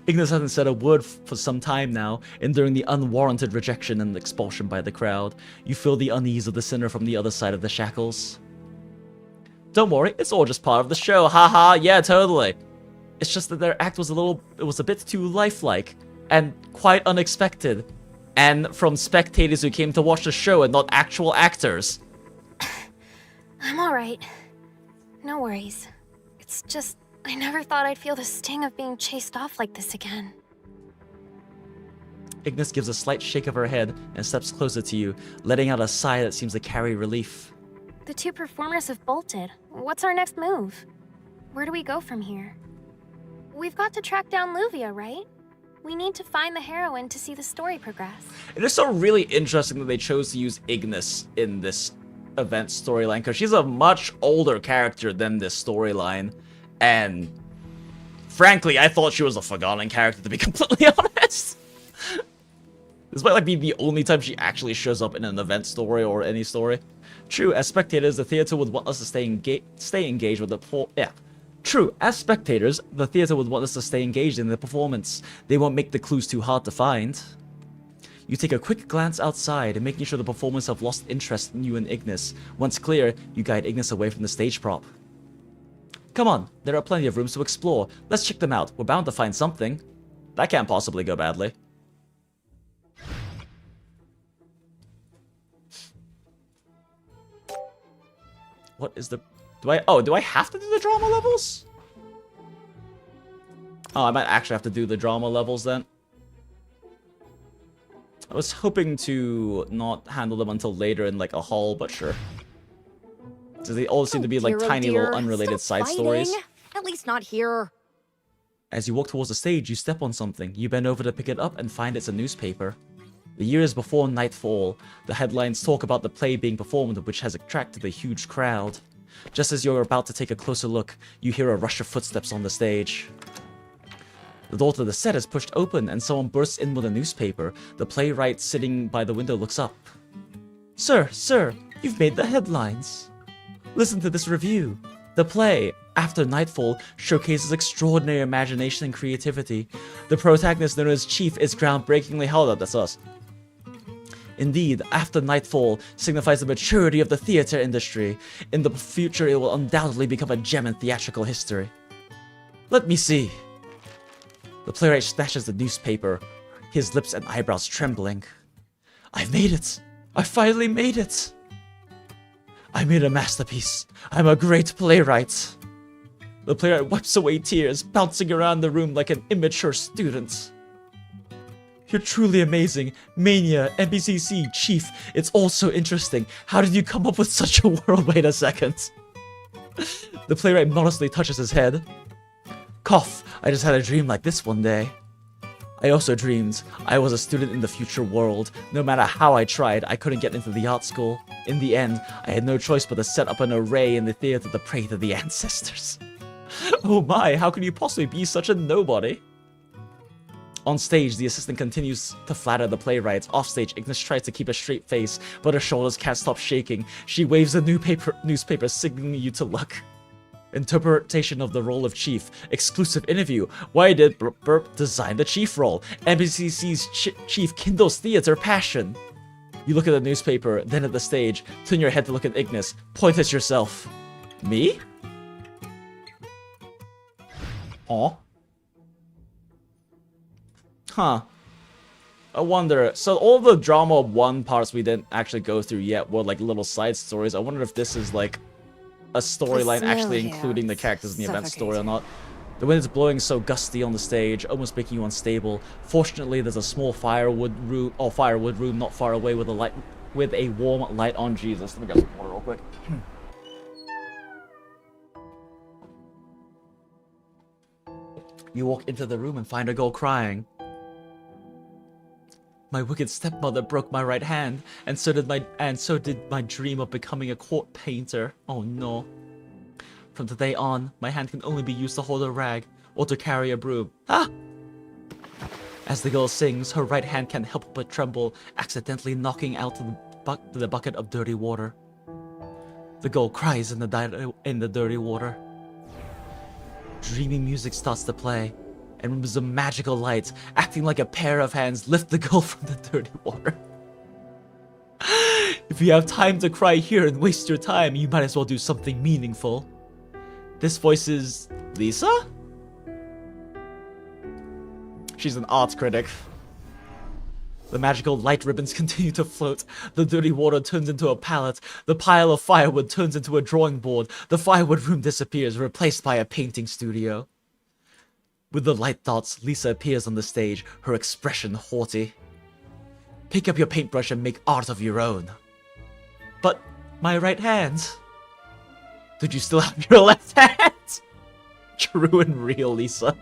Ignis hasn't said a word for some time now, enduring the unwarranted rejection and expulsion by the crowd. You feel the unease of the sinner from the other side of the shackles. Don't worry, it's all just part of the show, haha, yeah, totally. It's just that their act was a bit too lifelike, and quite unexpected. And from spectators who came to watch the show and not actual actors. I'm alright. No worries. It's just, I never thought I'd feel the sting of being chased off like this again. Ignis gives a slight shake of her head and steps closer to you, letting out a sigh that seems to carry relief. The two performers have bolted. What's our next move? Where do we go from here? We've got to track down Luvia, right? We need to find the heroine to see the story progress. It is so really interesting that they chose to use Ignis in this event storyline, because she's a much older character than this storyline, and frankly, I thought she was a forgotten character, to be completely honest. This might like be the only time she actually shows up in an event story or any story. True, as spectators, the theater would want us to stay engaged with the True, as spectators, the theater would want us to stay engaged in the performance. They won't make the clues too hard to find. You take a quick glance outside, making sure the performers have lost interest in you and Ignis. Once clear, you guide Ignis away from the stage prop. Come on, there are plenty of rooms to explore. Let's check them out. We're bound to find something. That can't possibly go badly. What is the... do I have to do the drama levels? Oh, I might actually have to do the drama levels then. I was hoping to not handle them until later in like a hall, but sure. So they all seem to be like tiny little unrelated side stories. At least not here. As you walk towards the stage, you step on something. You bend over to pick it up and find it's a newspaper. The year is before nightfall. The headlines talk about the play being performed, which has attracted a huge crowd. Just as you're about to take a closer look, you hear a rush of footsteps on the stage. The door to the set is pushed open and someone bursts in with a newspaper. The playwright sitting by the window looks up. Sir, you've made the headlines. Listen to this review. The play, After Nightfall, showcases extraordinary imagination and creativity. The protagonist, known as Chief, is groundbreakingly held up. That's us. Indeed, After Nightfall signifies the maturity of the theater industry. In the future, it will undoubtedly become a gem in theatrical history. Let me see. The playwright snatches the newspaper, his lips and eyebrows trembling. I've made it! I finally made it! I made a masterpiece. I'm a great playwright. The playwright wipes away tears, bouncing around the room like an immature student. You're truly amazing. Mania, NBCC, Chief, it's all so interesting. How did you come up with such a world? Wait a second. The playwright modestly touches his head. Cough, I just had a dream like this one day. I also dreamed I was a student in the future world. No matter how I tried, I couldn't get into the art school. In the end, I had no choice but to set up an array in the theater to pray to the ancestors. Oh my, how can you possibly be such a nobody? On stage, the assistant continues to flatter the playwright. Offstage, Ignis tries to keep a straight face, but her shoulders can't stop shaking. She waves the newspaper, signaling you to look. Interpretation of the role of Chief. Exclusive interview. Why did Burp design the Chief role? NBCC's Chief kindles theater passion. You look at the newspaper, then at the stage. Turn your head to look at Ignis. Point at yourself. Me? Aw. Huh. I wonder, so all the drama 1 parts we didn't actually go through yet were like little side stories. I wonder if this is like a storyline actually including the characters in the event story or not. The wind is blowing so gusty on the stage, almost making you unstable. Fortunately, there's a small firewood room not far away with a warm light on. Jesus, let me get some water real quick. You walk into the room and find a girl crying. My wicked stepmother broke my right hand, and so did my dream of becoming a court painter. Oh no. From today on, my hand can only be used to hold a rag or to carry a broom. Ah! As the girl sings, her right hand can't help but tremble, accidentally knocking out the bucket of dirty water. The girl cries in the dirty water. Dreamy music starts to play, and with a magical light, acting like a pair of hands, lift the girl from the dirty water. If you have time to cry here and waste your time, you might as well do something meaningful. This voice is Lisa? She's an art critic. The magical light ribbons continue to float. The dirty water turns into a palette. The pile of firewood turns into a drawing board. The firewood room disappears, replaced by a painting studio. With the light dots, Lisa appears on the stage, her expression haughty. Pick up your paintbrush and make art of your own. But my right hand. Did you still have your left hand? True and real, Lisa.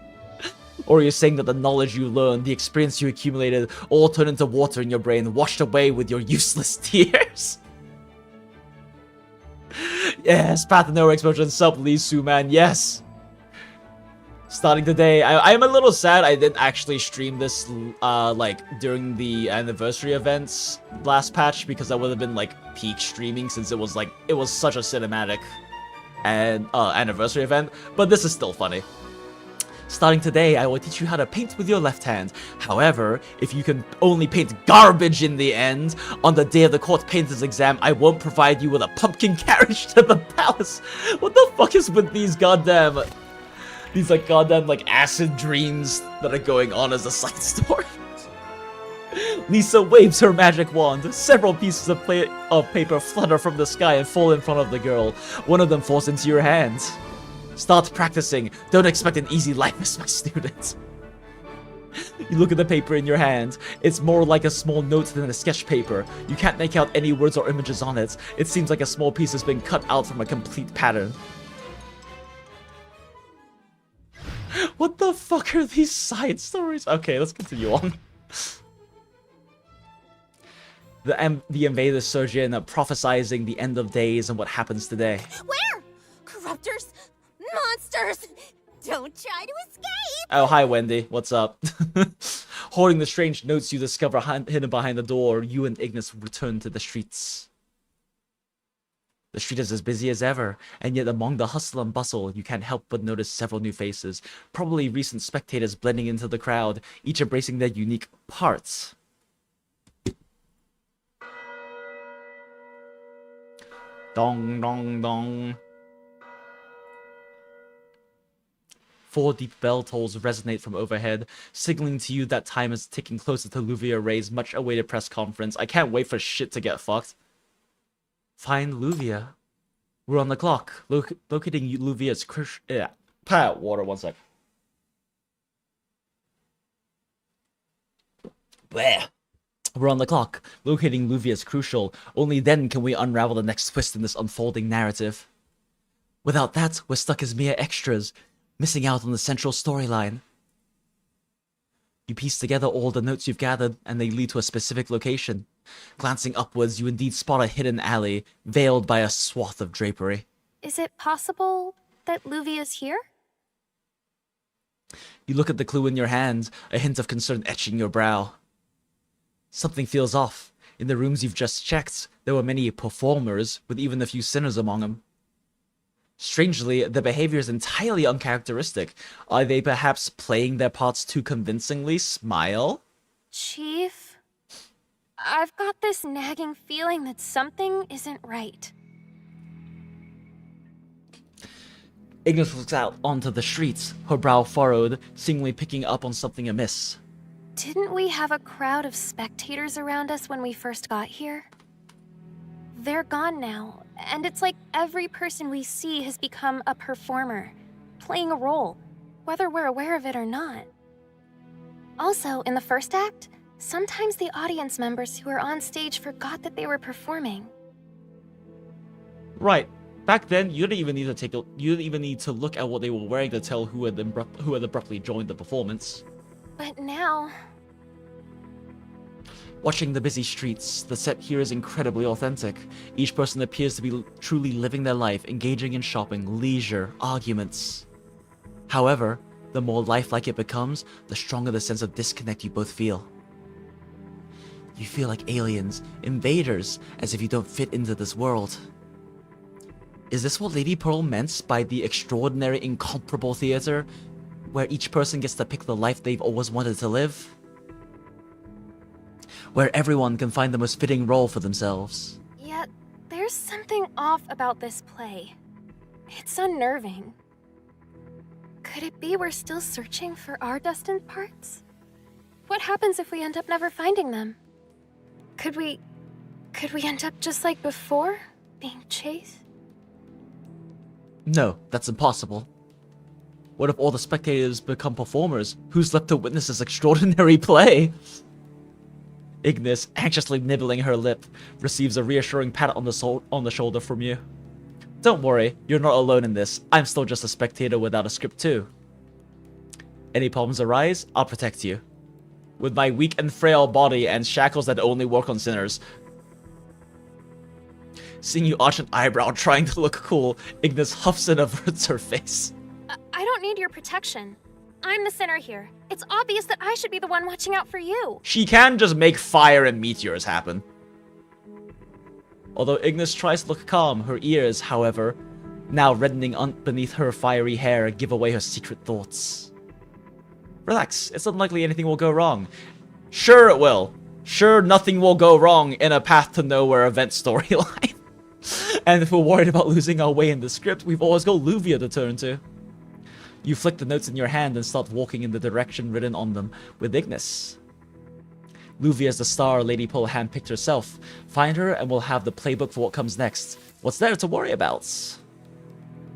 Or you're saying that the knowledge you learned, the experience you accumulated, all turned into water in your brain, washed away with your useless tears? Yes, Path of No Explosion sub Lee Su, man, yes. Starting today, I'm a little sad I didn't actually stream this, like, during the anniversary events last patch, because that would have been, like, peak streaming, since it was, like, it was such a cinematic and anniversary event, but this is still funny. Starting today, I will teach you how to paint with your left hand. However, if you can only paint garbage in the end, on the day of the court painter's exam, I won't provide you with a pumpkin carriage to the palace. What the fuck is with these goddamn acid dreams that are going on as a side story? Lisa waves her magic wand. Several pieces of paper flutter from the sky and fall in front of the girl. One of them falls into your hand. Start practicing. Don't expect an easy life as my student. You look at the paper in your hand. It's more like a small note than a sketch paper. You can't make out any words or images on it. It seems like a small piece has been cut out from a complete pattern. What the fuck are these side stories? Okay, let's continue on. The invaders surge in, prophesizing the end of days and what happens today. Where? Corruptors? Monsters! Don't try to escape! Oh, hi Wendy, what's up? Holding the strange notes you discover hidden behind the door, you and Ignis return to the streets. The street is as busy as ever, and yet among the hustle and bustle, you can't help but notice several new faces, probably recent spectators blending into the crowd, each embracing their unique parts. Dong, dong, dong. 4 deep bell tolls resonate from overhead, signaling to you that time is ticking closer to Luvia Ray's much-awaited press conference. I can't wait for shit to get fucked. Find Luvia. We're on the clock. Locating Luvia's water, one sec. Bleh. We're on the clock. Locating Luvia is crucial. Only then can we unravel the next twist in this unfolding narrative. Without that, we're stuck as mere extras, missing out on the central storyline. You piece together all the notes you've gathered, and they lead to a specific location. Glancing upwards, you indeed spot a hidden alley, veiled by a swath of drapery. Is it possible that Luvia's here? You look at the clue in your hand, a hint of concern etching your brow. Something feels off. In the rooms you've just checked, there were many performers, with even a few sinners among them. Strangely, the behavior is entirely uncharacteristic. Are they perhaps playing their parts too convincingly? Smile? Chief, I've got this nagging feeling that something isn't right. Ignis looks out onto the streets, her brow furrowed, seemingly picking up on something amiss. Didn't we have a crowd of spectators around us when we first got here? They're gone now, and it's like every person we see has become a performer, playing a role, whether we're aware of it or not. Also, in the first act, sometimes the audience members who were on stage forgot that they were performing. Right. Back then, you didn't even need to look at what they were wearing to tell who had abruptly joined the performance. But now... Watching the busy streets, the set here is incredibly authentic. Each person appears to be truly living their life, engaging in shopping, leisure, arguments. However, the more lifelike it becomes, the stronger the sense of disconnect you both feel. You feel like aliens, invaders, as if you don't fit into this world. Is this what Lady Pearl meant by the extraordinary, incomparable theater, where each person gets to pick the life they've always wanted to live? Where everyone can find the most fitting role for themselves. Yet, there's something off about this play. It's unnerving. Could it be we're still searching for our destined parts? What happens if we end up never finding them? Could we end up just like before, being chased? No, that's impossible. What if all the spectators become performers? Who's left to witness this extraordinary play? Ignis, anxiously nibbling her lip, receives a reassuring pat on the shoulder from you. Don't worry, you're not alone in this. I'm still just a spectator without a script too. Any problems arise, I'll protect you. With my weak and frail body and shackles that only work on sinners. Seeing you arch an eyebrow trying to look cool, Ignis huffs and averts her face. I don't need your protection. I'm the sinner here. It's obvious that I should be the one watching out for you. She can just make fire and meteors happen. Although Ignis tries to look calm, her ears, however, now reddening beneath her fiery hair, give away her secret thoughts. Relax, it's unlikely anything will go wrong. Sure it will. Sure nothing will go wrong in a Path to Nowhere event storyline. And if we're worried about losing our way in the script, we've always got Luvia to turn to. You flick the notes in your hand and start walking in the direction written on them with Ignis. Luvia is the star Lady Pearl handpicked herself. Find her and we'll have the playbook for what comes next. What's there to worry about?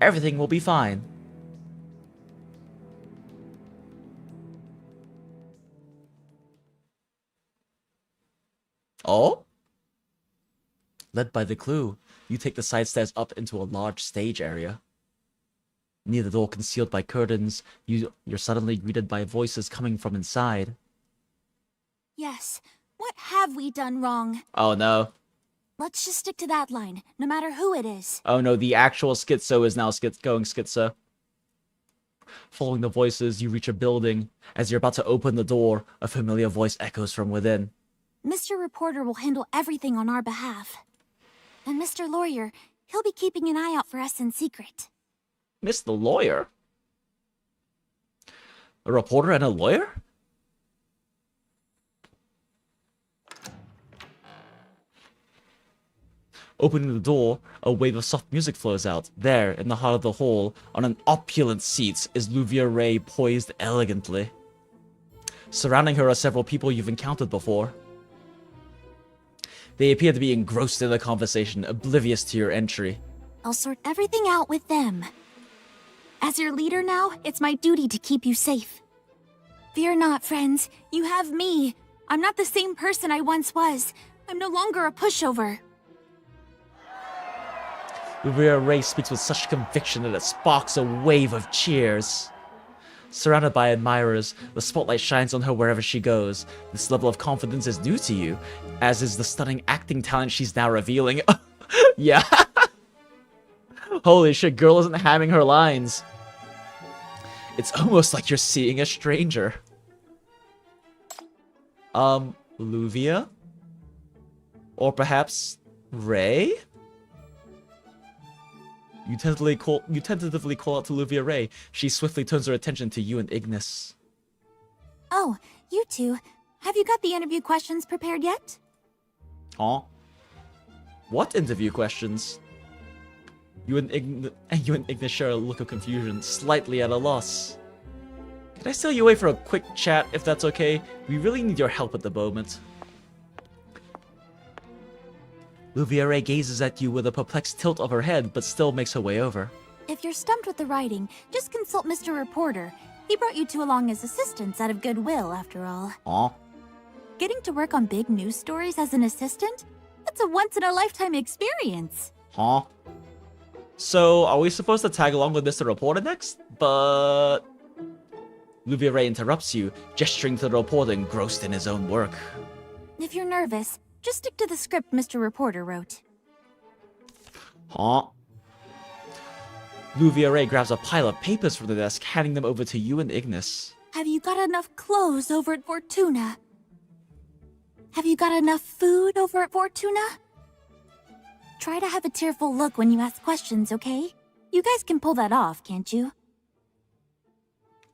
Everything will be fine. Oh? Led by the clue, you take the side stairs up into a large stage area. Near the door concealed by curtains, you're suddenly greeted by voices coming from inside. Yes, what have we done wrong? Oh no. Let's just stick to that line, no matter who it is. Oh no, the actual schizo is now going schizo. Following the voices, you reach a building. As you're about to open the door, a familiar voice echoes from within. Mr. Reporter will handle everything on our behalf. And Mr. Lawyer, he'll be keeping an eye out for us in secret. Mr. Lawyer? A reporter and a lawyer? Opening the door, a wave of soft music flows out. There, in the heart of the hall, on an opulent seat, is Luvia Ray poised elegantly. Surrounding her are several people you've encountered before. They appear to be engrossed in the conversation, oblivious to your entry. I'll sort everything out with them. As your leader now, it's my duty to keep you safe. Fear not, friends. You have me. I'm not the same person I once was. I'm no longer a pushover. Luvia Ray speaks with such conviction that it sparks a wave of cheers. Surrounded by admirers, the spotlight shines on her wherever she goes. This level of confidence is new to you, as is the stunning acting talent she's now revealing. Yeah. Holy shit, girl isn't hamming her lines. It's almost like you're seeing a stranger. Luvia? Or perhaps Ray? You tentatively call out to Luvia Ray. She swiftly turns her attention to you and Ignis. Oh, you two. Have you got the interview questions prepared yet? Huh? What interview questions? You and Ignis share a look of confusion, slightly at a loss. Can I steal you away for a quick chat, if that's okay? We really need your help at the moment. Luvia Ray gazes at you with a perplexed tilt of her head, but still makes her way over. If you're stumped with the writing, just consult Mr. Reporter. He brought you two along as assistants out of goodwill, after all. Aw. Getting to work on big news stories as an assistant? That's a once-in-a-lifetime experience. Huh? So, are we supposed to tag along with Mr. Reporter next? But... Luvia Ray interrupts you, gesturing to the reporter engrossed in his own work. If you're nervous, just stick to the script Mr. Reporter wrote. Huh? Luvia Ray grabs a pile of papers from the desk, handing them over to you and Ignis. Have you got enough clothes over at Fortuna? Have you got enough food over at Fortuna? Try to have a tearful look when you ask questions, okay? You guys can pull that off, can't you?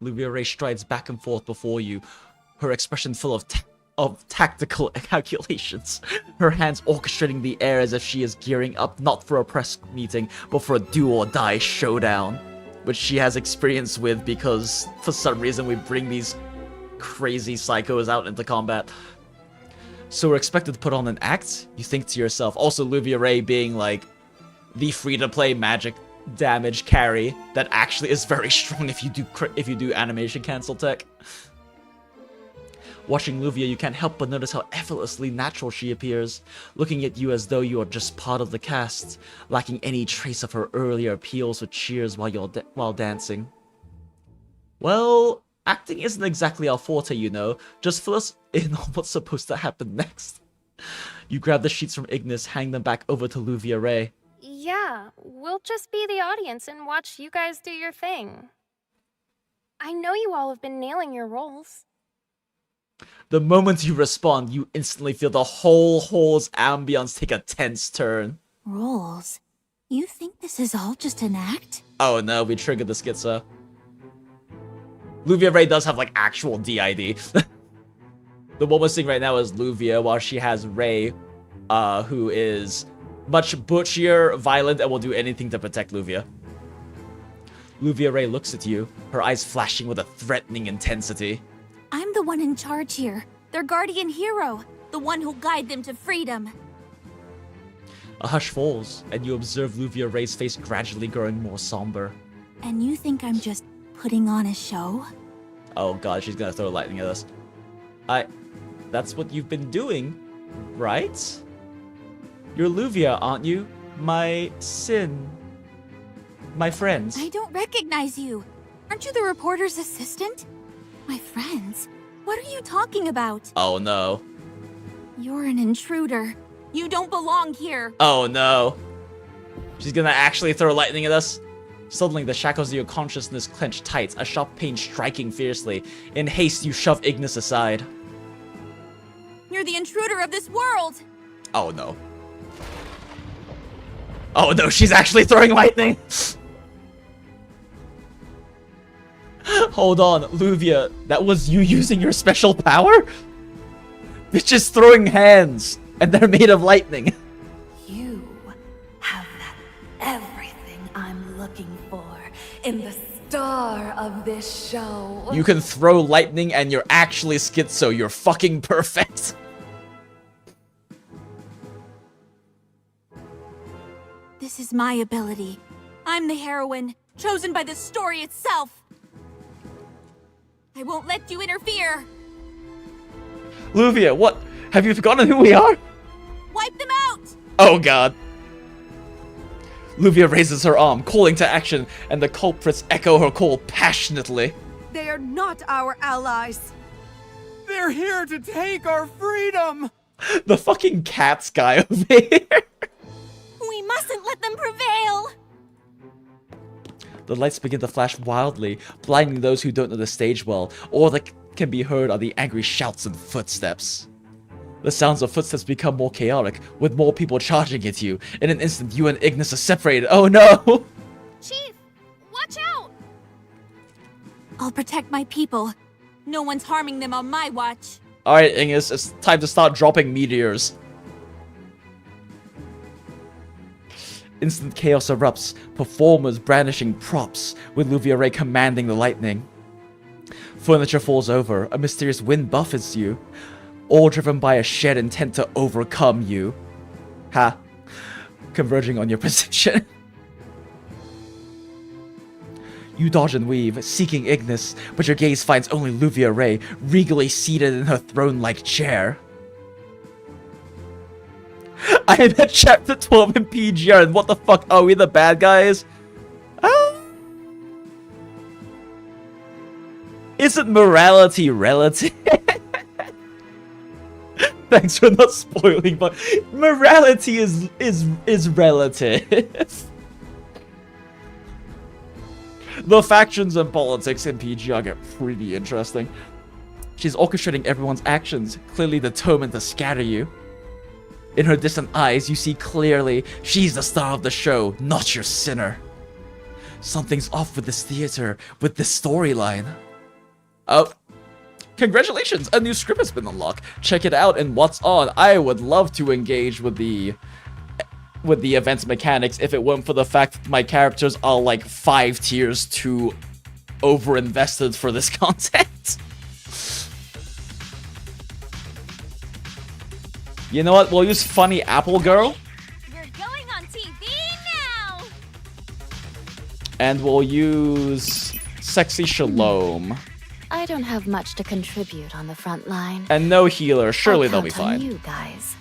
Luvia Ray strides back and forth before you, her expression full of tactical calculations, her hands orchestrating the air as if she is gearing up not for a press meeting, but for a do-or-die showdown, which she has experience with because, for some reason, we bring these crazy psychos out into combat. So we're expected to put on an act? You think to yourself. Also, Luvia Ray being, like, the free-to-play magic damage carry that actually is very strong if you do animation cancel tech. Watching Luvia, you can't help but notice how effortlessly natural she appears, looking at you as though you are just part of the cast, lacking any trace of her earlier appeals with cheers while dancing. Well, acting isn't exactly our forte, you know. Just fill us in on what's supposed to happen next. You grab the sheets from Ignis, hang them back over to Luvia Ray. Yeah, we'll just be the audience and watch you guys do your thing. I know you all have been nailing your roles. The moment you respond, you instantly feel the whole hall's ambience take a tense turn. Roles? You think this is all just an act? Oh no, we triggered the schizo. Luvia Ray does have, like, actual DID. The one we're seeing right now is Luvia, while she has Ray, who is much butchier, violent, and will do anything to protect Luvia. Luvia Ray looks at you, her eyes flashing with a threatening intensity. I'm the one in charge here. Their guardian hero. The one who'll guide them to freedom. A hush falls, and you observe Luvia Ray's face gradually growing more somber. And you think I'm just putting on a show? Oh god, she's gonna throw lightning at us. That's what you've been doing, right? You're Luvia, aren't you? My friends. I don't recognize you. Aren't you the reporter's assistant? My friends? What are you talking about? Oh no. You're an intruder. You don't belong here. Oh no. She's gonna actually throw lightning at us? Suddenly, the shackles of your consciousness clench tight, a sharp pain striking fiercely. In haste, you shove Ignis aside. You're the intruder of this world! Oh no. Oh no, she's actually throwing lightning! Hold on, Luvia, that was you using your special power? Bitch is throwing hands, and they're made of lightning. You have everything I'm looking for in the star of this show. You can throw lightning and you're actually schizo. You're fucking perfect. This is my ability. I'm the heroine, chosen by the story itself. I won't let you interfere. Luvia, what? Have you forgotten who we are? Wipe them out! Oh god. Luvia raises her arm, calling to action, and the culprits echo her call passionately. They are not our allies. They're here to take our freedom! The fucking cats guy over here. We mustn't let them prevail! The lights begin to flash wildly, blinding those who don't know the stage well. All that can be heard are the angry shouts and footsteps. The sounds of footsteps become more chaotic, with more people charging at you. In an instant, you and Ignis are separated. Oh no! Watch out! I'll protect my people. No one's harming them on my watch. Alright, Ingus, it's time to start dropping meteors. Instant chaos erupts, performers brandishing props, with Luviare commanding the lightning. Furniture falls over, a mysterious wind buffets you, all driven by a shared intent to overcome you. Ha. Converging on your position. You dodge and weave, seeking Ignis, but your gaze finds only Luviare, regally seated in her throne-like chair. I am at chapter 12 in PGR, and what the fuck, are we the bad guys? Isn't morality relative? Thanks for not spoiling, but morality is relative. The factions and politics in PGR get pretty interesting. She's orchestrating everyone's actions, clearly determined to scatter you. In her distant eyes, you see clearly she's the star of the show, not your sinner. Something's off with this theater, with this storyline. Oh, congratulations! A new script has been unlocked. Check it out and what's on. I would love to engage with the events mechanics if it weren't for the fact that my characters are like 5 tiers too over-invested for this content. You know what? We'll use Funny Apple Girl. You're going on TV now. And we'll use Sexy Shalom. I don't have much to contribute on the front line. And no healer. Surely they'll be I'll count on fine. you guys.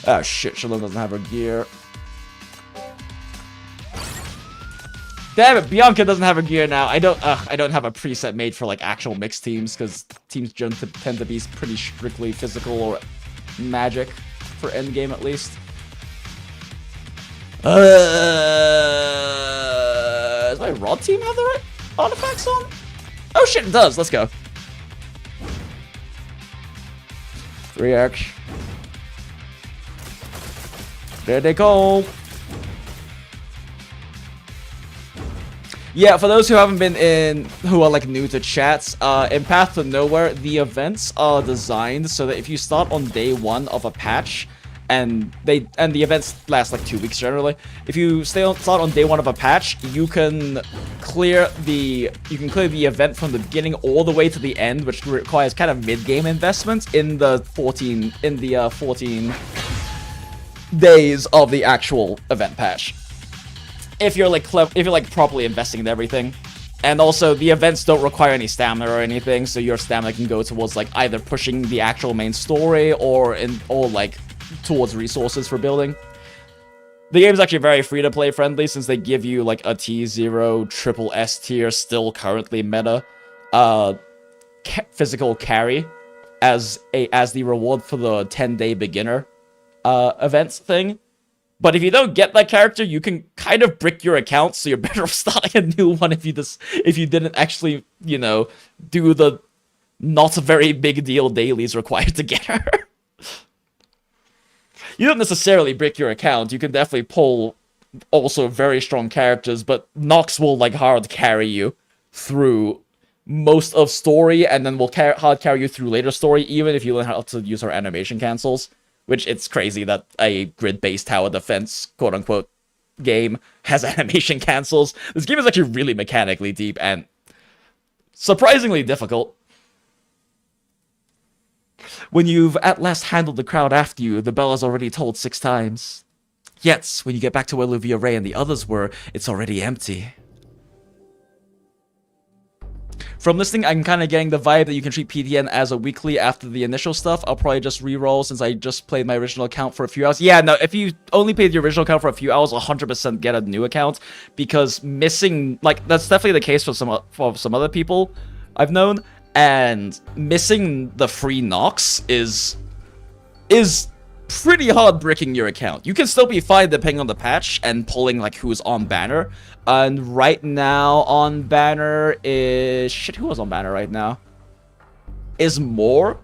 Oh shit, Shalom doesn't have her gear. Damn it, Bianca doesn't have a gear now. I don't have a preset made for like actual mixed teams because teams tend to be pretty strictly physical or magic for endgame at least. Does my Rod team have the right artifacts on? Oh shit, it does. Let's go. 3x. There they go. Yeah, for those who haven't been in, who are like new to chats, in Path to Nowhere, the events are designed so that if you start on day 1 of a patch, and the events last like 2 weeks generally, if you start on day 1 of a patch, you can clear the event from the beginning all the way to the end, which requires kind of mid-game investment in the 14 days of the actual event patch. If you're like properly investing in everything. And also the events don't require any stamina or anything, so your stamina can go towards like either pushing the actual main story or like towards resources for building. The game is actually very free to play friendly since they give you like a T0 triple S tier still currently meta physical carry as the reward for the 10-day beginner events thing. But if you don't get that character, you can kind of brick your account, so you're better off starting a new one if you didn't actually, you know, do the not very big deal dailies required to get her. You don't necessarily brick your account. You can definitely pull also very strong characters, but Nox will like hard carry you through most of story, and then will hard carry you through later story, even if you learn how to use her animation cancels. Which it's crazy that a grid-based tower defense, quote-unquote, game has animation cancels. This game is actually really mechanically deep and surprisingly difficult. When you've at last handled the crowd after you, the bell is already tolled 6 times. Yet, when you get back to where Luviare and the others were, it's already empty. From listening, I'm kind of getting the vibe that you can treat PDN as a weekly after the initial stuff. I'll probably just re-roll since I just played my original account for a few hours. Yeah, no, if you only played the original account for a few hours, 100% get a new account. Because missing, like, that's definitely the case for some other people I've known. And missing the free Nox is pretty hard bricking your account. You can still be fine depending on the patch and pulling, like, who's on banner. And right now on banner is... Shit, who was on banner right now? Is Moore.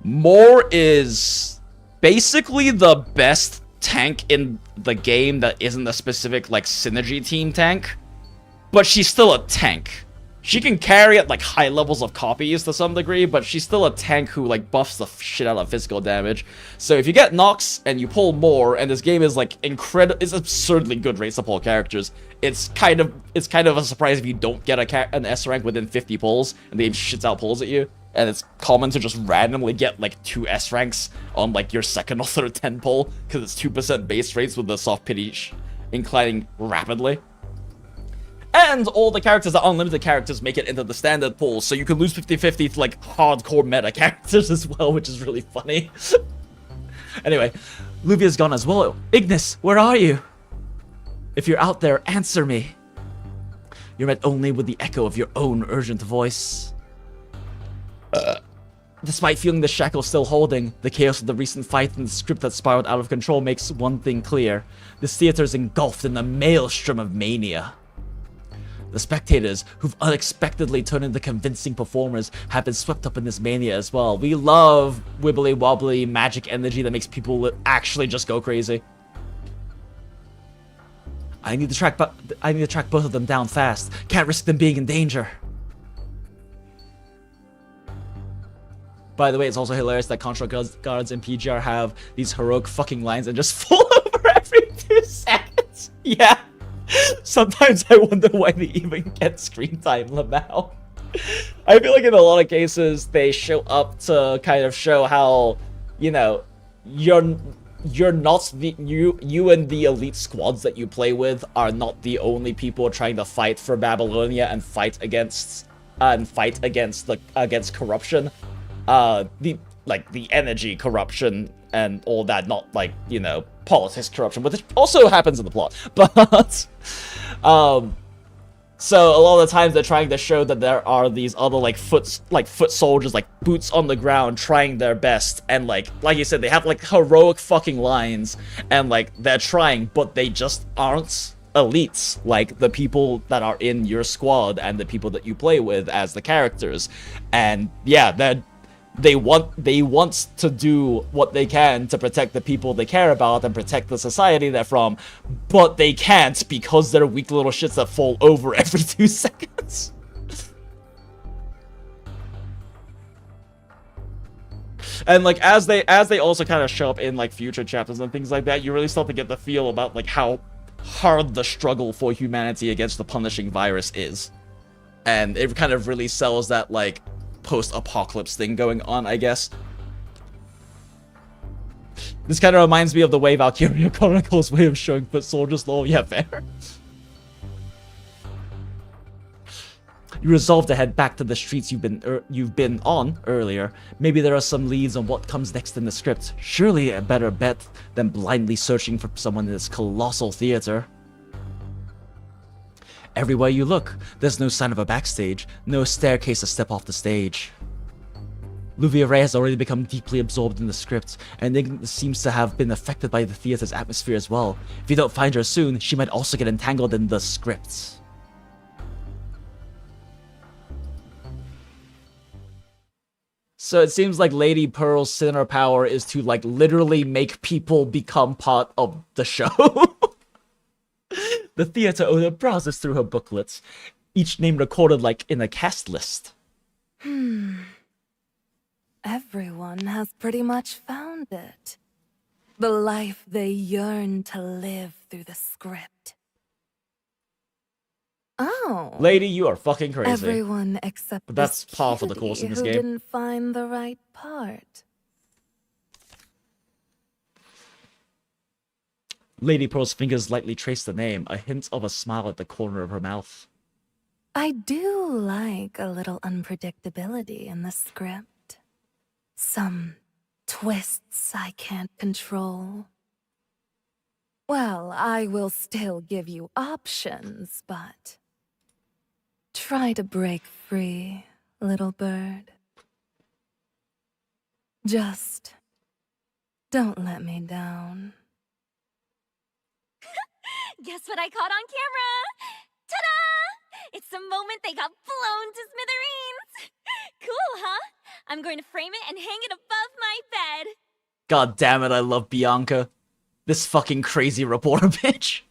Moore is basically the best tank in the game that isn't a specific, like, synergy team tank, but she's still a tank. She can carry at, like, high levels of copies to some degree, but she's still a tank who, like, buffs the shit out of physical damage. So if you get Nox and you pull more, and this game is, like, it's absurdly good rates to pull characters, it's kind of a surprise if you don't get an S rank within 50 pulls, and the game shits out pulls at you. And it's common to just randomly get, like, 2 S ranks on, like, your second or third 10 pull, because it's 2% base rates with the soft pity inclining rapidly. And all the characters are unlimited characters make it into the standard pool, so you can lose 50-50 to, like, hardcore meta characters as well, which is really funny. Anyway, Luvia's gone as well. Ignis, where are you? If you're out there, answer me. You're met only with the echo of your own urgent voice. Despite feeling the shackle still holding, the chaos of the recent fight and the script that spiraled out of control makes one thing clear. This theater is engulfed in the maelstrom of mania. The spectators, who've unexpectedly turned into convincing performers, have been swept up in this mania as well. We love wibbly-wobbly magic energy that makes people actually just go crazy. I need to track both of them down fast. Can't risk them being in danger. By the way, it's also hilarious that Contra guards in PGR have these heroic fucking lines and just fall over every 2 seconds. Yeah. Sometimes I wonder why they even get screen time, Lamau. I feel like in a lot of cases, they show up to kind of show how, you know, you're not the you and the elite squads that you play with are not the only people trying to fight for Babylonia and fight against corruption. The energy corruption and all that, not like, you know, politics corruption, but it also happens in the plot. But so a lot of the times they're trying to show that there are these other foot soldiers, like boots on the ground, trying their best, and like you said, they have like heroic fucking lines, and like they're trying, but they just aren't elites like the people that are in your squad and the people that you play with as the characters. And yeah, they want to do what they can to protect the people they care about and protect the society they're from, but they can't because they're weak little shits that fall over every 2 seconds. And like as they also kind of show up in like future chapters and things like that, you really start to get the feel about like how hard the struggle for humanity against the punishing virus is. And it kind of really sells that like post-apocalypse thing going on, I guess. This kind of reminds me of the way Valkyria Chronicles' way of showing foot soldiers lore. Yeah, fair. You resolve to head back to the streets you've been on earlier. Maybe there are some leads on what comes next in the script. Surely a better bet than blindly searching for someone in this colossal theater. Everywhere you look, there's no sign of a backstage, no staircase to step off the stage. Luvia Ray has already become deeply absorbed in the script, and Ignis seems to have been affected by the theater's atmosphere as well. If you don't find her soon, she might also get entangled in the script. So it seems like Lady Pearl's sinner power is to like literally make people become part of the show. The theater owner browses through her booklets, each name recorded like in a cast list. Everyone has pretty much found it. The life they yearn to live through the script. Oh. Lady, you are fucking crazy. Everyone except but that's this par for the course in this who game. didn't find the right part. Lady Pearl's fingers lightly trace the name, a hint of a smile at the corner of her mouth. I do like a little unpredictability in the script. Some twists I can't control. Well, I will still give you options, but try to break free, little bird. Just don't let me down. Guess what I caught on camera? Ta-da! It's the moment they got blown to smithereens! Cool, huh? I'm going to frame it and hang it above my bed. God damn it, I love Bianca. This fucking crazy reporter bitch.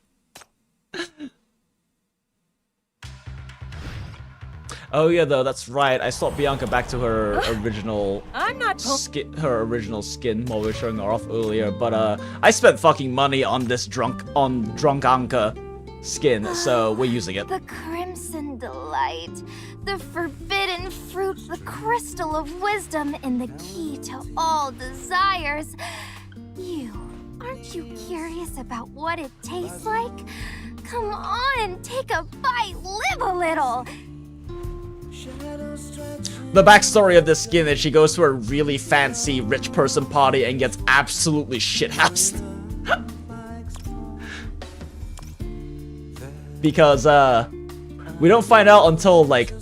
Oh yeah, though, that's right. I swapped Bianca back to her original skin, while we were showing her off earlier. But I spent fucking money on this drunk Anka skin, so we're using it. The Crimson Delight, the forbidden fruit, the crystal of wisdom, and the key to all desires. Aren't you curious about what it tastes like? Come on, take a bite, live a little. The backstory of this skin is she goes to a really fancy rich person party and gets absolutely shithoused. Because, we don't find out until, like,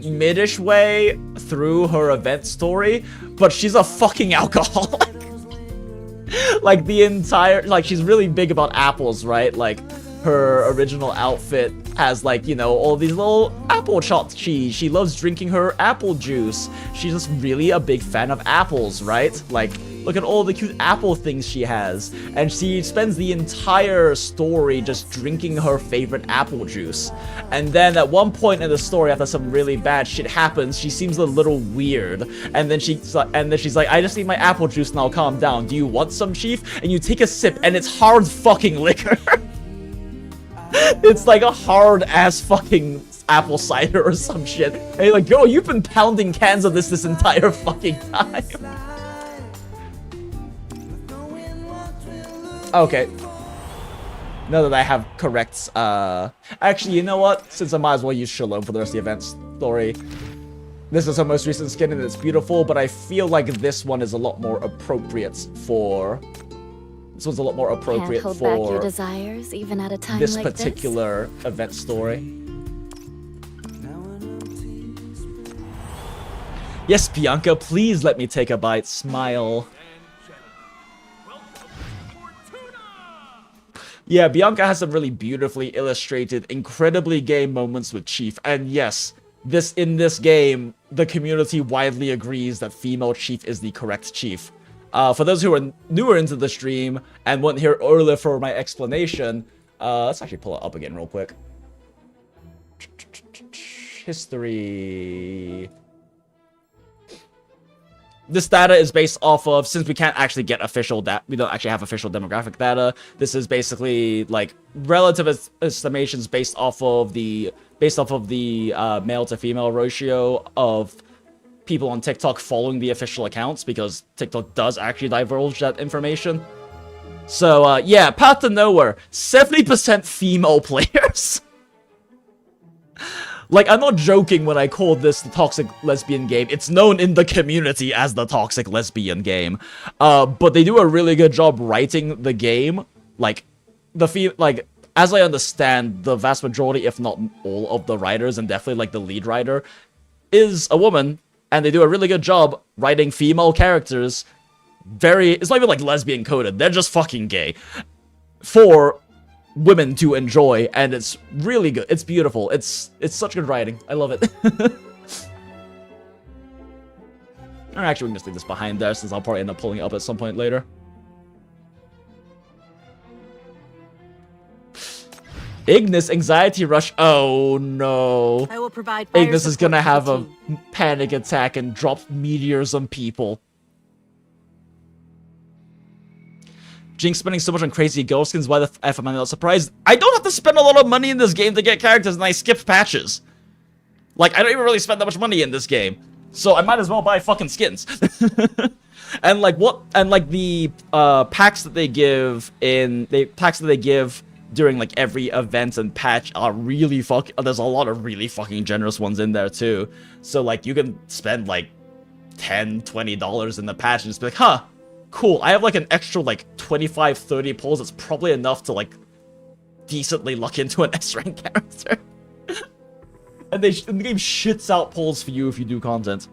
mid-ish way through her event story, but she's a fucking alcoholic. Like, the entire, like, she's really big about apples, right? Like, her original outfit has, like, you know, all these little apple shots. She loves drinking her apple juice. She's just really a big fan of apples, right? Like, look at all the cute apple things she has. And she spends the entire story just drinking her favorite apple juice. And then at one point in the story, after some really bad shit happens, she seems a little weird. And then she's like, I just need my apple juice and I'll calm down. Do you want some, Chief? And you take a sip and it's hard fucking liquor. It's like a hard-ass fucking apple cider or some shit. And you're like, yo, you've been pounding cans of this entire fucking time. Okay. Now that I have correct, actually, you know what? Since I might as well use Shalom for the rest of the event story. This is her most recent skin and it's beautiful, but I feel like this one is a lot more appropriate for... This one's a lot more appropriate Can't hold for back your desires, even at a time this like particular event story. Yes, Bianca, please let me take a bite. Smile. Yeah, Bianca has some really beautifully illustrated, incredibly gay moments with Chief. And yes, in this game, the community widely agrees that female Chief is the correct Chief. For those who are newer into the stream and weren't here earlier for my explanation, let's actually pull it up again real quick. History. This data is based off of, since we can't actually get official data, we don't actually have official demographic data. This is basically like relative estimations based off of the male to female ratio of people on TikTok following the official accounts, because TikTok does actually divulge that information. So, yeah, Path to Nowhere, 70% female players. Like, I'm not joking when I call this the toxic lesbian game. It's known in the community as the toxic lesbian game. But they do a really good job writing the game. Like, as I understand, the vast majority, if not all of the writers, and definitely, like, the lead writer, is a woman. And they do a really good job writing female characters. It's not even like lesbian coded. They're just fucking gay. For women to enjoy. And it's really good. It's beautiful. It's such good writing. I love it. Or actually, we can just leave this behind there, since I'll probably end up pulling it up at some point later. Ignis anxiety rush. Oh no. I will provide Ignis is gonna have a panic attack and drop meteors on people. Jinx spending so much on crazy ghost skins. Why the F am I not surprised? I don't have to spend a lot of money in this game to get characters, and I skip patches. Like, I don't even really spend that much money in this game. So I might as well buy fucking skins. And like the packs that they give during like every event and patch are really there's a lot of really fucking generous ones in there too. So like you can spend like $10-$20 in the patch and just be like, huh, cool, I have like an extra like 25-30 pulls. That's probably enough to like decently luck into an S-rank character. And the game shits out pulls for you if you do content.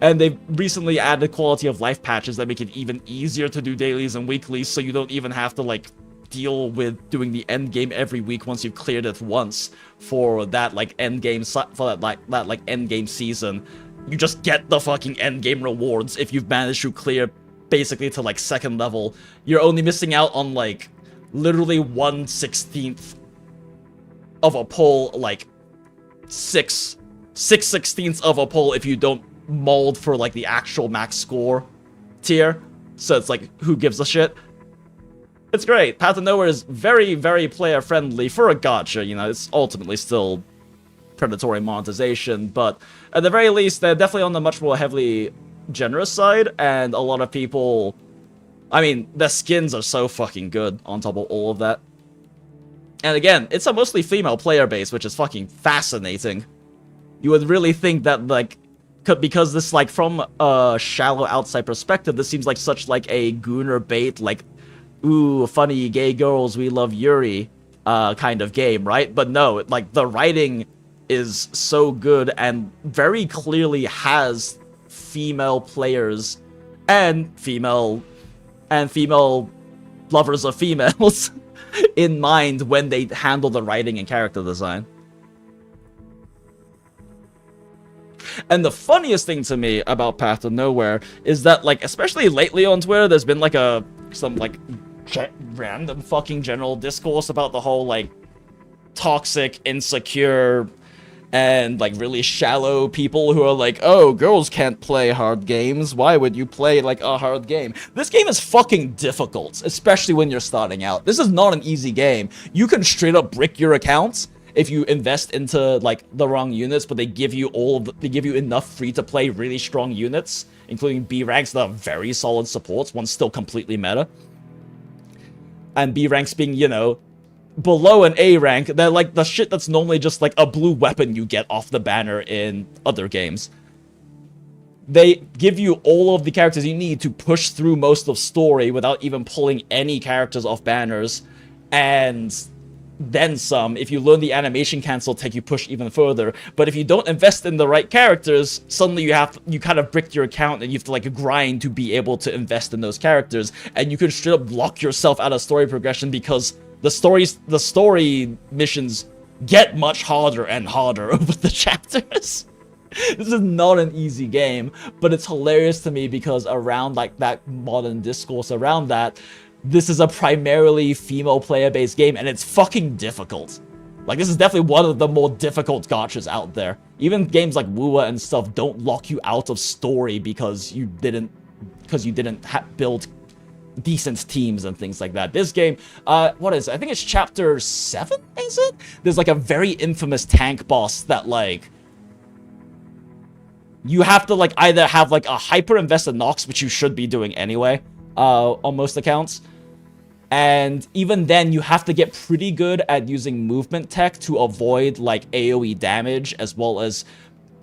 And they've recently added quality of life patches that make it even easier to do dailies and weeklies, so you don't even have to like deal with doing the end game every week once you've cleared it once for that like end game end game season. You just get the fucking end game rewards if you've managed to clear basically to like second level, you're only missing out on like literally 1/16 of a pull, like 6/16 of a pull if you don't mold for like the actual max score tier. So it's like, who gives a shit? It's great. Path of Nowhere is very, very player friendly for a gacha. You know, it's ultimately still predatory monetization, but at the very least, they're definitely on the much more heavily generous side, and a lot of people, I mean, their skins are so fucking good on top of all of that. And again, it's a mostly female player base, which is fucking fascinating. You would really think that, like, because this, like, from a shallow outside perspective, this seems like such, like, a gooner bait, like, ooh, funny gay girls, we love Yuri, kind of game, right? But no, like, the writing is so good and very clearly has female players and female lovers of females in mind when they handle the writing and character design. And the funniest thing to me about Path of Nowhere is that, like, especially lately on Twitter, there's been like some like random fucking general discourse about the whole like toxic, insecure, and like really shallow people who are like, oh, girls can't play hard games. Why would you play like a hard game? This game is fucking difficult, especially when you're starting out. This is not an easy game. You can straight up brick your accounts if you invest into like the wrong units, but they give you they give you enough free to play really strong units, including B ranks that are very solid supports, one's still completely meta. And B ranks being, you know, below an A rank, they're like the shit that's normally just like a blue weapon you get off the banner in other games. They give you all of the characters you need to push through most of story without even pulling any characters off banners, and then some. If you learn the animation cancel tech, you push even further. But if you don't invest in the right characters, suddenly you kind of brick your account and you have to like grind to be able to invest in those characters, and you can straight up block yourself out of story progression because the story missions get much harder and harder over the chapters. This is not an easy game, but it's hilarious to me because around like that modern discourse around that, this is a primarily female player-based game, and it's fucking difficult. Like, this is definitely one of the more difficult gachas out there. Even games like WUA and stuff don't lock you out of story because you didn't build decent teams and things like that. This game, what is it? I think it's chapter 7, is it? There's like a very infamous tank boss that like you have to like either have like a hyper invested Nox, which you should be doing anyway, on most accounts. And even then, you have to get pretty good at using movement tech to avoid, like, AoE damage, as well as...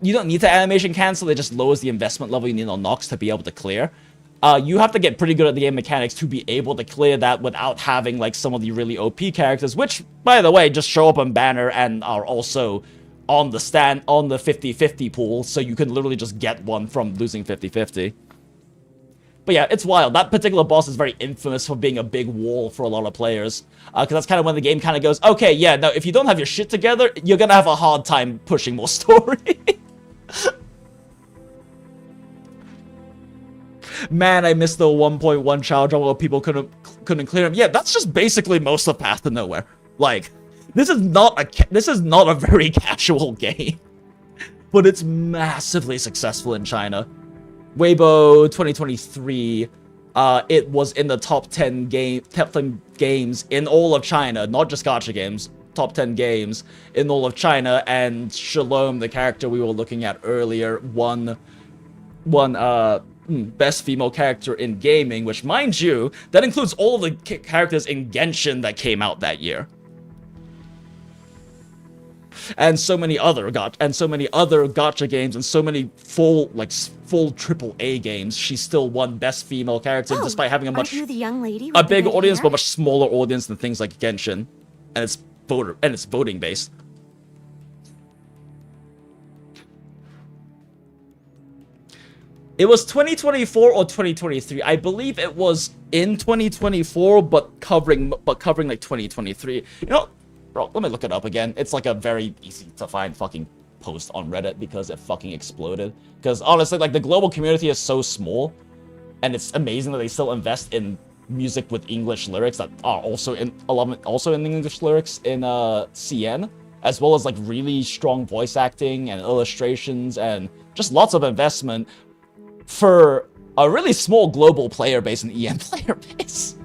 You don't need to animation cancel, it just lowers the investment level you need on Nox to be able to clear. You have to get pretty good at the game mechanics to be able to clear that without having, like, some of the really OP characters, which, by the way, just show up on banner and are also on the 50-50 pool, so you can literally just get one from losing 50-50. But yeah, it's wild. That particular boss is very infamous for being a big wall for a lot of players. Because that's kind of when the game kind of goes, okay, yeah, no, if you don't have your shit together, you're going to have a hard time pushing more story. Man, I missed the 1.1 challenge where people couldn't clear them. Yeah, that's just basically most of Path to Nowhere. Like, this is not a very casual game. But it's massively successful in China. Waybo 2023, it was in the top 10 games in all of China, not just gacha games, top 10 games in all of China, and Shalom, the character we were looking at earlier, won best female character in gaming, which, mind you, that includes all of the characters in Genshin that came out that year. And so many other gacha games and so many full AAA games. She still won best female character despite having a big audience, but much smaller audience than things like Genshin, and it's voting based. It was 2024 or 2023. I believe it was in 2024, but covering like 2023. You know. Bro, let me look it up again. It's like a very easy to find fucking post on Reddit because it fucking exploded. Because honestly, like, the global community is so small and it's amazing that they still invest in music with English lyrics that are also in English lyrics in CN, as well as like really strong voice acting and illustrations and just lots of investment for a really small global player base and EN player base.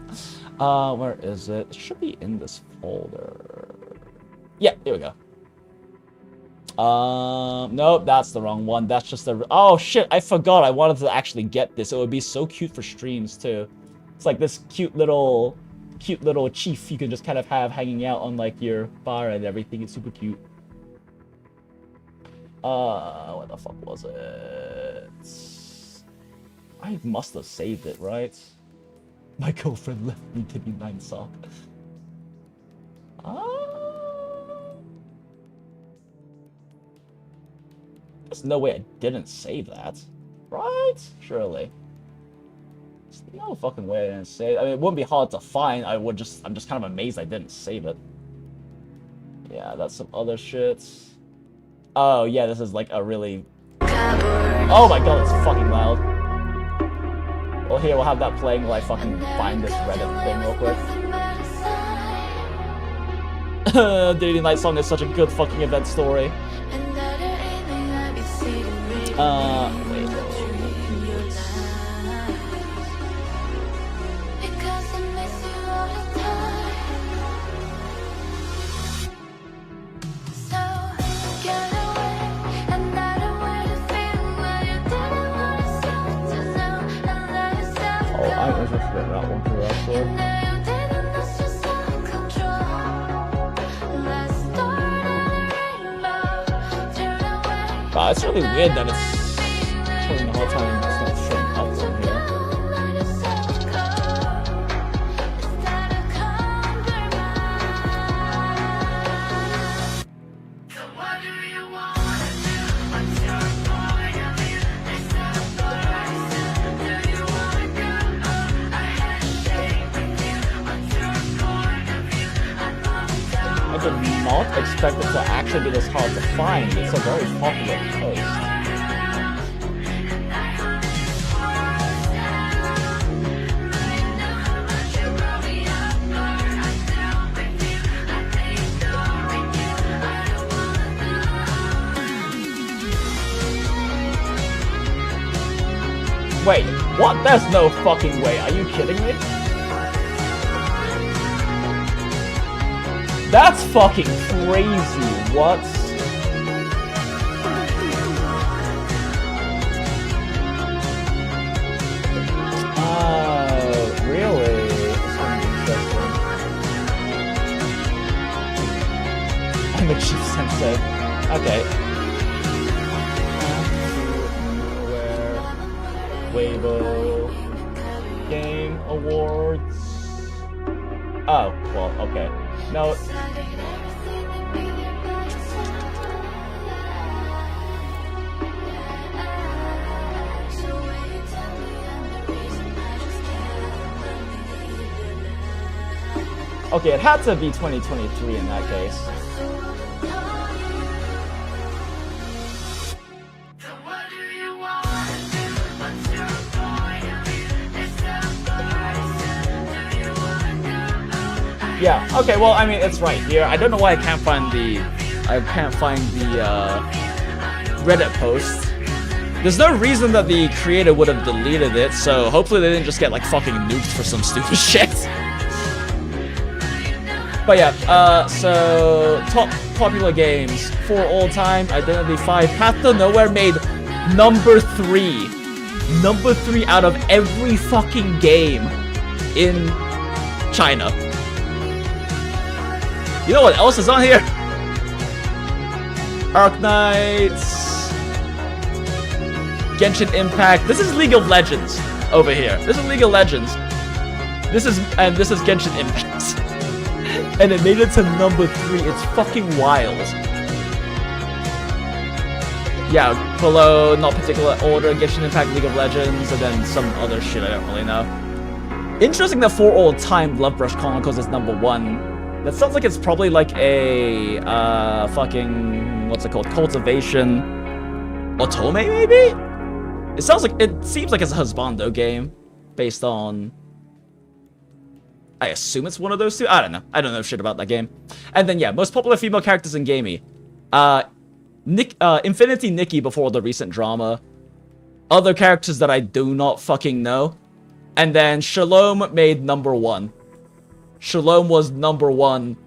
Where is it? It should be in this folder. Yeah, here we go. Nope, that's the wrong one. That's just the... Oh, shit, I forgot I wanted to actually get this. It would be so cute for streams, too. It's like this cute little chief you can just kind of have hanging out on, like, your bar and everything. It's super cute. What the fuck was it? I must have saved it, right? My girlfriend left me to be 9 sock. There's no way I didn't save that, right? Surely. There's no fucking way I didn't save it. I mean, it wouldn't be hard to find. I'm just kind of amazed I didn't save it. Yeah, that's some other shit. Oh yeah, this is like a really... Oh my god, it's fucking loud. Well, here, we'll have that playing while I fucking find this Reddit thing real quick. Daily Night Song is such a good fucking event story. Waybo. Oh, I'm interested in that one too, actually. Wow, it's really weird that it's showing the whole time it's not showing up from here. I did not expect it to actually be this hard to find. It's a very popular post. Wait, what? There's no fucking way. Are you kidding me? That's fucking crazy. What? Really? This one's interesting. I'm a chief sensei. Okay. Waybo Game Awards. Oh, well, okay. No. Okay, it had to be 2023 in that case. Yeah, okay, well, I mean, it's right here. I don't know why I can't find the Reddit post. There's no reason that the creator would have deleted it, so hopefully they didn't just get, like, fucking nuked for some stupid shit. But yeah, so, top popular games for all time, Identity 5, Path to Nowhere made number 3. Number 3 out of every fucking game in China. You know what else is on here? Arknights, Genshin Impact. This is League of Legends over here. This is League of Legends. This is Genshin Impact. And it made it to number 3. It's fucking wild. Yeah, below, not particular order, Genshin Impact, League of Legends, and then some other shit I don't really know. Interesting that for all time, Love Brush Chronicles is number 1. That sounds like it's probably like a, fucking, what's it called? Cultivation Otome, maybe? It seems like it's a Husbando game. based on... I assume it's one of those two? I don't know. I don't know shit about that game. And then, yeah, most popular female characters in gaming. Infinity Nikki before the recent drama. Other characters that I do not fucking know. And then Shalom made #1. Shalom was #1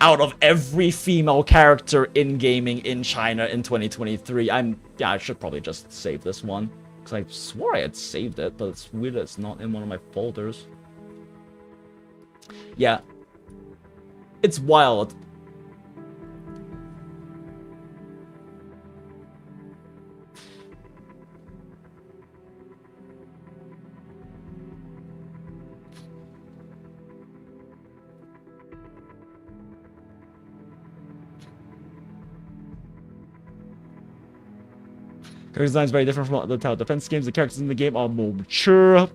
out of every female character in gaming in China in 2023. I should probably just save this one. Because I swore I had saved it, but it's weird that it's not in one of my folders. Yeah. It's wild. Character design is very different from the tower defense games. The characters in the game are more mature.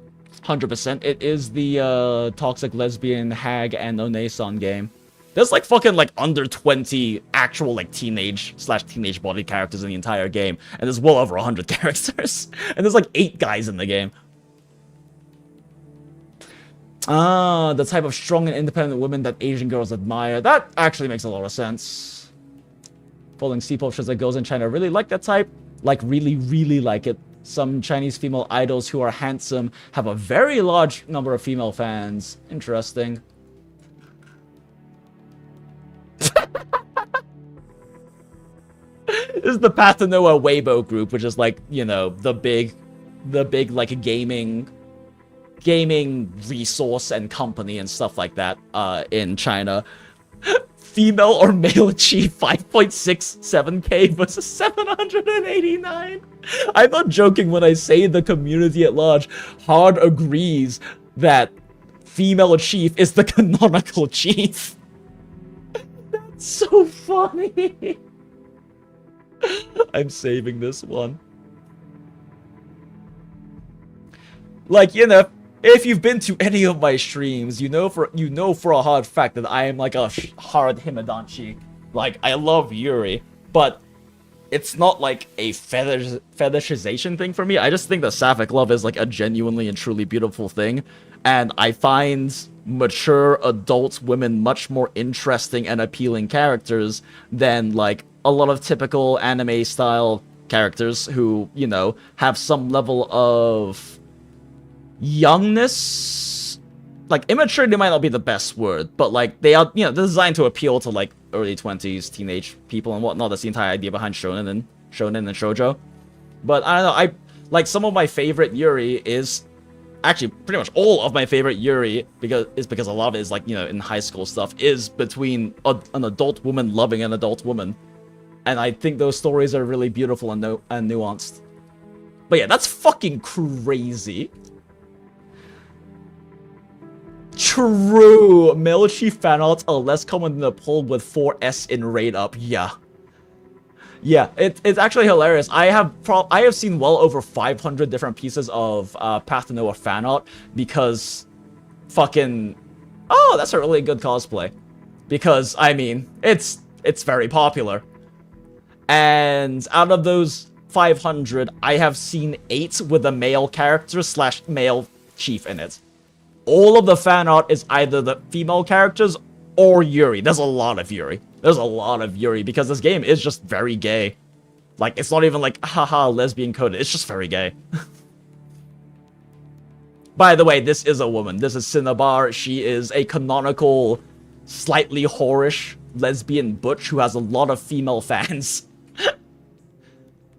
100%. It is the toxic lesbian hag and Onesan game. There's like fucking like under 20 actual like teenage/teenage body characters in the entire game. And there's well over 100 characters. And there's like 8 guys in the game. Ah, the type of strong and independent women that Asian girls admire. That actually makes a lot of sense. Following C-pop shows that girls in China really like that type. Like really, really like it. Some Chinese female idols who are handsome have a very large number of female fans. Interesting. This is the Path to Noah Waybo group, which is like, you know, the big like gaming resource and company and stuff like that in China. Female or male achieve 5.67k versus 789. I'm not joking when I say the community at large hard agrees that female chief is the canonical chief. That's so funny. I'm saving this one. Like, you know, if you've been to any of my streams, you know for a hard fact that I am like a hard himadanchi. Like, I love Yuri, but it's not like a fetishization thing for me. I just think that sapphic love is like a genuinely and truly beautiful thing, and I find mature adult women much more interesting and appealing characters than like a lot of typical anime style characters who, you know, have some level of youngness. Like, immaturity might not be the best word, but like they are, you know, they're designed to appeal to like early 20s teenage people and whatnot. That's the entire idea behind shonen and shoujo. But I don't know, I like some of my favorite Yuri is actually pretty much all of my favorite Yuri because a lot of it is like, you know, in high school stuff is between an adult woman loving an adult woman, and I think those stories are really beautiful and nuanced. But yeah, that's fucking crazy. True! Male chief fanarts are less common than the poll with 4S in rate up. Yeah. Yeah, it's actually hilarious. I have seen well over 500 different pieces of Path to Noah fan art because fucking... Oh, that's a really good cosplay. Because, I mean, it's very popular. And out of those 500, I have seen 8 with a male character / male chief in it. All of the fan art is either the female characters or Yuri. There's a lot of Yuri. There's a lot of Yuri because this game is just very gay. Like, it's not even like, haha, lesbian coded. It's just very gay. By the way, this is a woman. This is Cinnabar. She is a canonical, slightly whorish lesbian butch who has a lot of female fans.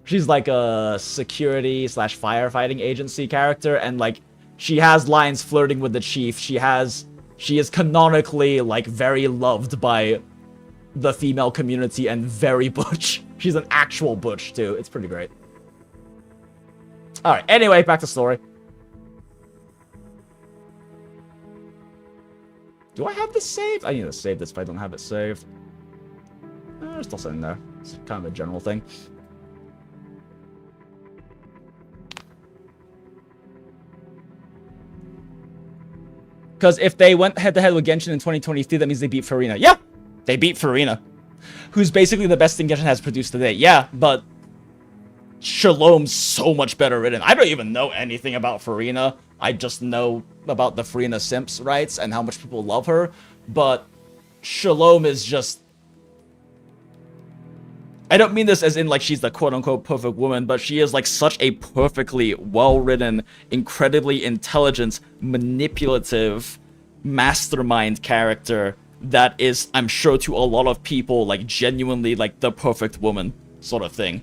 She's like a security / firefighting agency character, and like, she has lines flirting with the chief. She is canonically, like, very loved by the female community and very butch. She's an actual butch, too. It's pretty great. Alright, anyway, back to story. Do I have this saved? I need to save this if I don't have it saved. There's still something there. It's kind of a general thing. Because if they went head-to-head with Genshin in 2023, that means they beat Farina. Yeah! They beat Farina. Who's basically the best thing Genshin has produced today. Yeah, but Shalom's so much better written. I don't even know anything about Farina. I just know about the Farina Simps rights and how much people love her, but Shalom is just... I don't mean this as in like she's the quote-unquote perfect woman, but she is like such a perfectly well-written, incredibly intelligent, manipulative, mastermind character that is, I'm sure to a lot of people, like genuinely like the perfect woman sort of thing.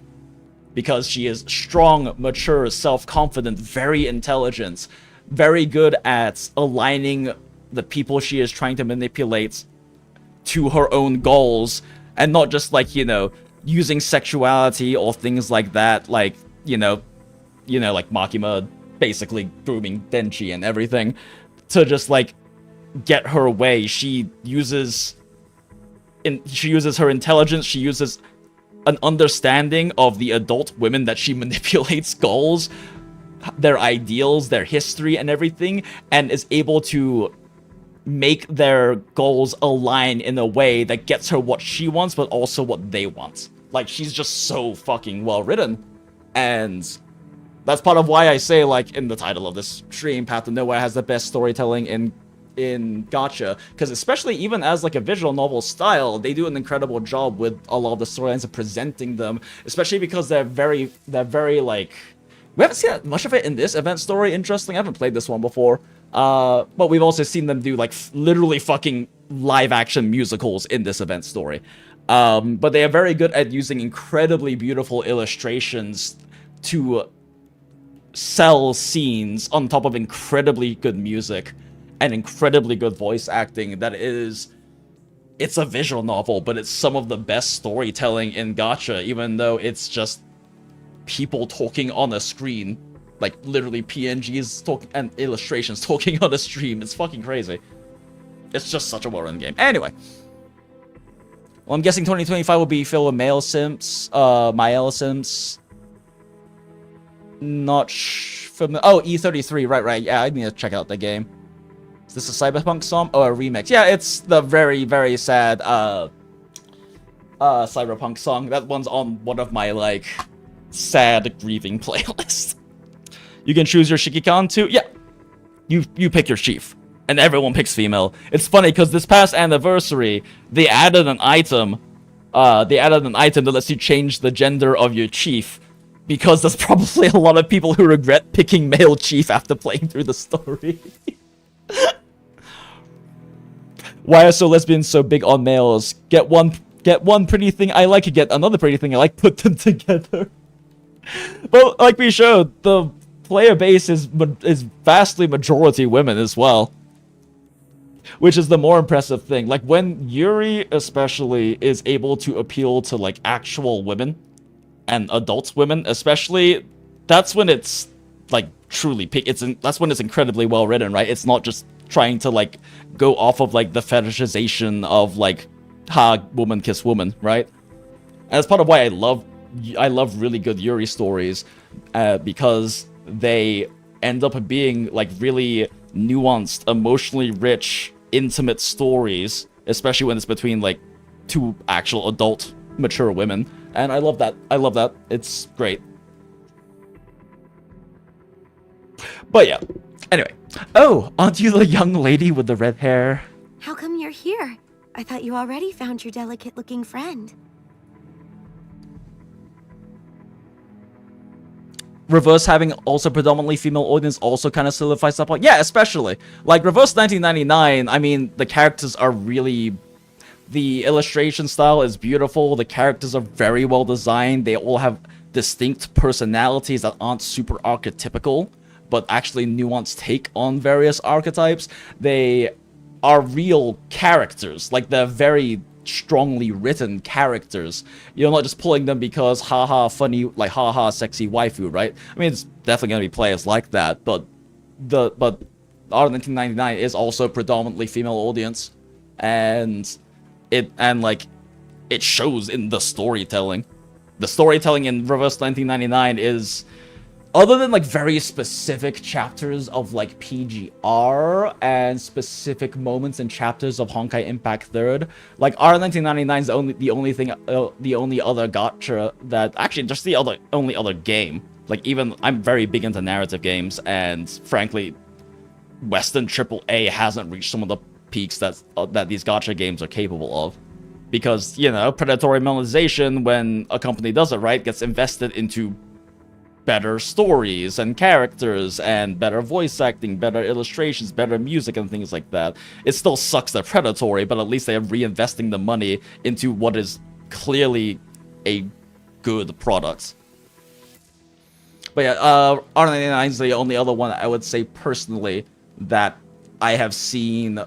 Because she is strong, mature, self-confident, very intelligent, very good at aligning the people she is trying to manipulate to her own goals, and not just like, you know, using sexuality or things like that, like, you know, like Makima basically grooming Denji and everything to just like get her way. She uses her intelligence, she uses an understanding of the adult women that she manipulates goals, their ideals, their history and everything, and is able to make their goals align in a way that gets her what she wants, but also what they want. Like, she's just so fucking well written. And that's part of why I say, like, in the title of this stream, Path to Nowhere has the best storytelling in Gacha, because especially even as like a visual novel style, they do an incredible job with a lot of the storylines of presenting them, especially because they're very like, we haven't seen that much of it in this event story. Interesting, I haven't played this one before, but we've also seen them do like literally fucking live action musicals in this event story. But they are very good at using incredibly beautiful illustrations to sell scenes on top of incredibly good music and incredibly good voice acting. That is, it's a visual novel, but it's some of the best storytelling in Gacha, even though it's just people talking on a screen, like literally PNGs talking and illustrations talking on a stream. It's fucking crazy. It's just such a well-run game. Anyway, well, I'm guessing 2025 will be filled with male simps, Mael simps. Not from oh, E33, right. Yeah, I need to check out the game. Is this a Cyberpunk song? Oh, a remix. Yeah, it's the very, very sad Cyberpunk song. That one's on one of my, like, sad grieving playlists. You can choose your Shikikan too? Yeah. You pick your chief. And everyone picks female. It's funny, because this past anniversary, they added an item. That lets you change the gender of your chief. Because there's probably a lot of people who regret picking male chief after playing through the story. Why are so lesbians so big on males? Get one pretty thing I like, get another pretty thing I like, put them together. But like we showed, the player base is vastly majority women as well, which is the more impressive thing. Like when YURI especially is able to appeal to like actual women and adult women especially, that's when it's like truly peak. That's when it's incredibly well written, right? It's not just trying to like go off of like the fetishization of like woman kiss woman, right? And that's part of why I love really good YURI stories, because they end up being like really nuanced, emotionally rich, intimate stories, especially when it's between like two actual adult mature women. And I love that. It's great. But yeah, anyway. Oh, aren't you the young lady with the red hair? How come you're here? I thought you already found your delicate-looking friend. Reverse having also predominantly female audience also kind of solidifies that point. Yeah, especially. Like, Reverse 1999, I mean, the characters are really... The illustration style is beautiful, the characters are very well designed, they all have distinct personalities that aren't super archetypical, but actually nuanced take on various archetypes. They are real characters, like they're very strongly written characters. You're not just pulling them because haha funny, like haha sexy waifu, right? I mean, it's definitely gonna be players like that, but R1999 is also predominantly female audience, and it shows in the storytelling. The storytelling in Reverse 1999 is, other than like very specific chapters of like PGR and specific moments and chapters of Honkai Impact 3rd, like R1999 is the only other gacha that actually just the only other game. Like, even I'm very big into narrative games, and frankly Western AAA hasn't reached some of the peaks that these gacha games are capable of. Because, you know, predatory monetization, when a company does it right, gets invested into better stories and characters and better voice acting, better illustrations, better music and things like that. It still sucks they're predatory, but at least they are reinvesting the money into what is clearly a good product. But yeah, R99 is the only other one I would say personally that I have seen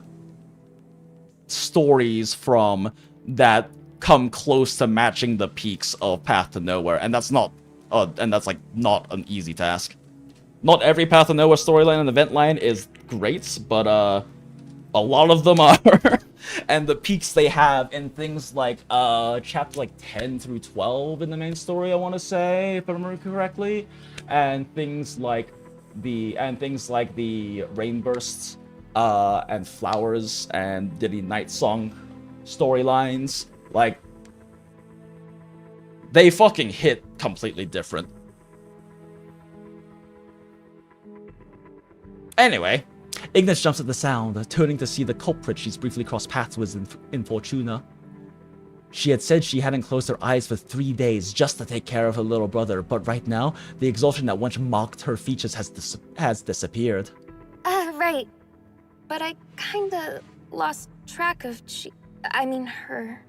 stories from that come close to matching the peaks of Path to Nowhere, and that's not like not an easy task. Not every Path to Nowhere storyline and event line is great, but a lot of them are. And the peaks they have in things like chapter like 10 through 12 in the main story, I want to say, if I remember correctly, and things like the Rainbursts and Flowers and Diddy Night Song storylines, like, they fucking hit completely different. Anyway, Ignis jumps at the sound, turning to see the culprit she's briefly crossed paths with in Fortuna. She had said she hadn't closed her eyes for 3 days just to take care of her little brother, but right now, the exhaustion that once marked her features has disappeared. Right. But I kinda lost track of her.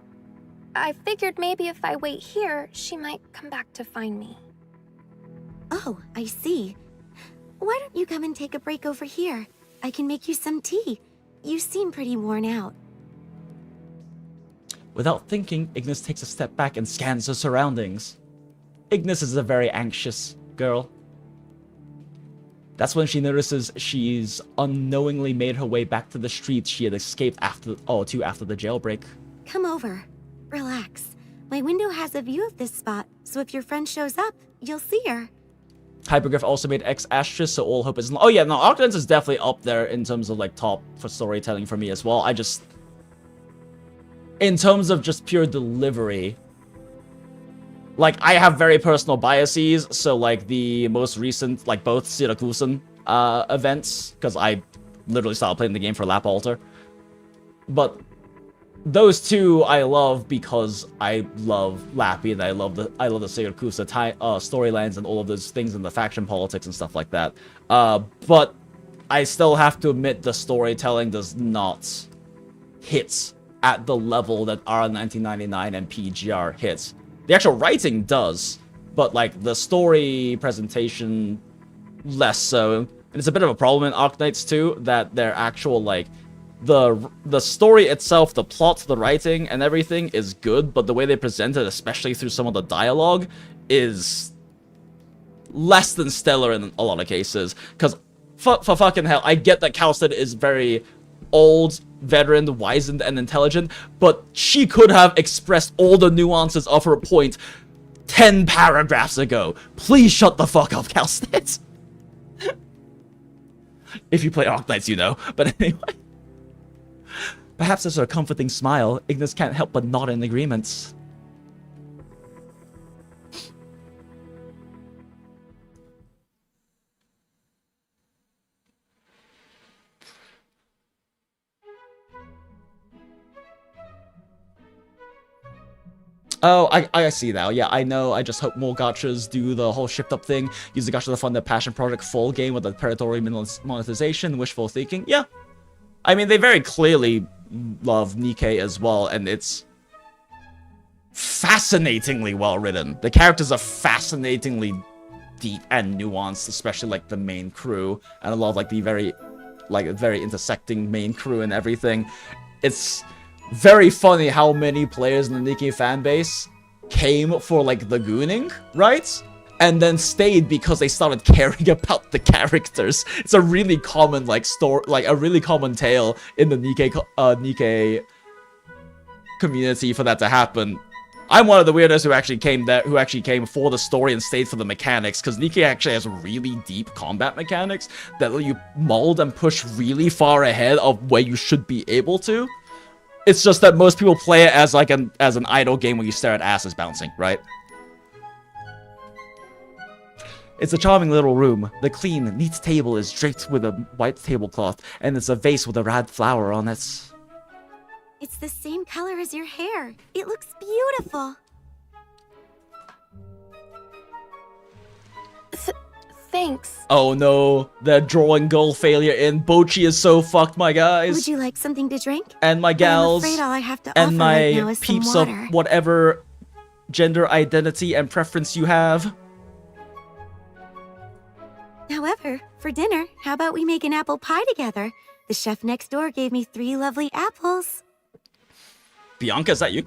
I figured maybe if I wait here, she might come back to find me. Oh, I see. Why don't you come and take a break over here? I can make you some tea. You seem pretty worn out. Without thinking, Ignis takes a step back and scans her surroundings. Ignis is a very anxious girl. That's when she notices she's unknowingly made her way back to the streets she had escaped after the jailbreak. Come over. Relax. My window has a view of this spot, so if your friend shows up, you'll see her. Hypergriff also made X Asterisk, so all hope is... Oh yeah, no, Archdance is definitely up there in terms of, like, top for storytelling for me as well. In terms of just pure delivery, like, I have very personal biases, so, like, the most recent, like, both Sirakusen events, because I literally started playing the game for Lap Alter. But those two I love because I love Lappy and I love the Sirakusa storylines and all of those things and the faction politics and stuff like that. But I still have to admit the storytelling does not hit at the level that R1999 and PGR hits. The actual writing does, but like the story presentation less so. And it's a bit of a problem in Arknights too, that their actual like the story itself, the plot, the writing, and everything is good, but the way they present it, especially through some of the dialogue, is less than stellar in a lot of cases. Because for fucking hell, I get that Kalstead is very old, veteran, wizened, and intelligent, but she could have expressed all the nuances of her point 10 paragraphs ago. Please shut the fuck up, Kalstead. If you play Arknights, you know. But anyway. Perhaps as her comforting smile, Ignis can't help but nod in agreement. Oh, I see now. Yeah, I know. I just hope more gachas do the whole shift up thing. Use the gacha to fund their passion project full game with the predatory monetization, wishful thinking. Yeah. I mean, they very clearly love Nikkei as well, and it's fascinatingly well written. The characters are fascinatingly deep and nuanced, especially like the main crew, and a lot of like the very intersecting main crew and everything. It's very funny how many players in the Nikkei fanbase came for like the gooning, right? And then stayed because they started caring about the characters. It's a really common a really common tale in the Nikkei community for that to happen. I'm one of the weirdos who actually came for the story and stayed for the mechanics, because Nikkei actually has really deep combat mechanics that let you mold and push really far ahead of where you should be able to. It's just that most people play it as like an idle game where you stare at asses bouncing, right? It's a charming little room. The clean, neat table is draped with a white tablecloth, and it's a vase with a red flower on it. It's the same color as your hair. It looks beautiful. Thanks. Oh no, the drawing goal failure in Bochi is so fucked, my guys. Would you like something to drink? And my I'm gals. afraid all I have to and offer my right now is some peeps of water. whatever gender identity and preference you have. However, for dinner, how about we make an apple pie together? The chef next door gave me 3 lovely apples. Bianca, is that you?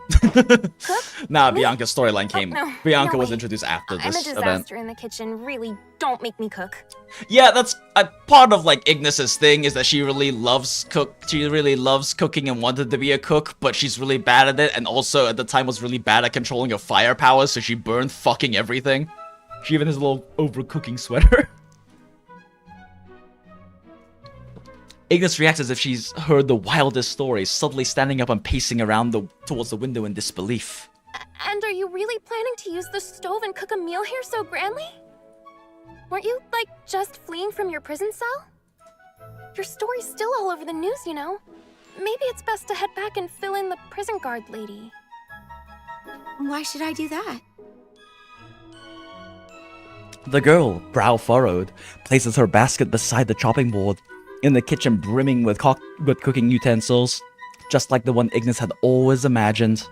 Nah, Bianca's storyline came. No, Bianca no was way. introduced after I'm a this event. disaster in the kitchen. Really, don't make me cook. Yeah, that's a part of like Ignis's thing is that she really loves cooking and wanted to be a cook, but she's really bad at it, and also at the time was really bad at controlling her fire powers, so she burned fucking everything. She even has a little overcooking sweater. Ignis reacts as if she's heard the wildest stories, suddenly standing up and pacing around towards the window in disbelief. And are you really planning to use the stove and cook a meal here so grandly? Weren't you, like, just fleeing from your prison cell? Your story's still all over the news, you know. Maybe it's best to head back and fill in the prison guard lady. Why should I do that? The girl, brow furrowed, places her basket beside the chopping board, in the kitchen brimming with cooking utensils, just like the one Ignis had always imagined.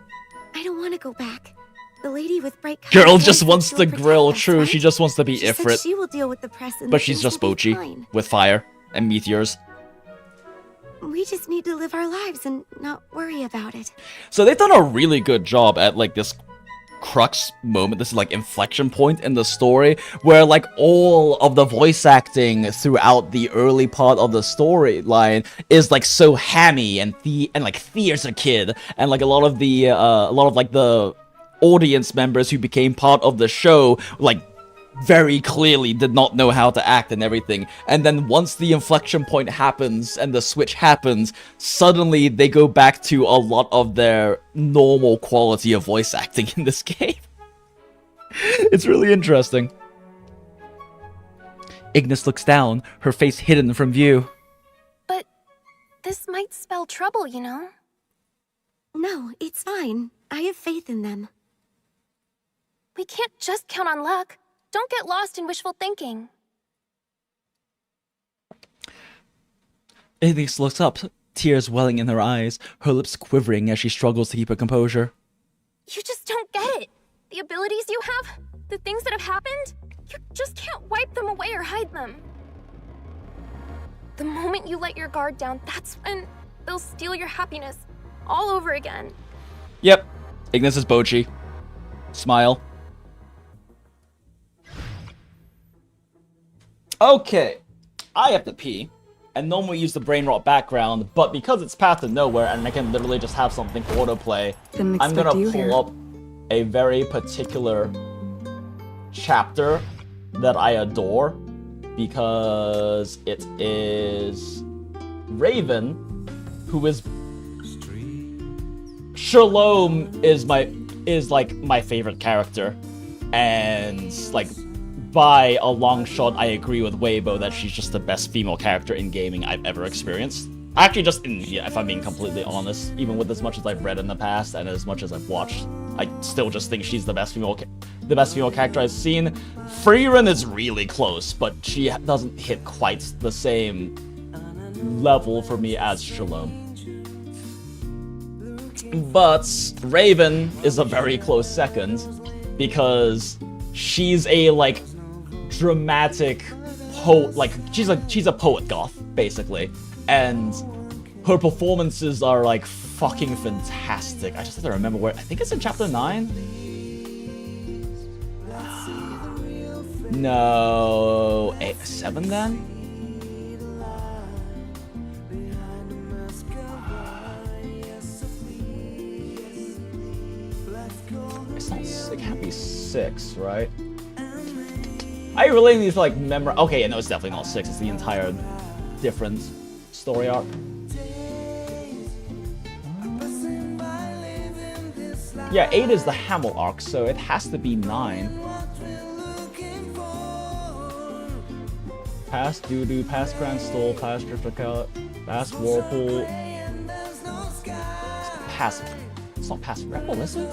I don't want to go back. The lady with bright colors Girl said just that wants she'll to protect grill, us, true, right? she just wants to be She said Ifrit. she will deal with the press and But she's things just will be Bochi, fine. with fire and meteors. We just need to live our lives and not worry about it. So they've done a really good job at like this crux moment, this like inflection point in the story, where like all of the voice acting throughout the early part of the storyline is like so hammy and like Thea's a kid, and like a lot of the audience members who became part of the show like very clearly did not know how to act and everything. And then once the inflection point happens and the switch happens, suddenly they go back to a lot of their normal quality of voice acting in this game. It's really interesting. Ignis looks down, her face hidden from view. But this might spell trouble, you know? No, it's fine. I have faith in them. We can't just count on luck. Don't get lost in wishful thinking. Ignis looks up, tears welling in her eyes, her lips quivering as she struggles to keep her composure. You just don't get it. The abilities you have, the things that have happened, you just can't wipe them away or hide them. The moment you let your guard down, that's when they'll steal your happiness all over again. Yep, Ignis is Bochi. Smile. Okay, I have to pee, and normally use the brain rot background, but because it's Path to Nowhere and I can literally just have something for autoplay, I'm gonna pull up a very particular chapter that I adore, because it is Raven, who is... Shalom is like my favorite character, and like by a long shot I agree with Waybo that she's just the best female character in gaming I've ever experienced. Actually, just if I'm being completely honest, even with as much as I've read in the past and as much as I've watched, I still just think she's the best female character I've seen. Freerin is really close, but she doesn't hit quite the same level for me as Shalom. But Raven is a very close second, because she's a like dramatic poet, like she's a poet goth basically, and her performances are like fucking fantastic. I just have to remember where. I think it's in chapter 9. No, 7 then. It can't be 6, right? I really need to like memorize. Okay, no, it's definitely not 6. It's the entire different story arc. Yeah, 8 is the Hamel arc, so it has to be 9. Past doo-doo, past Grand Stole, past Drifica, past Whirlpool. Past... It's not past Rebel, is it?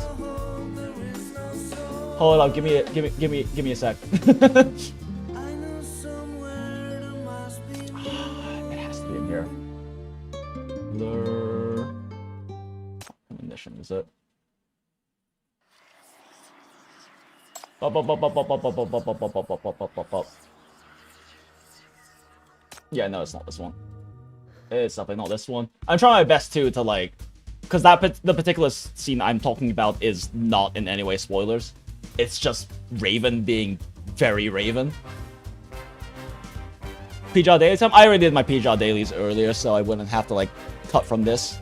Hold on, give me a sec. It has to be in here. Lure... Ammunition, is it? Yeah, no, it's not this one. It's definitely not this one. I'm trying my best too to like, because the particular scene I'm talking about is not in any way spoilers. It's just Raven being very Raven. PJR Daily time? I already did my PJR Dailies earlier, so I wouldn't have to like cut from this.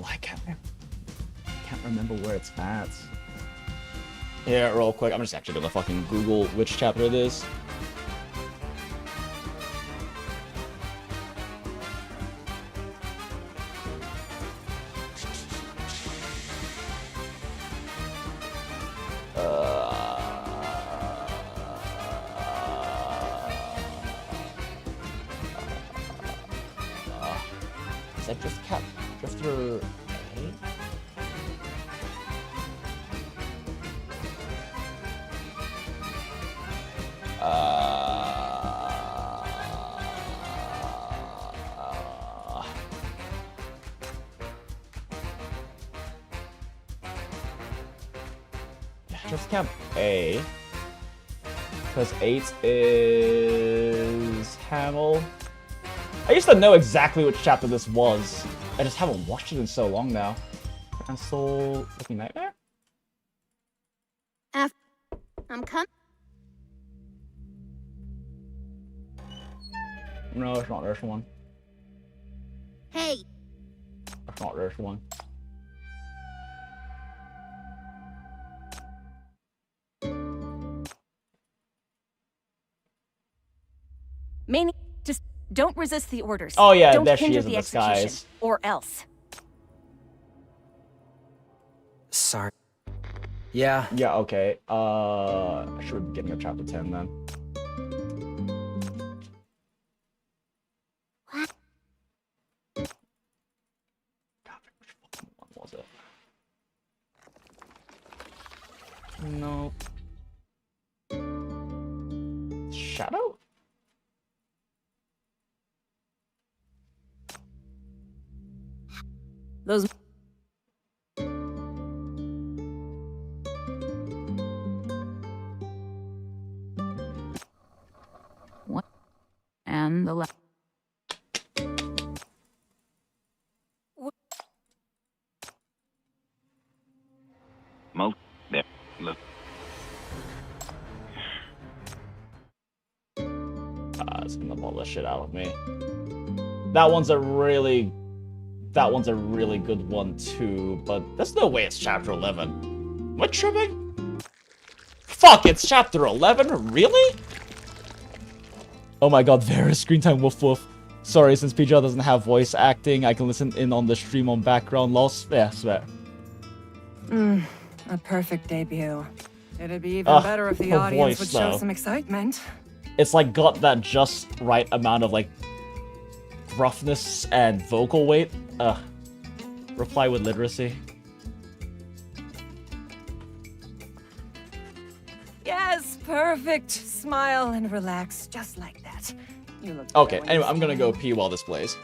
I can't remember where it's at. Here, real quick. I'm just actually gonna fucking Google which chapter it is. Is that just Drifter A? Just Camp A, because 8 is Hamel. I used to know exactly which chapter this was. I just haven't watched it in so long now. Cancel Looking Nightmare? I'm coming. No, it's not this one. Hey. It's not this one. Mania, just don't resist the orders. Oh yeah, don't there she hinder is in the disguise. execution, or else. Sorry. Yeah. Yeah, okay. I should be getting a chapter 10 then. God, which fucking one was it? Nope. Shadow? Those. One and the left. It's gonna ball the shit out of me. That one's a really good one too, but there's no way it's chapter 11. Am I tripping? Fuck, it's chapter 11? Really? Oh my god, there is screen time, woof woof. Sorry, since PJ doesn't have voice acting, I can listen in on the stream on background loss. Yeah, swear. A perfect debut. It'd be even better if the her audience voice, would show though. some excitement. It's like got that just right amount of like gruffness and vocal weight. Reply with literacy. Yes, perfect. Smile and relax, just like that. You look Okay, better when anyway, you I'm gonna go stand. pee while this plays.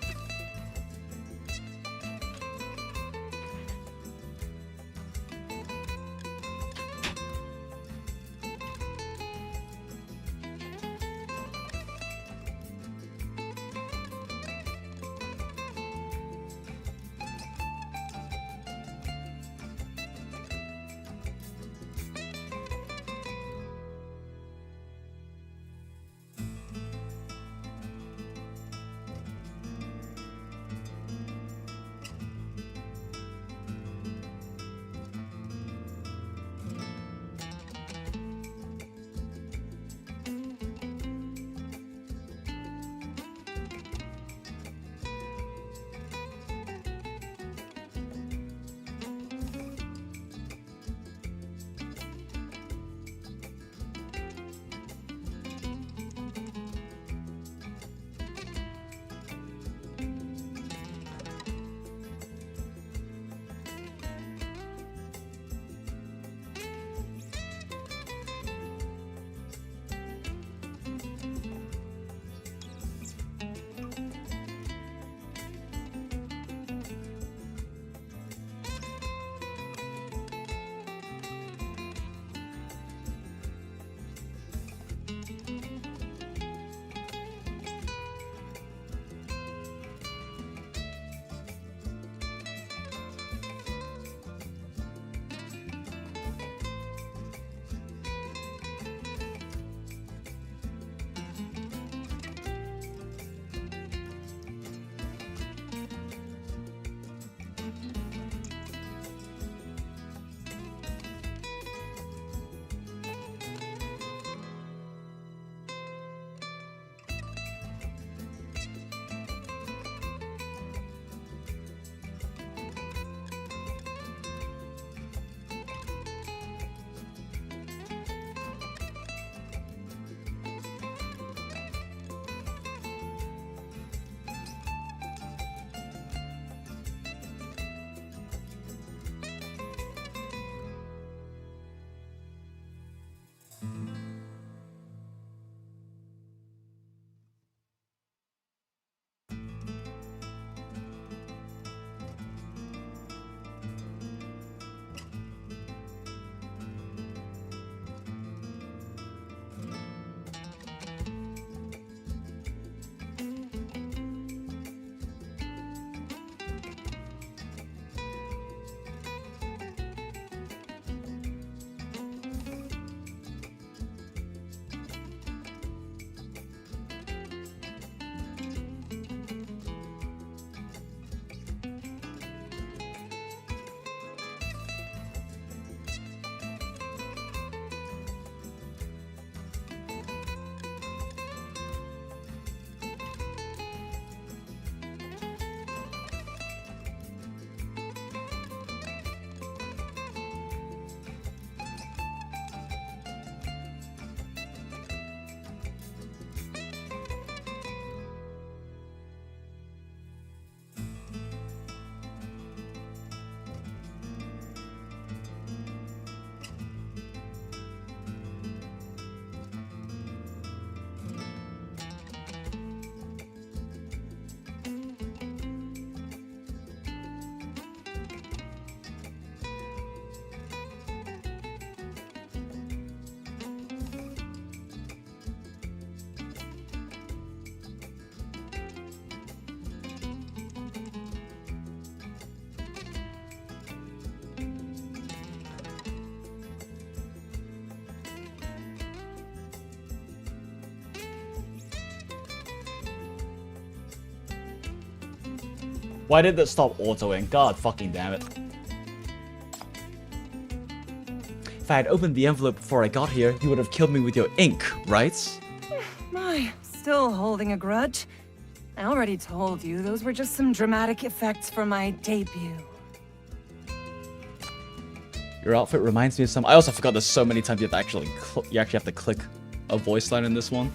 Why did that stop autoing? God fucking damn it. If I had opened the envelope before I got here, you would have killed me with your ink, right? My, still holding a grudge? I already told you, those were just some dramatic effects for my debut. Your outfit reminds me of some. I also forgot there's so many times you actually have to click a voice line in this one.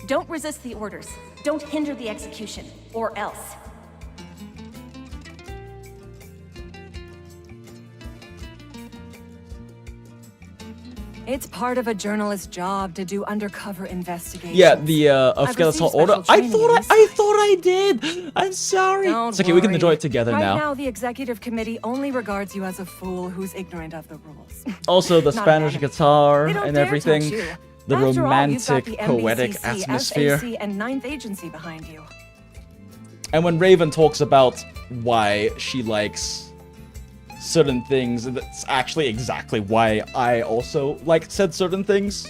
Don't resist the orders. Don't hinder the execution, or else. It's part of a journalist's job to do undercover investigations. Yeah, the Afghanistan order. I thought I did. I'm sorry. It's okay. We can enjoy it together right now. Right now, the executive committee only regards you as a fool who's ignorant of the rules. Also, the Not Spanish guitar They don't and dare everything. touch you. The After all, you've got romantic, the poetic MBCC, atmosphere. FAC, and 9th Agency behind you. And when Raven talks about why she likes certain things, that's actually exactly why I also like said certain things.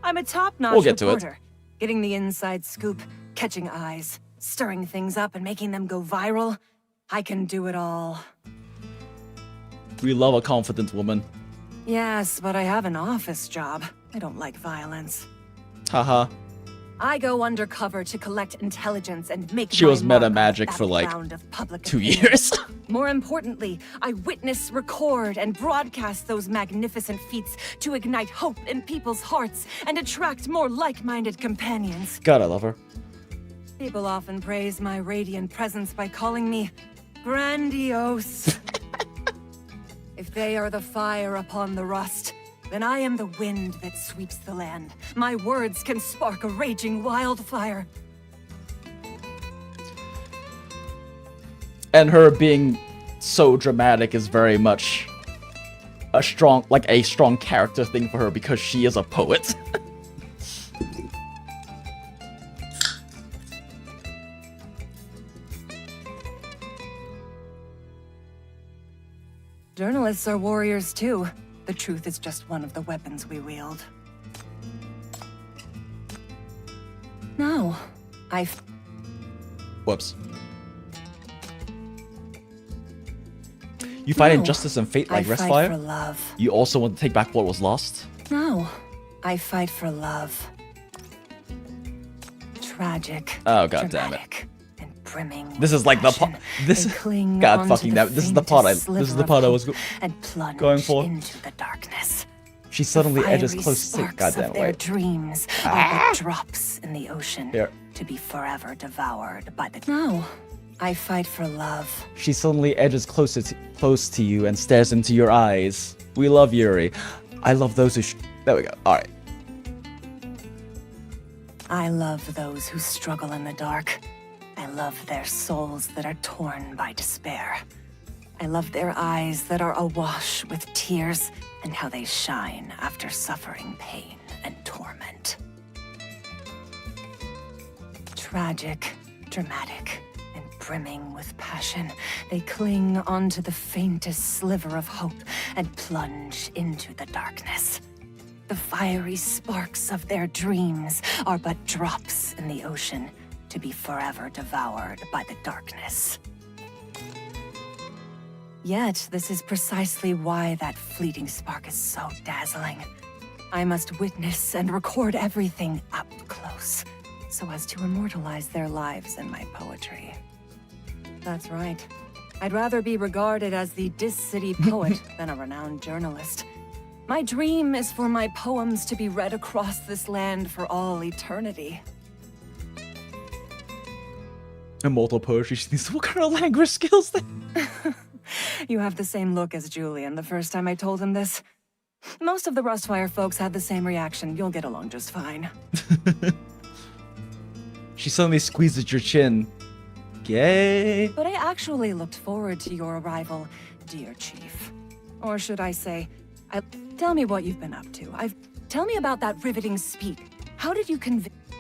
I'm a top-notch We'll get to it. reporter. Getting the inside scoop, catching eyes, stirring things up and making them go viral. I can do it all. We love a confident woman. Yes, but I have an office job. I don't like violence. Haha. I go undercover to collect intelligence and make She my was mark meta on the magic for like battleground of public 2 opinion. years. More importantly, I witness, record, and broadcast those magnificent feats to ignite hope in people's hearts and attract more like-minded companions. God, I love her. People often praise my radiant presence by calling me grandiose. If they are the fire upon the rust, then I am the wind that sweeps the land. My words can spark a raging wildfire. And her being so dramatic is very much a strong character thing for her because she is a poet. Journalists are warriors too. The truth is just one of the weapons we wield. No, Whoops. You fight No, injustice and fate I like fight Restfire? for love. You also want to take back what was lost? No, I fight for love. Tragic. Oh, god damn it. And brimming. This is like the part. This is god fucking damn it. This is the part I. This is the part I was going for. Into the darkness. She suddenly edges Fiery close to. sparks Goddamn of their wait. dreams are but drops in the ocean Here. to be forever devoured by the. No, I fight for love. She suddenly edges close to you and stares into your eyes. We love Yuri. I love those who. There we go. All right. I love those who struggle in the dark. I love their souls that are torn by despair. I love their eyes that are awash with tears and how they shine after suffering pain and torment. Tragic, dramatic, and brimming with passion, they cling onto the faintest sliver of hope and plunge into the darkness. The fiery sparks of their dreams are but drops in the ocean to be forever devoured by the darkness. Yet, this is precisely why that fleeting spark is so dazzling. I must witness and record everything up close, so as to immortalize their lives in my poetry. That's right. I'd rather be regarded as the Dis-City poet than a renowned journalist. My dream is for my poems to be read across this land for all eternity. Immortal poetry. What kind of language skills then? You have the same look as Julian the first time I told him this. Most of the Rustfire folks had the same reaction. You'll get along just fine. She suddenly squeezes your chin. Gay. But I actually looked forward to your arrival, dear Chief. Or should I say, tell me what you've been up to. Tell me about that riveting speech. How did you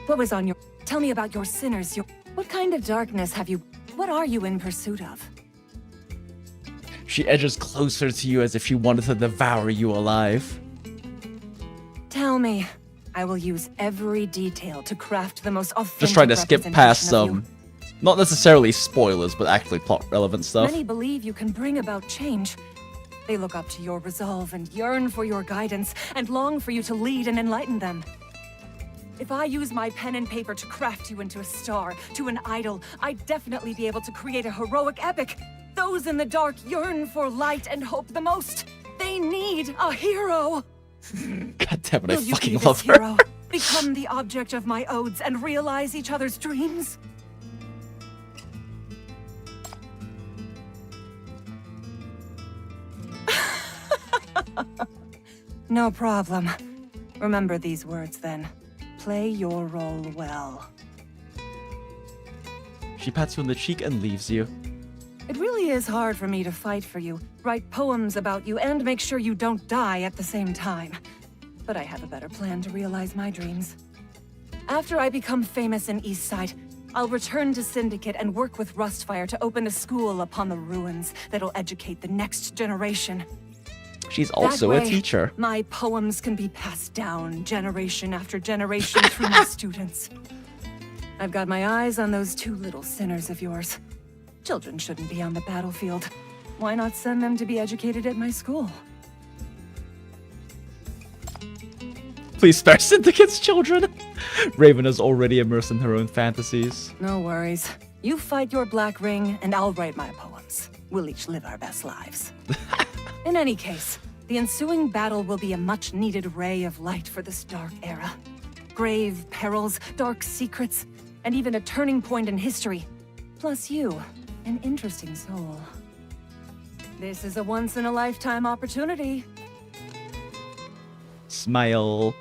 what was on your... Tell me about your sinners, what kind of darkness have you... What are you in pursuit of? She edges closer to you as if she wanted to devour you alive. Tell me. I will use every detail to craft the most authentic Just trying to skip past representation of some Not necessarily spoilers, but actually plot-relevant stuff. Many believe you can bring about change. They look up to your resolve and yearn for your guidance, and long for you to lead and enlighten them. If I use my pen and paper to craft you into a star, to an idol, I'd definitely be able to create a heroic epic. Those in the dark yearn for light and hope the most. They need a hero. God damn it, I Will you fucking be love this her. hero, become the object of my odes, and realize each other's dreams? No problem. Remember these words then. Play your role well. She pats you on the cheek and leaves you. It really is hard for me to fight for you, write poems about you, and make sure you don't die at the same time. But I have a better plan to realize my dreams. After I become famous in Eastside, I'll return to Syndicate and work with Rustfire to open a school upon the ruins that'll educate the next generation. She's also That a way, teacher. My poems can be passed down generation after generation through my students. I've got my eyes on those two little sinners of yours. Children shouldn't be on the battlefield. Why not send them to be educated at my school? Please spare Syndicate's children. Raven is already immersed in her own fantasies. No worries. You fight your black ring, and I'll write my poems. We'll each live our best lives. In any case, the ensuing battle will be a much-needed ray of light for this dark era. Grave perils, dark secrets, and even a turning point in history. Plus you, an interesting soul. This is a once-in-a-lifetime opportunity. Smile.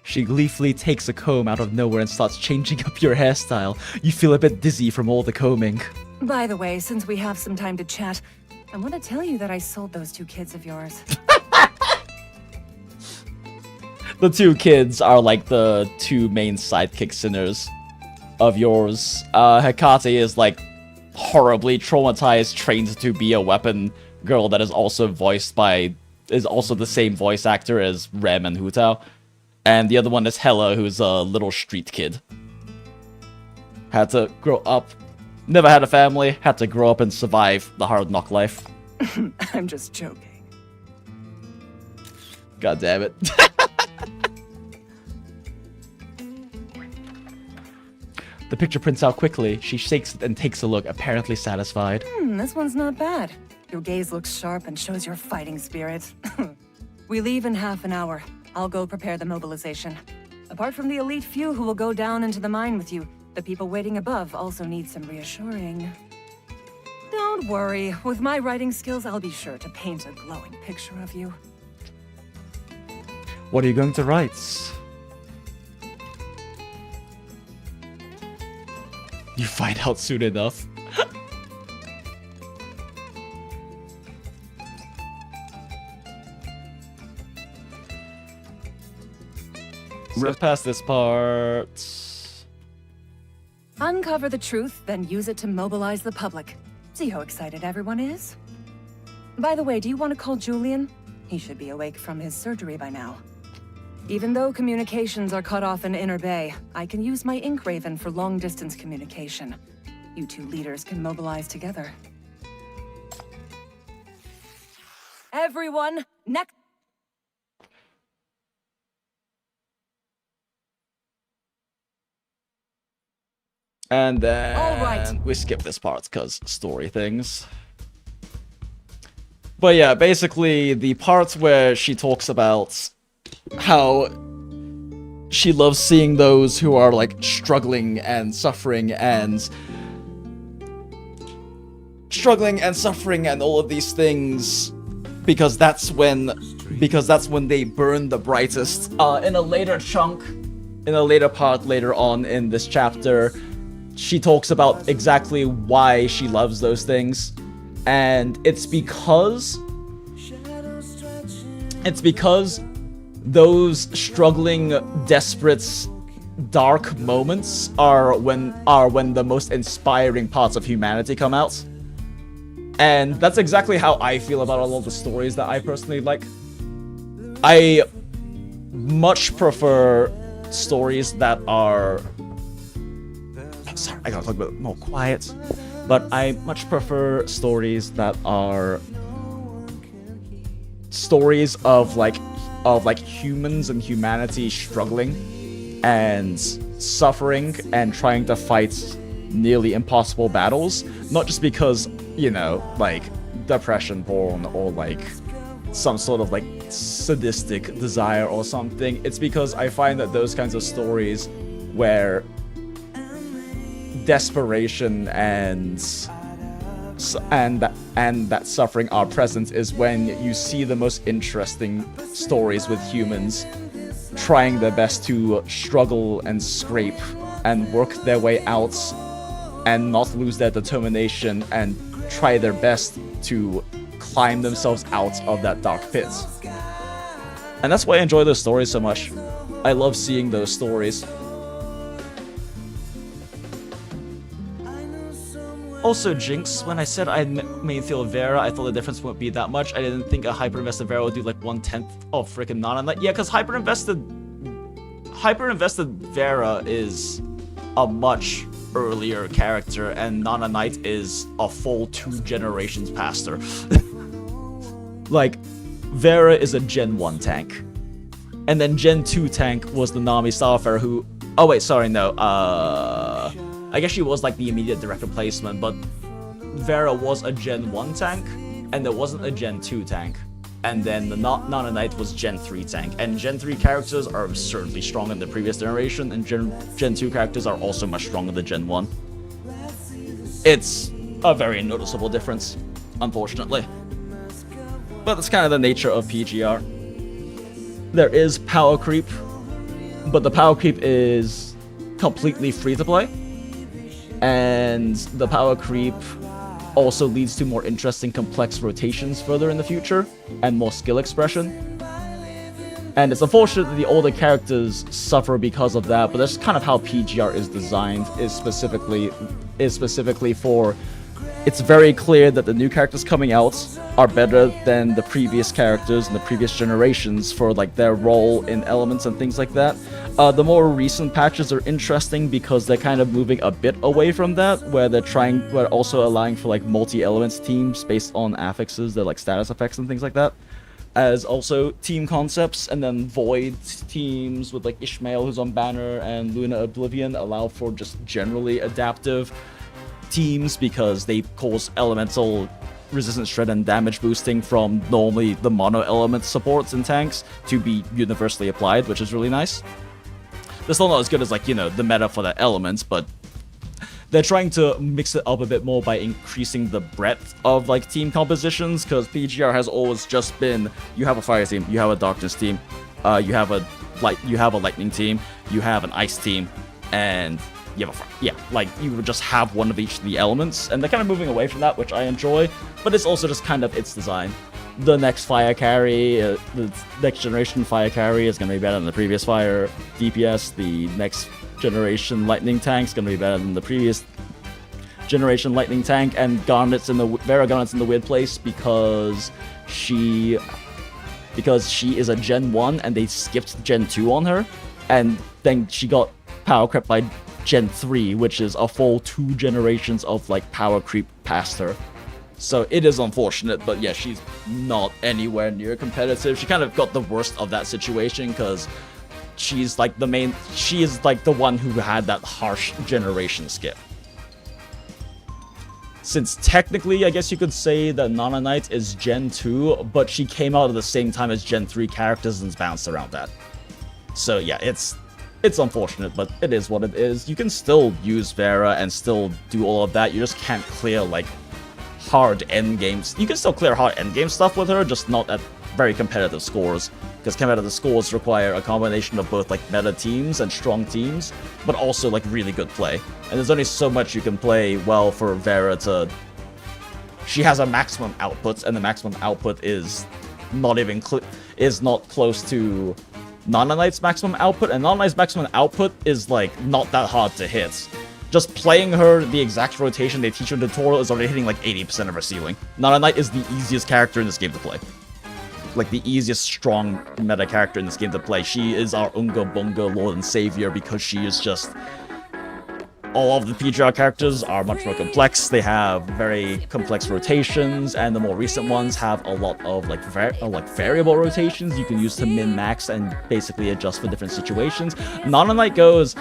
She gleefully takes a comb out of nowhere and starts changing up your hairstyle. You feel a bit dizzy from all the combing. By the way, since we have some time to chat, I want to tell you that I sold those two kids of yours. The two kids are like the two main sidekick sinners of yours. Hecate is like horribly traumatized, trained to be a weapon girl that is also the same voice actor as Rem and Hutao. And the other one is Hella, who's a little street kid. Had to grow up, never had a family, had to grow up and survive the hard knock life. I'm just joking. God damn it. The picture prints out quickly. She shakes it and takes a look, apparently satisfied. This one's not bad. Your gaze looks sharp and shows your fighting spirit. We leave in half an hour. I'll go prepare the mobilization. Apart from the elite few who will go down into the mine with you, the people waiting above also need some reassuring. Don't worry. With my writing skills, I'll be sure to paint a glowing picture of you. What are you going to write? You find out soon enough. Skip past this part. Uncover the truth, then use it to mobilize the public. See how excited everyone is? By the way, do you want to call Julian? He should be awake from his surgery by now. Even though communications are cut off in Inner Bay, I can use my Ink Raven for long-distance communication. You two leaders can mobilize together. Everyone, next. And then All right. we skip this part because story things. But yeah, basically the part where she talks about how she loves seeing those who are like struggling and suffering and all of these things because that's when they burn the brightest. In a later part later on in this chapter, she talks about exactly why she loves those things, and it's because those struggling, desperate, dark moments are when the most inspiring parts of humanity come out. And that's exactly how I feel about all of the stories that I personally like. I much prefer stories that are sorry, I gotta talk a bit more quiet. But I much prefer stories that are stories of like humans and humanity struggling and suffering and trying to fight nearly impossible battles, not just because, you know, like depression porn or like some sort of like sadistic desire or something. It's because I find that those kinds of stories where desperation and that suffering are present is when you see the most interesting stories with humans trying their best to struggle and scrape and work their way out and not lose their determination and try their best to climb themselves out of that dark pit. And that's why I enjoy those stories so much. I love seeing those stories. Also, Jinx, when I said I'd main field Vera, I thought the difference wouldn't be that much. I didn't think a hyper-invested Vera would do like 1/10 of freaking Nana. Yeah, because hyper-invested Vera is a much earlier character, and Nana Knight is a full 2 generations past her. Like, Vera is a Gen 1 tank. And then Gen 2 tank was the Nami Starfire who... Oh wait, sorry, no. I guess she was like the immediate direct replacement, but Vera was a Gen 1 tank, and there wasn't a Gen 2 tank. And then the Nana Knight was Gen 3 tank. And Gen 3 characters are absurdly strong in the previous generation, and Gen 2 characters are also much stronger than Gen 1. It's a very noticeable difference, unfortunately. But that's kind of the nature of PGR. There is power creep, but the power creep is completely free to play. And the power creep also leads to more interesting complex rotations further in the future and more skill expression. And it's unfortunate that the older characters suffer because of that, but that's kind of how PGR is designed, is specifically for... It's very clear that the new characters coming out are better than the previous characters in the previous generations for like their role in elements and things like that. The more recent patches are interesting because they're kind of moving a bit away from that, where they're also allowing for like multi-elements teams based on affixes, they're like status effects and things like that, as also team concepts. And then Void teams with like Ishmael, who's on Banner, and Luna Oblivion allow for just generally adaptive teams because they cause elemental resistance shred and damage boosting from normally the mono element supports and tanks to be universally applied, which is really nice. They're still not as good as, like, you know, the meta for the elements, but they're trying to mix it up a bit more by increasing the breadth of like team compositions, because PGR has always just been, you have a fire team, you have a darkness team, you have a lightning team, you have an ice team, and you have you would just have one of each of the elements, and they're kind of moving away from that, which I enjoy, but it's also just kind of its design. The next fire carry, the next generation fire carry is going to be better than the previous fire DPS. The next generation lightning tank is going to be better than the previous generation lightning tank, and Vera Garnet's in the weird place because she is a Gen 1 and they skipped Gen 2 on her, and then she got power crept by Gen 3, which is a full 2 generations of like power creep past her. So it is unfortunate, but yeah, she's not anywhere near competitive. She kind of got the worst of that situation because she is like the one who had that harsh generation skip. Since technically, I guess you could say that Nana Knight is Gen 2, but she came out at the same time as Gen 3 characters and bounced around that. So yeah, it's unfortunate, but it is what it is. You can still use Vera and still do all of that. You just can't clear like hard endgames. You can still clear hard endgame stuff with her, just not at very competitive scores, because competitive scores require a combination of both like meta teams and strong teams, but also like really good play. And there's only so much you can play well for Vera to... She has a maximum output, and the maximum output is not even not close to Nana Knight's maximum output, and Nana Knight's maximum output is like not that hard to hit. Just playing her the exact rotation they teach her in the tutorial is already hitting like 80% of her ceiling. Nana Knight is the easiest character in this game to play. Like the easiest strong meta character in this game to play. She is our Unga Bunga Lord and Savior because she is just... all of the PGR characters are much more complex. They have very complex rotations, and the more recent ones have a lot of like variable rotations you can use to min-max and basically adjust for different situations. Nononite goes,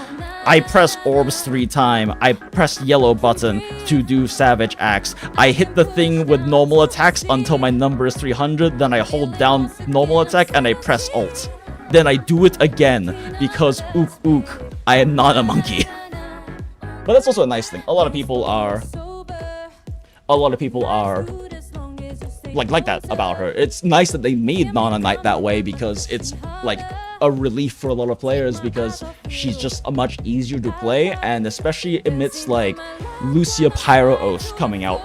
I press orbs 3 times, I press yellow button to do savage axe, I hit the thing with normal attacks until my number is 300, then I hold down normal attack and I press alt. Then I do it again, because ook, I am not a monkey. But that's also a nice thing. A lot of people are like that about her. It's nice that they made Nana Knight that way, because it's like a relief for a lot of players, because she's just a much easier to play, and especially amidst like Lucia Pyro Oath coming out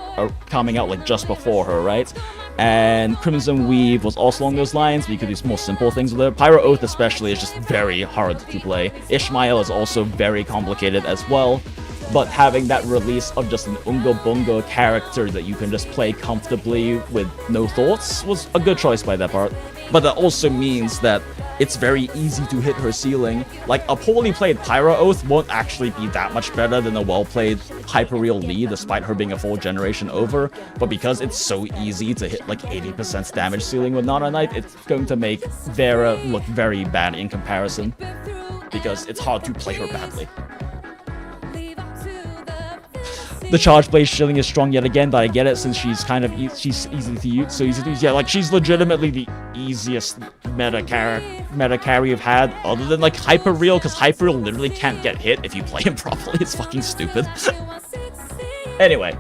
like just before her, right? And Crimson Weave was also along those lines, but you could do more simple things with it. Pyro Oath especially is just very hard to play. Ishmael is also very complicated as well. But having that release of just an Ungo Bungo character that you can just play comfortably with no thoughts was a good choice by that part. But that also means that it's very easy to hit her ceiling. Like, a poorly played Pyro Oath won't actually be that much better than a well-played Hyperreal Lee, despite her being a full generation over. But because it's so easy to hit like 80% damage ceiling with Nana Knight, it's going to make Vera look very bad in comparison, because it's hard to play her badly. The Charge Blade Shilling is strong yet again, but I get it since she's kind of she's easy to use, so easy to use. Yeah, like, she's legitimately the easiest meta carry you've had, other than like Hyperreal, because Hyperreal literally can't get hit if you play him properly. It's fucking stupid. Anyway,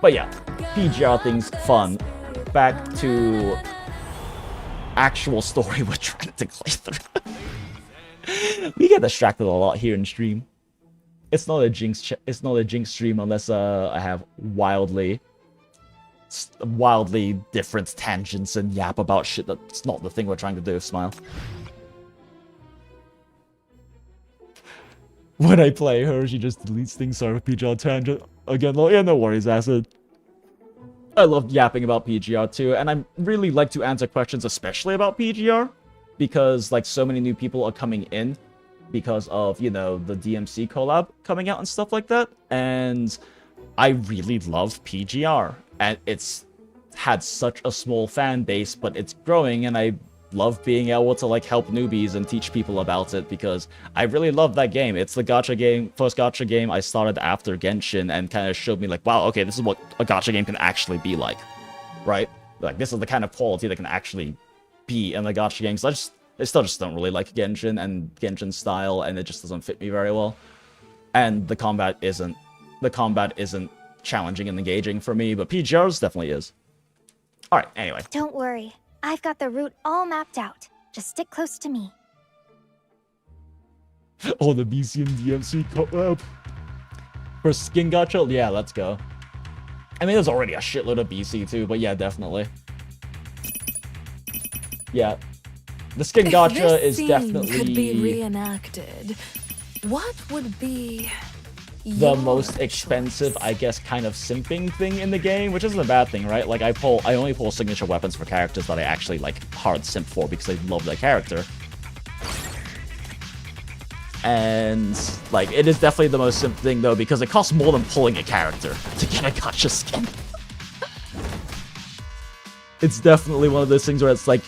but yeah, PGR things fun. Back to actual story we're trying to play through. We get distracted a lot here in stream. It's not a Jinx. It's not a Jinx stream unless I have wildly different tangents and yap about shit that's not the thing we're trying to do. Smile. When I play her, she just deletes things. Sorry, PGR tangent again. Yeah, no worries, Acid. I love yapping about PGR too, and I really like to answer questions, especially about PGR, because like so many new people are coming in because of, you know, the DMC collab coming out and stuff like that. And I really love PGR, and it's had such a small fan base, but it's growing, and I love being able to like help newbies and teach people about it, because I really love that game. It's the gacha game, first gacha game I started after Genshin, and kind of showed me like, wow, okay, this is what a gacha game can actually be like, right? Like, this is the kind of quality that can actually be in the gacha games. I still just don't really like Genshin and Genshin style, and it just doesn't fit me very well. And the combat isn't challenging and engaging for me, but PGR's definitely is. Alright, anyway. Don't worry. I've got the route all mapped out. Just stick close to me. Oh, the BC and DMC collab. For skin gacha? Yeah, let's go. I mean, there's already a shitload of BC too, but yeah, definitely. Yeah. The skin gacha is definitely could be reenacted. What would be the most expensive, I guess, kind of simping thing in the game, which isn't a bad thing, right? Like, I only pull signature weapons for characters that I actually like hard simp for because I love their character. And like, it is definitely the most simp thing though, because it costs more than pulling a character to get a gacha skin. It's definitely one of those things where it's like,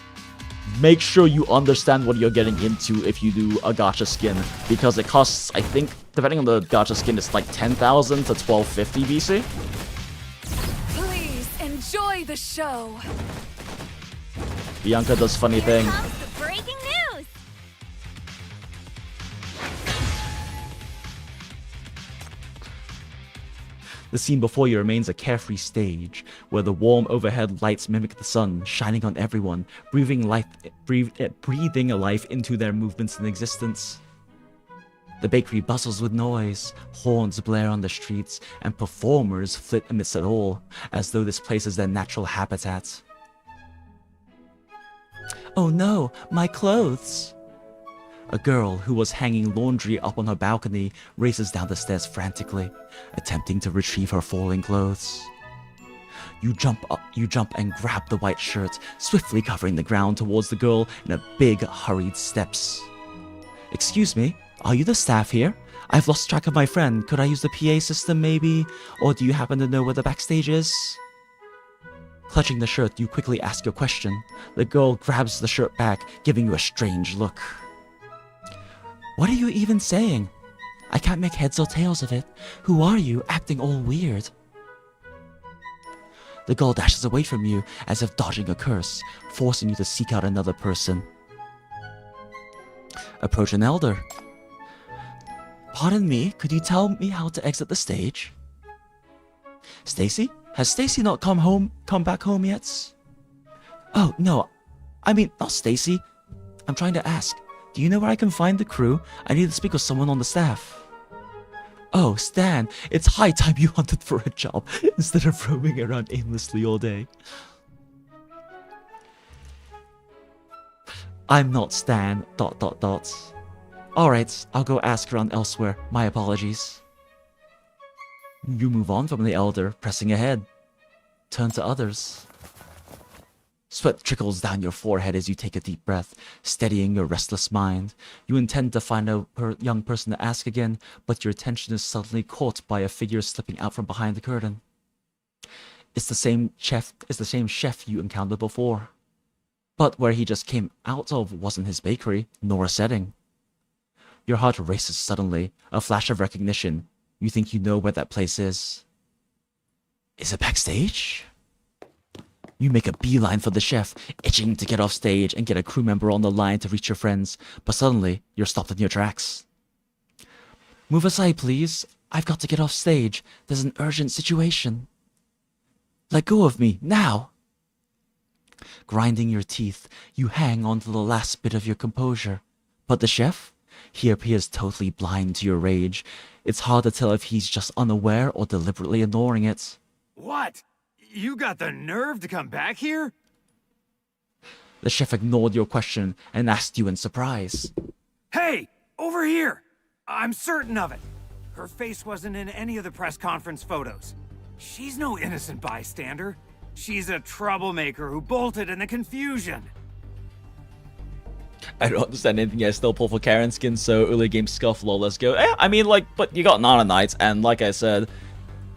make sure you understand what you're getting into if you do a gacha skin, because it costs, I think, depending on the gacha skin, it's like 10,000 to 1250 BC. Please enjoy the show. Bianca does funny thing. Breaking news! The scene before you remains a carefree stage, where the warm overhead lights mimic the sun, shining on everyone, breathing life into their movements and existence. The bakery bustles with noise, horns blare on the streets, and performers flit amidst it all, as though this place is their natural habitat. Oh no, my clothes! A girl who was hanging laundry up on her balcony races down the stairs frantically, attempting to retrieve her falling clothes. You jump and grab the white shirt, swiftly covering the ground towards the girl in a big, hurried steps. Excuse me, are you the staff here? I've lost track of my friend. Could I use the PA system maybe? Or do you happen to know where the backstage is? Clutching the shirt, you quickly ask your question. The girl grabs the shirt back, giving you a strange look. What are you even saying? I can't make heads or tails of it. Who are you, acting all weird? The girl dashes away from you, as if dodging a curse, forcing you to seek out another person. Approach an elder. Pardon me, could you tell me how to exit the stage? Stacy? Has Stacy not come back home yet? Oh, no. I mean, not Stacy. I'm trying to ask. Do you know where I can find the crew? I need to speak with someone on the staff. Oh, Stan, it's high time you hunted for a job instead of roaming around aimlessly all day. I'm not Stan, ... Alright, I'll go ask around elsewhere. My apologies. You move on from the elder, pressing ahead. Turn to others. Sweat trickles down your forehead as you take a deep breath, steadying your restless mind. You intend to find a young person to ask again, but your attention is suddenly caught by a figure slipping out from behind the curtain. It's the same chef you encountered before. But where he just came out of wasn't his bakery, nor a setting. Your heart races suddenly, a flash of recognition. You think you know where that place is. Is it backstage? You make a beeline for the chef, itching to get off stage and get a crew member on the line to reach your friends, but suddenly, you're stopped in your tracks. Move aside, please. I've got to get off stage. There's an urgent situation. Let go of me, now! Grinding your teeth, you hang on to the last bit of your composure. But the chef? He appears totally blind to your rage. It's hard to tell if he's just unaware or deliberately ignoring it. What? You got the nerve to come back here? The chef ignored your question and asked you in surprise. Hey! Over here! I'm certain of it. Her face wasn't in any of the press conference photos. She's no innocent bystander. She's a troublemaker who bolted in the confusion. I don't understand anything. I still pull for Karen skin, so early game scuff, lol, let's go. I mean, like, but you got Nana Knights, and like I said,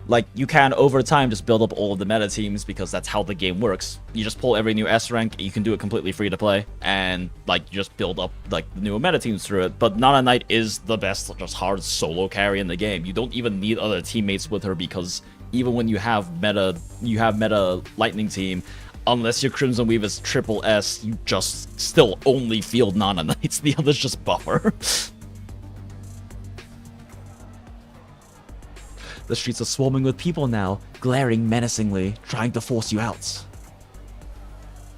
like, you can, over time, just build up all of the meta teams, because that's how the game works. You just pull every new S rank, you can do it completely free to play, and, like, you just build up, like, the newer meta teams through it. But Nana Knight is the best, just hard solo carry in the game. You don't even need other teammates with her, because even when you have meta Lightning team, unless your Crimson Weave is triple S, you just still only field Nana Knights. The others just buffer. The streets are swarming with people now, glaring menacingly, trying to force you out.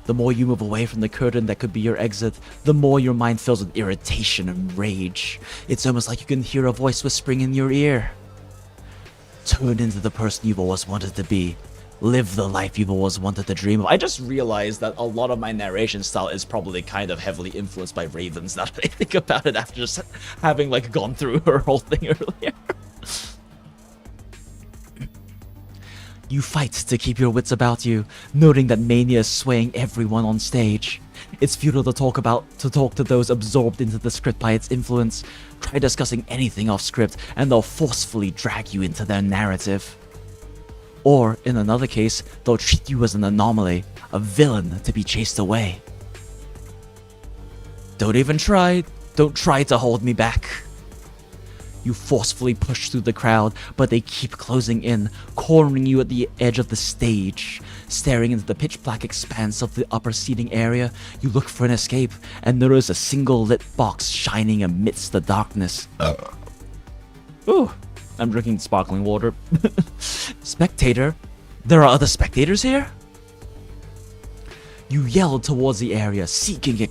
The more you move away from the curtain that could be your exit, the more your mind fills with irritation and rage. It's almost like you can hear a voice whispering in your ear. Turn into the person you've always wanted to be. Live the life you've always wanted to dream of. I just realized that a lot of my narration style is probably kind of heavily influenced by Ravens now that I think about it after just having, like, gone through her whole thing earlier. You fight to keep your wits about you, noting that mania is swaying everyone on stage. It's futile to talk to those absorbed into the script by its influence. Try discussing anything off script, and they'll forcefully drag you into their narrative. Or, in another case, they'll treat you as an anomaly, a villain to be chased away. Don't try to hold me back. You forcefully push through the crowd, but they keep closing in, cornering you at the edge of the stage. Staring into the pitch-black expanse of the upper seating area, you look for an escape, and notice a single lit box shining amidst the darkness. Ooh, I'm drinking sparkling water. Spectator? There are other spectators here? You yell towards the area, seeking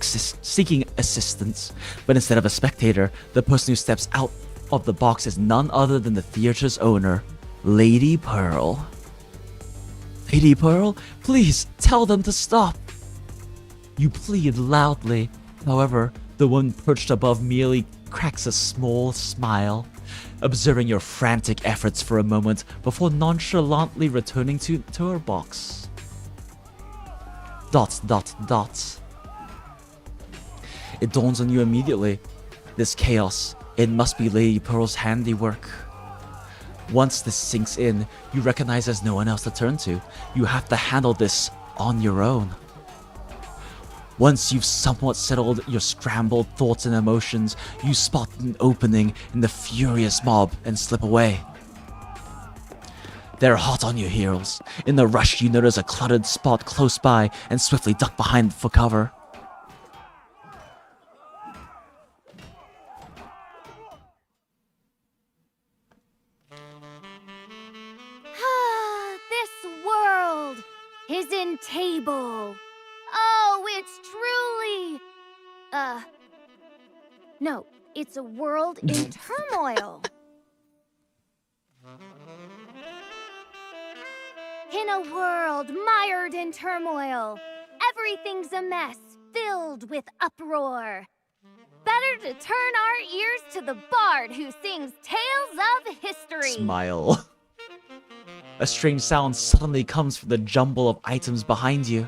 assistance, but instead of a spectator, the person who steps out of the box is none other than the theater's owner, Lady Pearl. Lady Pearl, please tell them to stop. You plead loudly. However, the one perched above merely cracks a small smile, observing your frantic efforts for a moment before nonchalantly returning to her box. ... It dawns on you immediately. This chaos, it must be Lady Pearl's handiwork. Once this sinks in, you recognize there's no one else to turn to. You have to handle this on your own. Once you've somewhat settled your scrambled thoughts and emotions, you spot an opening in the furious mob and slip away. They're hot on your heels. In the rush, you notice a cluttered spot close by and swiftly duck behind for cover. This world is in table. Oh, it's truly... No, it's a world in turmoil. In a world mired in turmoil, everything's a mess, filled with uproar. Better to turn our ears to the bard who sings tales of history. Smile. A strange sound suddenly comes from the jumble of items behind you.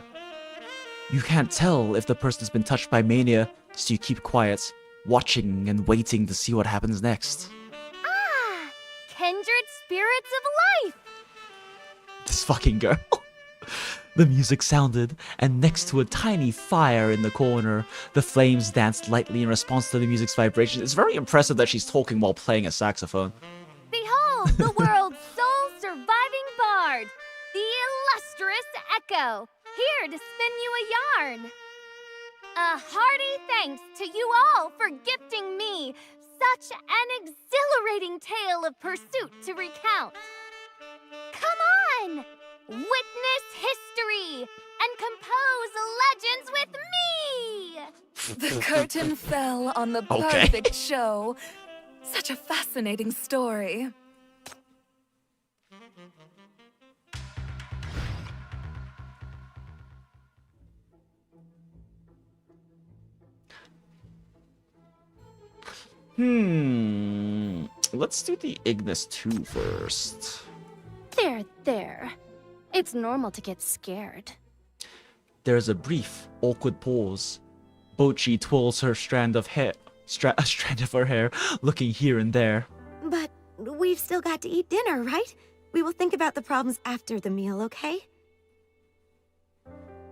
You can't tell if the person has been touched by mania, so you keep quiet, watching and waiting to see what happens next. Ah, kindred spirits of life. This fucking girl. The music sounded, and next to a tiny fire in the corner, the flames danced lightly in response to the music's vibrations. It's very impressive that she's talking while playing a saxophone. Behold the world's sole surviving bard, the illustrious Echo, here to spin you a yarn. A hearty thanks to you all for gifting me such an exhilarating tale of pursuit to recount. Come on! Witness history and compose legends with me! The curtain fell on the Okay. perfect show. Such a fascinating story. Let's do the Ignis 2 first. There. It's normal to get scared. There's a brief, awkward pause. Bochi twirls her strand of hair, a strand of her hair, looking here and there. But we've still got to eat dinner, right? We will think about the problems after the meal, okay?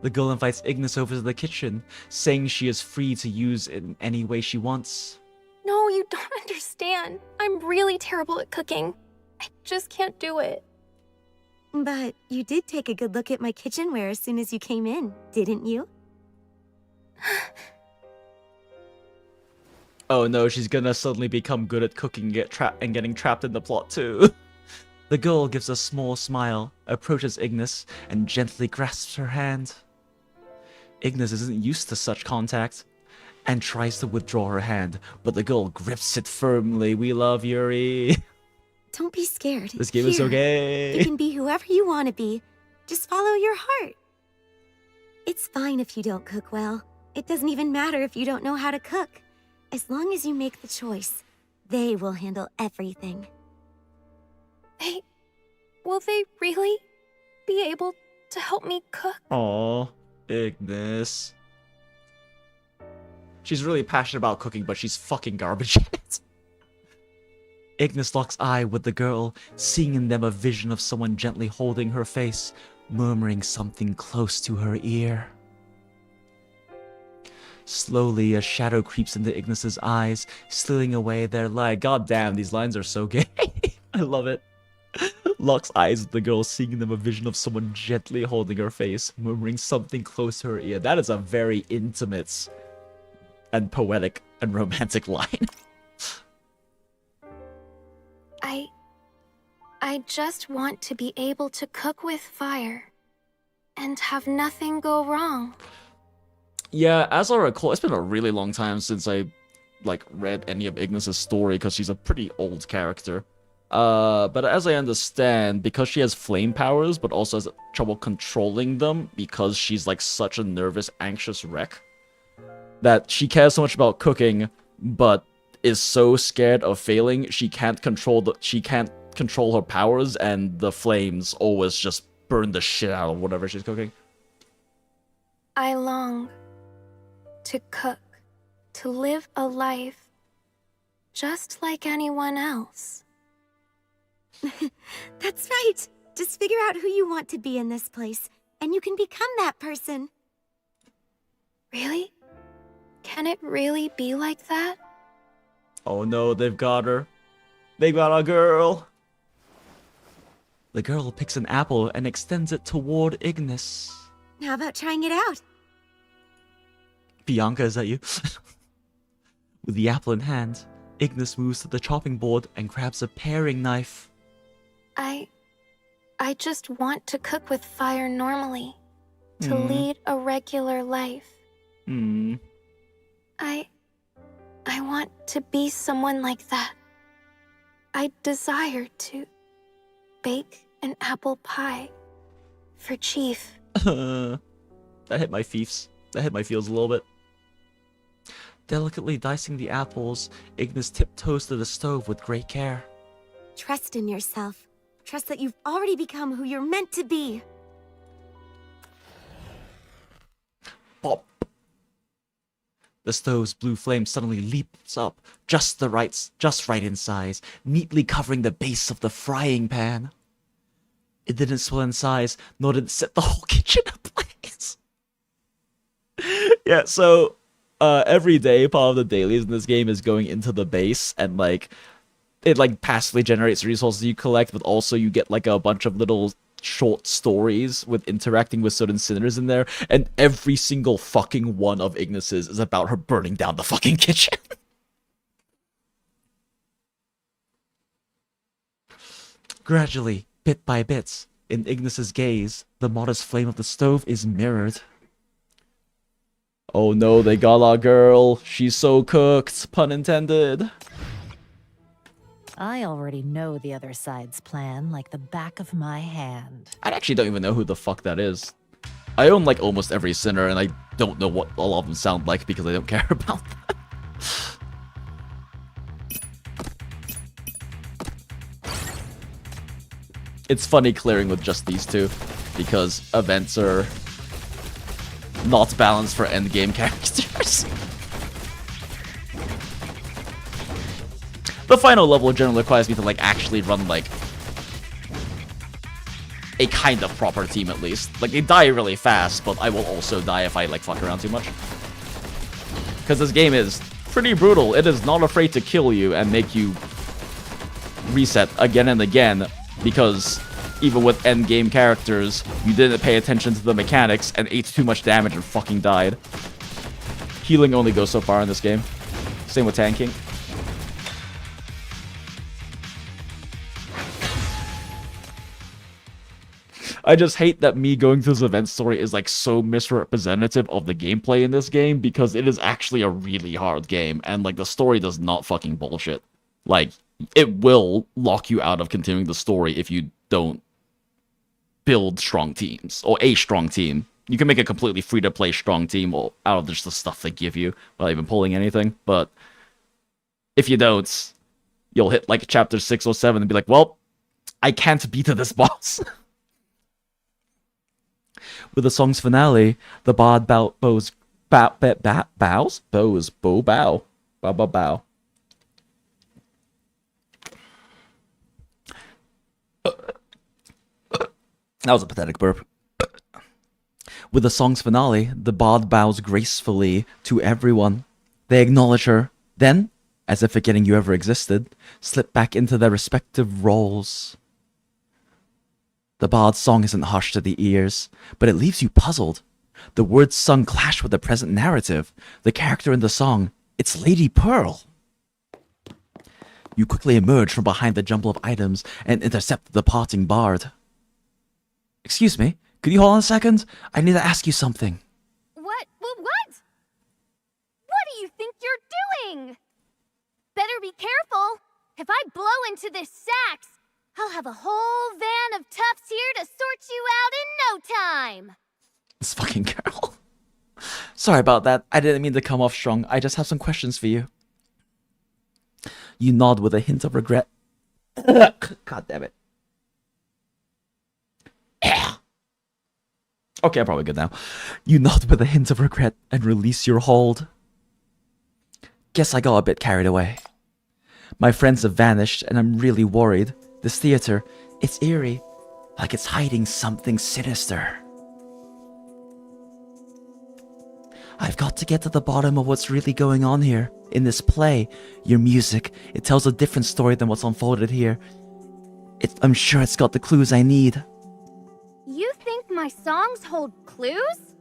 The girl invites Ignis over to the kitchen, saying she is free to use it in any way she wants. No, you don't understand. I'm really terrible at cooking. I just can't do it. But you did take a good look at my kitchenware as soon as you came in, didn't you? Oh no, she's gonna suddenly become good at cooking and getting trapped in the plot too. The girl gives a small smile, approaches Ignis, and gently grasps her hand. Ignis isn't used to such contact, and tries to withdraw her hand, but the girl grips it firmly. We love Yuri. Don't be scared. This game is okay. You can be whoever you want to be. Just follow your heart. It's fine if you don't cook well. It doesn't even matter if you don't know how to cook. As long as you make the choice, they will handle everything. Will they really be able to help me cook? Aw, Ignis. She's really passionate about cooking, but she's fucking garbage at it. Ignis locks eye with the girl, seeing in them a vision of someone gently holding her face, murmuring something close to her ear. Slowly, a shadow creeps into Ignis's eyes, stealing away their light. God damn, these lines are so gay. I love it. Locks eyes with the girl, seeing in them a vision of someone gently holding her face, murmuring something close to her ear. That is a very intimate and poetic and romantic line. I just want to be able to cook with fire and have nothing go wrong. Yeah, as I recall, it's been a really long time since I read any of Ignis's story because she's a pretty old character. But as I understand, because she has flame powers but also has trouble controlling them because she's like such a nervous, anxious wreck, that she cares so much about cooking but is so scared of failing she can't control her powers, and the flames always just burn the shit out of whatever she's cooking. I long to cook, to live a life just like anyone else. That's right. Just figure out who you want to be in this place, and you can become that person. Really? Can it really be like that? Oh no, they've got her. They got a girl. The girl picks an apple and extends it toward Ignis. How about trying it out? Bianca, is that you? With the apple in hand, Ignis moves to the chopping board and grabs a paring knife. I just want to cook with fire normally. To lead a regular life. I want to be someone like that. I desire to bake an apple pie for Chief. That hit my feels. That hit my feels a little bit. Delicately dicing the apples, Ignis tiptoes to the stove with great care. Trust in yourself. Trust that you've already become who you're meant to be. Pop. The stove's blue flame suddenly leaps up, just right in size, neatly covering the base of the frying pan. It didn't swell in size, nor did it set the whole kitchen ablaze. Yeah, so every day part of the dailies in this game is going into the base and like it like passively generates resources you collect, but also you get like a bunch of little short stories with interacting with certain sinners in there, and every single fucking one of Ignis's is about her burning down the fucking kitchen. Gradually, bit by bit, in Ignis's gaze, the modest flame of the stove is mirrored. Oh no, they got our girl. She's so cooked, pun intended. I already know the other side's plan like the back of my hand. I actually don't even know who the fuck that is. I own like almost every sinner, and I don't know what a lot of them sound like because I don't care about them. It's funny clearing with just these two, because events are not balanced for endgame characters. The final level generally requires me to like actually run like a kind of proper team at least. Like they die really fast, but I will also die if I like fuck around too much. Because this game is pretty brutal. It is not afraid to kill you and make you reset again and again, because even with endgame characters, you didn't pay attention to the mechanics and ate too much damage and fucking died. Healing only goes so far in this game. Same with tanking. I just hate that me going through this event story is like so misrepresentative of the gameplay in this game, because it is actually a really hard game, and like the story does not fucking bullshit. Like, it will lock you out of continuing the story if you don't build strong teams, or a strong team. You can make a completely free-to-play strong team out of just the stuff they give you without even pulling anything, but if you don't, you'll hit like chapter 6 or 7 and be like, well, I can't beat this boss. With the song's finale, the bard bows. That was a pathetic burp. With the song's finale, the bard bows gracefully to everyone. They acknowledge her, then, as if forgetting you ever existed, slip back into their respective roles. The bard's song isn't hushed to the ears, but it leaves you puzzled. The words sung clash with the present narrative. The character in the song, it's Lady Pearl. You quickly emerge from behind the jumble of items and intercept the departing bard. Excuse me, could you hold on a second? I need to ask you something. What? What do you think you're doing? Better be careful. If I blow into this sax, I'll have a whole van of toughs here to sort you out in no time. This fucking girl. Sorry about that. I didn't mean to come off strong. I just have some questions for you. You nod with a hint of regret. God damn it. Okay, I'm probably good now. You nod with a hint of regret and release your hold. Guess I got a bit carried away. My friends have vanished, and I'm really worried. This theater, it's eerie, like it's hiding something sinister. I've got to get to the bottom of what's really going on here. In this play, your music, it tells a different story than what's unfolded here. I'm sure it's got the clues I need. You think my songs hold clues?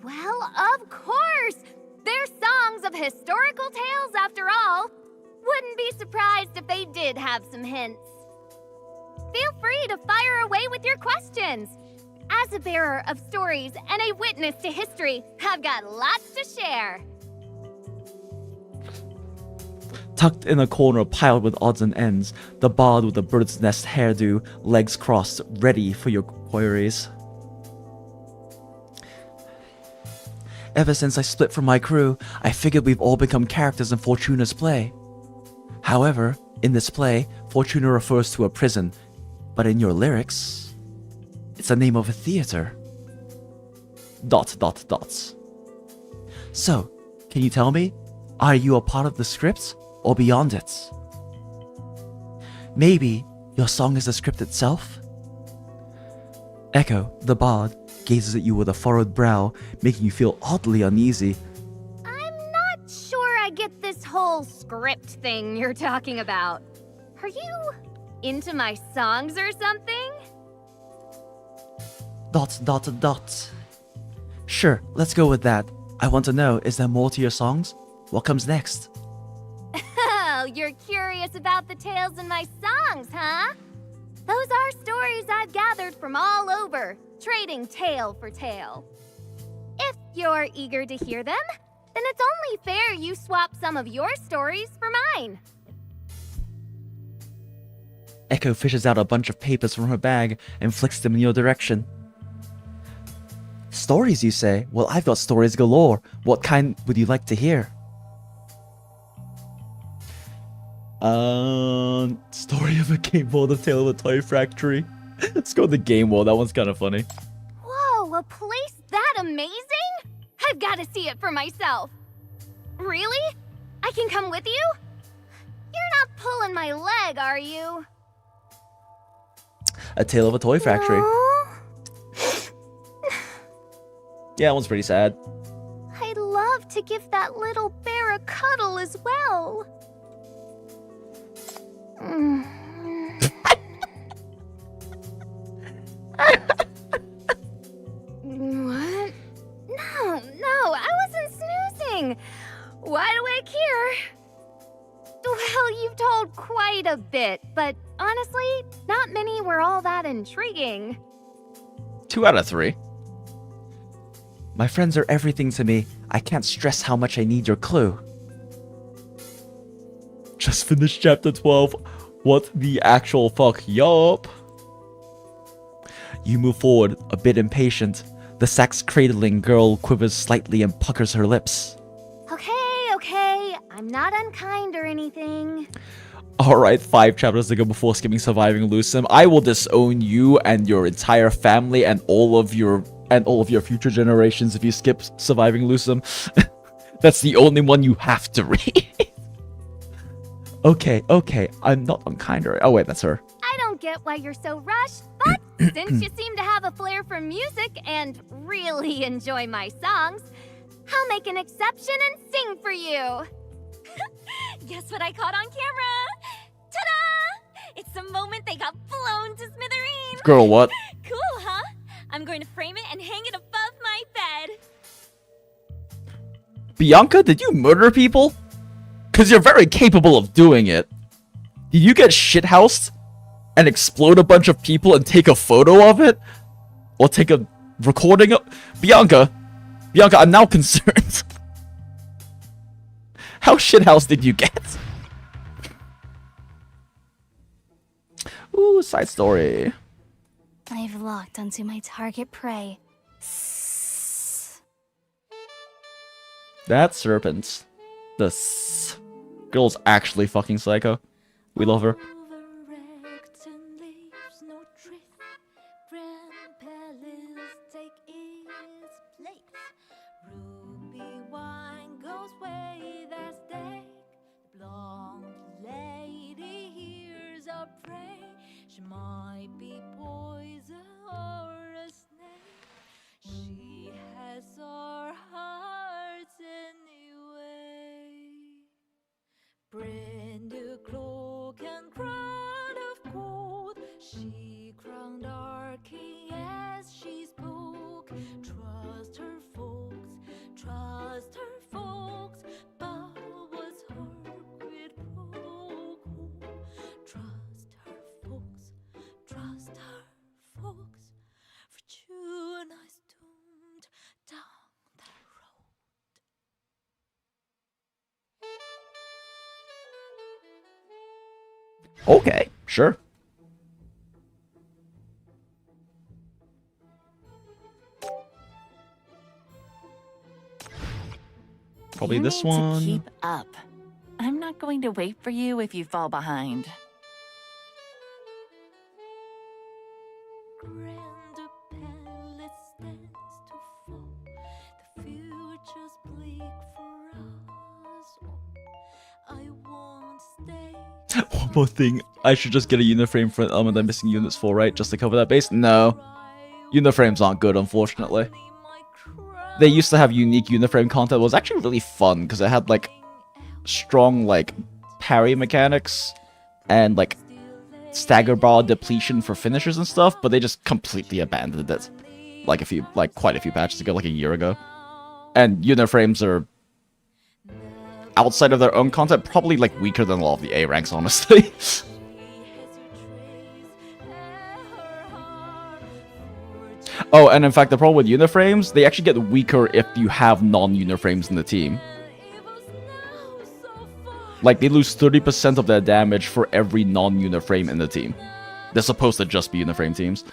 Well, of course! They're songs of historical tales after all. Wouldn't be surprised if they did have some hints. Feel free to fire away with your questions. As a bearer of stories and a witness to history, I've got lots to share. Tucked in a corner piled with odds and ends, the bard with a bird's nest hairdo, legs crossed, ready for your queries. Ever since I split from my crew, I figured we've all become characters in Fortuna's play. However, in this play, Fortuna refers to a prison, but in your lyrics, it's the name of a theater. ... So, can you tell me, are you a part of the script or beyond it? Maybe your song is the script itself? Echo, the bard, gazes at you with a furrowed brow, making you feel oddly uneasy. I'm not sure I get this whole script thing you're talking about. Are you into my songs or something? ... Sure, let's go with that. I want to know, is there more to your songs? What comes next? Oh, you're curious about the tales in my songs, huh? Those are stories I've gathered from all over, trading tale for tale. If you're eager to hear them, then it's only fair you swap some of your stories for mine. Echo fishes out a bunch of papers from her bag and flicks them in your direction. Stories, you say? Well, I've got stories galore. What kind would you like to hear? Story of a game world, the tale of a toy factory. Let's go with the game world. That one's kind of funny. Whoa, a place that amazing? I've got to see it for myself. Really? I can come with you? You're not pulling my leg, are you? A tale of a toy factory. Yeah, that one's pretty sad. I'd love to give that little bear a cuddle as well. What? No, I wasn't snoozing. Wide awake here. Well, you've told quite a bit, but honestly, not many were all that intriguing. 2 out of 3. My friends are everything to me. I can't stress how much I need your clue. Just finished chapter 12. What the actual fuck? Yup. You move forward, a bit impatient. The sack's cradling girl quivers slightly and puckers her lips. Okay. I'm not unkind or anything. Alright, 5 chapters to go before skipping Surviving Lucem. I will disown you and your entire family and all of your future generations if you skip Surviving Lucem. That's the only one you have to read. Okay, I'm not unkind. Oh wait, that's her. I don't get why you're so rushed, but since you seem to have a flair for music and really enjoy my songs, I'll make an exception and sing for you. Guess what I caught on camera? Ta-da! It's the moment they got blown to smithereens. Girl, what? Cool, huh? I'm going to frame it and hang it above my bed. Bianca, did you murder people? Because you're very capable of doing it. Did you get shithoused and explode a bunch of people and take a photo of it? Or take a recording of... Bianca, I'm now concerned. How shithoused did you get? Ooh, side story. I've locked onto my target prey. That serpent. The girl's actually fucking psycho. We love her. Okay, sure. Probably you this need one. To keep up. I'm not going to wait for you if you fall behind. One more thing, I should just get a uniframe for an element I'm missing units for, right? Just to cover that base? No. Uniframes aren't good, unfortunately. They used to have unique uniframe content. It was actually really fun, because it had, like, strong, like, parry mechanics, and, like, stagger bar depletion for finishers and stuff, but they just completely abandoned it. Like, quite a few patches ago, like a year ago. And uniframes are, outside of their own content, probably, like, weaker than a lot of the A ranks, honestly. Oh, and in fact, the problem with uniframes, they actually get weaker if you have non-uniframes in the team. Like, they lose 30% of their damage for every non-uniframe in the team. They're supposed to just be uniframe teams.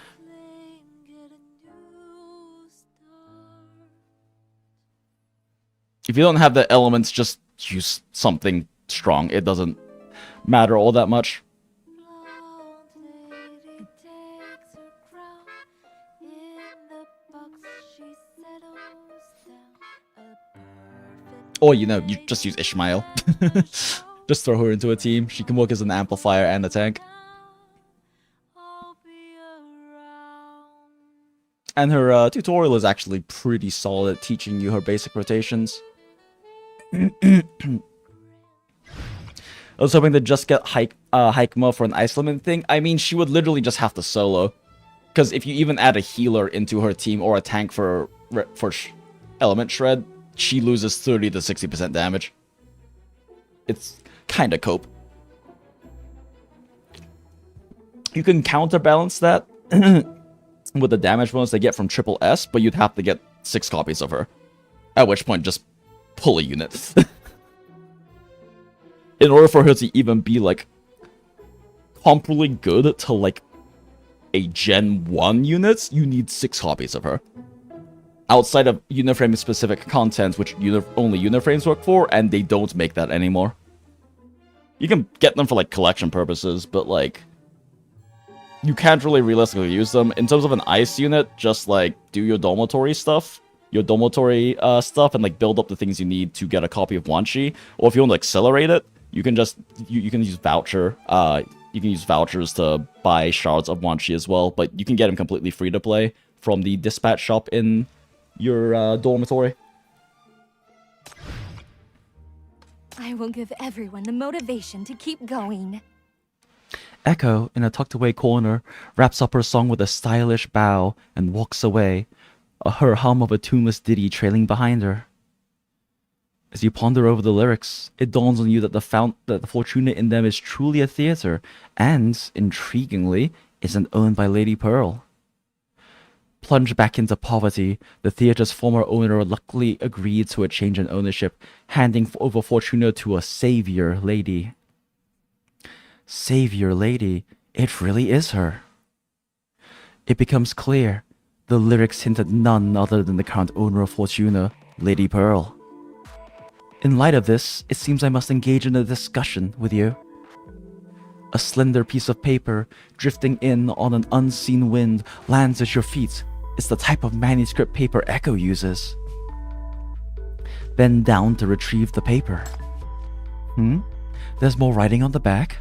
If you don't have the elements, just use something strong. It doesn't matter all that much. Or, you know, you just use Ishmael. Just throw her into a team. She can work as an amplifier and a tank. And her tutorial is actually pretty solid, teaching you her basic rotations. I was hoping to just get Hikema for an ice limit thing. I mean, she would literally just have to solo. Because if you even add a healer into her team or a tank for Element Shred, she loses 30 to 60% damage. It's kind of cope. You can counterbalance that with the damage bonus they get from Triple S, but you'd have to get 6 copies of her. At which point, just pull a unit. In order for her to even be, like, comparably good to, like, a Gen 1 unit, you need 6 copies of her. Outside of uniframe-specific content, which only uniframes work for, and they don't make that anymore. You can get them for, like, collection purposes, but, like, you can't really realistically use them. In terms of an ice unit, just, like, do your dormitory stuff, and, like, build up the things you need to get a copy of Wanshi. Or if you want to accelerate it, you can just, you can use voucher, you can use vouchers to buy shards of Wanshi as well, but you can get them completely free to play from the dispatch shop in your dormitory. I will give everyone the motivation to keep going. Echo, in a tucked-away corner, wraps up her song with a stylish bow and walks away, her hum of a tuneless ditty trailing behind her. As you ponder over the lyrics, it dawns on you that the Fortuna in them is truly a theater, and, intriguingly, isn't owned by Lady Pearl. Plunged back into poverty, the theater's former owner luckily agreed to a change in ownership, handing over Fortuna to a savior lady. Savior lady, it really is her. It becomes clear, the lyrics hint at none other than the current owner of Fortuna, Lady Pearl. In light of this, it seems I must engage in a discussion with you. A slender piece of paper, drifting in on an unseen wind, lands at your feet. It's the type of manuscript paper Echo uses. Bend down to retrieve the paper. There's more writing on the back?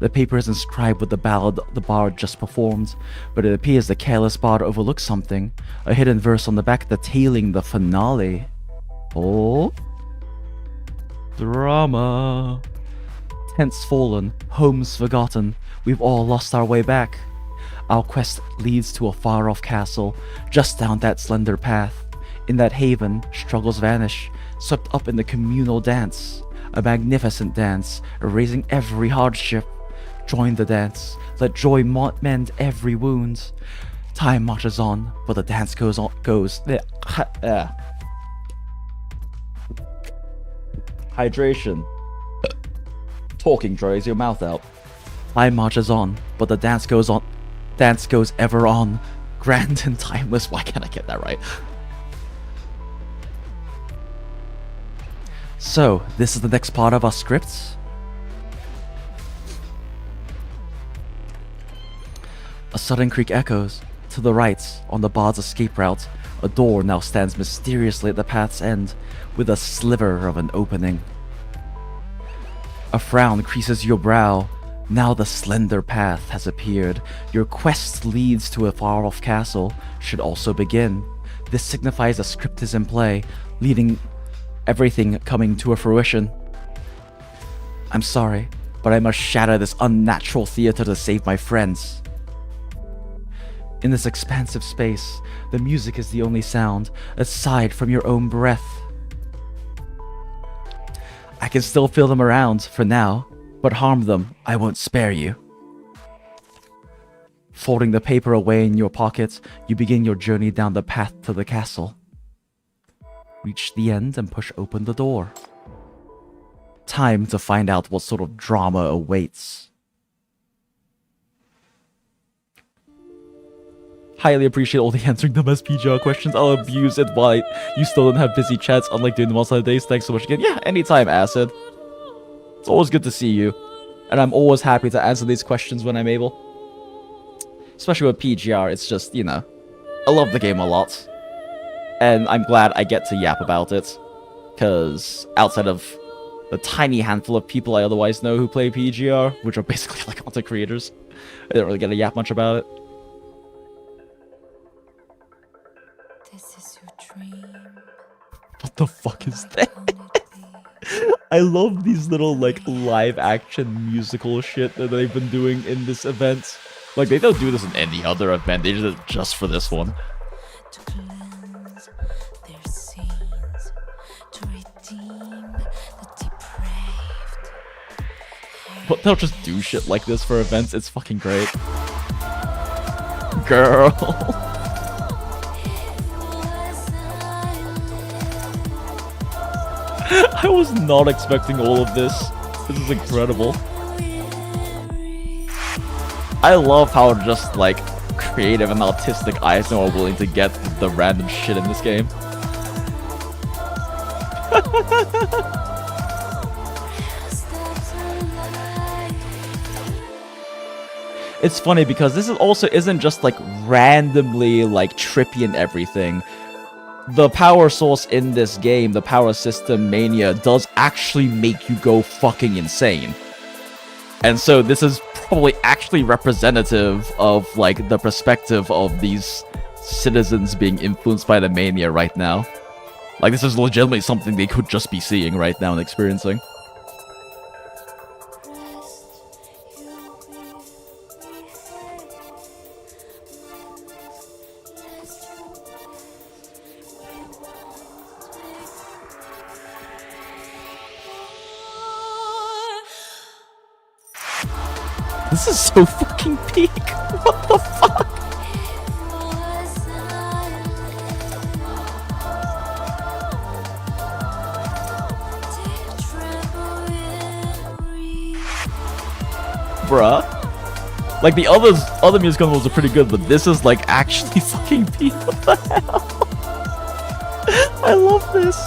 The paper is inscribed with the ballad the bard just performed, but it appears the careless bard overlooked something, a hidden verse on the back detailing the finale. Oh? Drama. Tents fallen, homes forgotten, we've all lost our way back. Our quest leads to a far-off castle, just down that slender path. In that haven, struggles vanish, swept up in the communal dance. A magnificent dance, erasing every hardship. Join the dance, let joy mend every wound. Time marches on, but the dance goes. Hydration. Talking dries your mouth out. Time marches on, but the dance goes on. Dance goes ever on. Grand and timeless. Why can't I get that right? So, this is the next part of our script. A sudden creak echoes. To the right, on the bard's escape route, a door now stands mysteriously at the path's end, with a sliver of an opening. A frown creases your brow. Now the slender path has appeared. Your quest leads to a far-off castle, should also begin. This signifies a script is in play, leading everything coming to a fruition. I'm sorry, but I must shatter this unnatural theater to save my friends. In this expansive space, the music is the only sound, aside from your own breath. I can still feel them around, for now, but harm them, I won't spare you. Folding the paper away in your pocket, you begin your journey down the path to the castle. Reach the end and push open the door. Time to find out what sort of drama awaits. Highly appreciate all the answering them as PGR questions. I'll abuse it while you still don't have busy chats, unlike doing them on Sundays. Thanks so much again. Yeah, anytime, Acid. It's always good to see you. And I'm always happy to answer these questions when I'm able. Especially with PGR, it's just, you know, I love the game a lot. And I'm glad I get to yap about it. Because outside of the tiny handful of people I otherwise know who play PGR, which are basically like content creators, I don't really get to yap much about it. What the fuck is that? I love these little, like, live-action musical shit that they've been doing in this event. Like, they don't do this in any other event, they did it just for this one. But they'll just do shit like this for events, it's fucking great. Girl. I was not expecting all of this. This is incredible. I love how just, like, creative and artistic Eisner are willing to get the random shit in this game. It's funny because this is also isn't just, like, randomly, like, trippy and everything. The power source in this game, the power system Mania, does actually make you go fucking insane. And so this is probably actually representative of, like, the perspective of these citizens being influenced by the Mania right now. Like, this is legitimately something they could just be seeing right now and experiencing. This is so fucking peak. What the fuck? Bruh. Like, the other music ones are pretty good, but this is, like, actually fucking peak. What the hell? I love this.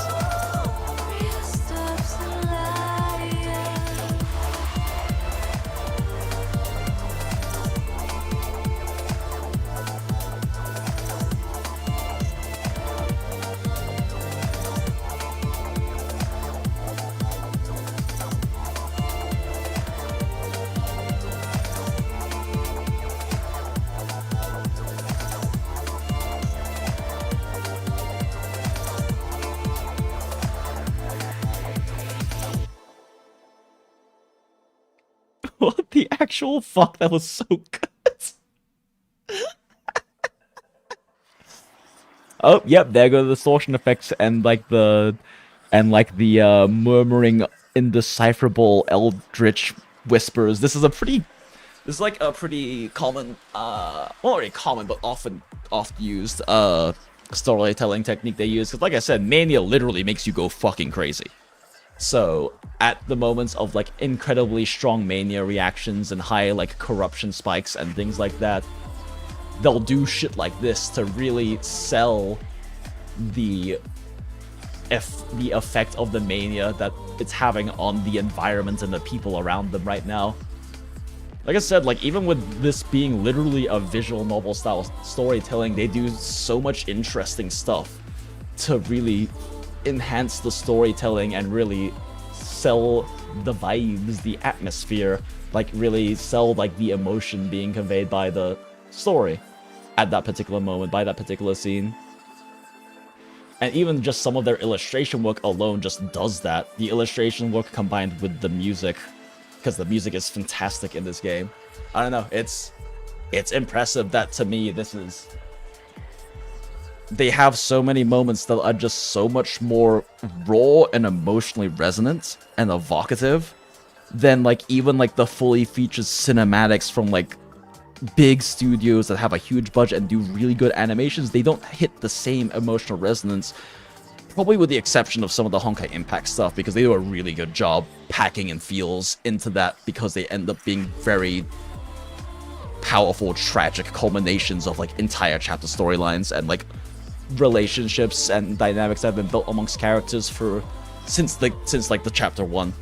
What the actual fuck? That was so good. Oh, yep, there go the distortion effects and like the murmuring, indecipherable eldritch whispers. This is like a pretty common, well, not really common, but oft used storytelling technique they use. Because like I said, Mania literally makes you go fucking crazy. So at the moments of like incredibly strong mania reactions and high like corruption spikes and things like that, they'll do shit like this to really sell the effect of the mania that it's having on the environment and the people around them right now. Like I said, like even with this being literally a visual novel style storytelling, they do so much interesting stuff to really enhance the storytelling and really sell the vibes, the atmosphere, like really sell like the emotion being conveyed by the story at that particular moment, by that particular scene. And even just some of their illustration work alone just does that. The illustration work combined with the music, because the music is fantastic in this game. I don't know, it's impressive that to me this is... They have so many moments that are just so much more raw and emotionally resonant and evocative than like even like the fully featured cinematics from like big studios that have a huge budget and do really good animations. They don't hit the same emotional resonance, probably with the exception of some of the Honkai Impact stuff, because they do a really good job packing in feels into that, because they end up being very powerful, tragic culminations of like entire chapter storylines and like relationships and dynamics that have been built amongst characters for since like the chapter 1.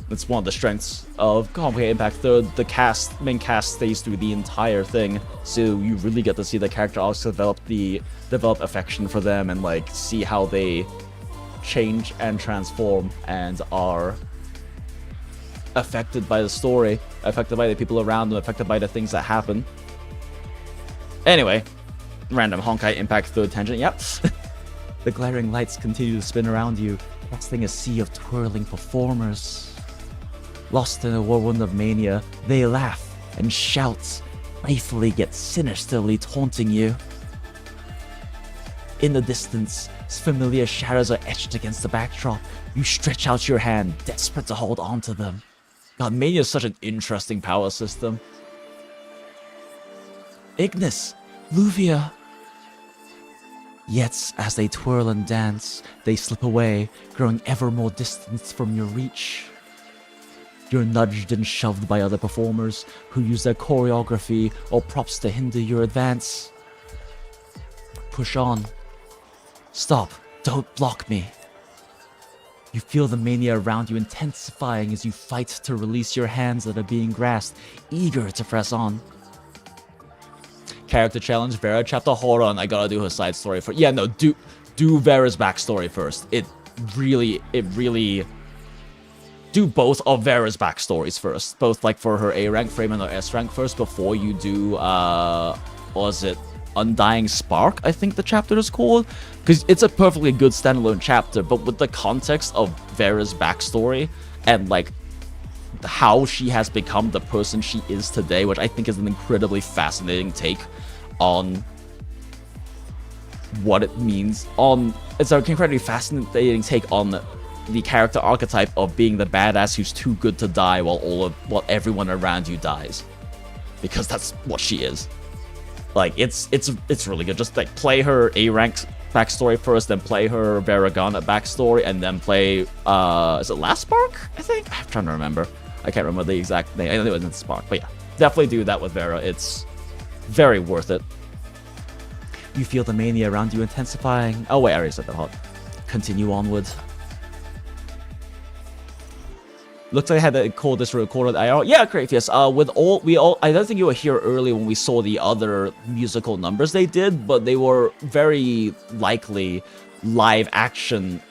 It's one of the strengths of Honkai Impact. The main cast stays through the entire thing, so you really get to see the character arcs develop affection for them and like see how they change and transform and are affected by the story, affected by the people around them, affected by the things that happen. Anyway, random Honkai Impact 3rd tangent, yep. The glaring lights continue to spin around you, casting a sea of twirling performers. Lost in a whirlwind of mania, they laugh and shout, playfully yet sinisterly taunting you. In the distance, familiar shadows are etched against the backdrop. You stretch out your hand, desperate to hold on to them. God, mania is such an interesting power system. Ignis, Luvia. Yet, as they twirl and dance, they slip away, growing ever more distant from your reach. You're nudged and shoved by other performers who use their choreography or props to hinder your advance. Push on. Stop. Don't block me. You feel the mania around you intensifying as you fight to release your hands that are being grasped, eager to press on. Character challenge, Vera chapter. Hold on, I gotta do her side story first. Yeah, no, do Vera's backstory first. It really do both of Vera's backstories first. Both like for her A rank frame and her S rank first before you do what was it? Undying Spark, I think the chapter is called. Because it's a perfectly good standalone chapter, but with the context of Vera's backstory and like how she has become the person she is today, which I think is an incredibly fascinating take on what it means it's an incredibly fascinating take on the character archetype of being the badass who's too good to die while everyone around you dies, because that's what she is. Like it's really good. Just like play her A rank backstory first, then play her Varagana backstory, and then play is it Last Spark? I think I'm trying to remember. I can't remember the exact name. I know it wasn't Spark, but yeah, definitely do that with Vera. It's very worth it. You feel the mania around you intensifying. Oh wait, I already said that. Hold on. Continue onward. Looks like I had to call this recorded IR. Yeah, Krafius. I don't think you were here early when we saw the other musical numbers they did, but they were very likely live action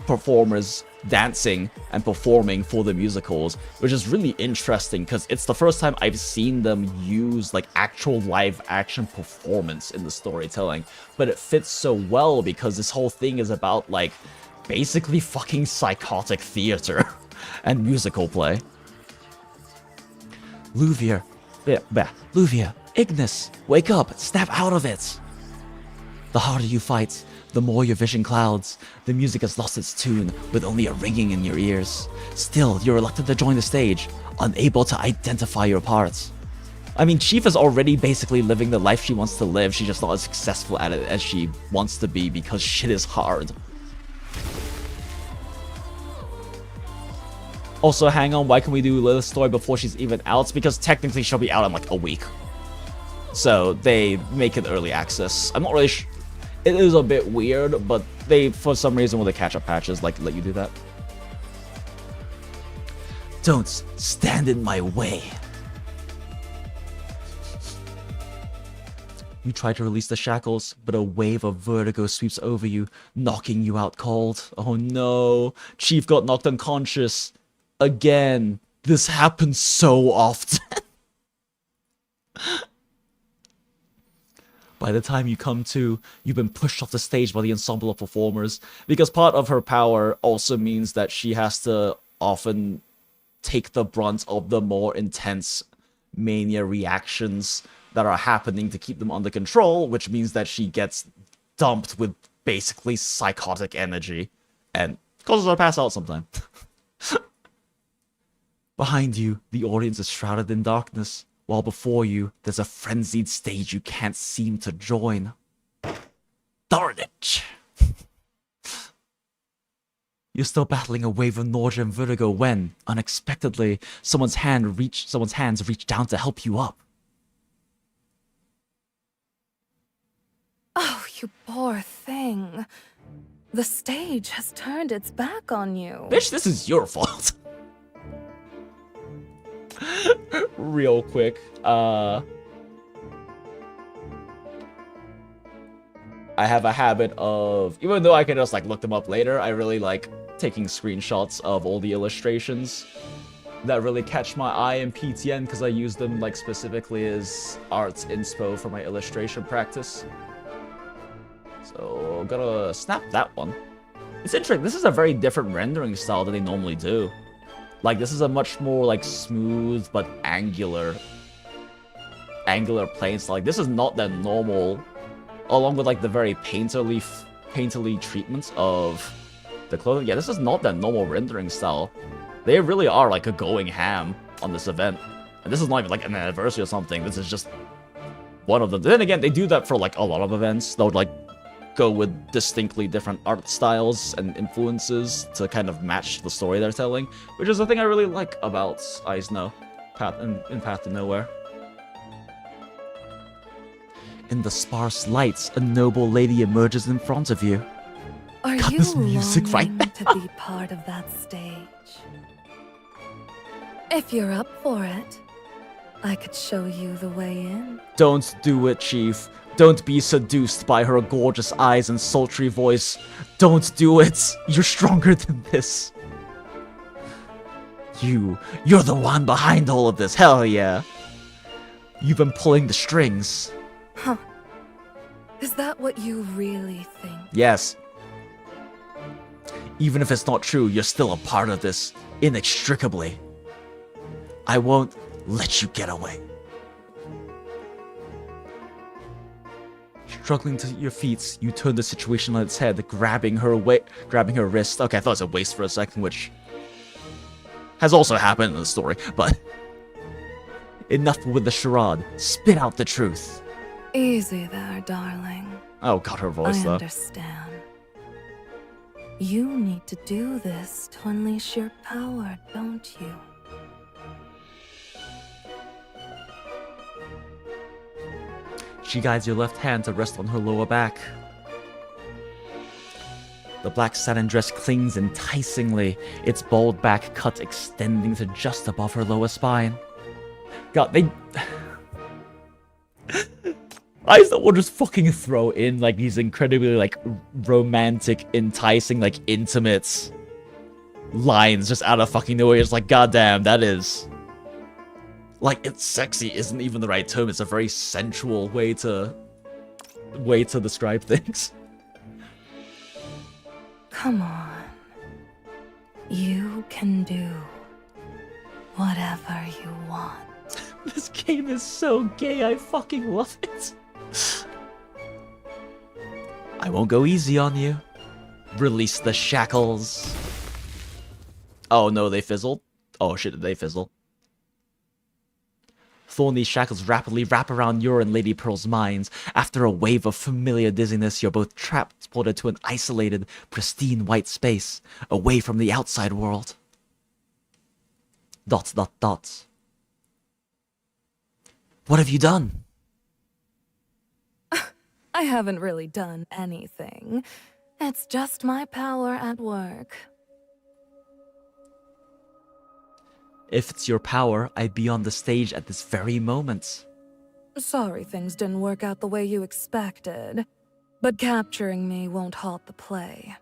performers dancing and performing for the musicals, which is really interesting because it's the first time I've seen them use like actual live action performance in the storytelling. But it fits so well because this whole thing is about like basically fucking psychotic theater and musical play. Luvia, Ignis, wake up, snap out of it. The harder you fight, the more your vision clouds. The music has lost its tune, with only a ringing in your ears. Still, you're reluctant to join the stage, unable to identify your parts. I mean, Chief is already basically living the life she wants to live, she's just not as successful at it as she wants to be because shit is hard. Also, hang on, why can we do Lilith's story before she's even out? Because technically she'll be out in like a week. So they make it early access. I'm not really sure. It is a bit weird, but they, for some reason, with the catch-up patches, like, let you do that. Don't stand in my way. You try to release the shackles, but a wave of vertigo sweeps over you, knocking you out cold. Oh no, Chief got knocked unconscious. Again, this happens so often. By the time you come to, you've been pushed off the stage by the ensemble of performers, because part of her power also means that she has to often take the brunt of the more intense mania reactions that are happening to keep them under control, which means that she gets dumped with basically psychotic energy and causes her to pass out sometime. Behind you, the audience is shrouded in darkness, while before you, there's a frenzied stage you can't seem to join. Darn it! You're still battling a wave of nausea and vertigo when, unexpectedly, someone's hands reach down to help you up. Oh, you poor thing. The stage has turned its back on you. Bitch, this is your fault. Real quick, I have a habit of, even though I can just like look them up later, I really like taking screenshots of all the illustrations that really catch my eye in PTN because I use them like specifically as arts inspo for my illustration practice. So I'm gonna snap that one. It's interesting, this is a very different rendering style than they normally do. Like, this is a much more, like, smooth but angular plane style. Like, this is not that normal, along with, like, the very painterly treatment of the clothing. Yeah, this is not that normal rendering style. They really are, like, going ham on this event. And this is not even, like, an anniversary or something. This is just one of them. Then again, they do that for, like, a lot of events. They'll, like, go with distinctly different art styles and influences to kind of match the story they're telling, which is the thing I really like about Eisno in Path to Nowhere. In the sparse lights, a noble lady emerges in front of you. Are God, you this music right longing to be part of that stage? If you're up for it, I could show you the way in. Don't do it, Chief. Don't be seduced by her gorgeous eyes and sultry voice. Don't do it. You're stronger than this. You're the one behind all of this. Hell yeah. You've been pulling the strings. Huh. Is that what you really think? Yes. Even if it's not true, you're still a part of this, inextricably. I won't let you get away. Struggling to your feet, you turn the situation on its head, grabbing her wrist. Okay, I thought it was a waist for a second, which has also happened in the story, but enough with the charade. Spit out the truth. Easy there, darling. Oh god, her voice though. I understand. You need to do this to unleash your power, don't you? She guides your left hand to rest on her lower back. The black satin dress clings enticingly, its bold back cut extending to just above her lower spine. God, they... I just will just fucking throw in, like, these incredibly, like, romantic, enticing, like, intimate lines just out of fucking nowhere. It's like, goddamn, that is... Like, it's sexy isn't even the right term. It's a very sensual way to describe things. Come on. You can do whatever you want. This game is so gay. I fucking love it. I won't go easy on you. Release the shackles. Oh no, they fizzled. Oh shit, did they fizzle? Thorny shackles rapidly wrap around your and Lady Pearl's minds. After a wave of familiar dizziness, you're both transported to an isolated, pristine white space, away from the outside world. Dot dot dot. What have you done? I haven't really done anything. It's just my power at work. If it's your power, I'd be on the stage at this very moment. Sorry things didn't work out the way you expected, but capturing me won't halt the play.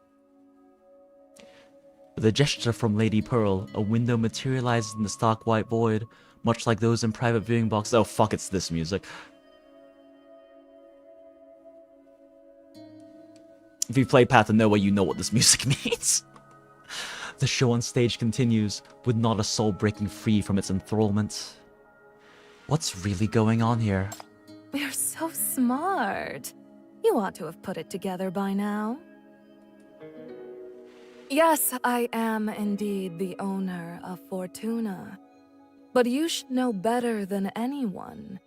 With a gesture from Lady Pearl, a window materializes in the stark white void, much like those in private viewing boxes. Oh fuck, it's this music. If you played Path of Nowhere, you know what this music means. The show on stage continues, with not a soul breaking free from its enthrallment. What's really going on here? You're so smart. You ought to have put it together by now. Yes, I am indeed the owner of Fortuna. But you should know better than anyone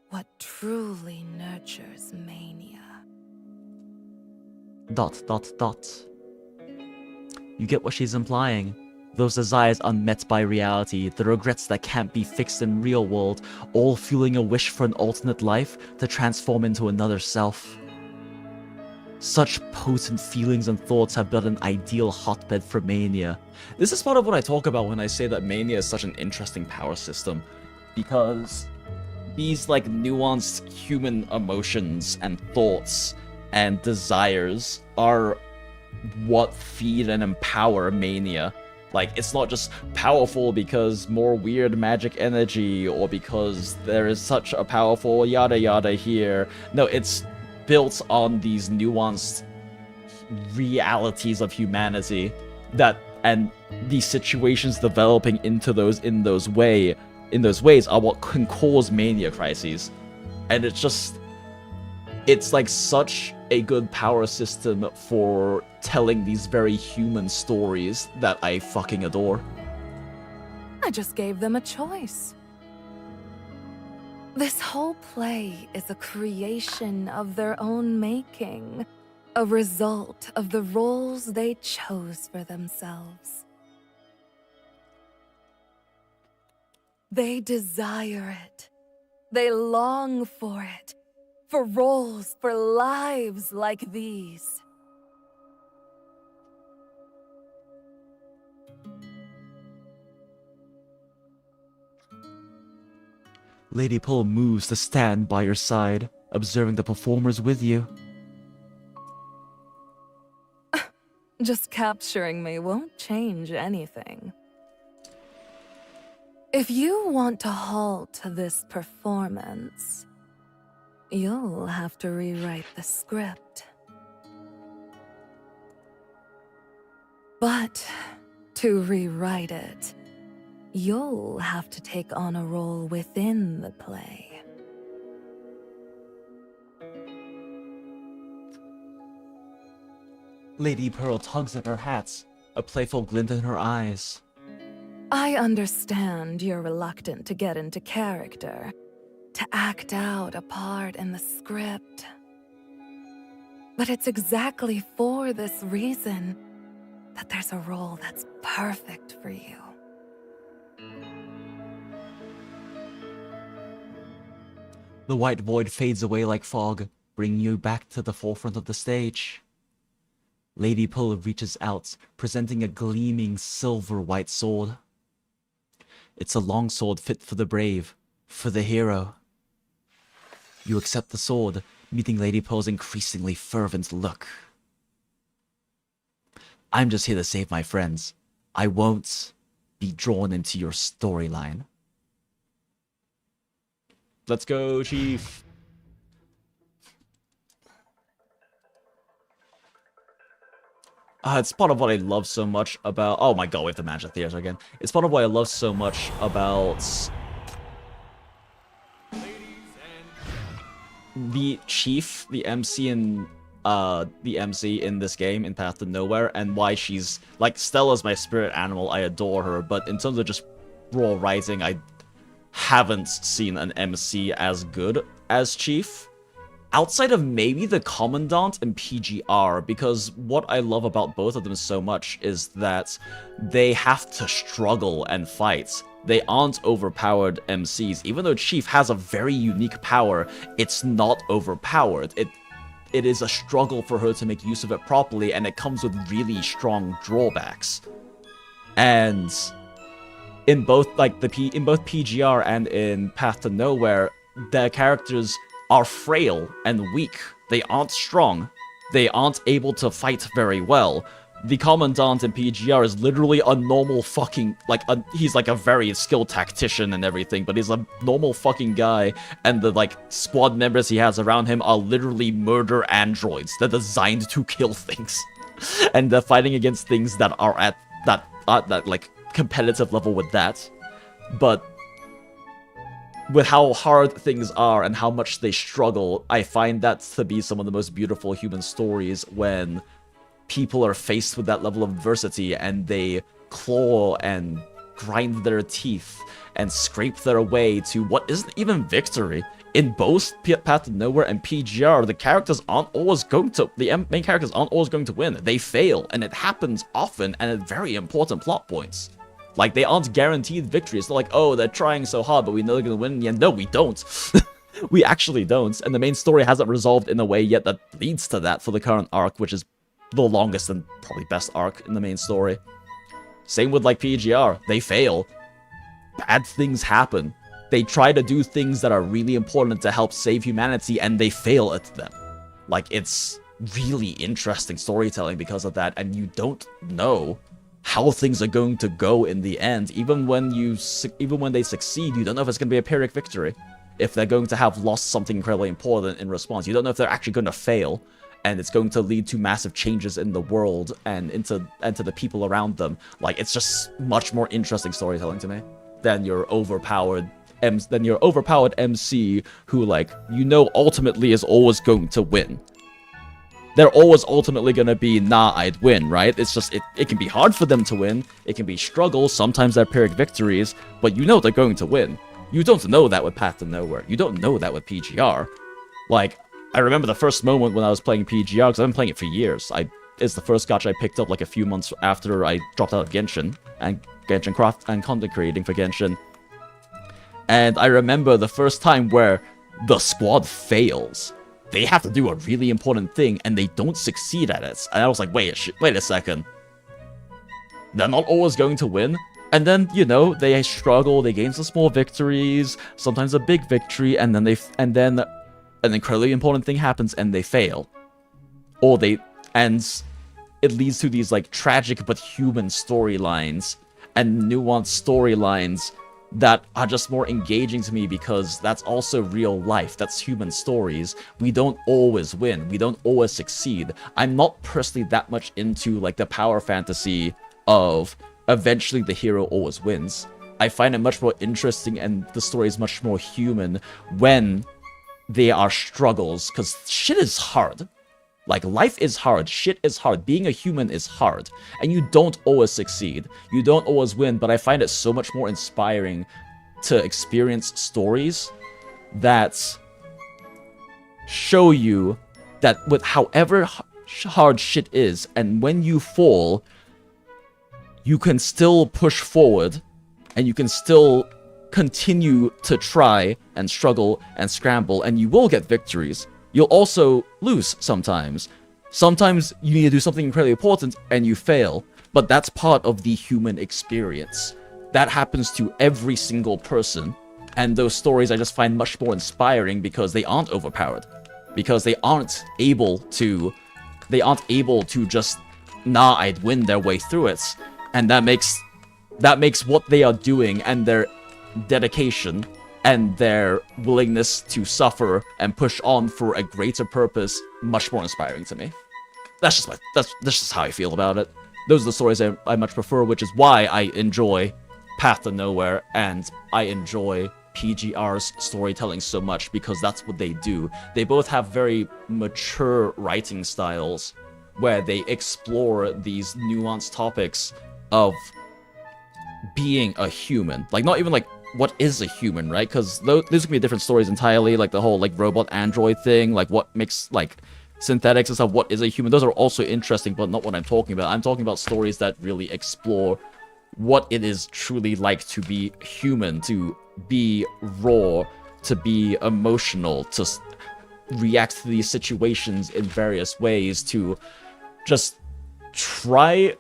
what truly nurtures mania. Dot dot dot. You get what she's implying. Those desires unmet by reality, the regrets that can't be fixed in real world, all fueling a wish for an alternate life to transform into another self. Such potent feelings and thoughts have built an ideal hotbed for mania. This is part of what I talk about when I say that mania is such an interesting power system, because these like nuanced human emotions and thoughts and desires are what feed and empower mania. Like, it's not just powerful because more weird magic energy or because there is such a powerful yada yada here. No, it's built on these nuanced realities of humanity that, and these situations developing into those in those ways are what can cause mania crises. And it's like such a good power system for telling these very human stories that I fucking adore. I just gave them a choice. This whole play is a creation of their own making, a result of the roles they chose for themselves. They desire it. They long for it. For roles, for lives like these. Lady Pearl moves to stand by your side, observing the performers with you. Just capturing me won't change anything. If you want to halt this performance, you'll have to rewrite the script. But to rewrite it, you'll have to take on a role within the play. Lady Pearl tugs at her hat, a playful glint in her eyes. I understand you're reluctant to get into character, to act out a part in the script. But it's exactly for this reason that there's a role that's perfect for you. The white void fades away like fog, bringing you back to the forefront of the stage. Lady Pearl reaches out, presenting a gleaming silver white sword. It's a longsword fit for the brave, for the hero. You accept the sword, meeting Lady Pearl's increasingly fervent look. I'm just here to save my friends. I won't be drawn into your storyline. Let's go, Chief. It's part of what I love so much about... Oh my god, we have to manage the theater again. It's part of what I love so much about... the Chief, the MC in this game, in Path to Nowhere, and why she's... Like, Stella's my spirit animal, I adore her, but in terms of just raw writing, I haven't seen an MC as good as Chief. outside of maybe the Commandant and PGR, because what I love about both of them so much is that they have to struggle and fight. They aren't overpowered MCs. Even though Chief has a very unique power, it's not overpowered. It is a struggle for her to make use of it properly, and it comes with really strong drawbacks. And in both in both PGR and in Path to Nowhere, the characters are frail and weak. They aren't strong. They aren't able to fight very well. The Commandant in PGR is literally a normal fucking, he's like a very skilled tactician and everything, but he's a normal fucking guy, and the, squad members he has around him are literally murder androids. They're designed to kill things. And they're fighting against things that are at that competitive level with that. But with how hard things are and how much they struggle, I find that to be some of the most beautiful human stories when people are faced with that level of adversity and they claw and grind their teeth and scrape their way to what isn't even victory. In both Path to Nowhere and PGR, the characters aren't always going to, the main characters aren't always going to win. They fail, and it happens often and at very important plot points. Like, they aren't guaranteed victory. It's not like, oh, they're trying so hard, but we know they're gonna win. Yeah, no, we don't. We actually don't, and the main story hasn't resolved in a way yet that leads to that for the current arc, which is the longest and probably best arc in the main story. Same with, PGR. They fail. Bad things happen. They try to do things that are really important to help save humanity, and they fail at them. It's really interesting storytelling because of that, and you don't know how things are going to go in the end. Even when they succeed, you don't know if it's going to be a Pyrrhic victory. If they're going to have lost something incredibly important in response. You don't know if they're actually going to fail, and it's going to lead to massive changes in the world and into the people around them. It's just much more interesting storytelling to me than your overpowered MC who, ultimately is always going to win. They're always ultimately going to be, nah, I'd win, right? It's just, it can be hard for them to win. It can be struggles. Sometimes they're Pyrrhic victories, but you know they're going to win. You don't know that with Path to Nowhere. You don't know that with PGR. I remember the first moment when I was playing PGR, because I've been playing it for years. It's the first gacha I picked up a few months after I dropped out of Genshin, and Genshin Craft and content creating for Genshin. And I remember the first time where the squad fails. They have to do a really important thing, and they don't succeed at it. And I was like, wait a second. They're not always going to win? And then, they struggle, they gain some small victories, sometimes a big victory, and then an incredibly important thing happens and they fail. And it leads to these, tragic but human storylines and nuanced storylines that are just more engaging to me because that's also real life. That's human stories. We don't always win. We don't always succeed. I'm not personally that much into, the power fantasy of eventually the hero always wins. I find it much more interesting and the story is much more human when they are struggles, because shit is hard. Life is hard, shit is hard, being a human is hard, and you don't always succeed, you don't always win, but I find it so much more inspiring to experience stories that show you that with however hard shit is, and when you fall, you can still push forward, and you can still continue to try and struggle and scramble, and you will get victories. You'll also lose sometimes. Sometimes you need to do something incredibly important and you fail, but that's part of the human experience. That happens to every single person, and those stories I just find much more inspiring because they aren't overpowered. Because they aren't able to just, nah, I'd win their way through it. And that makes what they are doing and their dedication and their willingness to suffer and push on for a greater purpose much more inspiring to me. That's just how I feel about it. Those are the stories I much prefer, which is why I enjoy Path to Nowhere and I enjoy PGR's storytelling so much, because that's what they do. They both have very mature writing styles where they explore these nuanced topics of being a human. Not even what is a human, right? Because those can be different stories entirely, like the whole like robot android thing, like what makes like synthetics and stuff, what is a human. Those are also interesting, but not what I'm talking about. I'm talking about stories that really explore what it is truly like to be human, to be raw, to be emotional, to react to these situations in various ways, to just try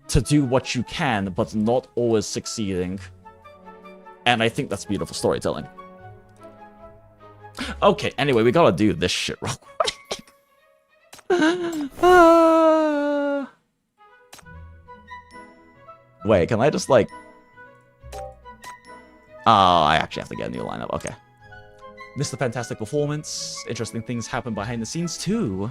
to do what you can, but not always succeeding. And I think that's beautiful storytelling. Okay, anyway, we gotta do this shit real quick. Wait, can I just like... Oh, I actually have to get a new lineup. Okay. Missed the fantastic performance. Interesting things happen behind the scenes too.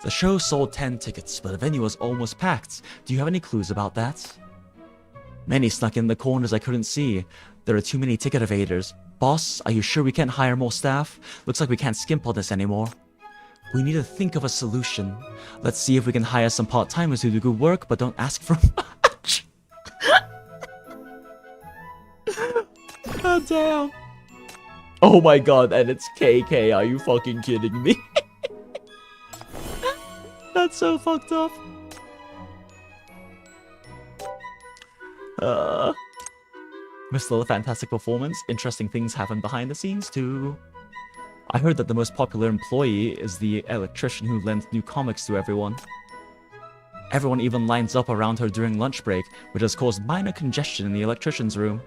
The show sold 10 tickets, but the venue was almost packed. Do you have any clues about that? Many snuck in the corners I couldn't see. There are too many ticket evaders. Boss, are you sure we can't hire more staff? Looks like we can't skimp on this anymore. We need to think of a solution. Let's see if we can hire some part-timers who do good work, but don't ask for much. God damn. Oh my god, and it's KK, are you fucking kidding me? That's so fucked up. Missed the fantastic performance. Interesting things happen behind the scenes too. I heard that the most popular employee is the electrician who lends new comics to everyone. Everyone even lines up around her during lunch break, which has caused minor congestion in the electrician's room.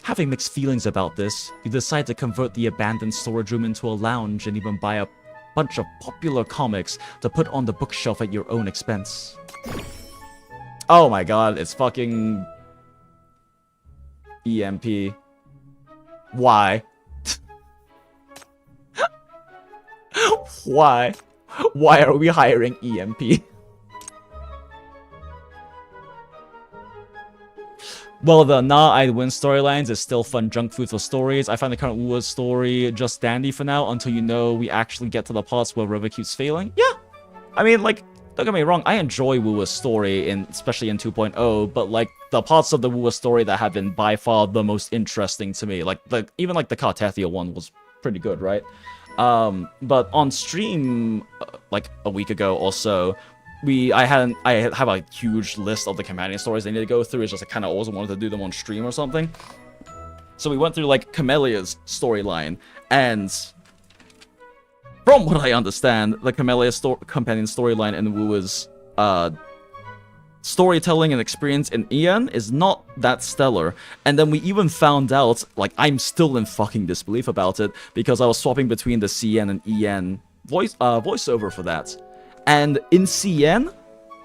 Having mixed feelings about this, you decide to convert the abandoned storage room into a lounge and even buy a bunch of popular comics to put on the bookshelf at your own expense. Oh my god, it's fucking... EMP. Why? Why? Why are we hiring EMP? Well, the Nah I'd Win storylines is still fun junk food for stories. I find the current Wuwa story just dandy for now until you know we actually get to the parts where River keeps failing. Yeah! I mean, like, don't get me wrong, I enjoy Wuwa's story, especially in 2.0, but like, the parts of the Wuwa story that have been by far the most interesting to me, like, even like the Cartethia one was pretty good, right? But on stream, like a week ago or so, I have a huge list of the companion stories I need to go through. It's just I kind of always wanted to do them on stream or something. So we went through like Camelia's storyline, and from what I understand, the Camellia companion storyline in Wuwa's storytelling and experience in EN is not that stellar. And then we even found out, like, I'm still in fucking disbelief about it, because I was swapping between the CN and EN voiceover for that. And in CN,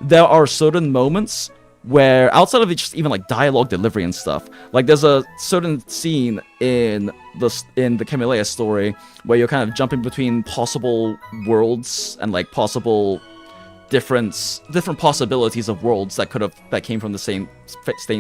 there are certain moments where, outside of it, just even like dialogue delivery and stuff, like there's a certain scene in the Camellia story where you're kind of jumping between possible worlds and like possible different possibilities of worlds that came from the same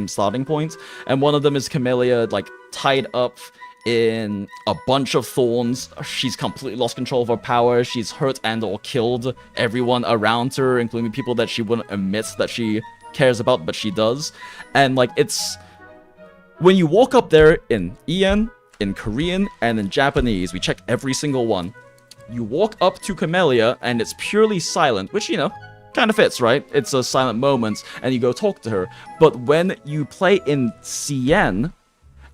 starting point. And one of them is Camellia like tied up in a bunch of thorns. She's completely lost control of her power. She's hurt and or killed everyone around her, including people that she wouldn't admit that she cares about, but she does. And like, it's when you walk up there in EN, in Korean, and in Japanese, we check every single one. You walk up to Camellia and it's purely silent, which, you know, kind of fits, right? It's a silent moment, and you go talk to her. But when you play in CN,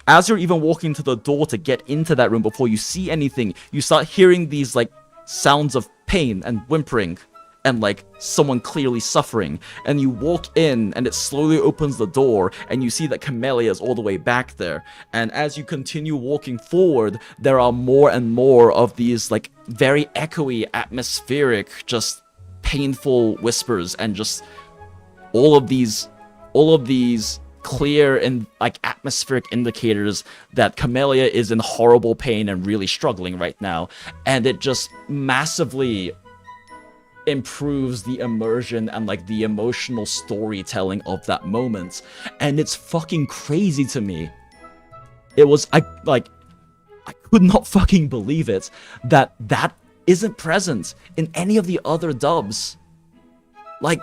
as you're even walking to the door to get into that room before you see anything, you start hearing these, like, sounds of pain and whimpering and, like, someone clearly suffering. And you walk in, and it slowly opens the door, and you see that Camellia is all the way back there. And as you continue walking forward, there are more and more of these, like, very echoey, atmospheric, just painful whispers, and just all of these clear and like atmospheric indicators that Camellia is in horrible pain and really struggling right now. And it just massively improves the immersion and like the emotional storytelling of that moment. And it's fucking crazy to me. It was I could not fucking believe it that isn't present in any of the other dubs. Like,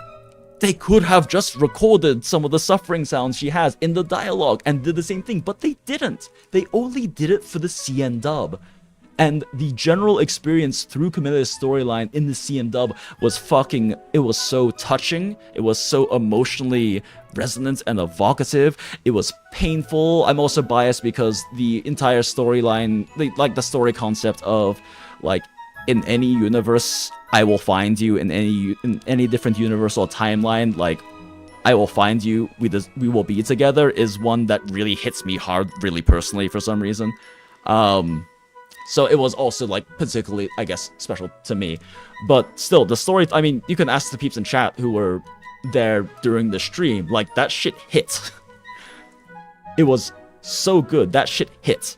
they could have just recorded some of the suffering sounds she has in the dialogue and did the same thing, but they didn't. They only did it for the CN dub. And the general experience through Camille's storyline in the CN dub was it was so touching, it was so emotionally resonant and evocative, it was painful. I'm also biased because the entire storyline, like the story concept of, like, in any universe, I will find you, in any different universe or timeline, like, I will find you, we will be together, is one that really hits me hard, really personally, for some reason. So it was also, like, particularly, I guess, special to me. But still, the story, I mean, you can ask the peeps in chat who were there during the stream, like, that shit hit. It was so good, that shit hit.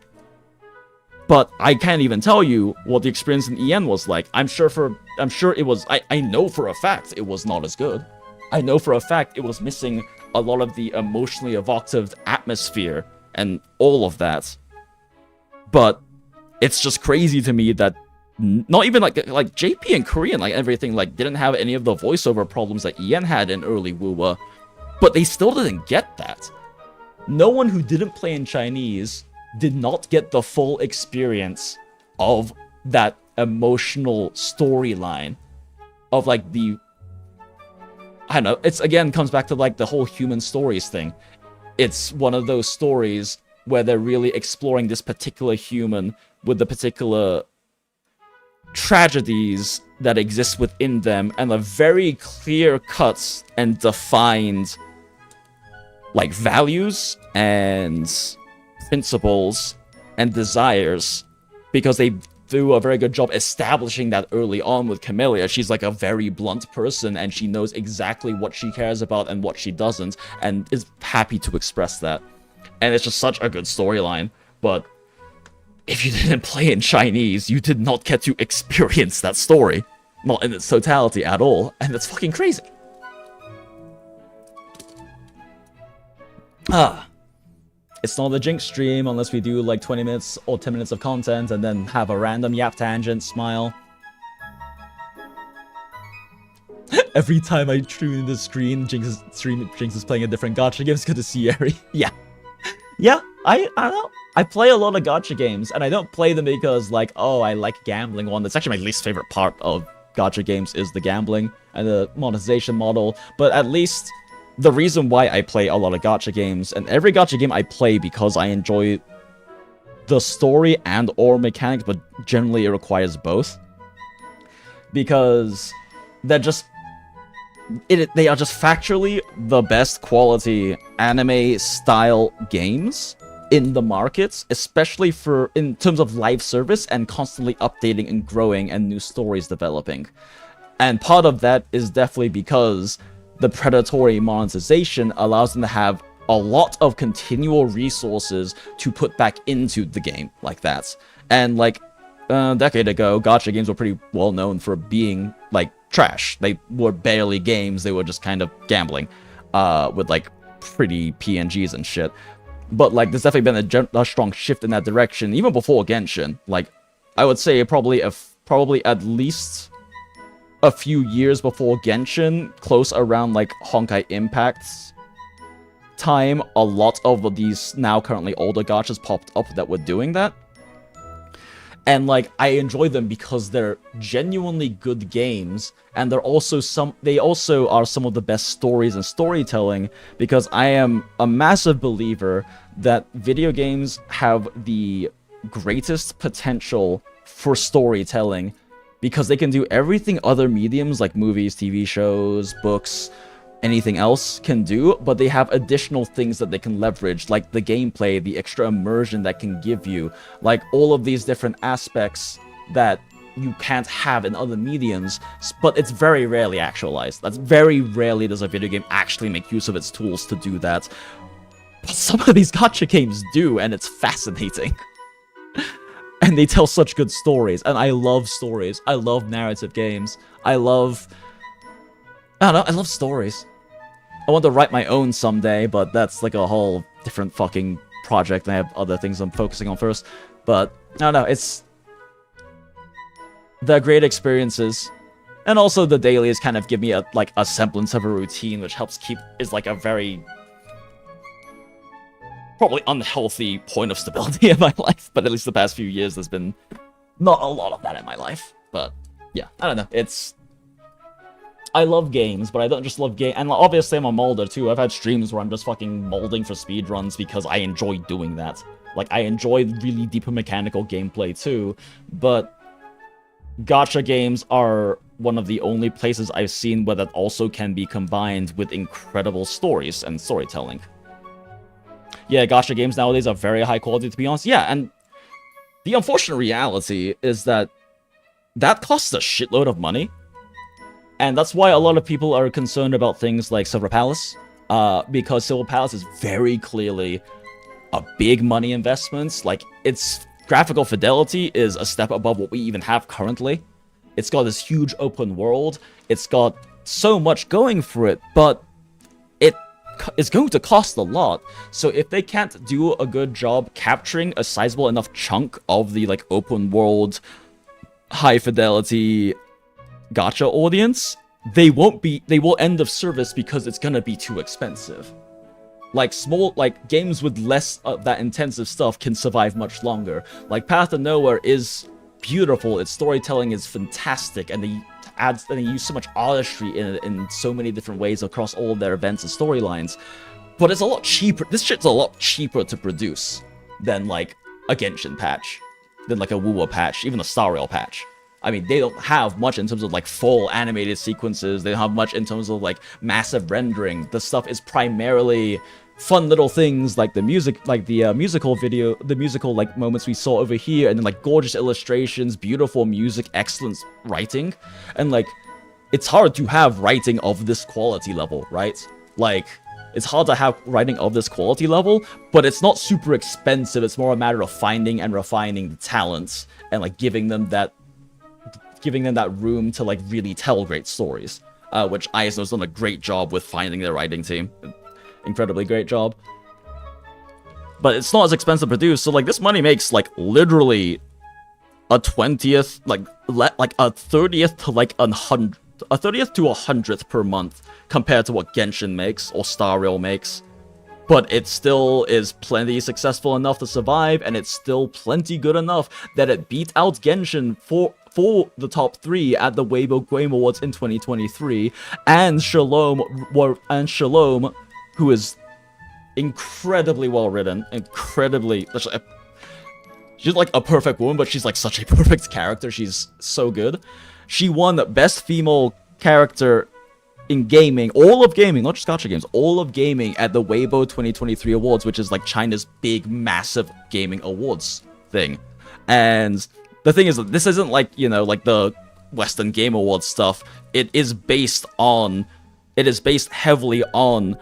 But I can't even tell you what the experience in EN was like. I'm sure it was, I know for a fact it was not as good. I know for a fact it was missing a lot of the emotionally evocative atmosphere and all of that. But it's just crazy to me that not even like JP and Korean, like everything, like didn't have any of the voiceover problems that EN had in early WUWA, but they still didn't get that. No one who didn't play in Chinese did not get the full experience of that emotional storyline of, like, the, I don't know, it's again comes back to, like, the whole human stories thing. It's one of those stories where they're really exploring this particular human with the particular tragedies that exist within them, and a very clear cuts and defined, like, values and principles and desires, because they do a very good job establishing that early on with Camellia. She's like a very blunt person, and she knows exactly what she cares about and what she doesn't, and is happy to express that. And it's just such a good storyline. But if you didn't play in Chinese, you did not get to experience that story. Not in its totality at all, and it's fucking crazy. It's not a Jinx stream unless we do like 20 minutes or 10 minutes of content and then have a random yap tangent, smile. Every time I tune in the screen, Jinx is playing a different gacha game. It's good to see Yuri. Yeah. Yeah, I don't know. I play a lot of gacha games, and I don't play them because, like, oh, I like gambling one. That's actually my least favorite part of gacha games, is the gambling and the monetization model. But at least the reason why I play a lot of gacha games, and every gacha game I play because I enjoy the story and or mechanics, but generally it requires both. Because they are just factually the best quality anime style games in the markets, especially in terms of live service and constantly updating and growing and new stories developing. And part of that is definitely because the predatory monetization allows them to have a lot of continual resources to put back into the game like that. And like a decade ago, gacha games were pretty well known for being like trash. They were barely games, they were just kind of gambling with like pretty PNGs and shit. But like there's definitely been a strong shift in that direction even before Genshin. Like I would say probably at least a few years before Genshin, close around like Honkai Impact's time, a lot of these now currently older gachas popped up that were doing that. And like I enjoy them because they're genuinely good games, and they also are some of the best stories and storytelling, because I am a massive believer that video games have the greatest potential for storytelling, because they can do everything other mediums like movies, TV shows, books, anything else can do, but they have additional things that they can leverage, like the gameplay, the extra immersion that can give you, like all of these different aspects that you can't have in other mediums, but it's very rarely actualized. That's very rarely does a video game actually make use of its tools to do that. But some of these gacha games do, and it's fascinating. And they tell such good stories, and I love stories. I love narrative games. I love stories. I want to write my own someday, but that's like a whole different fucking project. I have other things I'm focusing on first. But, I don't know, it's they're great experiences. And also the dailies kind of give me a semblance of a routine, which helps keep, is like a very probably unhealthy point of stability in my life, but at least the past few years there's been not a lot of that in my life. But yeah, I don't know, I love games, but I don't just love game, and obviously I'm a molder too. I've had streams where I'm just fucking molding for speedruns because I enjoy doing that. Like, I enjoy really deeper mechanical gameplay too, but gacha games are one of the only places I've seen where that also can be combined with incredible stories and storytelling. Yeah, gacha games nowadays are very high quality, to be honest. Yeah, and the unfortunate reality is that that costs a shitload of money. And that's why a lot of people are concerned about things like Silver Palace, because Silver Palace is very clearly a big money investment. Like, its graphical fidelity is a step above what we even have currently. It's got this huge open world. It's got so much going for it, but it is going to cost a lot. So if they can't do a good job capturing a sizable enough chunk of the like open world, high fidelity gacha audience, they will end of service because it's gonna be too expensive. Like, games with less of that intensive stuff can survive much longer. Like, Path to Nowhere is beautiful, its storytelling is fantastic, and they use so much artistry in it in so many different ways across all of their events and storylines. But it's a lot cheaper, this shit's a lot cheaper to produce than like a Genshin patch, than like a WoWo patch, even a Star Rail patch. I mean, they don't have much in terms of like full animated sequences. They don't have much in terms of like massive rendering. The stuff is primarily fun little things like the music, like the musical video, the musical like moments we saw over here, and then like gorgeous illustrations, beautiful music, excellent writing. And like, it's hard to have writing of this quality level, right? Like, it's hard to have writing of this quality level, but it's not super expensive. It's more a matter of finding and refining the talents and like giving them that room to like really tell great stories, which ISO's done a great job with finding their writing team. Incredibly great job. But it's not as expensive to produce, so like this money makes like literally a 20th, like a 30th to like a 30th to a 100th per month compared to what Genshin makes or Star Rail makes. But it still is plenty successful enough to survive, and it's still plenty good enough that it beat out Genshin for the top 3 at the Waybo Game Awards in 2023, and Shalom, who is incredibly well written, she's like a perfect woman, but she's like such a perfect character. She's so good. She won Best Female Character in Gaming, all of gaming, not just gacha games, all of gaming at the Waybo 2023 Awards, which is like China's big, massive gaming awards thing. And the thing is that this isn't like, you know, like the Western Game Awards stuff. It is based heavily on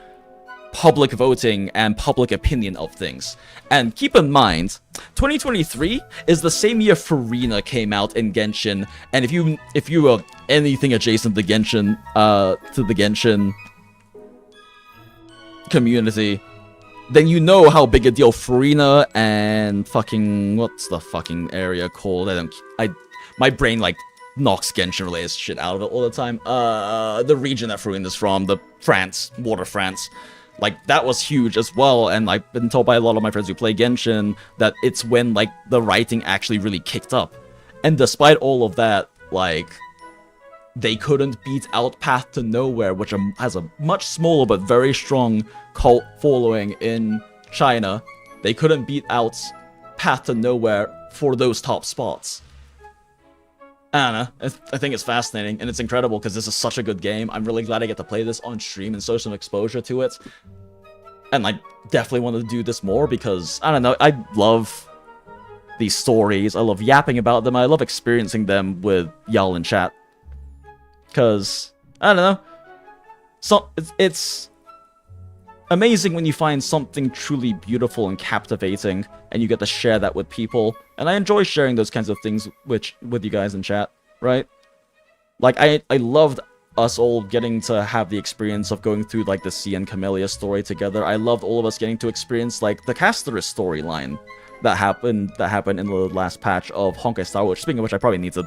public voting and public opinion of things. And keep in mind, 2023 is the same year Farina came out in Genshin, and if you are anything adjacent to Genshin, to the Genshin community, then you know how big a deal Farina and fucking, what's the fucking area called? My brain like knocks Genshin related shit out of it all the time. The region that Farina's from, Water France. Like, that was huge as well, and I've been told by a lot of my friends who play Genshin that it's when, like, the writing actually really kicked up. And despite all of that, like, they couldn't beat out Path to Nowhere, which has a much smaller but very strong cult following in China. They couldn't beat out Path to Nowhere for those top spots. I don't know, I think it's fascinating, and it's incredible because this is such a good game. I'm really glad I get to play this on stream and show some exposure to it. And I definitely want to do this more because, I don't know, I love these stories, I love yapping about them, I love experiencing them with y'all in chat. Because, I don't know, it's amazing when you find something truly beautiful and captivating, and you get to share that with people. And I enjoy sharing those kinds of things with you guys in chat, right? Like, I loved us all getting to have the experience of going through, like, the C and Camellia story together. I loved all of us getting to experience, like, the Casterus storyline that happened in the last patch of Honkai Star, which, speaking of which, I probably need to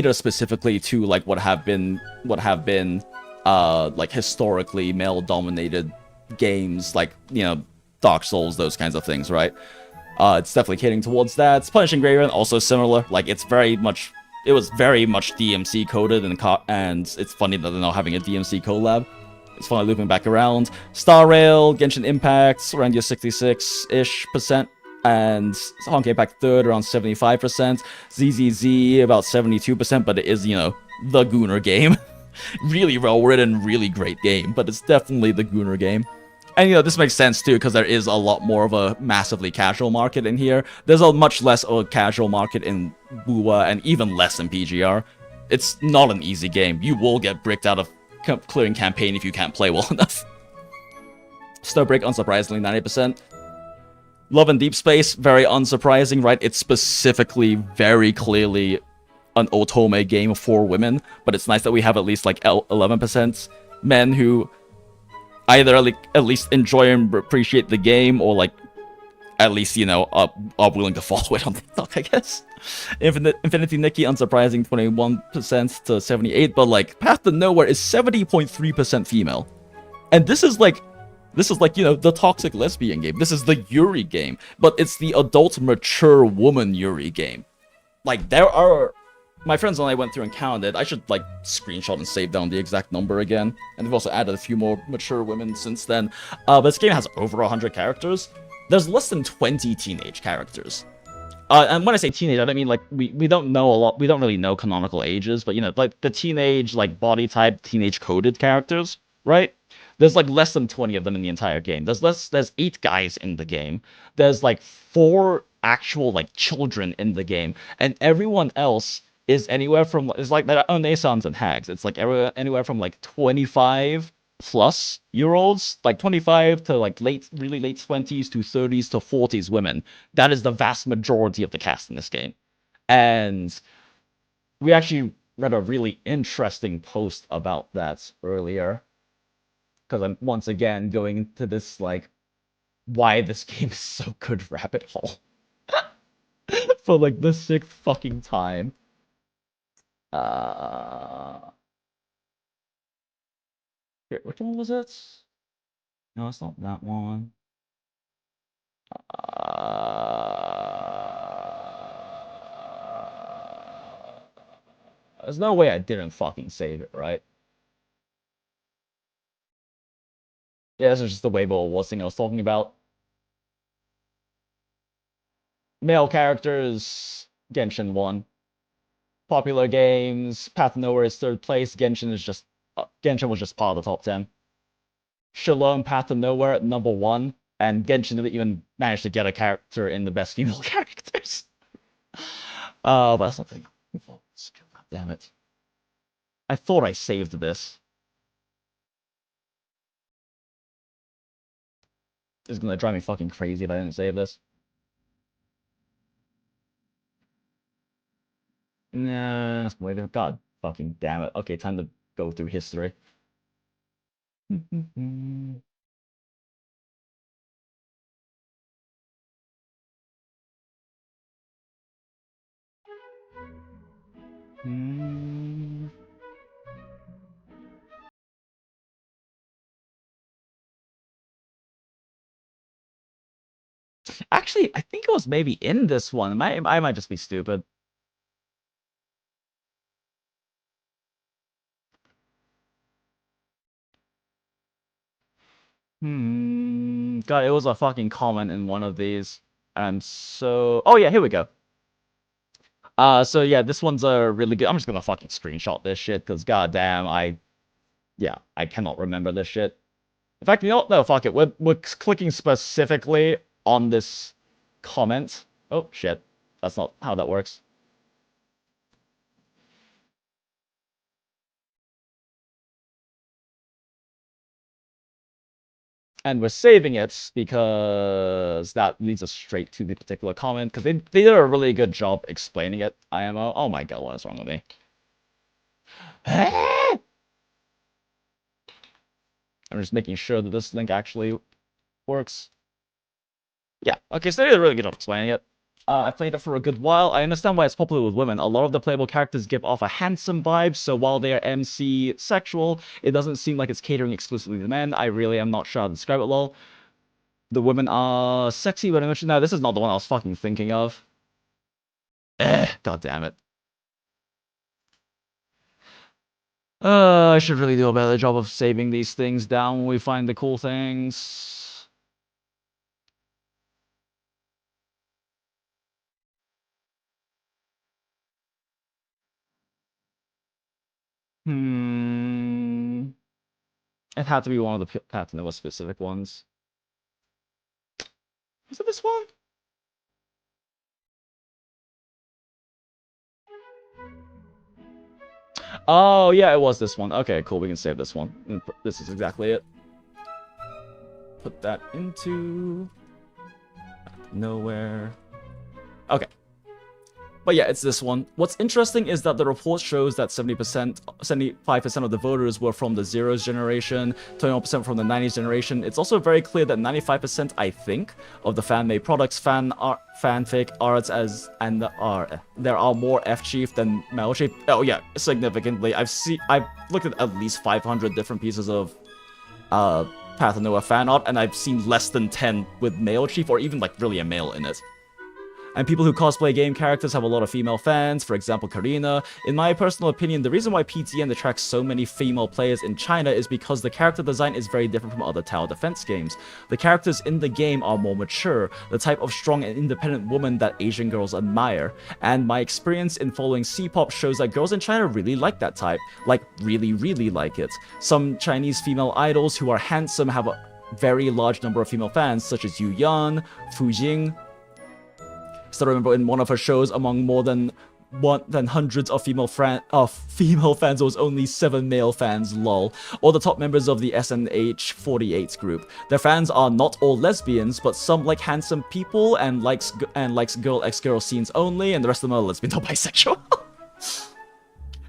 cater specifically to like what have been like historically male-dominated games, like, you know, Dark Souls, those kinds of things, right? It's definitely catering towards that. Punishing Graveyard, also similar. Like, it was very much DMC coded, and it's funny that they're now having a DMC collab. It's finally looping back around. Star Rail, Genshin Impact, around your 66-ish%, and Honkai Impact 3rd, around 75%. ZZZ, about 72%, but it is, you know, the Gooner game. Really well-written, really great game, but it's definitely the Gooner game. And you know, this makes sense too, because there is a lot more of a massively casual market in here. There's a much less of a casual market in WUA and even less in PGR. It's not an easy game. You will get bricked out of clearing campaign if you can't play well enough. Snowbreak, unsurprisingly, 90%. Love and Deep Space, very unsurprising, right? It's specifically, very clearly an otome game for women, but it's nice that we have at least like 11% men who either like at least enjoy and appreciate the game, or like at least, you know, are willing to follow it on TikTok, I guess. Infinity Nikki, unsurprising, 21% to 78%, but like Path to Nowhere is 70.3% female. And this is like, you know, the toxic lesbian game. This is the YURI game, but it's the adult, mature woman YURI game. Like, there are... My friends and I went through and counted. I should, like, screenshot and save down the exact number again. And they've also added a few more mature women since then. But this game has over 100 characters. There's less than 20 teenage characters. And when I say teenage, I don't mean, like, we don't know a lot. We don't really know canonical ages, but, you know, like, the teenage, like, body type, teenage-coded characters, right? There's, like, less than 20 of them in the entire game. There's 8 guys in the game. There's, like, 4 actual, like, children in the game. And everyone else is anywhere from, it's like their own Naisans and Hags. It's like anywhere from like 25+-year-olds, like 25 to like really late 20s to 30s to 40s women. That is the vast majority of the cast in this game. And we actually read a really interesting post about that earlier, because I'm once again going into this like why this game is so good rabbit hole for like the 6th fucking time. Here, which one was it? No, it's not that one. There's no way I didn't fucking save it, right? Yeah, this is just the Waybo Awards thing I was talking about. Male characters, Genshin won. Popular games, Path to Nowhere is 3rd place. Genshin was just part of the top 10. Shalom, Path to Nowhere at number 1, and Genshin didn't even manage to get a character in the best female characters. But that's not the damn it. I thought I saved this. It's gonna drive me fucking crazy if I didn't save this. Nah, wait, god fucking damn it. Okay, time to go through history. Actually, I think it was maybe in this one. I might just be stupid. God, it was a fucking comment in one of these. I'm so... Oh yeah, here we go. So yeah, this one's a really good... I'm just gonna fucking screenshot this shit, because goddamn, I cannot remember this shit. In fact, you know what? No, fuck it. We're clicking specifically on this comment. Oh, shit. That's not how that works. And we're saving it because that leads us straight to the particular comment, because they did a really good job explaining it. IMO. Oh my god, what is wrong with me? I'm just making sure that this link actually works. Yeah, okay, so they did a really good job explaining it. I played it for a good while. I understand why it's popular with women. A lot of the playable characters give off a handsome vibe, so while they are MC sexual, it doesn't seem like it's catering exclusively to men. I really am not sure how to describe it well. The women are sexy, but no, this is not the one I was fucking thinking of. God damn it. I should really do a better job of saving these things down when we find the cool things. It had to be one of the Path Nova specific ones. Is it this one? Oh, yeah, it was this one. Okay, cool. We can save this one. This is exactly it. Put that into... nowhere. Okay. But yeah, it's this one. What's interesting is that the report shows that 75% of the voters were from the Zeros generation, 21% from the 90s generation. It's also very clear that 95%, I think, of the fan-made products, fanfic, arts, there are more F-Chief than Male Chief. Oh yeah, significantly. I've looked at least 500 different pieces of Path of Noah fan art, and I've seen less than 10 with Male Chief, or even like really a male in it. And people who cosplay game characters have a lot of female fans, for example Karina. In my personal opinion, the reason why PTN attracts so many female players in China is because the character design is very different from other tower defense games. The characters in the game are more mature, the type of strong and independent woman that Asian girls admire. And my experience in following C-pop shows that girls in China really like that type, like really, really like it. Some Chinese female idols who are handsome have a very large number of female fans, such as Yu Yan, Fu Jing. Still remember in one of her shows, among more than hundreds of female fans, there was only 7 male fans, lol. Or the top members of the SNH48 group. Their fans are not all lesbians, but some like handsome people and likes girl ex-girl scenes only, and the rest of them are lesbian or bisexual.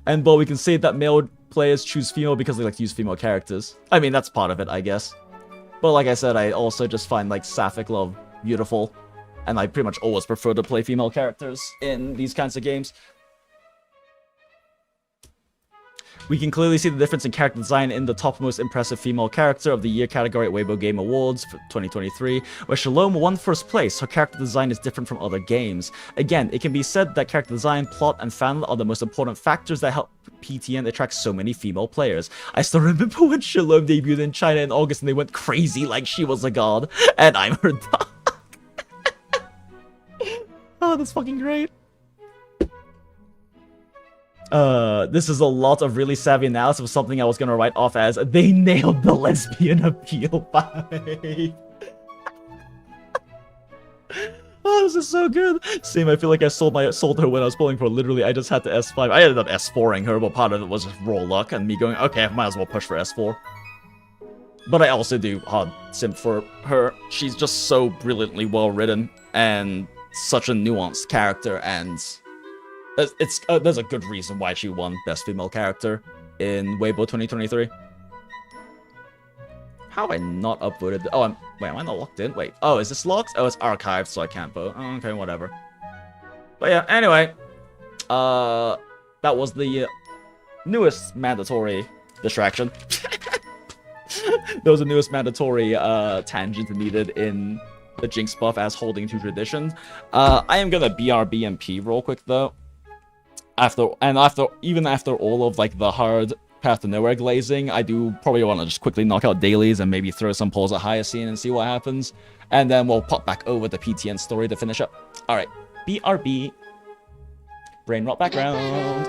And but we can say that male players choose female because they like to use female characters. I mean, that's part of it, I guess. But like I said, I also just find like sapphic love beautiful. And I pretty much always prefer to play female characters in these kinds of games. We can clearly see the difference in character design in the top most impressive female character of the year category at Waybo Game Awards for 2023, where Shalom won first place. Her character design is different from other games. Again, it can be said that character design, plot, and fan are the most important factors that help PTN attract so many female players. I still remember when Shalom debuted in China in August and they went crazy like she was a god, and I'm her dog. Oh, that's fucking great. This is a lot of really savvy analysis of something I was gonna write off as they nailed the lesbian appeal vibe. Oh, this is so good. Same, I feel like I sold her when I was pulling for literally, I just had to S5. I ended up S4ing her, but part of it was just raw luck and me going, okay, I might as well push for S4. But I also do hard simp for her. She's just so brilliantly well written and such a nuanced character, and there's a good reason why she won Best Female Character in Waybo 2023. How have I not upvoted? Wait, am I not locked in? Wait, oh, is this locked? Oh, it's archived, so I can't vote. Oh, okay, whatever. But yeah, anyway, that was the newest mandatory distraction. That was the newest mandatory tangent needed in the Jinx buff as holding to tradition. I am gonna BRB and P real quick though. Even after all of like the hard Path to Nowhere glazing, I do probably want to just quickly knock out Dailies and maybe throw some polls at Hyacine and see what happens. And then we'll pop back over the PTN story to finish up. Alright, BRB. Brain rot background.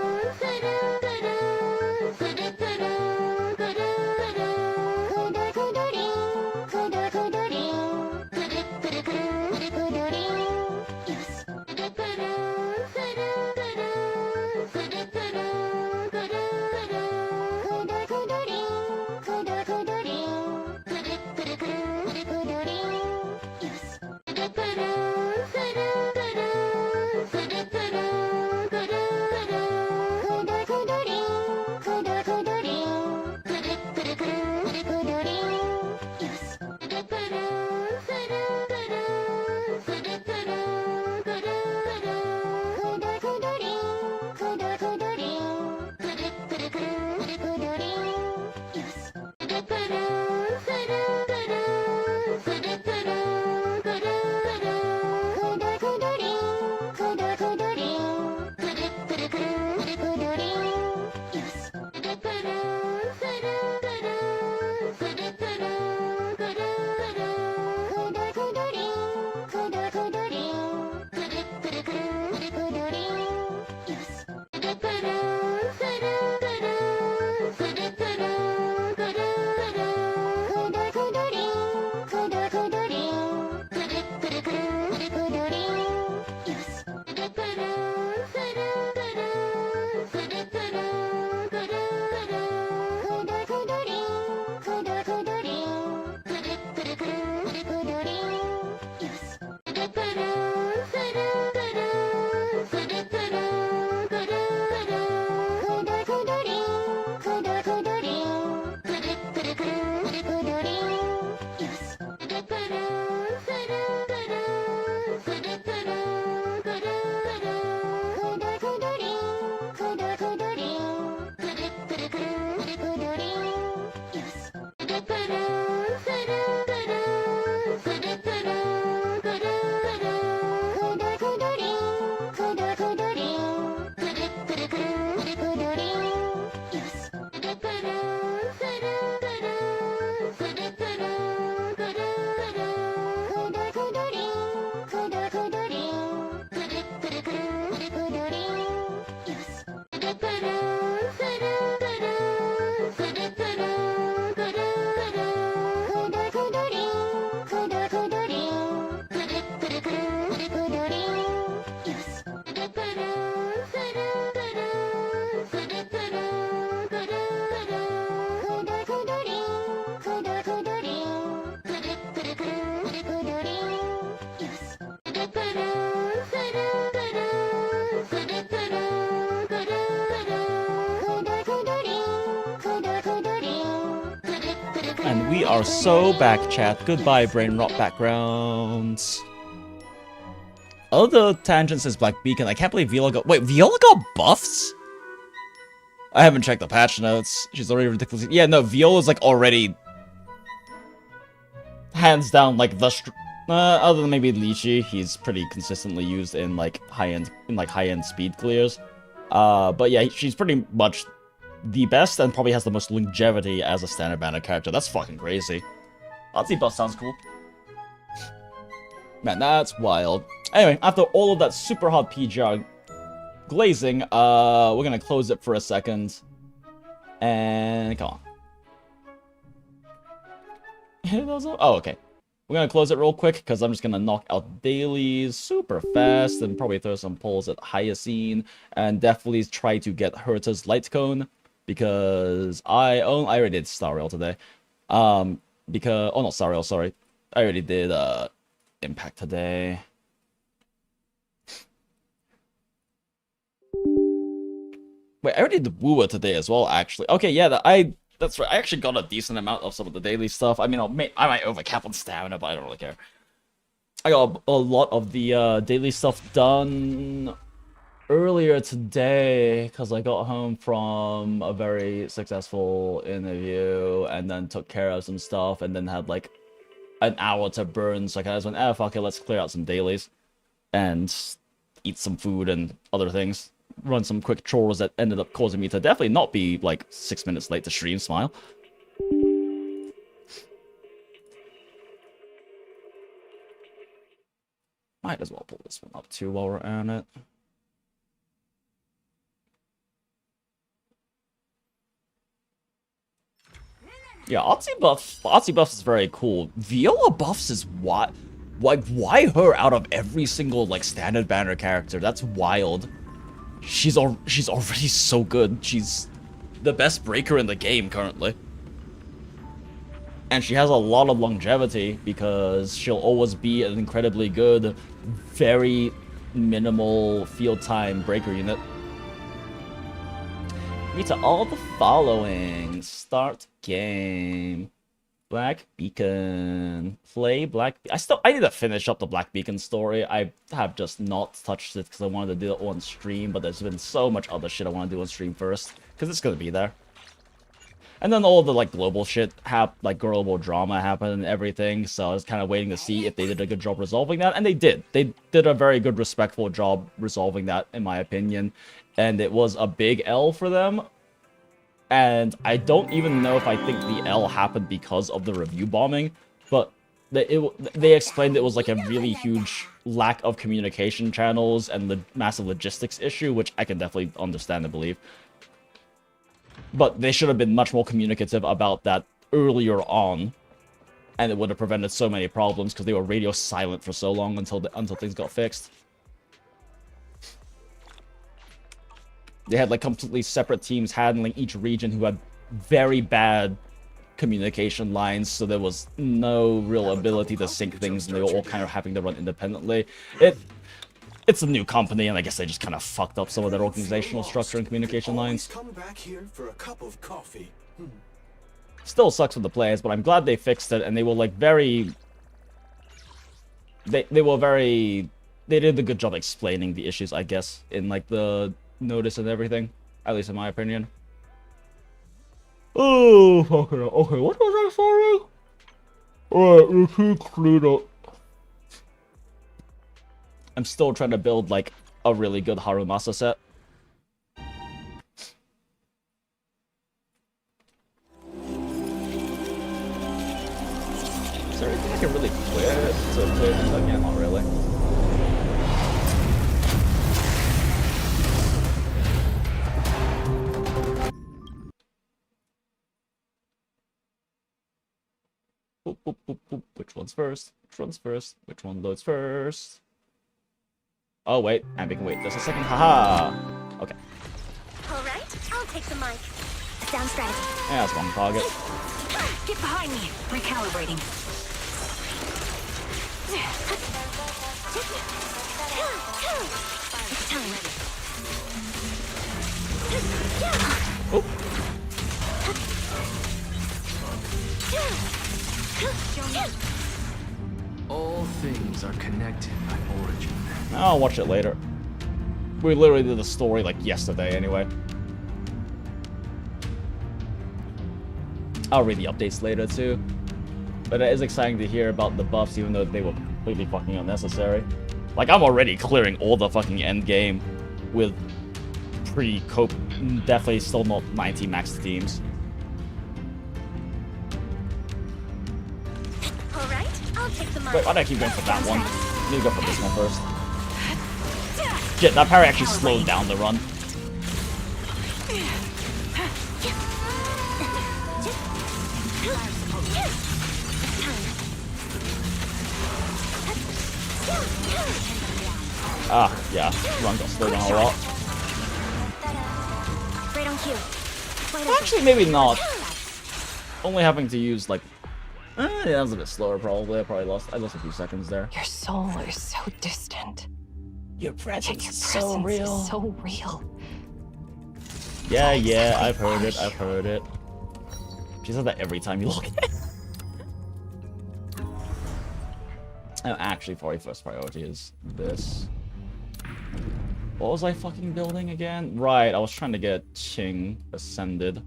And we are so back, chat. Goodbye, brain rot backgrounds. Other tangents is Black Beacon. I can't believe Viola got... Wait, Viola got buffs? I haven't checked the patch notes. She's already ridiculously... Yeah, no, Viola's like already... hands down, like the... other than maybe Lychee, he's pretty consistently used in like high-end speed clears. But yeah, she's pretty much the best and probably has the most longevity as a standard banner character. That's fucking crazy. Ozzy buff sounds cool. Man, that's wild. Anyway, after all of that super hot PGR glazing, we're gonna close it for a second. And come on. Oh, okay. We're gonna close it real quick because I'm just gonna knock out dailies super fast and probably throw some polls at Hyacine and definitely try to get Herta's light cone because I already did Star Rail today. Not Star Rail, sorry. I already did Impact today. Wait, I already did Wooa today as well, actually. Okay, yeah, that's right. I actually got a decent amount of some of the daily stuff. I mean, I might overcap on stamina, but I don't really care. I got a lot of the daily stuff done earlier today because I got home from a very successful interview and then took care of some stuff and then had like an hour to burn. So I kind of just went, fuck it, let's clear out some dailies and eat some food and other things. Run some quick chores that ended up causing me to definitely not be like 6 minutes late to stream. Smile. Might as well pull this one up too while we're on it. Yeah, Otzi buffs is very cool. Viola buffs is what? Like, why her out of every single like standard banner character? That's wild. She's already so good. She's the best breaker in the game currently. And she has a lot of longevity because she'll always be an incredibly good, very minimal field time breaker unit. Me to all the following. Start game. Black Beacon. Play Black... I need to finish up the Black Beacon story. I have just not touched it because I wanted to do it on stream, but there's been so much other shit I want to do on stream first. Because it's going to be there. And then all the, like, global shit, like, global drama happened and everything, so I was kind of waiting to see if they did a good job resolving that, and they did. They did a very good, respectful job resolving that, in my opinion. And it was a big L for them. And I don't even know if I think the L happened because of the review bombing, but they explained it was like a really huge lack of communication channels and the massive logistics issue, which I can definitely understand and believe. But they should have been much more communicative about that earlier on, and it would have prevented so many problems because they were radio silent for so long until things got fixed. They had like completely separate teams handling each region who had very bad communication lines, so there was no real ability to sync things, and they were all kind of having to run independently. It's a new company, and I guess they just kind of fucked up some of their organizational structure and communication lines. Come back here for a cup of coffee. Still sucks for the players, but I'm glad they fixed it, and they were like very... They did a good job explaining the issues, I guess, in like the notice and everything, at least in my opinion. Oh, okay, what was I sorry? Alright, repeat clean up. I'm still trying to build like a really good Harumasa set. Is there anything I can really clear things up? Yeah, not really. Boop, boop, boop, boop. Which one's first? Which one's first? Which one loads first? Oh, wait. And we can wait just a second. Haha! Okay. Alright, I'll take the mic. Down strategy. Yeah, that's one target. Get behind me. Recalibrating. It's time. Oh. All things are connected by origin. I'll watch it later. We literally did the story like yesterday anyway. I'll read the updates later too. But it is exciting to hear about the buffs even though they were completely fucking unnecessary. Like I'm already clearing all the fucking endgame with pre-cope, definitely still not 90 max teams. Alright, I'll take the money. Wait, why did I keep going for that one? I need to go for this one first. Shit, that parry actually slowed down the run. Ah, yeah, run got slowed down a lot. Right on cue. Actually, maybe not. Only having to use like, yeah, that was a bit slower probably. I lost a few seconds there. Your soul is so distant. Your presence Your is so presence real. is so real. Yeah, yeah, I've heard it. I've heard it. She says that every time you look at it. Actually, probably first priority is this. What was I fucking building again? Right, I was trying to get Qing ascended.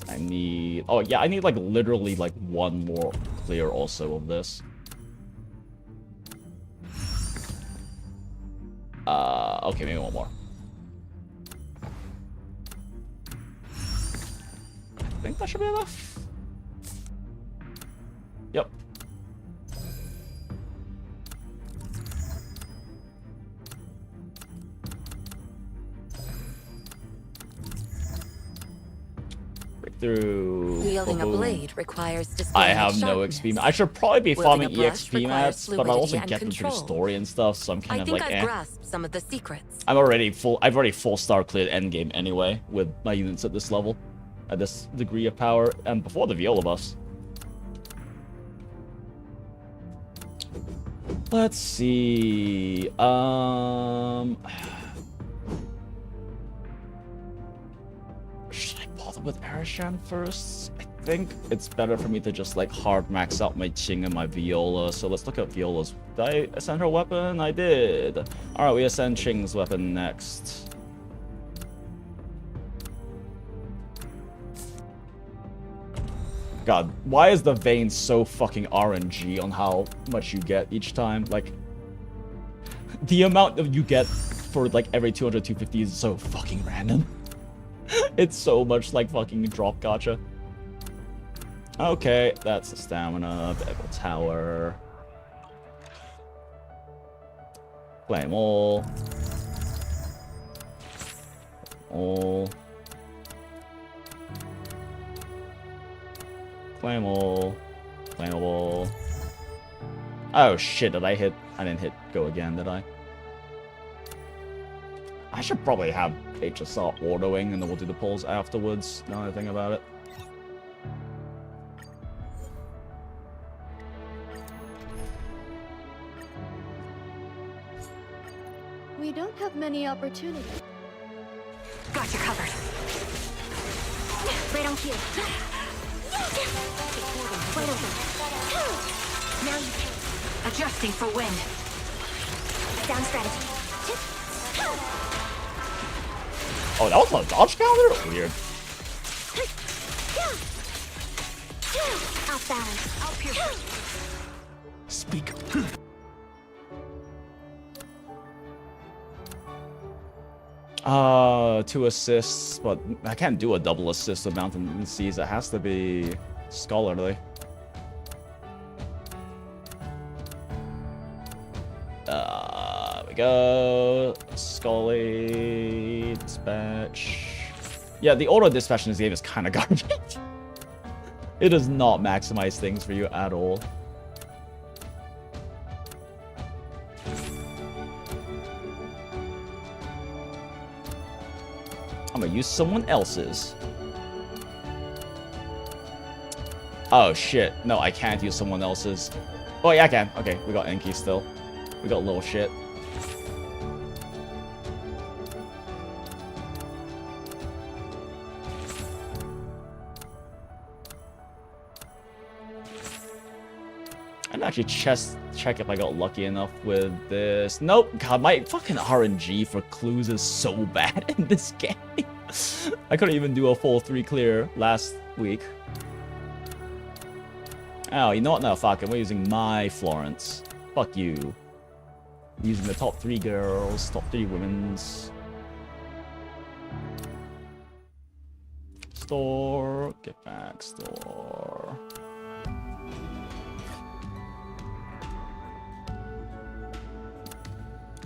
I need... Oh, yeah, I need, like, literally, like, one more clear also of this. Okay, maybe one more. I think that should be enough. Yep. Breakthrough. Wielding a Boom. blade requires I have no sharpness. XP. I should probably be Wielding farming a brush EXP requires mats, but I'll also fluidity get and them through control. story and stuff, so I'm kind I of think like, I've grasped some of the secrets. I've already full star cleared endgame anyway with my units at this level, at this degree of power, and before the Viola buffs. Let's see. Should I bother with Arishan first? I think it's better for me to just like hard max out my Qing and my Viola. So let's look at Viola's. Did I ascend her weapon? I did. Alright, we ascend Qing's weapon next. God, why is the vein so fucking RNG on how much you get each time? Like, the amount that you get for like every 200, 250 is so fucking random. It's so much like fucking drop gacha. Okay, that's the stamina. Bevel Tower. Flame all. All. Flammable. Flammable. Oh shit, did I hit? I didn't hit go again, did I? I should probably have HSR autoing and then we'll do the pulls afterwards, now that I think about it. We don't have many opportunities. Got you covered. Right on cue. Wide open. Now you can. Adjusting for wind. Down strategy. Oh, that was a dodge counter? Weird. Off balance. I'll pierce. Speaker. 2 assists, but I can't do a double assist with Mountain Seas. It has to be scholarly. There we go. Scully dispatch. Yeah, the auto dispatch in this game is kind of garbage. It does not maximize things for you at all. I'm gonna use someone else's. Oh shit. No, I can't use someone else's. Oh yeah, I can. Okay, we got Enki still. We got little shit. actually check if I got lucky enough with this. Nope. God, my fucking RNG for clues is so bad in this game. I couldn't even do a full 3 clear last week. Oh, you know what? No, fuck it. We're using my Florence. Fuck you. I'm using the top 3 girls, top 3 women's. Store. Get back. Store.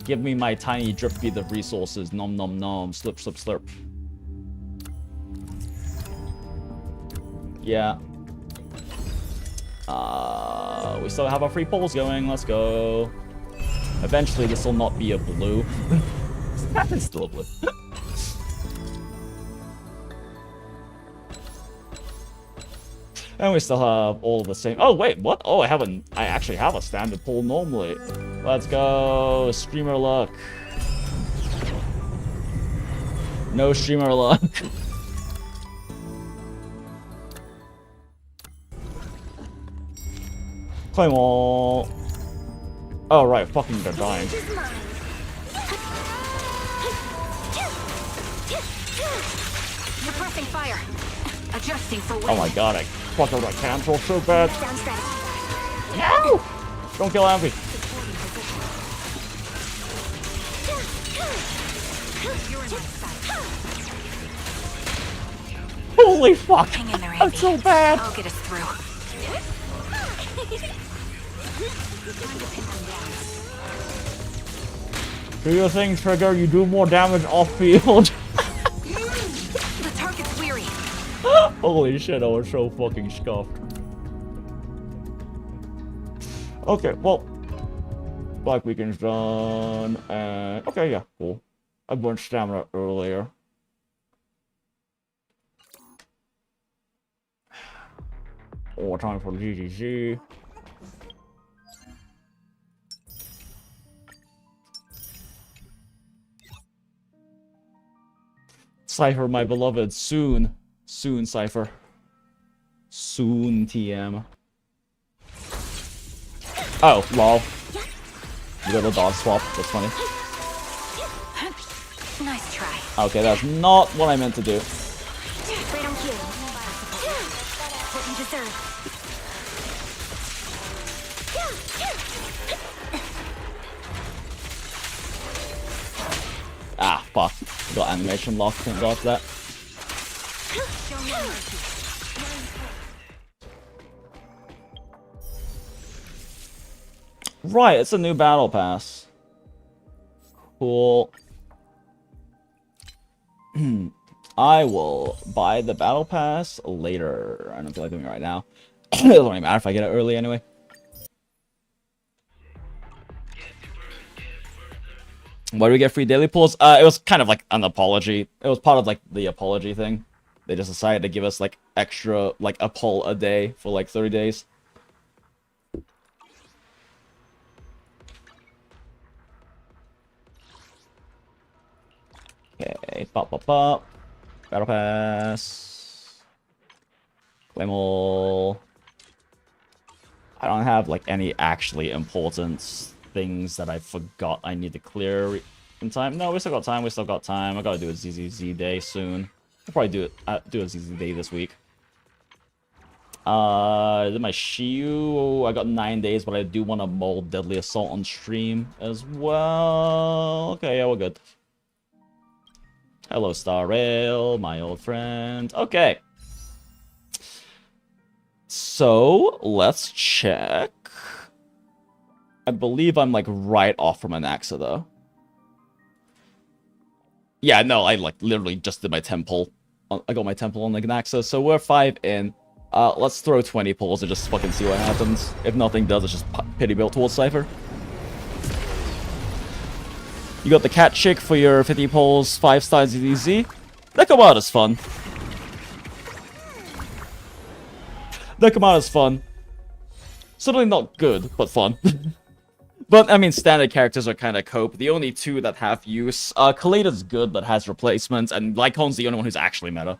Give me my tiny drip feed of resources. Nom nom nom. Slurp slurp slurp. Yeah. We still have our free polls going. Let's go. Eventually, this will not be a blue. It's still a blue. And we still have all the same. Oh wait, what? Oh, I actually have a standard poll normally. Let's go. Streamer luck. No streamer luck. Claim all. Oh right, fucking they're dying. Suppressing fire. Adjusting for wind. Oh my god, I fucking got cancel so bad. No! Don't kill Envy. Holy fuck! I'm so bad. I'll get us through. Do your thing, Trigger. You do more damage off field. The target's weary. Holy shit, I was so fucking scuffed. Okay, well, Black Weekend's done, and okay, yeah, cool. I burned stamina earlier. More time for GGG. Cypher, my beloved, soon. Soon, Cypher. Soon, TM. Oh, lol. You got a dog swap, that's funny. Nice try. Okay, that's not what I meant to do. Right on cue. What you deserve. Ah, fuck. Got animation locked, thank god for that. Right, it's a new battle pass. Cool. I will buy the battle pass later. I don't feel like doing it right now. It doesn't really matter if I get it early anyway. Why do we get free daily pulls? It was kind of like an apology. It was part of like the apology thing. They just decided to give us like extra, like a pull a day for like 30 days. Okay, pop, pop, pop. Battle pass. Claim all. I don't have like any actually important things that I forgot I need to clear in time. No, we still got time. We still got time. I gotta do a ZZZ day soon. I'll probably do a ZZ day this week. Did my Shiyu? I got 9 days, but I do want to mold Deadly Assault on stream as well. Okay, yeah, we're good. Hello, Star Rail, my old friend. Okay. So, let's check. I believe I'm, like, right off from Anaxa, though. Yeah, no, I, like, literally just did my temple. I got my temple on, like, Anaxa, so we're 5 in. Let's throw 20 pulls and just fucking see what happens. If nothing does, it's just pity built towards Cypher. You got the cat chick for your 50 pulls, 5-star ZDZ. That come out as fun. That come out as fun. Certainly not good, but fun. But, I mean, standard characters are kind of cope. The only two that have use. Kaleta's good, but has replacements, and Lycon's the only one who's actually meta.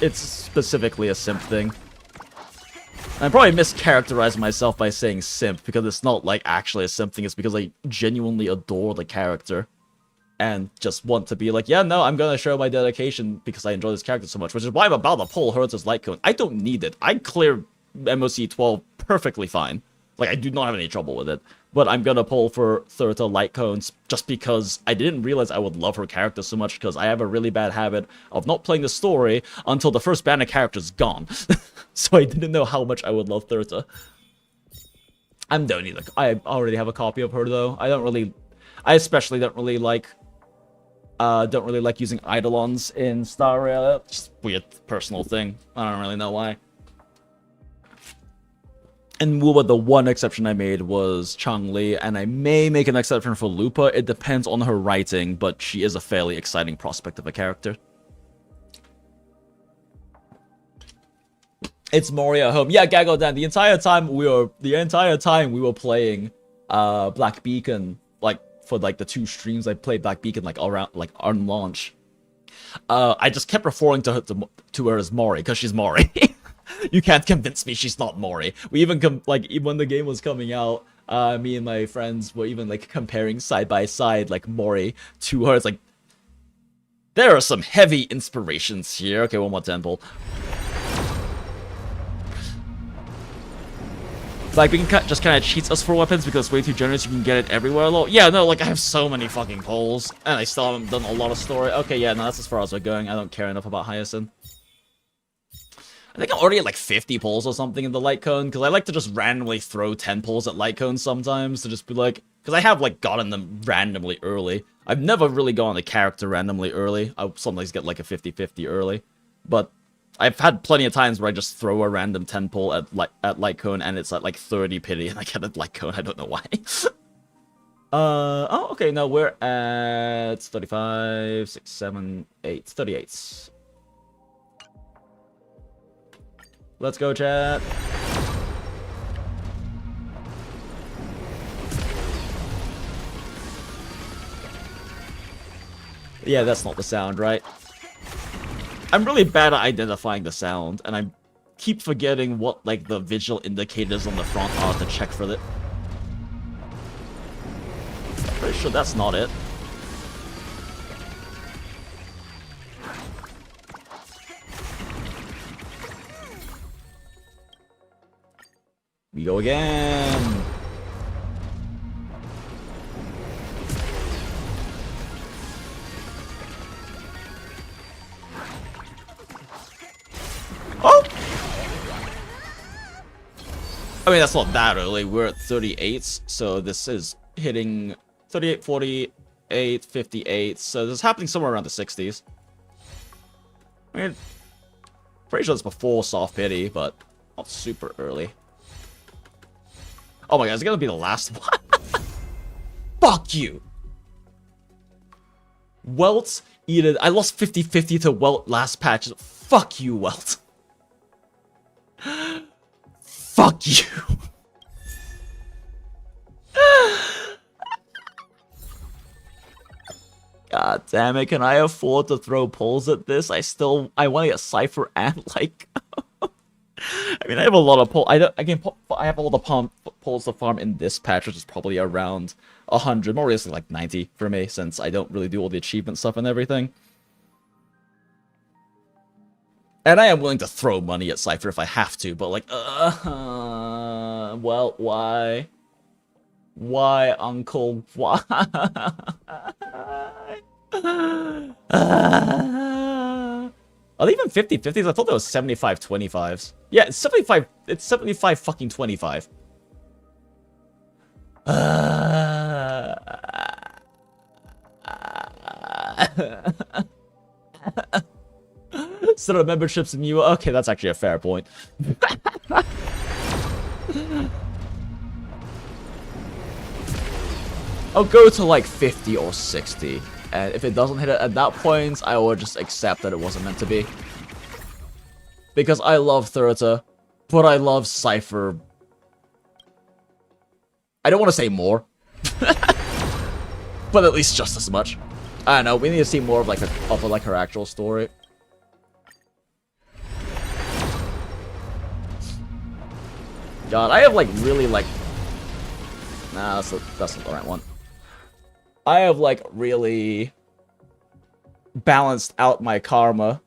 it's specifically a simp thing. I probably mischaracterized myself by saying simp, because it's not like actually a simp thing, it's because I genuinely adore the character. And just want to be like, yeah, no, I'm gonna show my dedication because I enjoy this character so much, which is why I'm about to pull Herta's light cone. I don't need it. I clear MOC 12 perfectly fine. Like, I do not have any trouble with it. But I'm gonna pull for Thurta light cones just because I didn't realize I would love her character so much, because I have a really bad habit of not playing the story until the first banner character's gone. So I didn't know how much I would love Thurta. I already have a copy of her though. I especially don't really like using Eidolons in Star Rail. Just a weird personal thing. I don't really know why. And Wuba, the one exception I made was Changli, and I may make an exception for Lupa. It depends on her writing, but she is a fairly exciting prospect of a character. It's Mori at home. Yeah, Gaggle Dan. The entire time we were playing Black Beacon, like for like the 2 streams I played Black Beacon like around like on launch. I just kept referring to her as Mori because she's Mori. You can't convince me she's not Mori. We even even when the game was coming out, me and my friends were even like comparing side by side like Mori to her. It's like there are some heavy inspirations here. Okay, one more temple. Like, just kind of cheats us for weapons because it's way too generous, you can get it everywhere. Yeah, no, like, I have so many fucking polls, and I still haven't done a lot of story. Okay, yeah, no, that's as far as we're going. I don't care enough about Hyacinth. I think I'm already at, like, 50 polls or something in the light cone, because I like to just randomly throw 10 polls at light cones sometimes, to just be like... Because I have, like, gotten them randomly early. I've never really gotten a character randomly early. I sometimes get, like, a 50-50 early. But... I've had plenty of times where I just throw a random 10 pull at light cone and it's at like 30 pity and I get a light cone. I don't know why. Oh, okay. No, we're at 35, 6, 7, 8, 38. Let's go, chat. Yeah, that's not the sound, right? I'm really bad at identifying the sound, and I keep forgetting what, like, the visual indicators on the front are to check for it. I'm pretty sure that's not it. We go again! Oh! I mean, that's not that early. We're at 38, so this is hitting 38, 48, 58. So this is happening somewhere around the 60s. I mean, pretty sure it's before Soft Pity, but not super early. Oh my god, is it gonna be the last one? Fuck you! Welt, eat it. I lost 50-50 to Welt last patch. Fuck you, Welt. Fuck you. God damn it, can I afford to throw polls at this? I want to get Cypher and like... I mean, I have a lot of pull. I have all the pulls to farm in this patch, which is probably around 100, more realistically like 90 for me, since I don't really do all the achievement stuff and everything. And I am willing to throw money at Cypher if I have to, but like, well, why? Why, Uncle? Why? Are they even 50-50s? I thought they were 75-25s. Yeah, it's 75. It's 75 fucking 25. Instead of memberships and you. Okay, that's actually a fair point. I'll go to like 50 or 60. And if it doesn't hit it at that point, I will just accept that it wasn't meant to be. Because I love Thurta, but I love Cypher. I don't want to say more. But at least just as much. I don't know, we need to see more of like her actual story. God, I have like really like... Nah, that's not the right one. I have like really balanced out my karma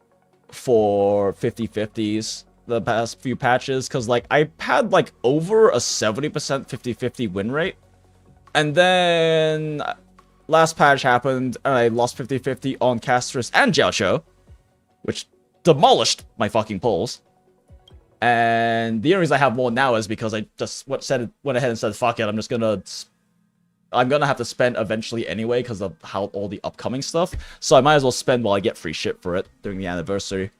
for 50-50s the past few patches, because like I had like over a 70% 50-50 win rate, and then last patch happened and I lost 50-50 on Castris and Jiaosho, which demolished my fucking pulls. And the only reason I have more now is because I just went ahead and said, fuck it, I'm gonna have to spend eventually anyway because of how all the upcoming stuff. So I might as well spend while I get free shit for it during the anniversary.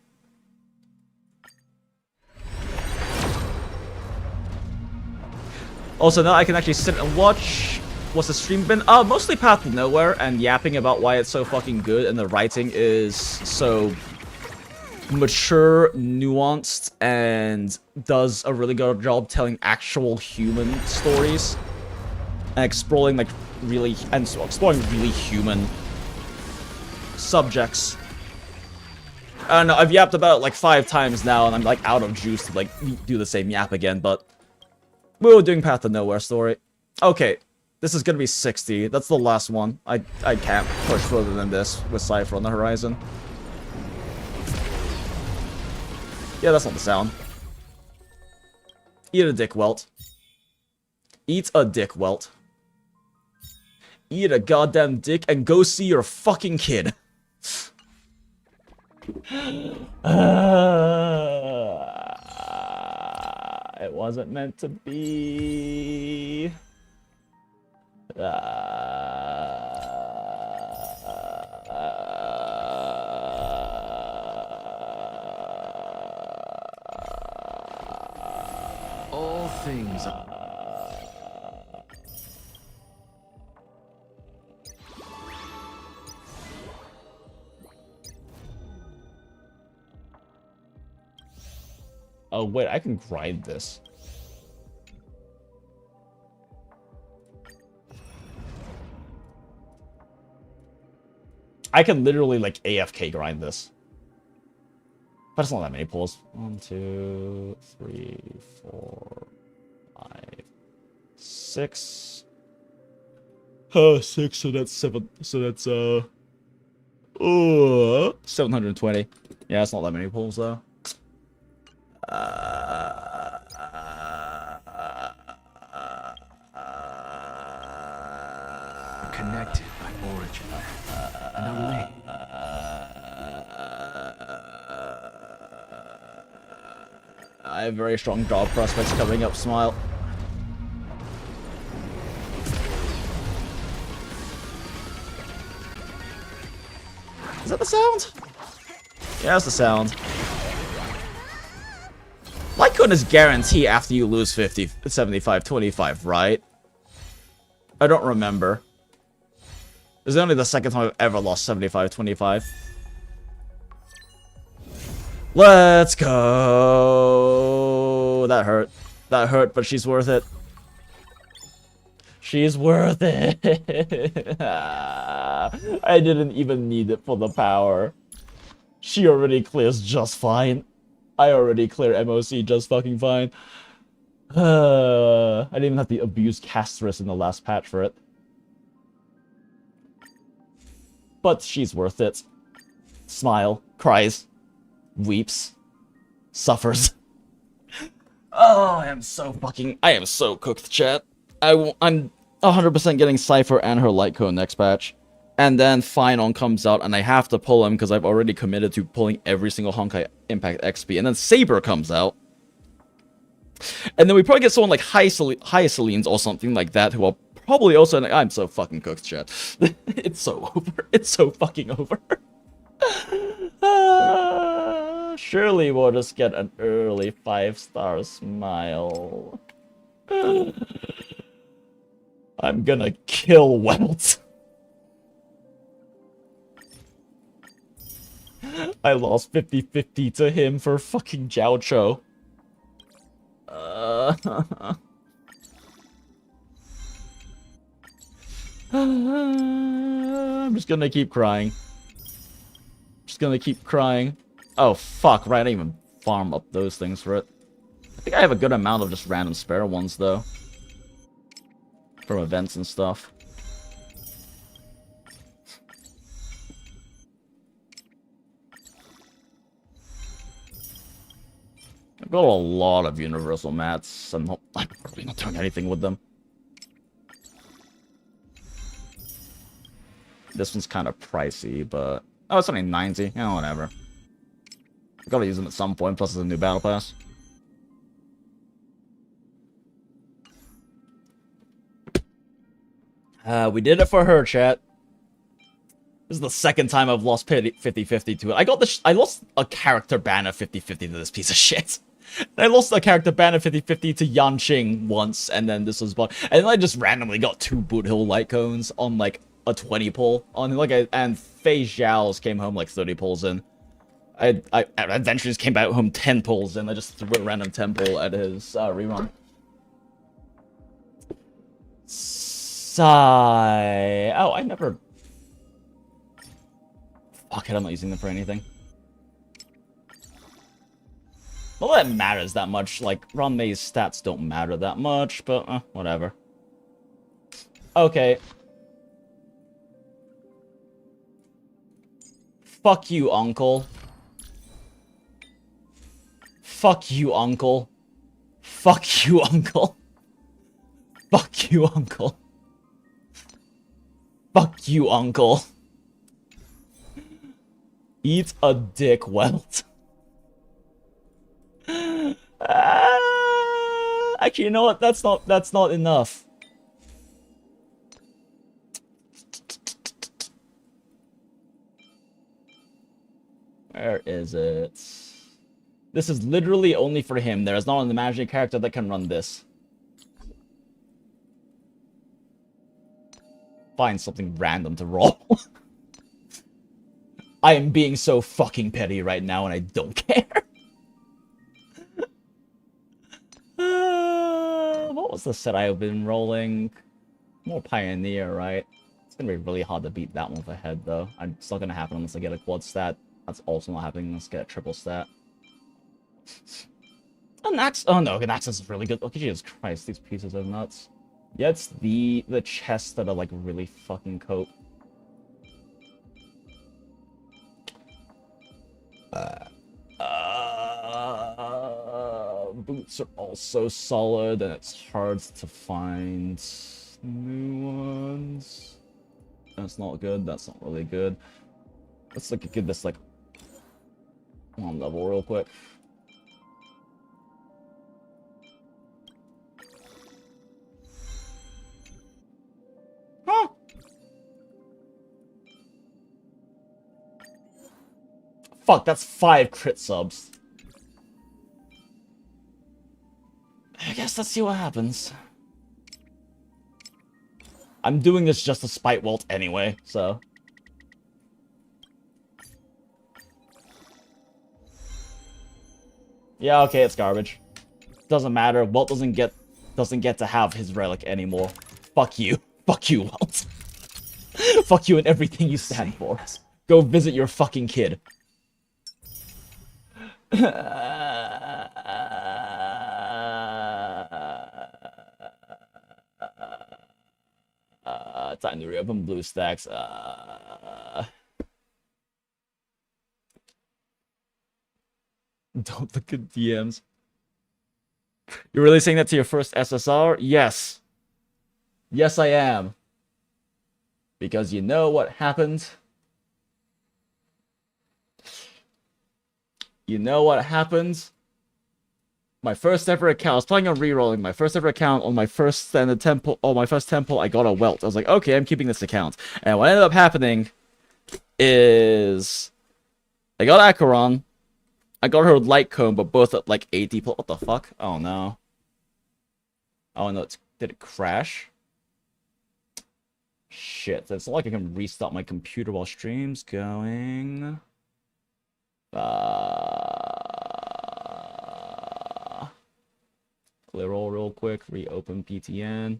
Also, now I can actually sit and watch. What's the stream been? Mostly Path to Nowhere and yapping about why it's so fucking good and the writing is so mature, nuanced, and does a really good job telling actual human stories. And exploring really human subjects. I don't know, I've yapped about it like 5 times now, and I'm like out of juice to like do the same yap again, but we were doing Path to Nowhere story. Okay, this is gonna be 60. That's the last one. I can't push further than this with Cypher on the horizon. Yeah, that's not the sound. Eat a dick welt. Eat a dick welt. Eat a goddamn dick and go see your fucking kid. It wasn't meant to be. All things are... Oh wait, I can grind this. I can literally like AFK grind this. But it's not that many pulls. 1, 2, 3, 4, 5, 6. 6, so that's 7. So that's 720. Yeah, it's not that many pulls though. Connected by origin and a link. I have very strong job prospects coming up, Smile. Is that the sound? Yeah, that's the sound. Why couldn't this guarantee after you lose 50, 75, 25, right? I don't remember. This is only the second time I've ever lost 75, 25. Let's go. That hurt. That hurt, but she's worth it. She's worth it. I didn't even need it for the power. She already clears just fine. I already clear MOC just fucking fine. I didn't even have to abuse Castress in the last patch for it. But she's worth it. Smile, cries, weeps, suffers. Oh, I am so cooked, chat. I'm 100% getting Cypher and her Light Cone next patch. And then Finon comes out, and I have to pull him because I've already committed to pulling every single Honkai Impact XP. And then Saber comes out. And then we probably get someone like Hyacillines or something like that, who will probably also... I'm so fucking cooked, chat. It's so over. It's so fucking over. Surely we'll just get an early 5-star smile. I'm gonna kill Welt. I lost 50-50 to him for fucking Jiao Cho. I'm just gonna keep crying. Just gonna keep crying. Oh, fuck, right, I didn't even farm up those things for it. I think I have a good amount of just random spare ones, though. From events and stuff. I've got a lot of universal mats. I'm probably not doing anything with them. This one's kind of pricey, but... Oh, it's only 90. Yeah, whatever. I gotta use them at some point, plus it's a new battle pass. We did it for her, chat. This is the second time I've lost 50-50 to it. I lost a character banner 50-50 to this piece of shit. I lost a character banner 50-50 to Yanqing once, and then this was... And then I just randomly got 2 Boot Hill Light Cones on, like, a 20 pull. And Fei Zhao's came home, like, 30 pulls in. Adventurers came back home 10 pulls in. I just threw a random 10 pull at his rerun. Sigh. Oh, I never... Fuck it, I'm not using them for anything. Not that it matters that much. Like, Ron May's stats don't matter that much, but whatever. Okay. Fuck you, uncle. Fuck you, uncle. Fuck you, uncle. Fuck you, uncle. Fuck you, uncle. Eat a dick, Welt. Actually, you know what? That's not enough. Where is it? This is literally only for him. There is not an imaginary character that can run this. Find something random to roll. I am being so fucking petty right now, and I don't care. What was the set I've been rolling? More Pioneer, right? It's gonna be really hard to beat that one with a head, though. It's not gonna happen unless I get a quad stat. That's also not happening unless I get a triple stat. Oh no, Naxxus is really good. Oh, Jesus Christ, these pieces are nuts. Yeah, it's the chests that are like really fucking coat. Boots are also solid, and it's hard to find new ones. That's not good. That's not really good. Let's look at this like one level real quick. Huh. Fuck, that's 5 crit subs. I guess let's see what happens. I'm doing this just to spite Welt anyway, so. Yeah, okay, it's garbage. Doesn't matter. Welt doesn't get to have his relic anymore. Fuck you. Fuck you, Welt. Fuck you and everything you stand for. Go visit your fucking kid. Time to reopen BlueStacks. Don't look at DMs. You're really saying that to your first SSR? Yes. Yes, I am. Because you know what happened? You know what happened? My first ever account, I was planning on rerolling my first ever account on my first standard temple, on my first temple, I got a welt. I was like, okay, I'm keeping this account. And what ended up happening is I got Acheron, I got her light cone, but both at like 80. What the fuck? Oh no. Oh no, did it crash? Shit, it's not like I can restart my computer while stream's going. Clear all real quick, reopen PTN.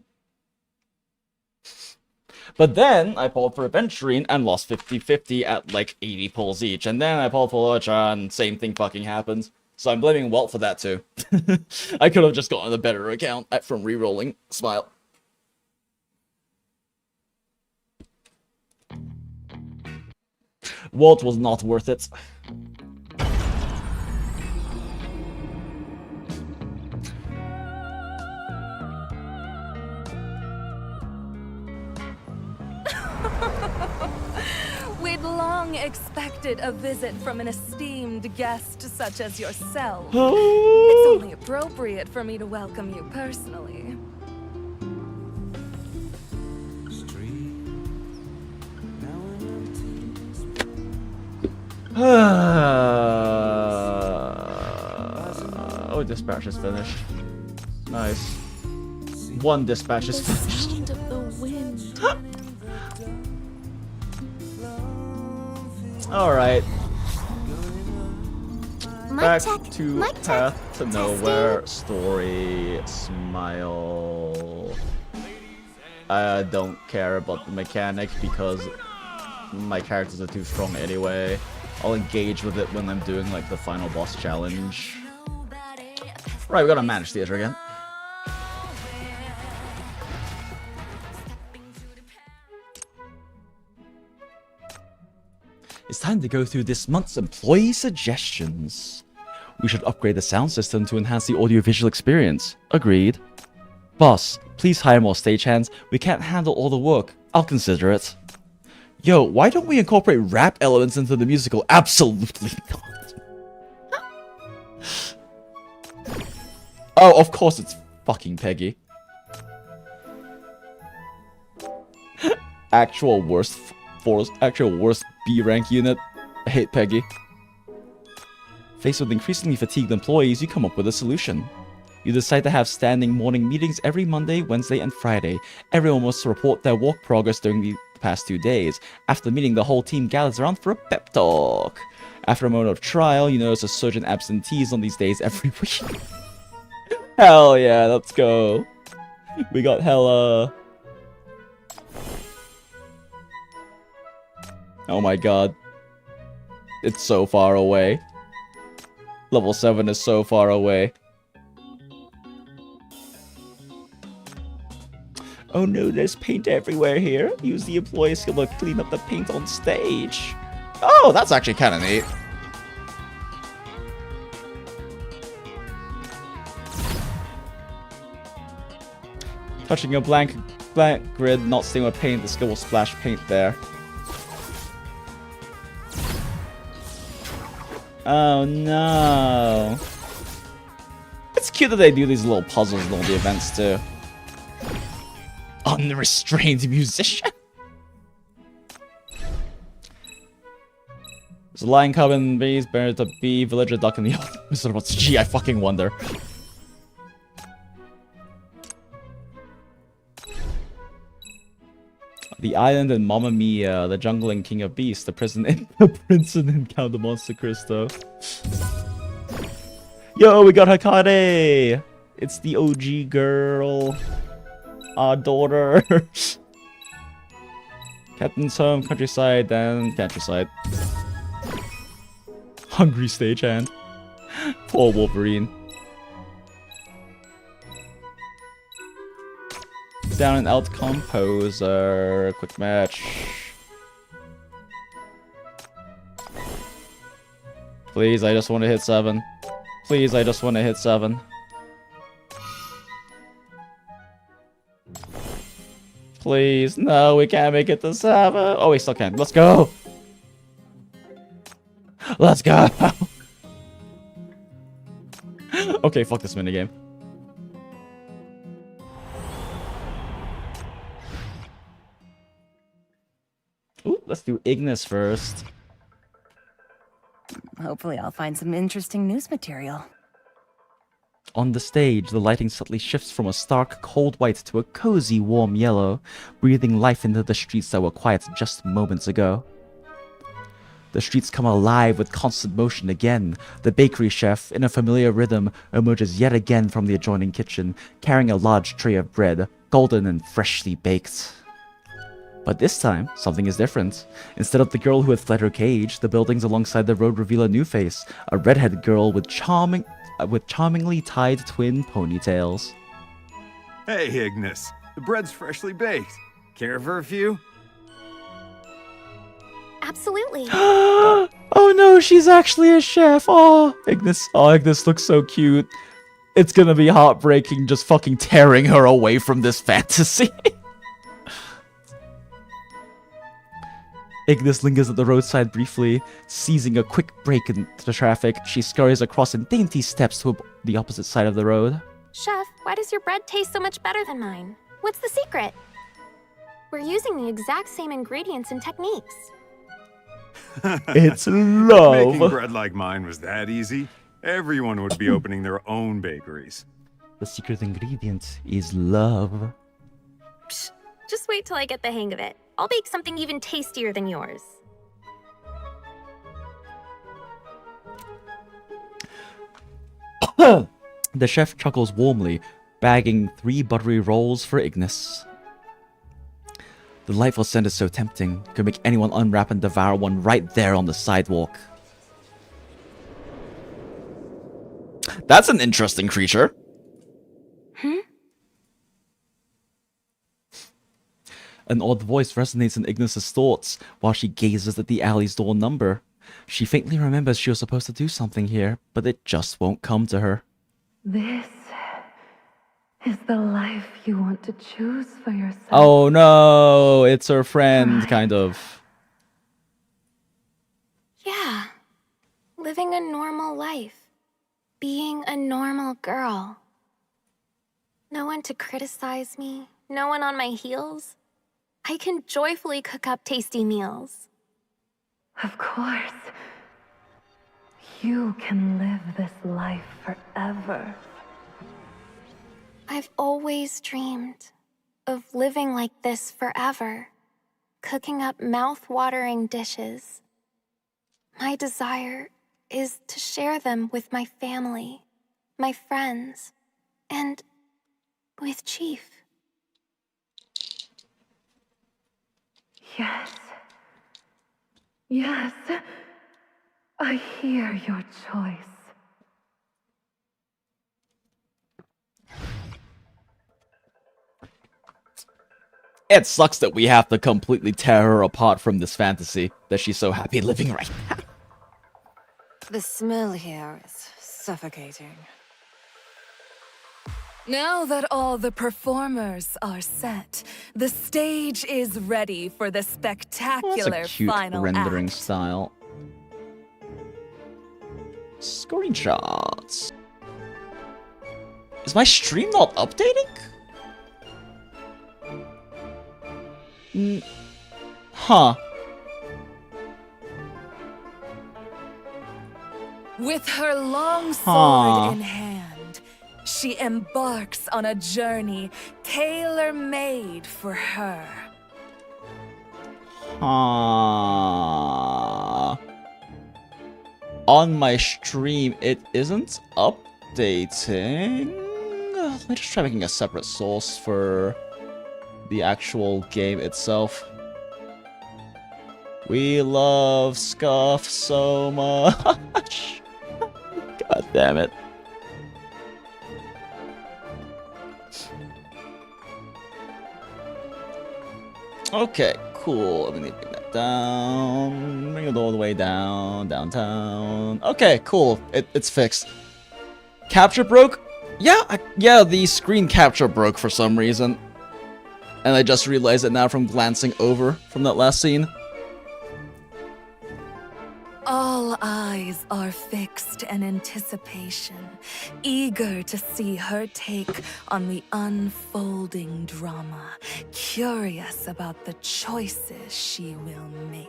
But then I pulled for Aventurine and lost 50-50 at like 80 pulls each. And then I pulled for Ultra and same thing fucking happened. So I'm blaming Welt for that too. I could have just gotten a better account from rerolling. Smile. Walt was not worth it. We'd long expected a visit from an esteemed guest such as yourself. It's only appropriate for me to welcome you personally. Oh, dispatch is finished. Nice. One dispatch is finished. Sound of the wind. Alright. Back check. to Mic check. Path to Nowhere. Story. Smile. I don't care about the mechanic because my characters are too strong anyway. I'll engage with it when I'm doing like the final boss challenge. Right, we gotta manage theater again. It's time to go through this month's employee suggestions. We should upgrade the sound system to enhance the audiovisual experience. Agreed. Boss, please hire more stagehands. We can't handle all the work. I'll consider it. Yo, why don't we incorporate rap elements into the musical? Absolutely not. Oh, of course it's fucking Peggy. Actual worst B rank unit. I hate Peggy. Faced with increasingly fatigued employees, you come up with a solution. You decide to have standing morning meetings every Monday, Wednesday, and Friday. Everyone must report their work progress during the past 2 days. After the meeting, the whole team gathers around for a pep talk. After a moment of trial, you notice a surge in absentees on these days every week. Hell yeah, let's go. We got hella... Oh my god. It's so far away. Level 7 is so far away. Oh no, there's paint everywhere here. Use the employee skill to clean up the paint on stage. Oh, that's actually kind of neat. Touching a blank grid, not staying with paint, the skill will splash paint there. Oh no. It's cute that they do these little puzzles in all the events too. Unrestrained musician. There's a lion cub in bees, bear to bee, villager duck in the open. Gee, I fucking wonder. The island and Mamma Mia, the jungle and king of beasts, the prison and the prince and encounter monster Cristo. Yo, we got Hakade! It's the OG girl. Our daughter. Captain's home, countryside, then countryside. Hungry stagehand. Poor Wolverine. Down and out composer. Quick match. Please, I just want to hit 7. Please, I just want to hit 7. Please, no, we can't make it to 7. Oh, we still can. Let's go. Let's go. Okay, fuck this minigame. Ooh, let's do Ignis first. Hopefully I'll find some interesting news material. On the stage, the lighting subtly shifts from a stark, cold white to a cozy, warm yellow, breathing life into the streets that were quiet just moments ago. The streets come alive with constant motion again. The bakery chef, in a familiar rhythm, emerges yet again from the adjoining kitchen, carrying a large tray of bread, golden and freshly baked. But this time, something is different. Instead of the girl who had fled her cage, the buildings alongside the road reveal a new face, a redheaded girl with charmingly tied twin ponytails. Hey, Ignis. The bread's freshly baked. Care for a few? Absolutely. Oh no, she's actually a chef. Oh, Ignis looks so cute. It's gonna be heartbreaking just fucking tearing her away from this fantasy. Ignis lingers at the roadside briefly, seizing a quick break into the traffic. She scurries across in dainty steps to the opposite side of the road. Chef, why does your bread taste so much better than mine? What's the secret? We're using the exact same ingredients and techniques. It's love. Making bread like mine was that easy. Everyone would be opening their own bakeries. The secret ingredient is love. Psh, just wait till I get the hang of it. I'll bake something even tastier than yours. The chef chuckles warmly, bagging 3 buttery rolls for Ignis. The delightful scent is so tempting, could make anyone unwrap and devour one right there on the sidewalk. That's an interesting creature. An odd voice resonates in Ignis's thoughts while she gazes at the alley's door number. She faintly remembers she was supposed to do something here, but it just won't come to her. This is the life you want to choose for yourself. Oh no, it's her friend, kind of. Yeah. Living a normal life. Being a normal girl. No one to criticize me. No one on my heels. I can joyfully cook up tasty meals. Of course. You can live this life forever. I've always dreamed of living like this forever, cooking up mouth-watering dishes. My desire is to share them with my family, my friends, and with Chief. Yes. Yes. I hear your choice. It sucks that we have to completely tear her apart from this fantasy that she's so happy living right now. The smell here is suffocating. Now that all the performers are set, the stage is ready for the spectacular That's a cute final rendering act. style. Screenshots. Is my stream not updating? Huh. With her long sword Huh. in hand, she embarks on a journey tailor-made for her. Huh. On my stream, it isn't updating. Let me just try making a separate source for the actual game itself. We love Scuff so much. God damn it. Okay, cool. Let me bring that down. Bring it all the way down, downtown. Okay, cool. It's fixed. Capture broke? Yeah, yeah, the screen capture broke for some reason. And I just realized it now from glancing over from that last scene. All eyes are fixed in anticipation, eager to see her take on the unfolding drama, curious about the choices she will make.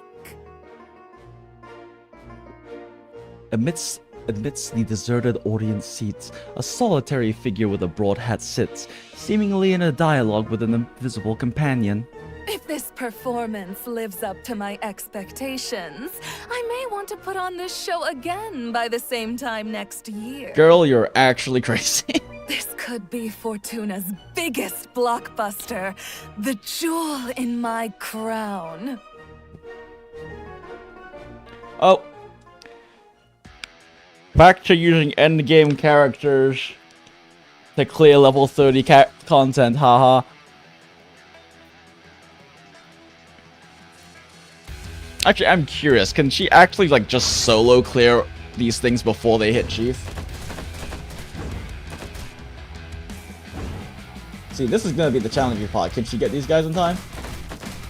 Amidst the deserted audience seats, a solitary figure with a broad hat sits, seemingly in a dialogue with an invisible companion. If this performance lives up to my expectations, I may want to put on this show again by the same time next year. Girl, you're actually crazy. This could be Fortuna's biggest blockbuster, the jewel in my crown. Oh. Back to using endgame characters to clear level 30 content, haha. Actually, I'm curious, can she actually, like, just solo clear these things before they hit Chief? See, this is gonna be the challenging part. Can she get these guys in time?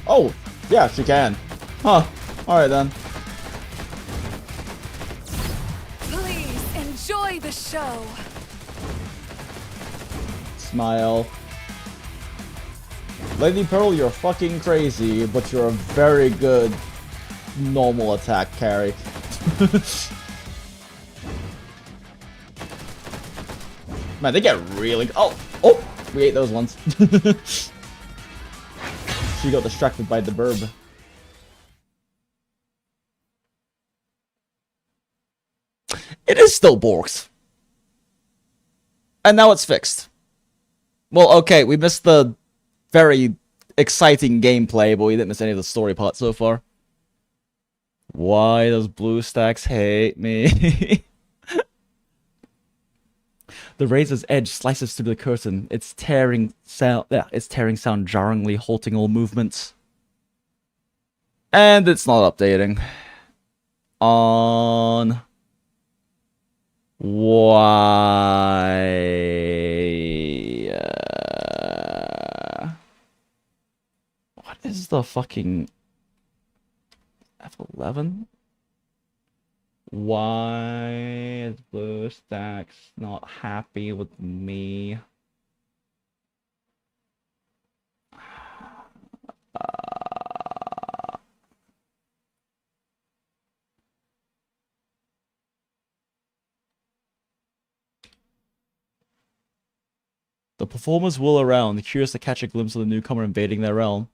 Oh, yeah, she can. Huh. Alright then. Please enjoy the show. Smile. Lady Pearl, you're fucking crazy, but you're a very good normal attack carry. Man, they get really... Oh! We ate those ones. She got distracted by the burb. It is still Borks. And now it's fixed. Well, okay, we missed the very exciting gameplay, but we didn't miss any of the story parts so far. Why does BlueStacks hate me? The razor's edge slices through the curtain. Its tearing sound jarringly halting all movements. And it's not updating. On why? What is the fucking F11? Why is BlueStacks not happy with me? The performers whirl around, curious to catch a glimpse of the newcomer invading their realm.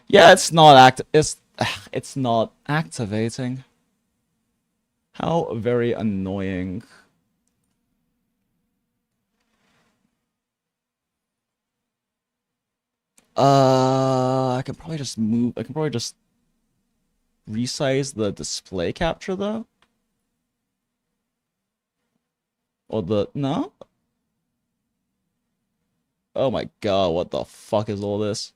Yeah, it's not it's not activating. How very annoying. I can probably just resize the display capture though. Or no? Oh my god, what the fuck is all this?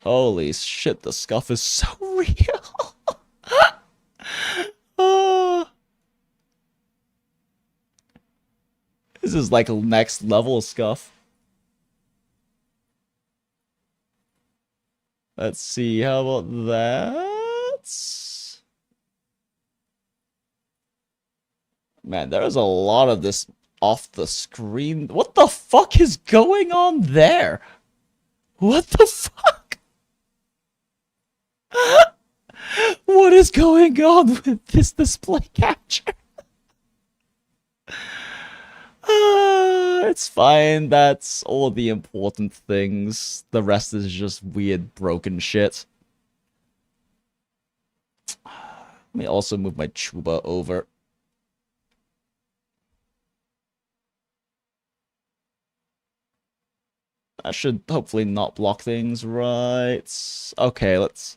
Holy shit, the scuff is so real. This is like a next level scuff. Let's see, how about that? Man, there's a lot of this off the screen. What the fuck is going on there? What the fuck? What is going on with this display capture? It's fine. That's all the important things. The rest is just weird, broken shit. Let me also move my Chuba over. That should hopefully not block things, right? Okay, let's...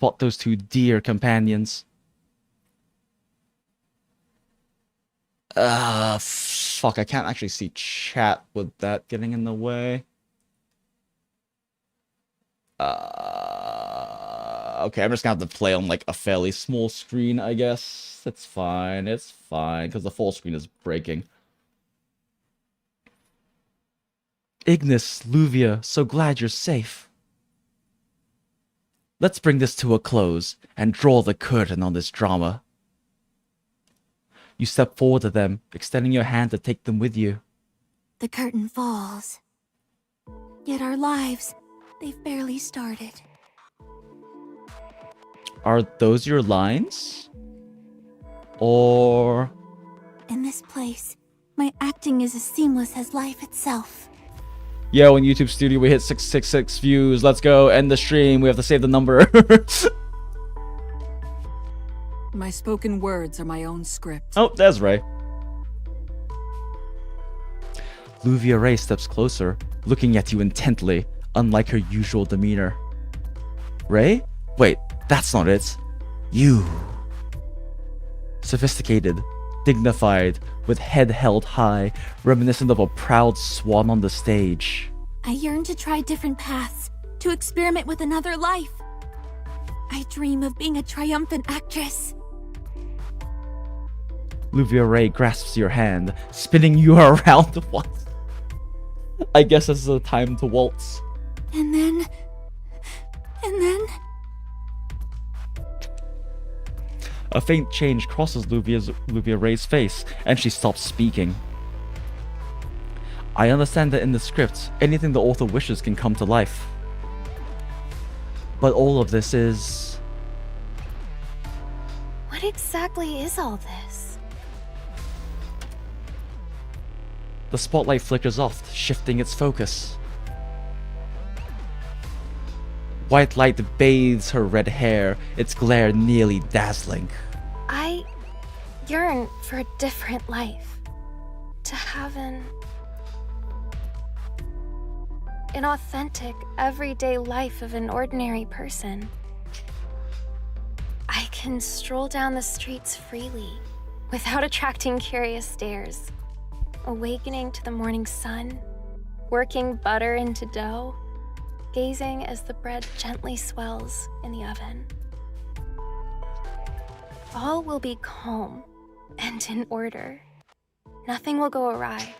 spot those two dear companions. Fuck, I can't actually see chat with that getting in the way. Okay, I'm just gonna have to play on like a fairly small screen, I guess. It's fine, because the full screen is breaking. Ignis, Luvia, so glad you're safe. Let's bring this to a close and draw the curtain on this drama. You step forward to them, extending your hand to take them with you. The curtain falls. Yet our lives, they've barely started. Are those your lines? Or... In this place, my acting is as seamless as life itself. Yo, in YouTube Studio, we hit 666 views. Let's go. End the stream. We have to save the number. My spoken words are my own script. Oh, there's Ray. Luvia Ray steps closer, looking at you intently, unlike her usual demeanor. Ray? Wait, that's not it. You. Sophisticated, dignified, with head held high, reminiscent of a proud swan on the stage. I yearn to try different paths, to experiment with another life. I dream of being a triumphant actress. Luvia Ray grasps your hand, spinning you around once. I guess this is a time to waltz. And then... A faint change crosses Luvia Ray's face, and she stops speaking. I understand that in the script, anything the author wishes can come to life. But all of this is... What exactly is all this? The spotlight flickers off, shifting its focus. White light bathes her red hair, its glare nearly dazzling. I yearn for a different life. To have an authentic, everyday life of an ordinary person. I can stroll down the streets freely, without attracting curious stares. Awakening to the morning sun, working butter into dough, gazing as the bread gently swells in the oven. All will be calm and in order. Nothing will go awry.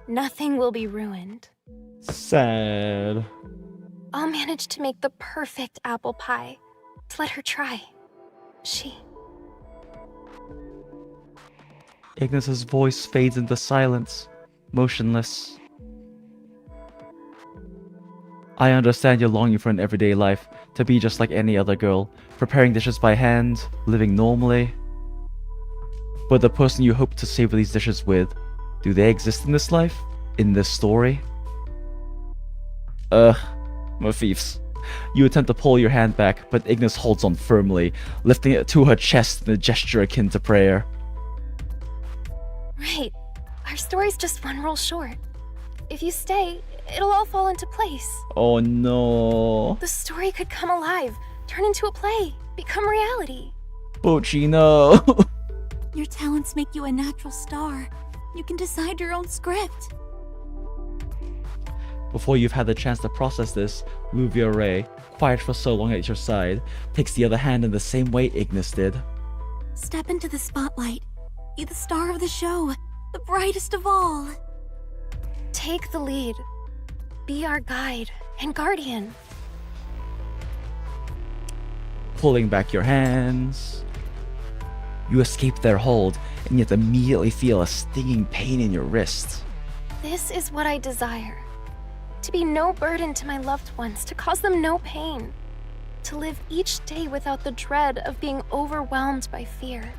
Nothing will be ruined. Sad. I'll manage to make the perfect apple pie to let her try. Ignis's voice fades into silence, motionless. I understand you're longing for an everyday life, to be just like any other girl, preparing dishes by hand, living normally. But the person you hope to savor these dishes with, do they exist in this life? In this story? Mafifs. You attempt to pull your hand back, but Ignis holds on firmly, lifting it to her chest in a gesture akin to prayer. Right. Our story's just one roll short. If you stay, it'll all fall into place. Oh no. The story could come alive, turn into a play, become reality. Pochi, no. Your talents make you a natural star. You can decide your own script. Before you've had the chance to process this, Luvia Ray, quiet for so long at your side, takes the other hand in the same way Ignis did. Step into the spotlight. Be the star of the show, the brightest of all. Take the lead. Be our guide and guardian. Pulling back your hands. You escape their hold, and yet immediately feel a stinging pain in your wrist. This is what I desire. To be no burden to my loved ones, to cause them no pain. To live each day without the dread of being overwhelmed by fear.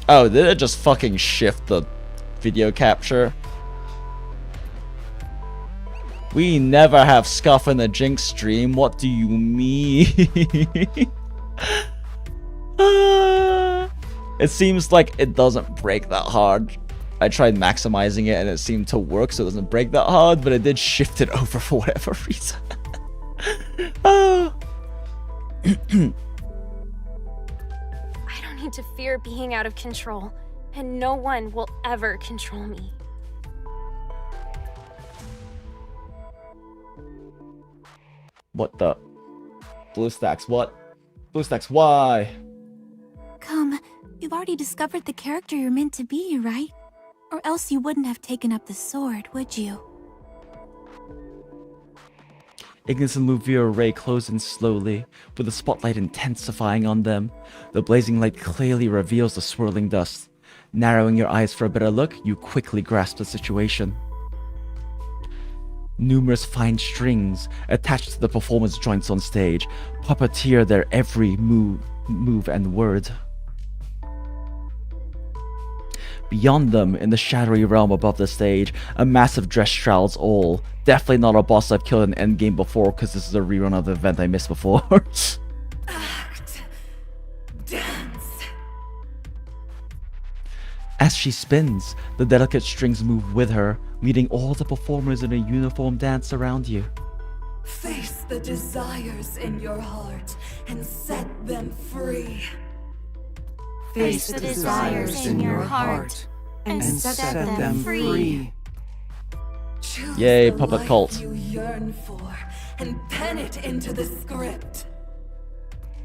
Oh, did it just fucking shift the video capture? We never have scuff in the Jinx stream, what do you mean? It seems like it doesn't break that hard. I tried maximizing it and it seemed to work so it doesn't break that hard, but it did shift it over for whatever reason. I don't need to fear being out of control, and no one will ever control me. What the? BlueStacks, what? BlueStacks, why? Come, you've already discovered the character you're meant to be, right? Or else you wouldn't have taken up the sword, would you? Ignis and Luvia Ray close in slowly, with the spotlight intensifying on them. The blazing light clearly reveals the swirling dust. Narrowing your eyes for a better look, you quickly grasp the situation. Numerous fine strings attached to the performance joints on stage puppeteer their every move and word. Beyond them, in the shadowy realm above the stage, a massive dress shrouds all. Definitely not a boss I've killed in Endgame before, because this is a rerun of the event I missed before. Act. Dance. As she spins, the delicate strings move with her, leading all the performers in a uniform dance around you. Face the desires in your heart and set them free. Face the desires in your heart and set them free. Choose Yay, the puppet life cult. you yearn for and pen it into the script.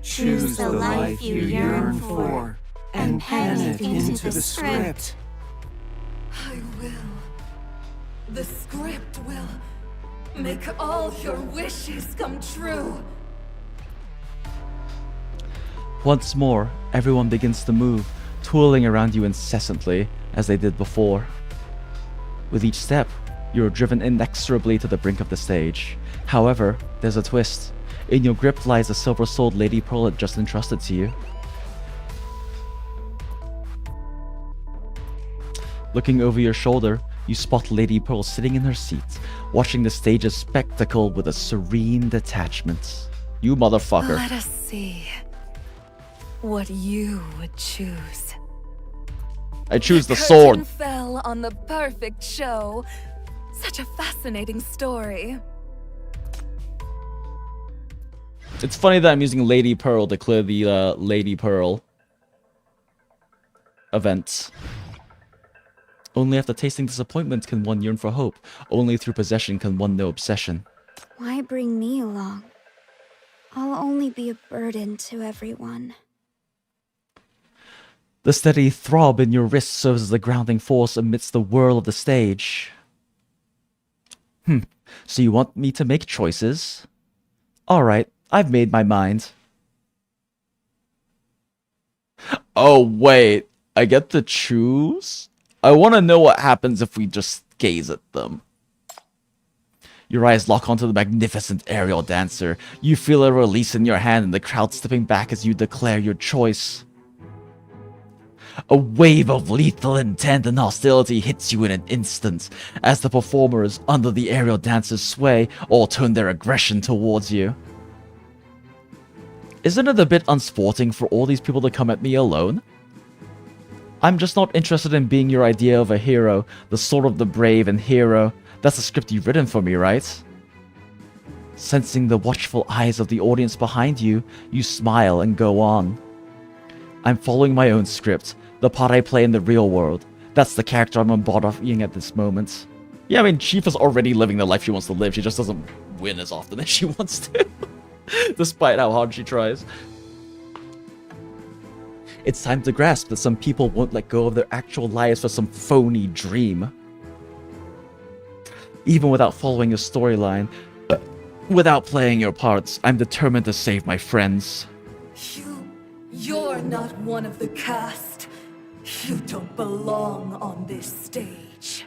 Choose the life you yearn for and pen it into the script. I will. The script will make all your wishes come true. Once more, everyone begins to move, twirling around you incessantly, as they did before. With each step, you are driven inexorably to the brink of the stage. However, there's a twist. In your grip lies the silver sword Lady Pearl had just entrusted to you. Looking over your shoulder, you spot Lady Pearl sitting in her seat, watching the stage's spectacle with a serene detachment. You motherfucker. Let us see what you would choose. I choose the sword. Curtain fell on the perfect show. Such a fascinating story. It's funny that I'm using Lady Pearl to clear the Lady Pearl event. Only after tasting disappointment can one yearn for hope. Only through possession can one know obsession. Why bring me along? I'll only be a burden to everyone. The steady throb in your wrist serves as the grounding force amidst the whirl of the stage. So you want me to make choices? Alright, I've made my mind. Oh wait, I get to choose? I want to know what happens if we just gaze at them. Your eyes lock onto the magnificent aerial dancer. You feel a release in your hand and the crowd stepping back as you declare your choice. A wave of lethal intent and hostility hits you in an instant, as the performers, under the aerial dancer's sway, all turn their aggression towards you. Isn't it a bit unsporting for all these people to come at me alone? I'm just not interested in being your idea of a hero, the sort of the brave and hero. That's the script you've written for me, right? Sensing the watchful eyes of the audience behind you, you smile and go on. I'm following my own script, the part I play in the real world. That's the character I'm embodying at this moment. Yeah, I mean, Chief is already living the life she wants to live. She just doesn't win as often as she wants to. Despite how hard she tries. It's time to grasp that some people won't let go of their actual lives for some phony dream. Even without following a storyline, without playing your parts, I'm determined to save my friends. You're not one of the cast. You don't belong on this stage.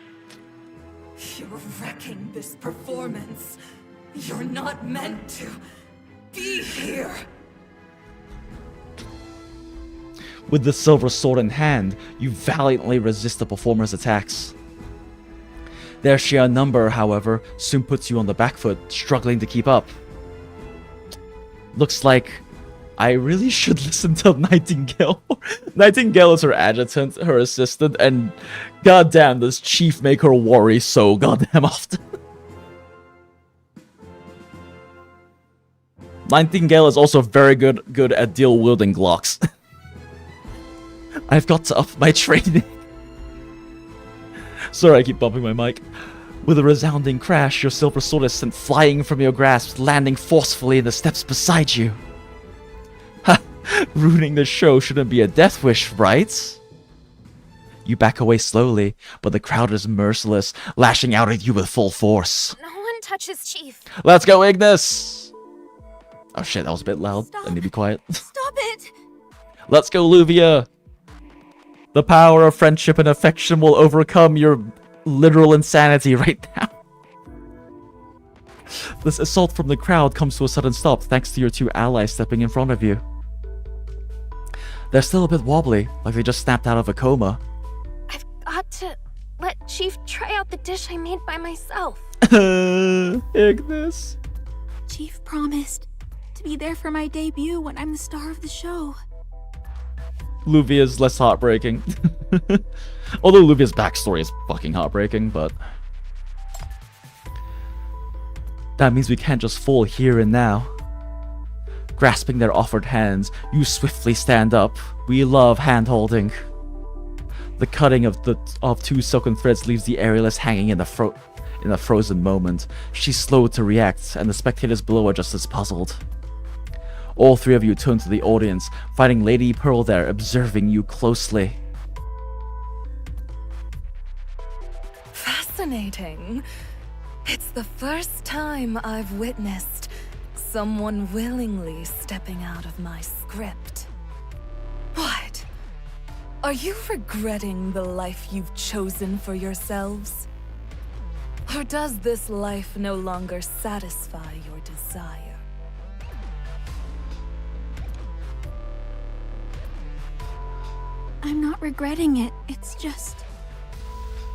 You're wrecking this performance. You're not meant to be here. With the silver sword in hand, you valiantly resist the performer's attacks. Their sheer number, however, soon puts you on the back foot, struggling to keep up. Looks like I really should listen to Nightingale. Nightingale is her adjutant, her assistant, and goddamn does Chief make her worry so goddamn often. Nightingale is also very good at dual-wielding Glocks. I've got to up my training. Sorry, I keep bumping my mic. With a resounding crash, your silver sword is sent flying from your grasp, landing forcefully in the steps beside you. Ha! Ruining the show shouldn't be a death wish, right? You back away slowly, but the crowd is merciless, lashing out at you with full force. No one touches Chief. Let's go, Ignis! Oh shit, that was a bit loud. I need to be quiet. Stop it! Let's go, Luvia! The power of friendship and affection will overcome your literal insanity right now. This assault from the crowd comes to a sudden stop thanks to your two allies stepping in front of you. They're still a bit wobbly, like they just snapped out of a coma. I've got to let Chief try out the dish I made by myself. Ignis. Chief promised to be there for my debut when I'm the star of the show. Luvia's less heartbreaking. Although Luvia's backstory is fucking heartbreaking, but... that means we can't just fall here and now. Grasping their offered hands, you swiftly stand up. We love hand-holding. The cutting of two silken threads leaves the aerialist hanging in a frozen moment. She's slow to react, and the spectators below are just as puzzled. All three of you turn to the audience, finding Lady Pearl there, observing you closely. Fascinating. It's the first time I've witnessed someone willingly stepping out of my script. What? Are you regretting the life you've chosen for yourselves? Or does this life no longer satisfy your desire? I'm not regretting it, it's just...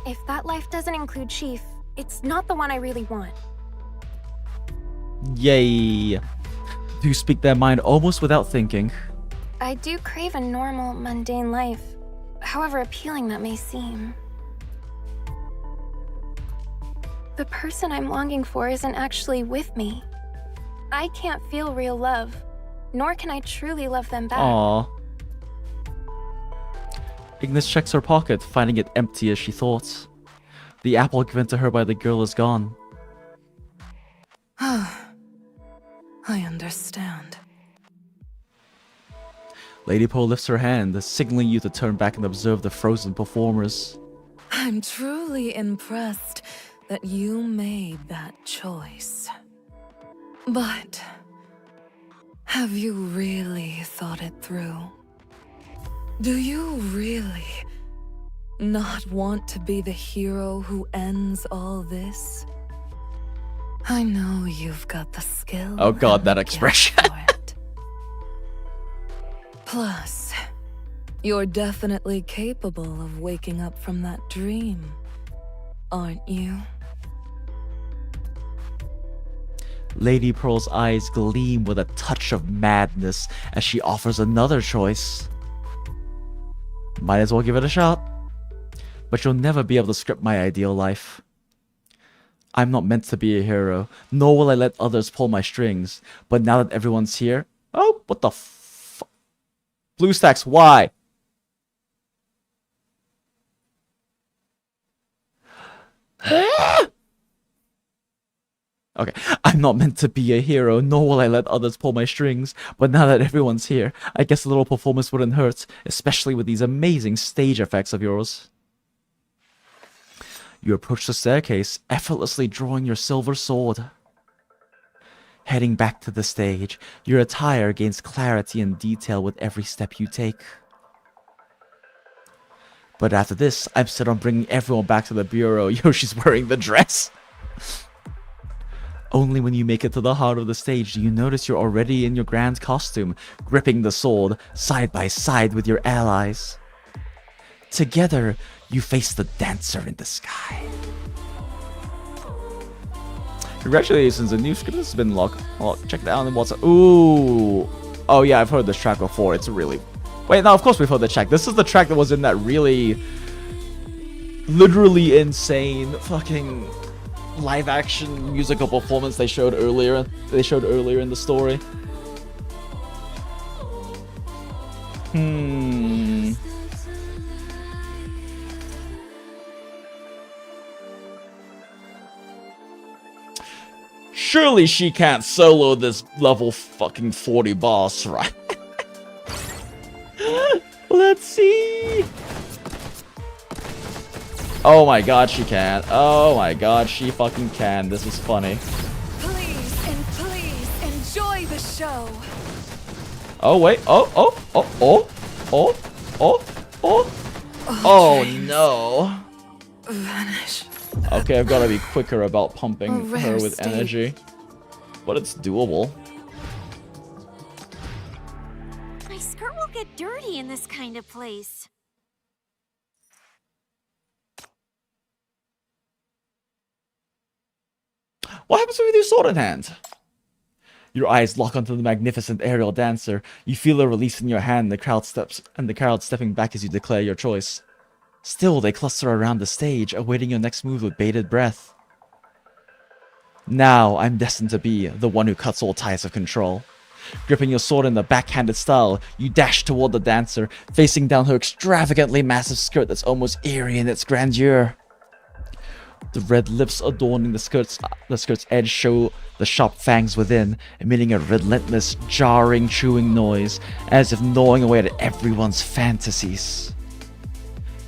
If that life doesn't include Chief, it's not the one I really want. Yay. Do speak their mind almost without thinking. I do crave a normal, mundane life, however appealing that may seem. The person I'm longing for isn't actually with me. I can't feel real love, nor can I truly love them back. Aww. Ignis checks her pocket, finding it empty as she thought. The apple given to her by the girl is gone. I understand. Lady Pearl lifts her hand, signaling you to turn back and observe the frozen performers. I'm truly impressed that you made that choice. But have you really thought it through? Do you really not want to be the hero who ends all this? I know you've got the skill. Oh god, that expression. Plus, you're definitely capable of waking up from that dream, aren't you? Lady Pearl's eyes gleam with a touch of madness as she offers another choice. Might as well give it a shot. But you'll never be able to script my ideal life. I'm not meant to be a hero, nor will I let others pull my strings. But now that everyone's here... Oh, what the f... BlueStacks, why? Okay, I'm not meant to be a hero, nor will I let others pull my strings. But now that everyone's here, I guess a little performance wouldn't hurt, especially with these amazing stage effects of yours. You approach the staircase, effortlessly drawing your silver sword. Heading back to the stage, your attire gains clarity and detail with every step you take. But after this, I'm set on bringing everyone back to the bureau. Yo, she's wearing the dress. Only when you make it to the heart of the stage do you notice you're already in your grand costume, gripping the sword, side by side with your allies. Together, you face the dancer in the sky. Congratulations, a new script has been locked. Oh, check it out on WhatsApp. Ooh. Oh yeah, I've heard this track before. It's really... Wait, no, of course we've heard the track. This is the track that was in that really... literally insane fucking live action musical performance they showed earlier. In the story. Surely she can't solo this level fucking 40 boss, right? Let's see. Oh my god, she can. Oh my god, she fucking can. This is funny. Please enjoy the show. Oh wait. Oh no. Vanish. Okay, I've got to be quicker about pumping her with energy. But it's doable. My skirt will get dirty in this kind of place. What happens with your sword in hand? Your eyes lock onto the magnificent aerial dancer. You feel a release in your hand, the crowd stepping back as you declare your choice. Still, they cluster around the stage, awaiting your next move with bated breath. Now, I'm destined to be the one who cuts all ties of control. Gripping your sword in the backhanded style, you dash toward the dancer, facing down her extravagantly massive skirt that's almost eerie in its grandeur. The red lips adorning the skirt's edge show the sharp fangs within, emitting a relentless, jarring, chewing noise, as if gnawing away at everyone's fantasies.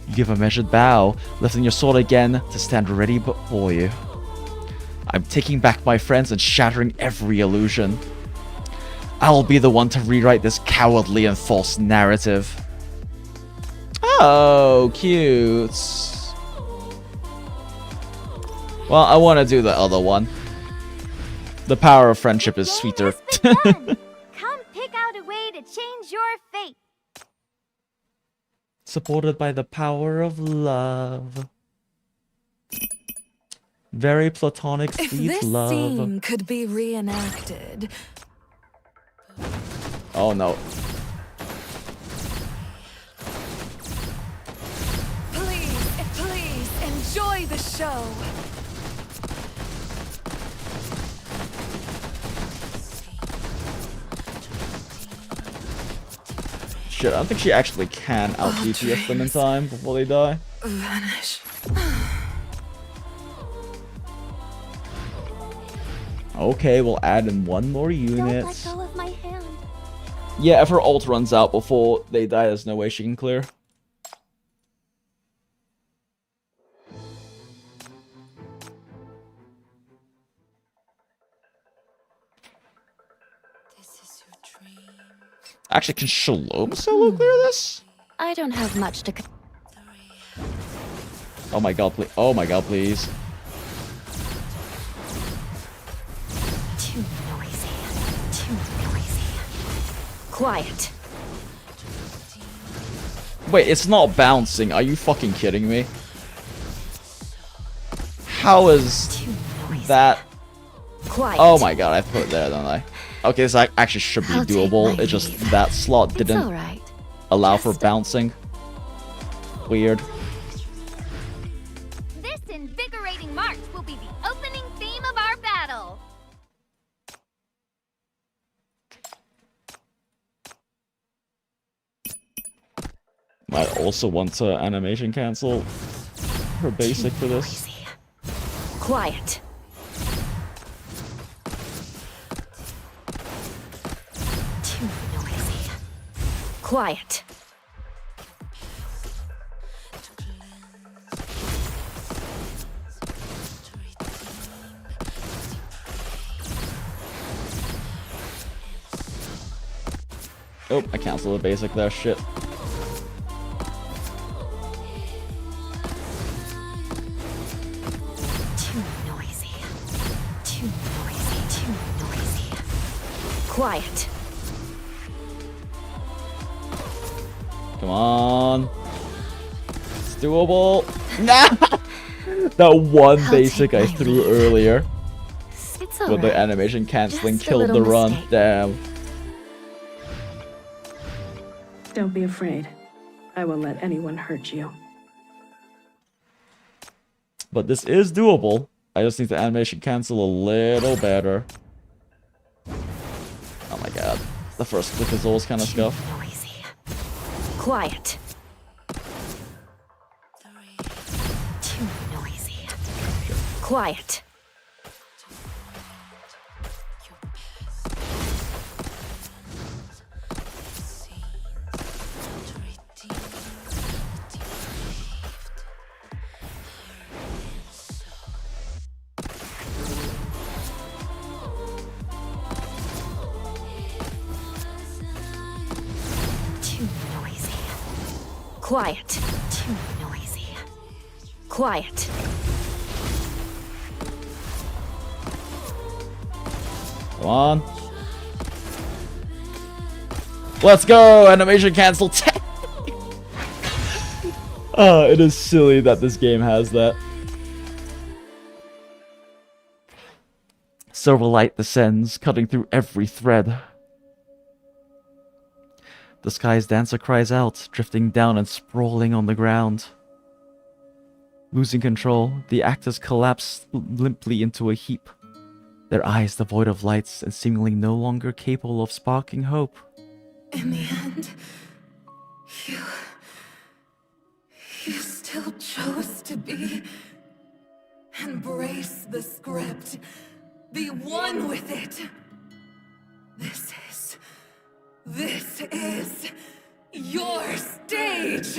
You give a measured bow, lifting your sword again to stand ready before you. I'm taking back my friends and shattering every illusion. I'll be the one to rewrite this cowardly and false narrative. Oh, cute. Well, I want to do the other one. The power of friendship is sweeter. Come pick out a way to change your fate. Supported by the power of love. Very platonic, If sweet this love. scene could be reenacted. Oh no. Please enjoy the show. Shit, I don't think she actually can out DPS them in time before they die. Vanish. Okay, we'll add in one more unit. Don't let go of my hand. Yeah, if her ult runs out before they die, there's no way she can clear. Actually, can Shalom solo clear this? I don't have much to... Oh my god, please. Oh my god, please. Too noisy. Quiet. Wait, it's not bouncing. Are you fucking kidding me? How is that? Quiet. Oh my god, I put it there, don't I? Okay, this actually should be doable. It's just that slot didn't allow for bouncing. Weird. This invigorating march will be the opening I also want to animation cancel her basic for this. Quiet. Too noisy. Quiet. Oh, I canceled the basic there, shit. Too noisy. Too noisy. Too noisy. Quiet. Come on. It's doable. Nah! That one basic I threw earlier. It's With the alright. animation canceling Just a killed the little run. mistake. Damn. Don't be afraid. I won't let anyone hurt you. But this is doable. I just need the animation cancel a little better. Oh my god. The first click is always kind of scuffed. Noisy. Quiet. Too noisy. Quiet. Too noisy. Quiet. Too noisy. Quiet. Come on. Let's go! Animation cancel. It is silly that this game has that. Silver light descends, cutting through every thread. The sky's dancer cries out, drifting down and sprawling on the ground. Losing control, the actors collapse limply into a heap, their eyes devoid of lights and seemingly no longer capable of sparking hope. In the end, you still chose to be. Embrace the script. Be one with it. This is your stage.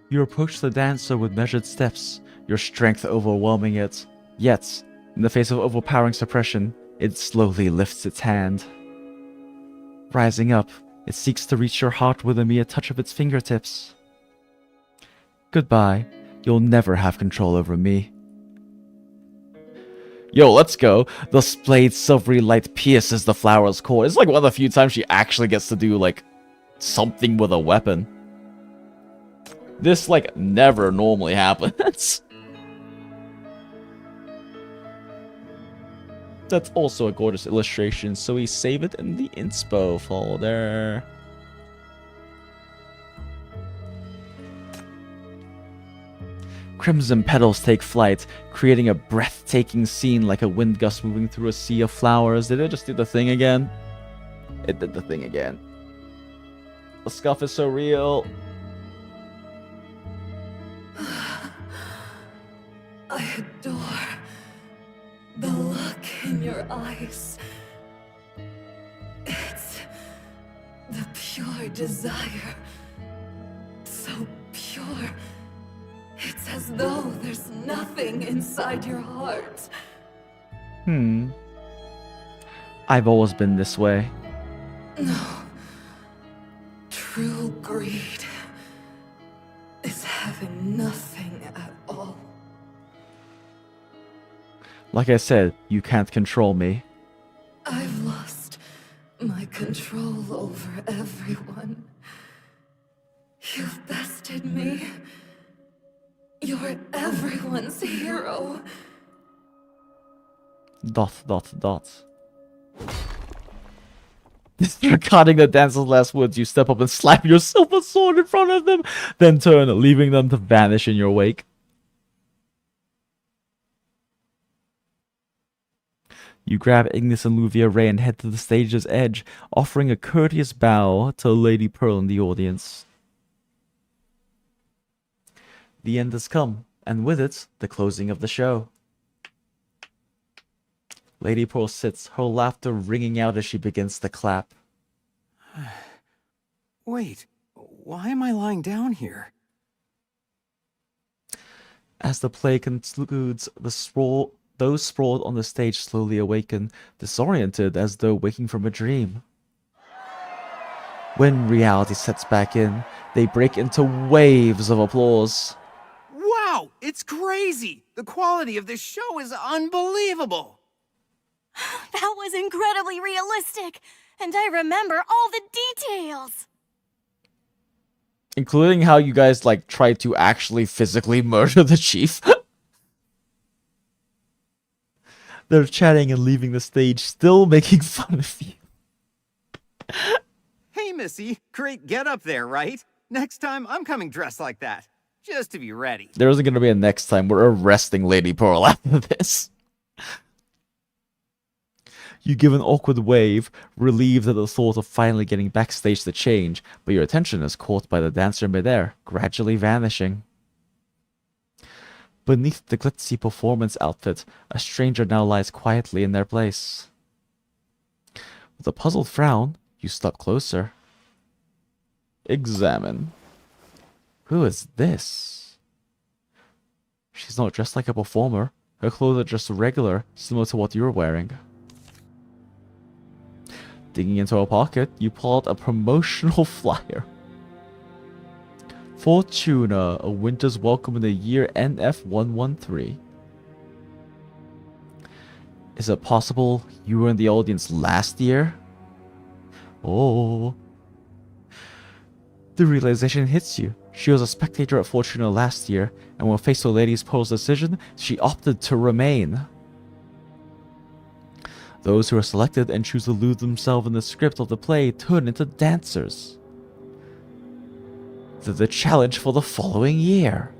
You approach the dancer with measured steps, your strength overwhelming it. Yet, in the face of overpowering suppression, it slowly lifts its hand. Rising up, it seeks to reach your heart with a mere touch of its fingertips. Goodbye, you'll never have control over me. Yo, let's go. The splayed silvery light pierces the flower's core. It's like one of the few times she actually gets to do, like, something with a weapon. This, like, never normally happens. That's also a gorgeous illustration, so we save it in the inspo folder. Crimson petals take flight, creating a breathtaking scene like a wind gust moving through a sea of flowers. Did it just do the thing again? It did the thing again. The scuff is so real. I adore the look in your eyes. It's the pure desire. So pure. It's as though there's nothing inside your heart. I've always been this way. No. True greed is having nothing at all. Like I said, you can't control me. I've lost my control over everyone. You've bested me. You're everyone's hero. ... Disregarding the dancer's last words, you step up and slap your silver sword in front of them, then turn, leaving them to vanish in your wake. You grab Ignis and Luvia Ray and head to the stage's edge, offering a courteous bow to Lady Pearl in the audience. The end has come, and with it, the closing of the show. Lady Pearl sits, her laughter ringing out as she begins to clap. Wait, why am I lying down here? As the play concludes, those sprawled on the stage slowly awaken, disoriented as though waking from a dream. When reality sets back in, they break into waves of applause. Wow, it's crazy! The quality of this show is unbelievable! That was incredibly realistic, and I remember all the details! Including how you guys, like, tried to actually physically murder the chief. They're chatting and leaving the stage, still making fun of you. Hey, Missy, great getup there, right? Next time, I'm coming dressed like that. Just to be ready. There isn't going to be a next time. We're arresting Lady Pearl after this. You give an awkward wave, relieved at the thought of finally getting backstage to change, but your attention is caught by the dancer midair, gradually vanishing. Beneath the glitzy performance outfit, a stranger now lies quietly in their place. With a puzzled frown, you step closer. Examine. Who is this? She's not dressed like a performer. Her clothes are just regular, similar to what you're wearing. Digging into her pocket, you pull out a promotional flyer. Fortuna, a winter's welcome in the year NF113. Is it possible you were in the audience last year? Oh. The realization hits you. She was a spectator at Fortuna last year, and when faced with Lady Pearl's decision, she opted to remain. Those who are selected and choose to lose themselves in the script of the play turn into dancers. The challenge for the following year.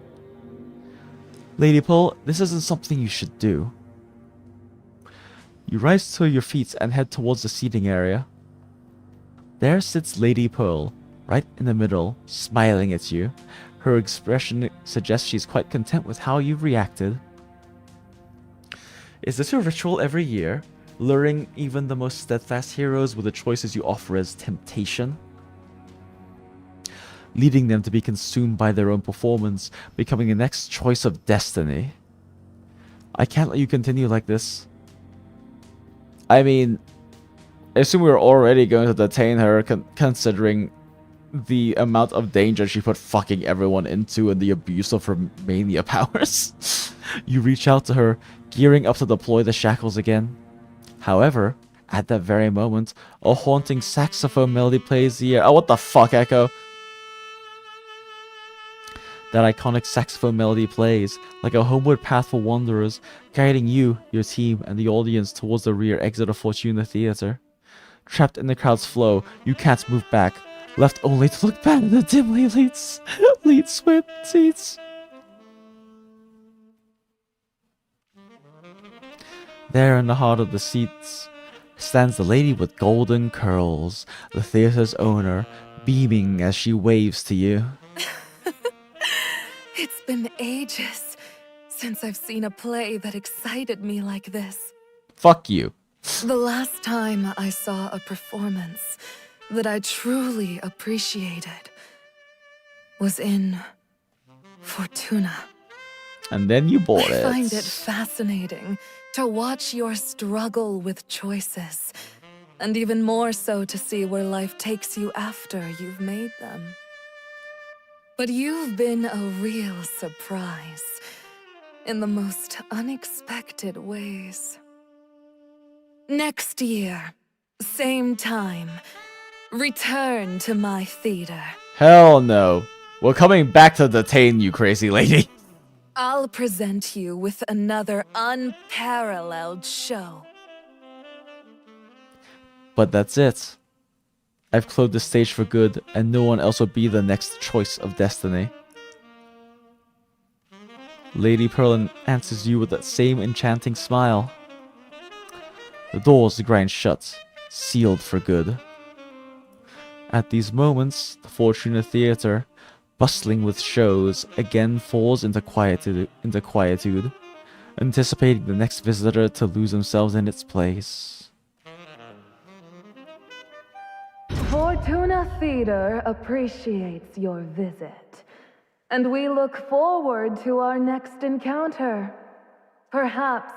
Lady Pearl, this isn't something you should do. You rise to your feet and head towards the seating area. There sits Lady Pearl, right in the middle, smiling at you. Her expression suggests she's quite content with how you've reacted. Is this a ritual every year, luring even the most steadfast heroes with the choices you offer as temptation? Leading them to be consumed by their own performance, becoming the next choice of destiny. I can't let you continue like this. I mean, I assume we were already going to detain her, considering the amount of danger she put fucking everyone into and the abuse of her mania powers. You reach out to her, gearing up to deploy the shackles again. However, at that very moment, a haunting saxophone melody plays the air. Oh, what the fuck, Echo? That iconic saxophone melody plays, like a homeward path for wanderers, guiding you, your team, and the audience towards the rear exit of Fortuna Theater. Trapped in the crowd's flow, you can't move back, left only to look back at the dimly lit sweat seats. There in the heart of the seats stands the lady with golden curls, the theater's owner, beaming as she waves to you. It's been ages since I've seen a play that excited me like this. Fuck you. The last time I saw a performance that I truly appreciated was in Fortuna. And then you bought it. I find it fascinating to watch your struggle with choices, and even more so to see where life takes you after you've made them. But you've been a real surprise, in the most unexpected ways. Next year, same time, return to my theater. Hell no. We're coming back to detain you, crazy lady. I'll present you with another unparalleled show. But that's it. I've closed the stage for good, and no one else will be the next choice of destiny. Lady Pearl answers you with that same enchanting smile. The doors grind shut, sealed for good. At these moments, the Fortuna Theater, bustling with shows, again falls into quietude, anticipating the next visitor to lose themselves in its place. Fortuna Theater appreciates your visit, and we look forward to our next encounter. Perhaps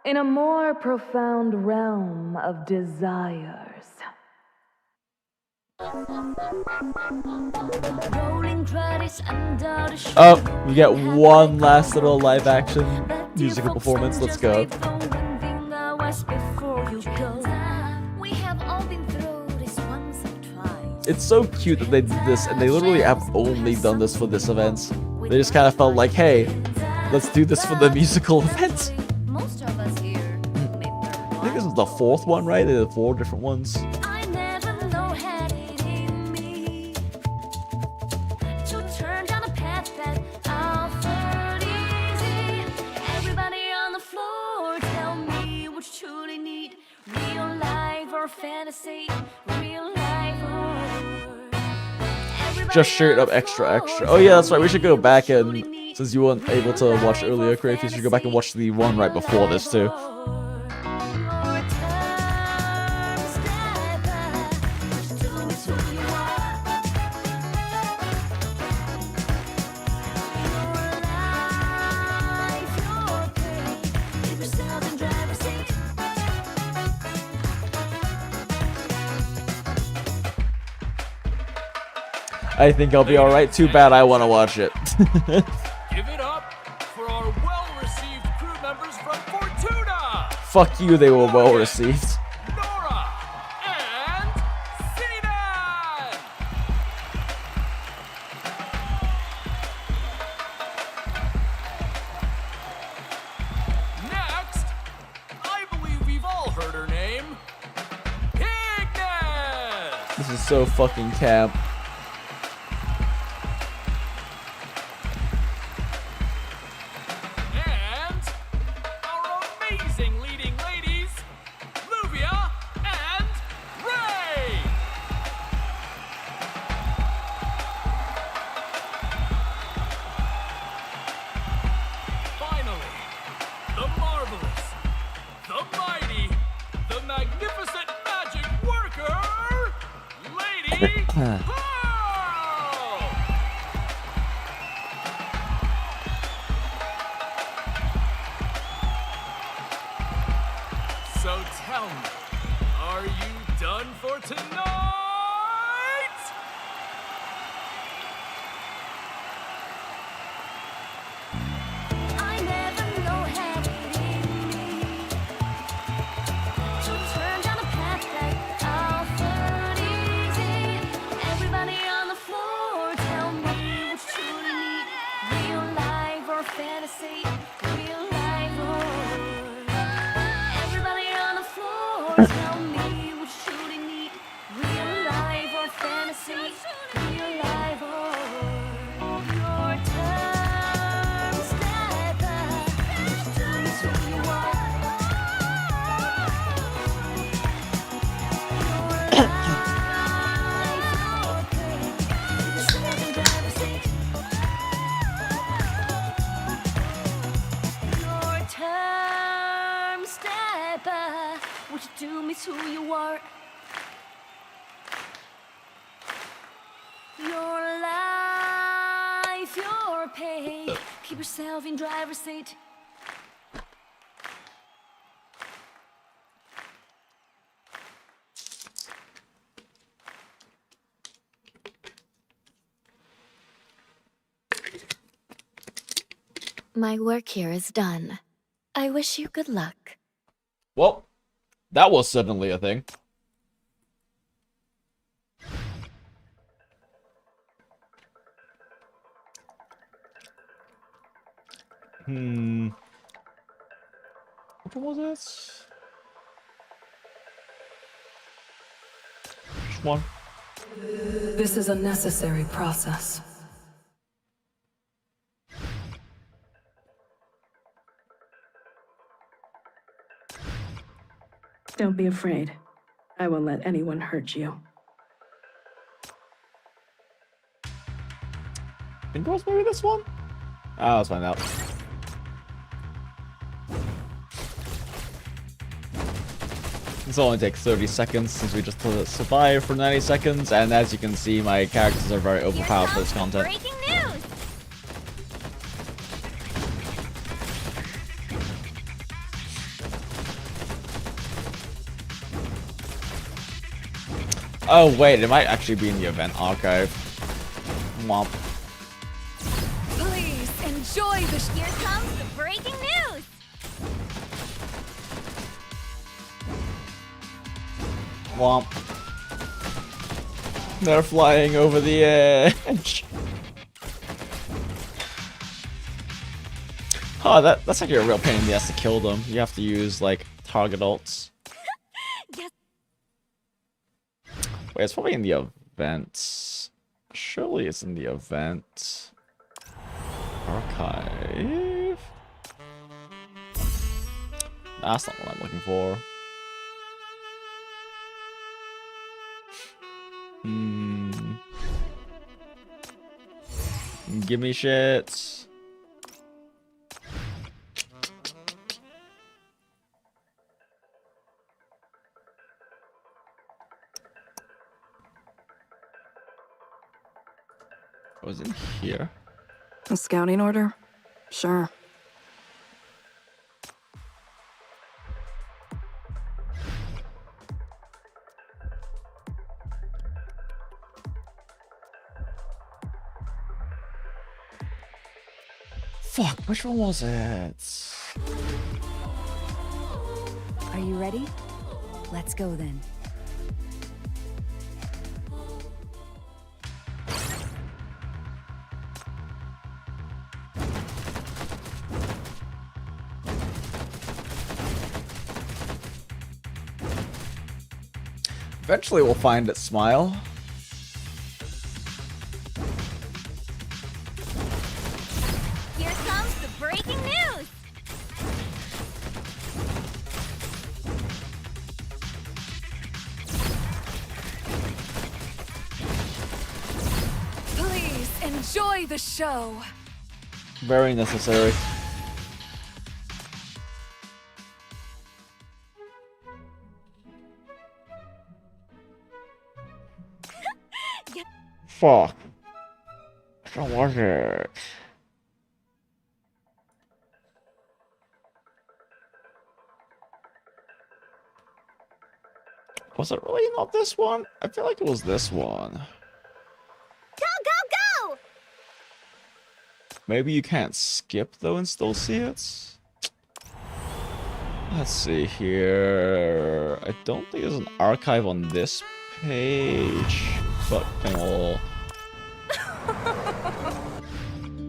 in a more profound realm of desires. Oh, we get one last little live action musical performance. Let's go. It's so cute that they did this, and they literally have only done this for this event. They just kind of felt like, hey, let's do this for the musical event. I think this is the fourth one, right? They did 4 different ones. Just straight up extra. Oh yeah, that's right. We should go back and, since you weren't able to watch earlier, Craig, you should go back and watch the one right before this too. I think I'll be alright. Too bad I want to watch it. Give it up for our well-received crew members from Fortuna! Fuck you, they were well received. Nora and Sinan! Next, I believe we've all heard her name. Thickens! This is so fucking camp. So tell me, are you done for tonight? Who you are. Your life, your pay. Keep yourself in driver's seat. My work here is done. I wish you good luck. Well, that was suddenly a thing. Which one was this? Which one? This is a necessary process. Don't be afraid. I won't let anyone hurt you. I think it was maybe this one? Let's find out. This will only take 30 seconds since we just survived for 90 seconds, and as you can see, my characters are very overpowered for this content. Breaking news! Oh wait, it might actually be in the event archive. Womp. Please enjoy the. Here comes the breaking news! Womp. They're flying over the edge. Oh, that's actually a real pain in the ass to kill them. You have to use like target ults. Yes. Wait, it's probably in the event. Surely it's in the event archive. That's not what I'm looking for. Give me shit. Was in here? A scouting order? Sure. Fuck, which one was it? Are you ready? Let's go then. Eventually we'll find it, Smile. Here comes the breaking news! Please enjoy the show. Very necessary. Fuck. What was it? Was it really not this one? I feel like it was this one. Go, go, go! Maybe you can't skip though and still see it? Let's see here. I don't think there's an archive on this page, but oh.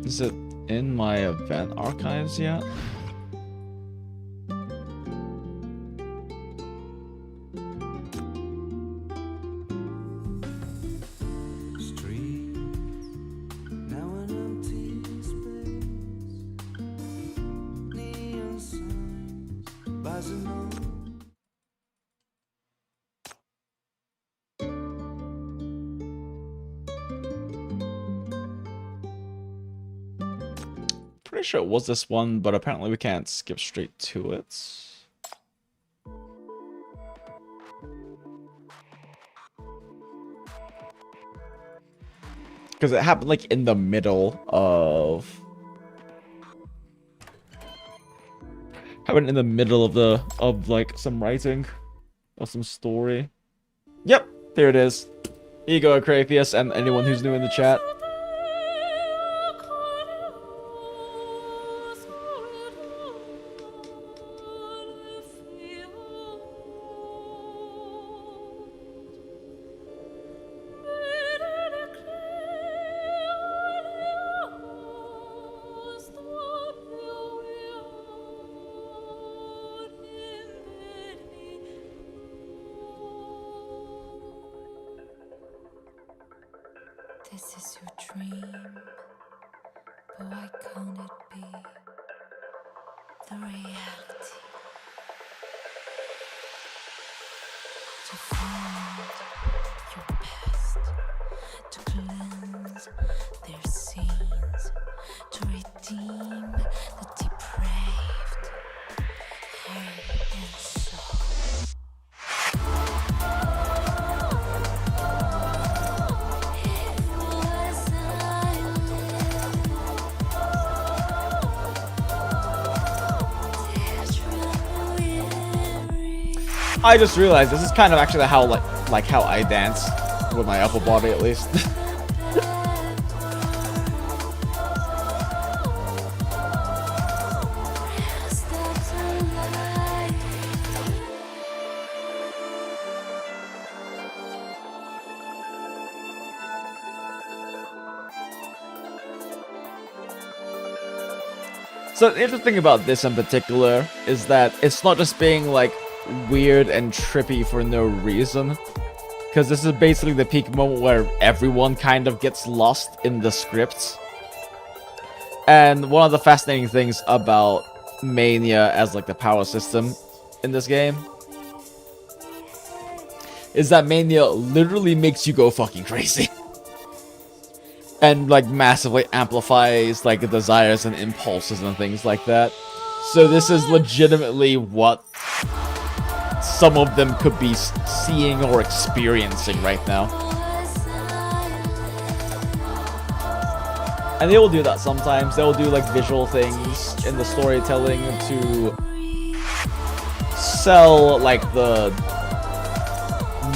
Is it in my event archives yet? Pretty sure it was this one, but apparently we can't skip straight to it. Because it happened like in the middle of... Happened in the middle of like some writing or some story. Yep, here it is. Here you go, Acratheus, and anyone who's new in the chat. This is your dream, but why can't it be the reality? to cleanse their sins, to redeem the depraved heart and soul. I just realized this is kind of actually how like how I dance with my upper body, at least. So the interesting thing about this in particular is that it's not just being like weird and trippy for no reason, because this is basically the peak moment where everyone kind of gets lost in the scripts. And one of the fascinating things about Mania as like the power system in this game is that Mania literally makes you go fucking crazy. And like massively amplifies like desires and impulses and things like that. So this is legitimately what some of them could be seeing or experiencing right now. And they will do that sometimes. They'll do like visual things in the storytelling to sell like the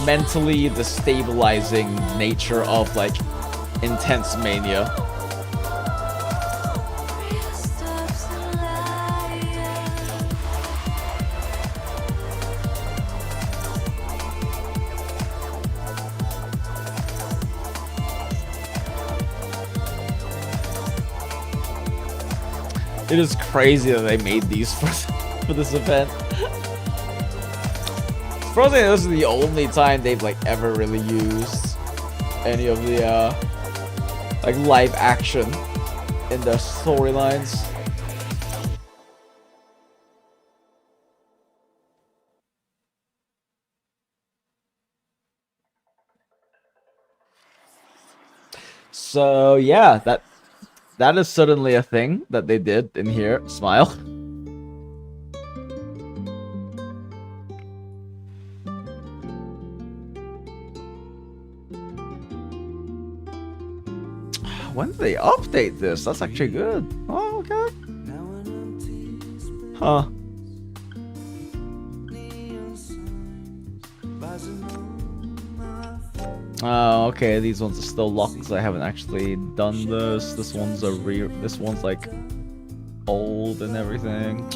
mentally destabilizing nature of like intense mania. It is crazy that they made these for this event. Surprisingly, this is the only time they've like ever really used any of the like live action in their storylines. So yeah, that is certainly a thing that they did in here. Smile. When did they update this? That's actually good. Oh, okay. Huh. Oh, okay. These ones are still locked because I haven't actually done this. This one's this one's like old and everything.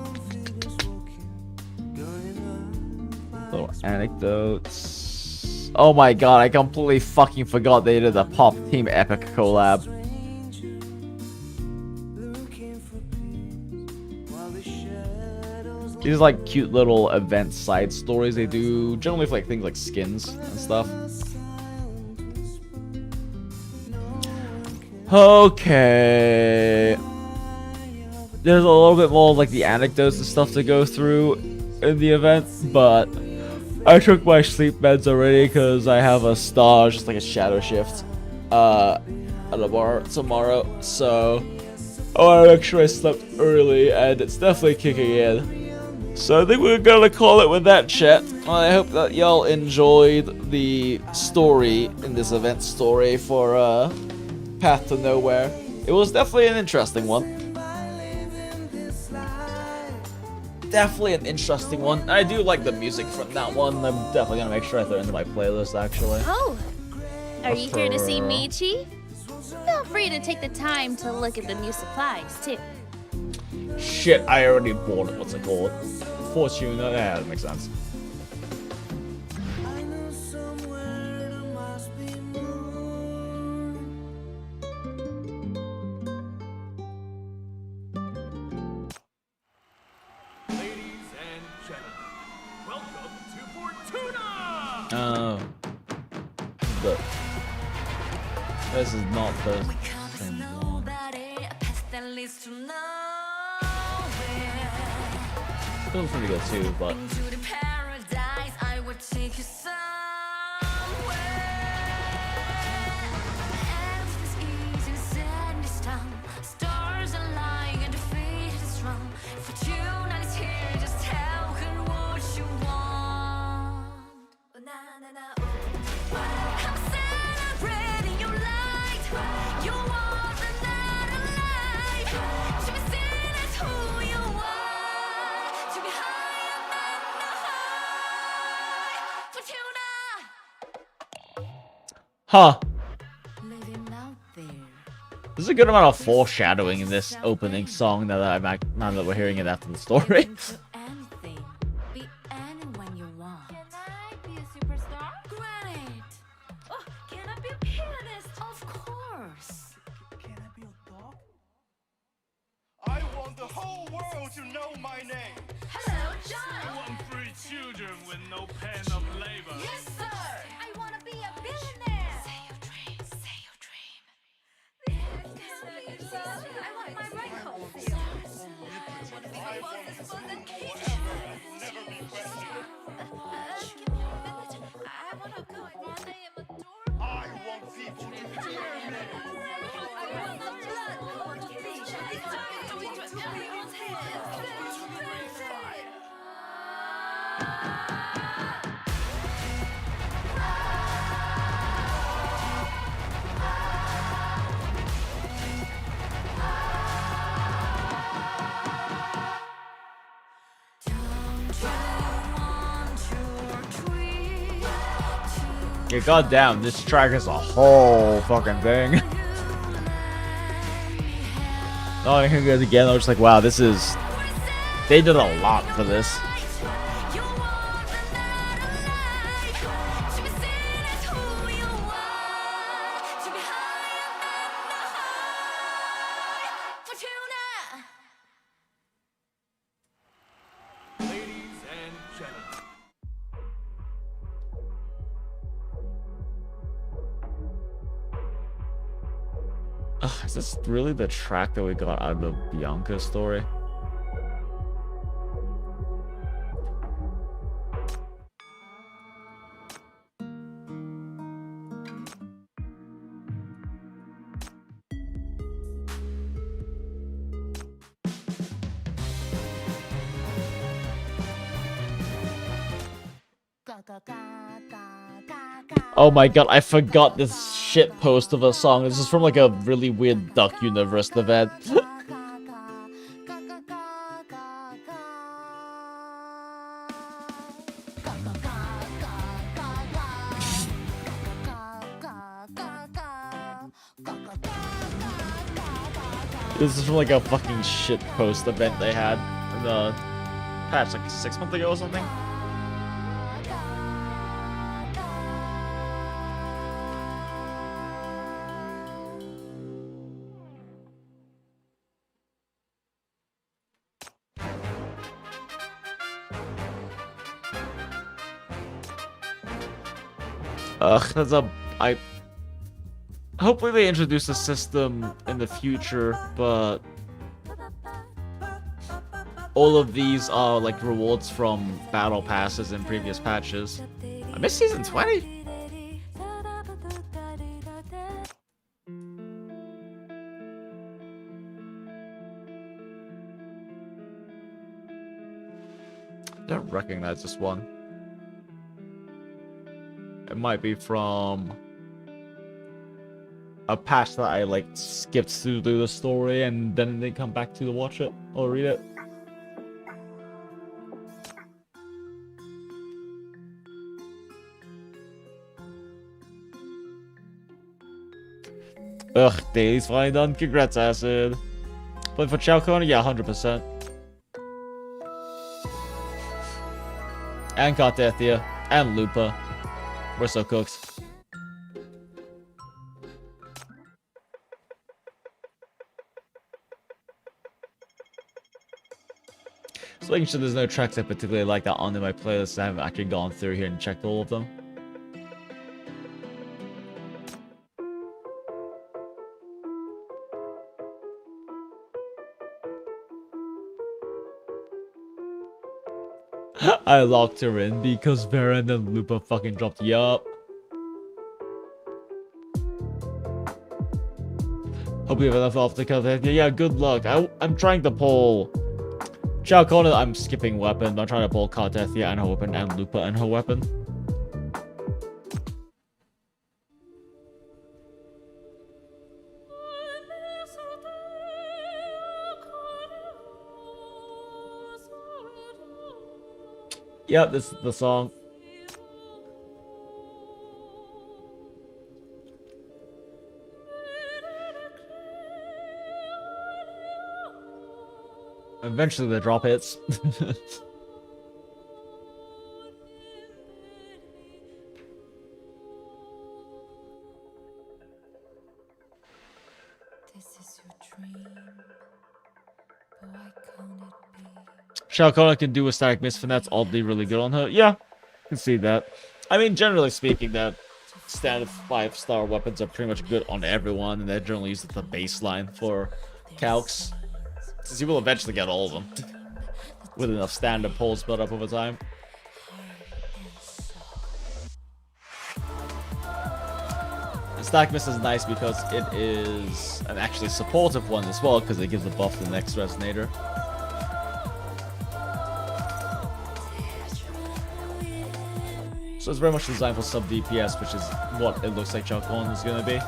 Little anecdotes. Oh my god, I completely fucking forgot they did a Pop Team Epic collab. These are like cute little event side stories they do, generally for like things like skins and stuff. Okay. There's a little bit more of like the anecdotes and stuff to go through in the event, but I took my sleep meds already because I have a star, just like a shadow shift, at a bar tomorrow. So I want to make sure I slept early, and it's definitely kicking in. So I think we're gonna call it with that, chat. I hope that y'all enjoyed the story in this event story for Path to Nowhere. It was definitely an interesting one. Definitely an interesting one. I do like the music from that one. I'm definitely gonna make sure I throw it into my playlist, actually. Oh, are you here to see Michi? Feel free to take the time to look at the new supplies, too. Shit, I already bought it. What's it called? Fortuna. Yeah, that makes sense. Oh. But this is not the same one. It was pretty good too, but Huh. Living out there. There's a good amount of foreshadowing in this opening song now that now that we're hearing it after the story. Anything. Be anyone you want. Can I be a superstar? Granted. Oh, can I be a pianist? Of course. Can I be a dog? I want the whole world to know my name. Hello, John. I want 3 children with no pen of labor. Yes, sir. I want to be a billionaire. Say your dream. Say your dream. I want my right home field. I want to be the boss's boss and king. Never be questioned. Give me a minute. I want to go. I am adorable. I want people to fear me. I want the blood. I want to be into everyone's head. Yeah, goddamn, this track is a whole fucking thing. Oh, I hear it again. I was just like, wow, this is. They did a lot for this. Ladies and gentlemen. Ugh, is this really the track that we got out of the Bianca story? Oh my god, I forgot this shit post of a song. This is from like a really weird Duck Universe event. This is from like a fucking shit post event they had in the patch like 6 months ago or something. That's a... Hopefully they introduce a system in the future, but... all of these are like rewards from battle passes in previous patches. I missed season 20? Don't recognize this one. It might be from a patch that I like skipped through the story and then they come back to watch it or read it. Ugh, Dailies finally done. Congrats, Acid. Play for Chalcona? Yeah, 100%. And Cartethia. And Lupa. We're so cooked. So making sure there's no tracks I particularly like that on in my playlist. I haven't actually gone through here and checked all of them. I locked her in because Vera and then Lupa fucking dropped. Yup. Hope you have enough off the cut. Yeah, good luck. I'm trying to pull Chalcona. I'm skipping weapon. I'm trying to pull Cartethia and her weapon and Lupa and her weapon. Yep, this is the song. Eventually the drop hits. Shalom can do a static miss, and that's oddly really good on her. Yeah, I can see that. I mean, generally speaking, that standard 5-star weapons are pretty much good on everyone, and they're generally used as the baseline for calcs. Since you will eventually get all of them with enough standard pulls built up over time. The static miss is nice because it is an actually supportive one as well, because it gives a buff to the next resonator. So it's very much designed for sub DPS, which is what it looks like Chalcon is gonna be.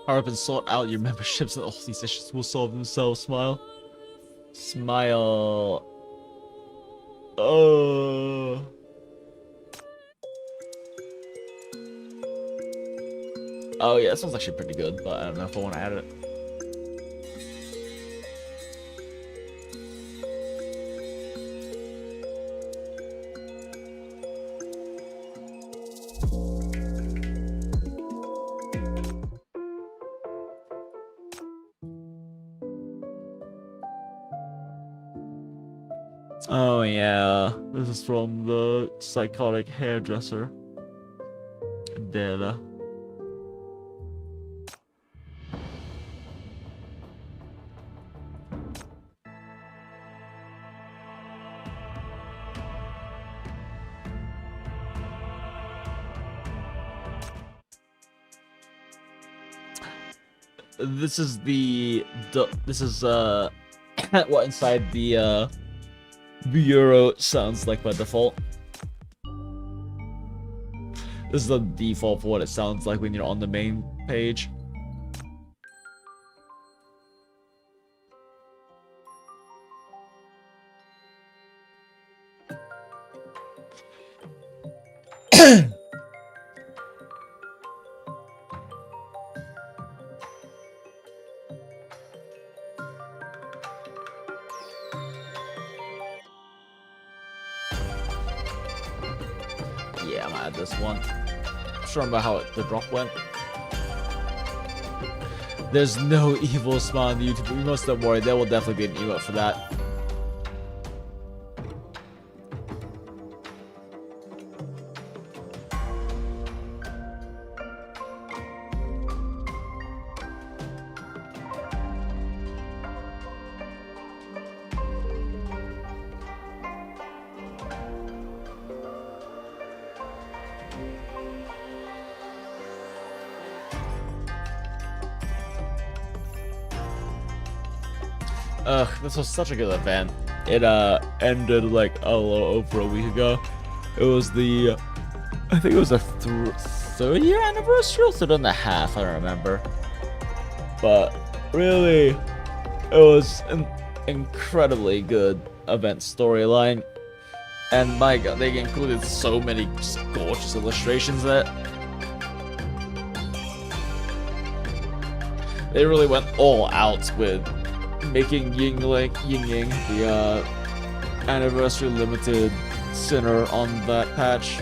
Hurry up and sort out your memberships and all these issues will solve themselves, Smile. Smile. Oh. Oh yeah, that sounds actually pretty good, but I don't know if I want to add it. Oh yeah, this is from the psychotic hairdresser. Della. This is what inside the bureau sounds like by default. This is the default for what it sounds like when you're on the main page. Yeah, I'm gonna add this one. I'm sure about how the drop went. There's no evil smile on the YouTube. We must don't worry, there will definitely be an emote for that. This was such a good event. It ended like a little over a week ago. It was the, I think it was the 3rd year anniversary or 3rd and a half, I don't remember. But really, it was an incredibly good event storyline. And my god, they included so many just gorgeous illustrations in it. They really went all out with making Ying-Yang, the anniversary limited sinner on that patch.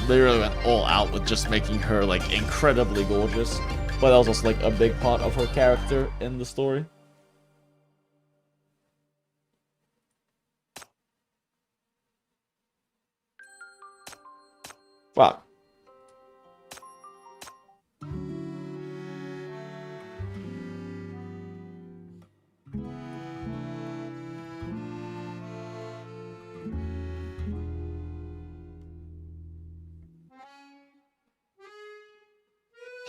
They really went all out with just making her like incredibly gorgeous. But that was also like a big part of her character in the story. Fuck.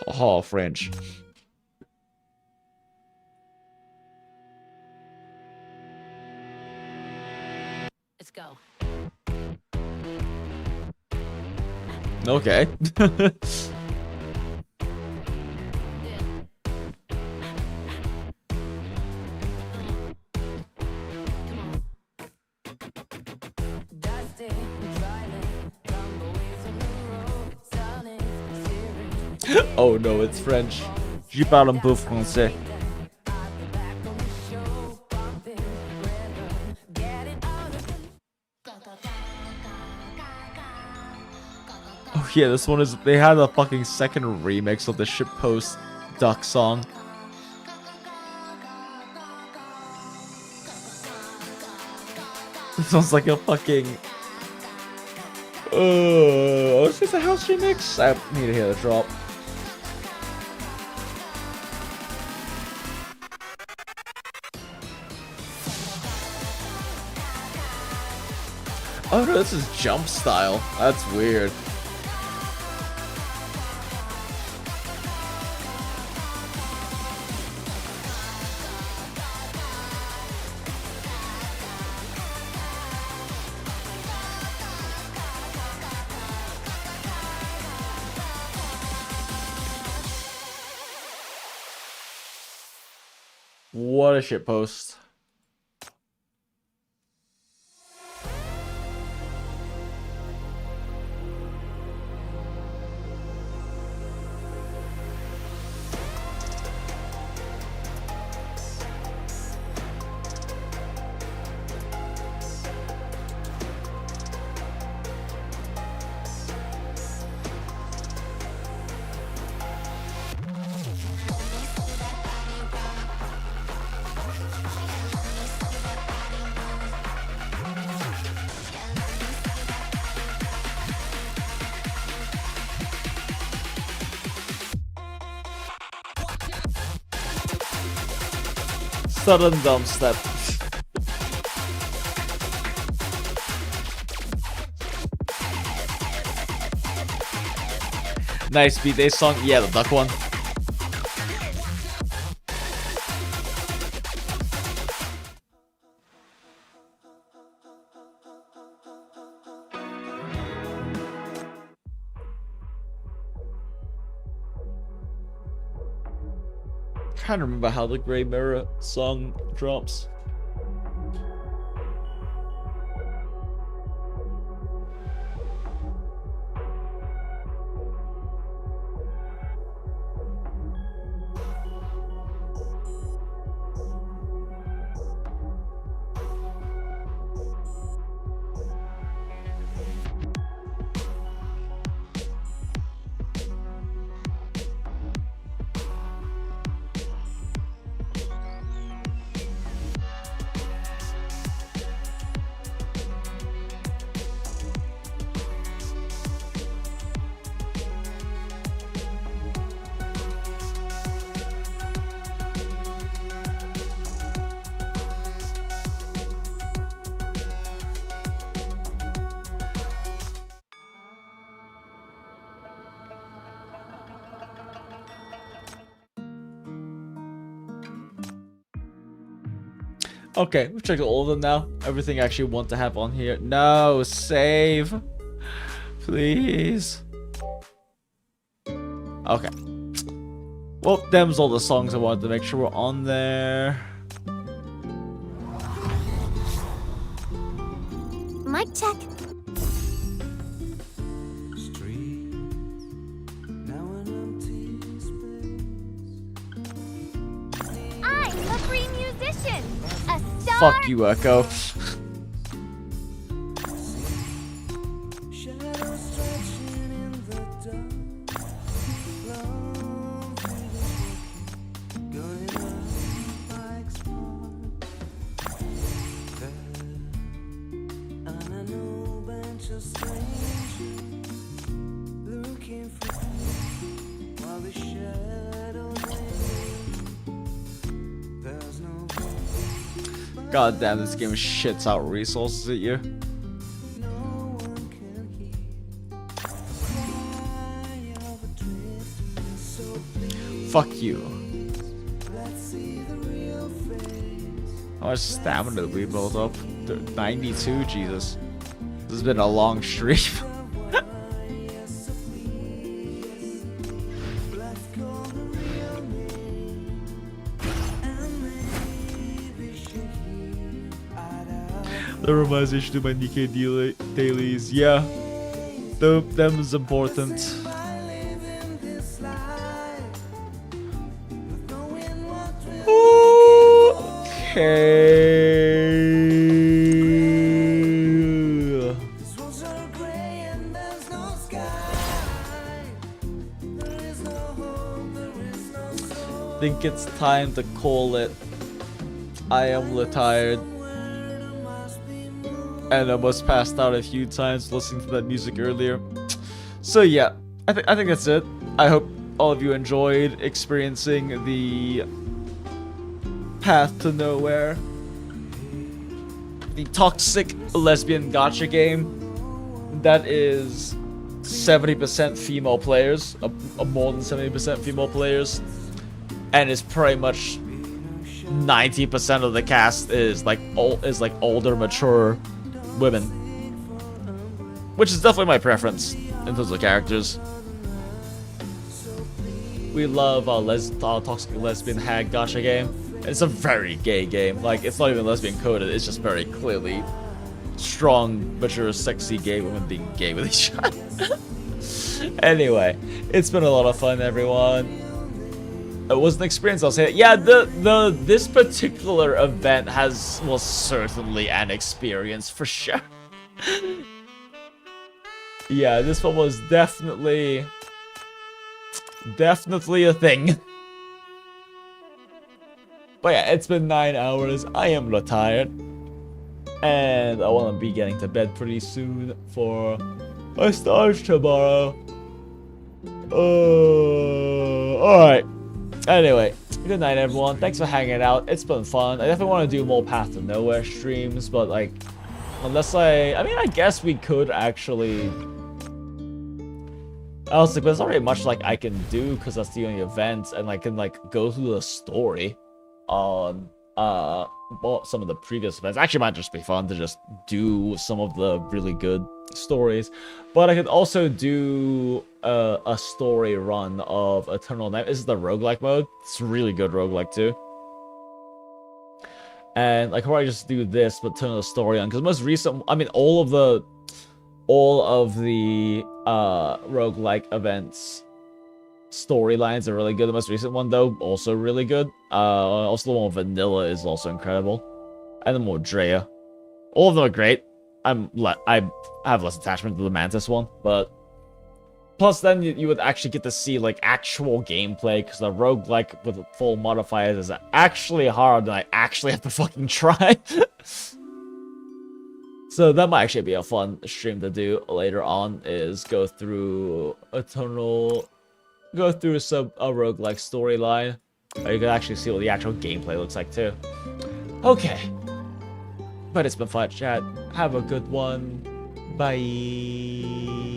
Oh, French. Let's go. Okay. Oh no, it's French. Je parle un peu français. Oh yeah, this one is, they had a fucking second remix of the shitpost duck song. This sounds like a fucking is this a house remix? I need to hear the drop. Oh no, this is jump style. That's weird. What a shitpost. Sudden dumpstep. Nice beat day song. Yeah, the duck one. Trying to remember how the Grey Mirror song drops. Okay, we've checked all of them now. Everything I actually want to have on here. No, save. Please. Okay. Well, them's all the songs I wanted to make sure were on there. Mic check. I'm a free musician. A star. Fuck you, Echo. God damn, this game shits out resources at you. Fuck you. How much stamina did we build up? 92, Jesus. This has been a long stream. The revisation to my Nikkei dailies, yeah. Them is important. Okay. Think it's time to call it. I am tired. And I almost passed out a few times listening to that music earlier. So yeah, I think that's it. I hope all of you enjoyed experiencing the Path to Nowhere, the toxic lesbian gacha game that is 70% female players, more than 70% female players, and is pretty much 90% of the cast is like older, mature women, which is definitely my preference in terms of characters. We love our toxic lesbian hag gacha game. It's a very gay game. Like, it's not even lesbian coded. It's just very clearly strong, mature, sexy gay women being gay with each other. Anyway, it's been a lot of fun, everyone. It was an experience, I'll say. Yeah, this particular event was certainly an experience for sure. Yeah, this one was definitely a thing. But yeah, it's been 9 hours. I am tired, and I want to be getting to bed pretty soon for my stars tomorrow. Alright. Anyway, good night, everyone. Thanks for hanging out. It's been fun. I definitely want to do more Path to Nowhere streams, but like, unless I mean, I guess we could actually. I was like, there's already much like I can do because that's the only event, and I can like go through the story on some of the previous events. Actually, it might just be fun to just do some of the really good stories, but I could also do a story run of Eternal Night. This is the roguelike mode. It's really good roguelike too. And I could probably just do this, but turn the story on, because most recent, I mean, all of the roguelike events storylines are really good. The most recent one, though, also really good. Also, the one with Vanilla is also incredible, and the one with Drea. All of them are great. I have less attachment to the Mantis one, but plus then you would actually get to see like actual gameplay, because the roguelike with full modifiers is actually hard, and I actually have to fucking try. So that might actually be a fun stream to do later on, is go through a roguelike storyline. You can actually see what the actual gameplay looks like too. Okay. But it's been fun, chat. Have a good one. Bye.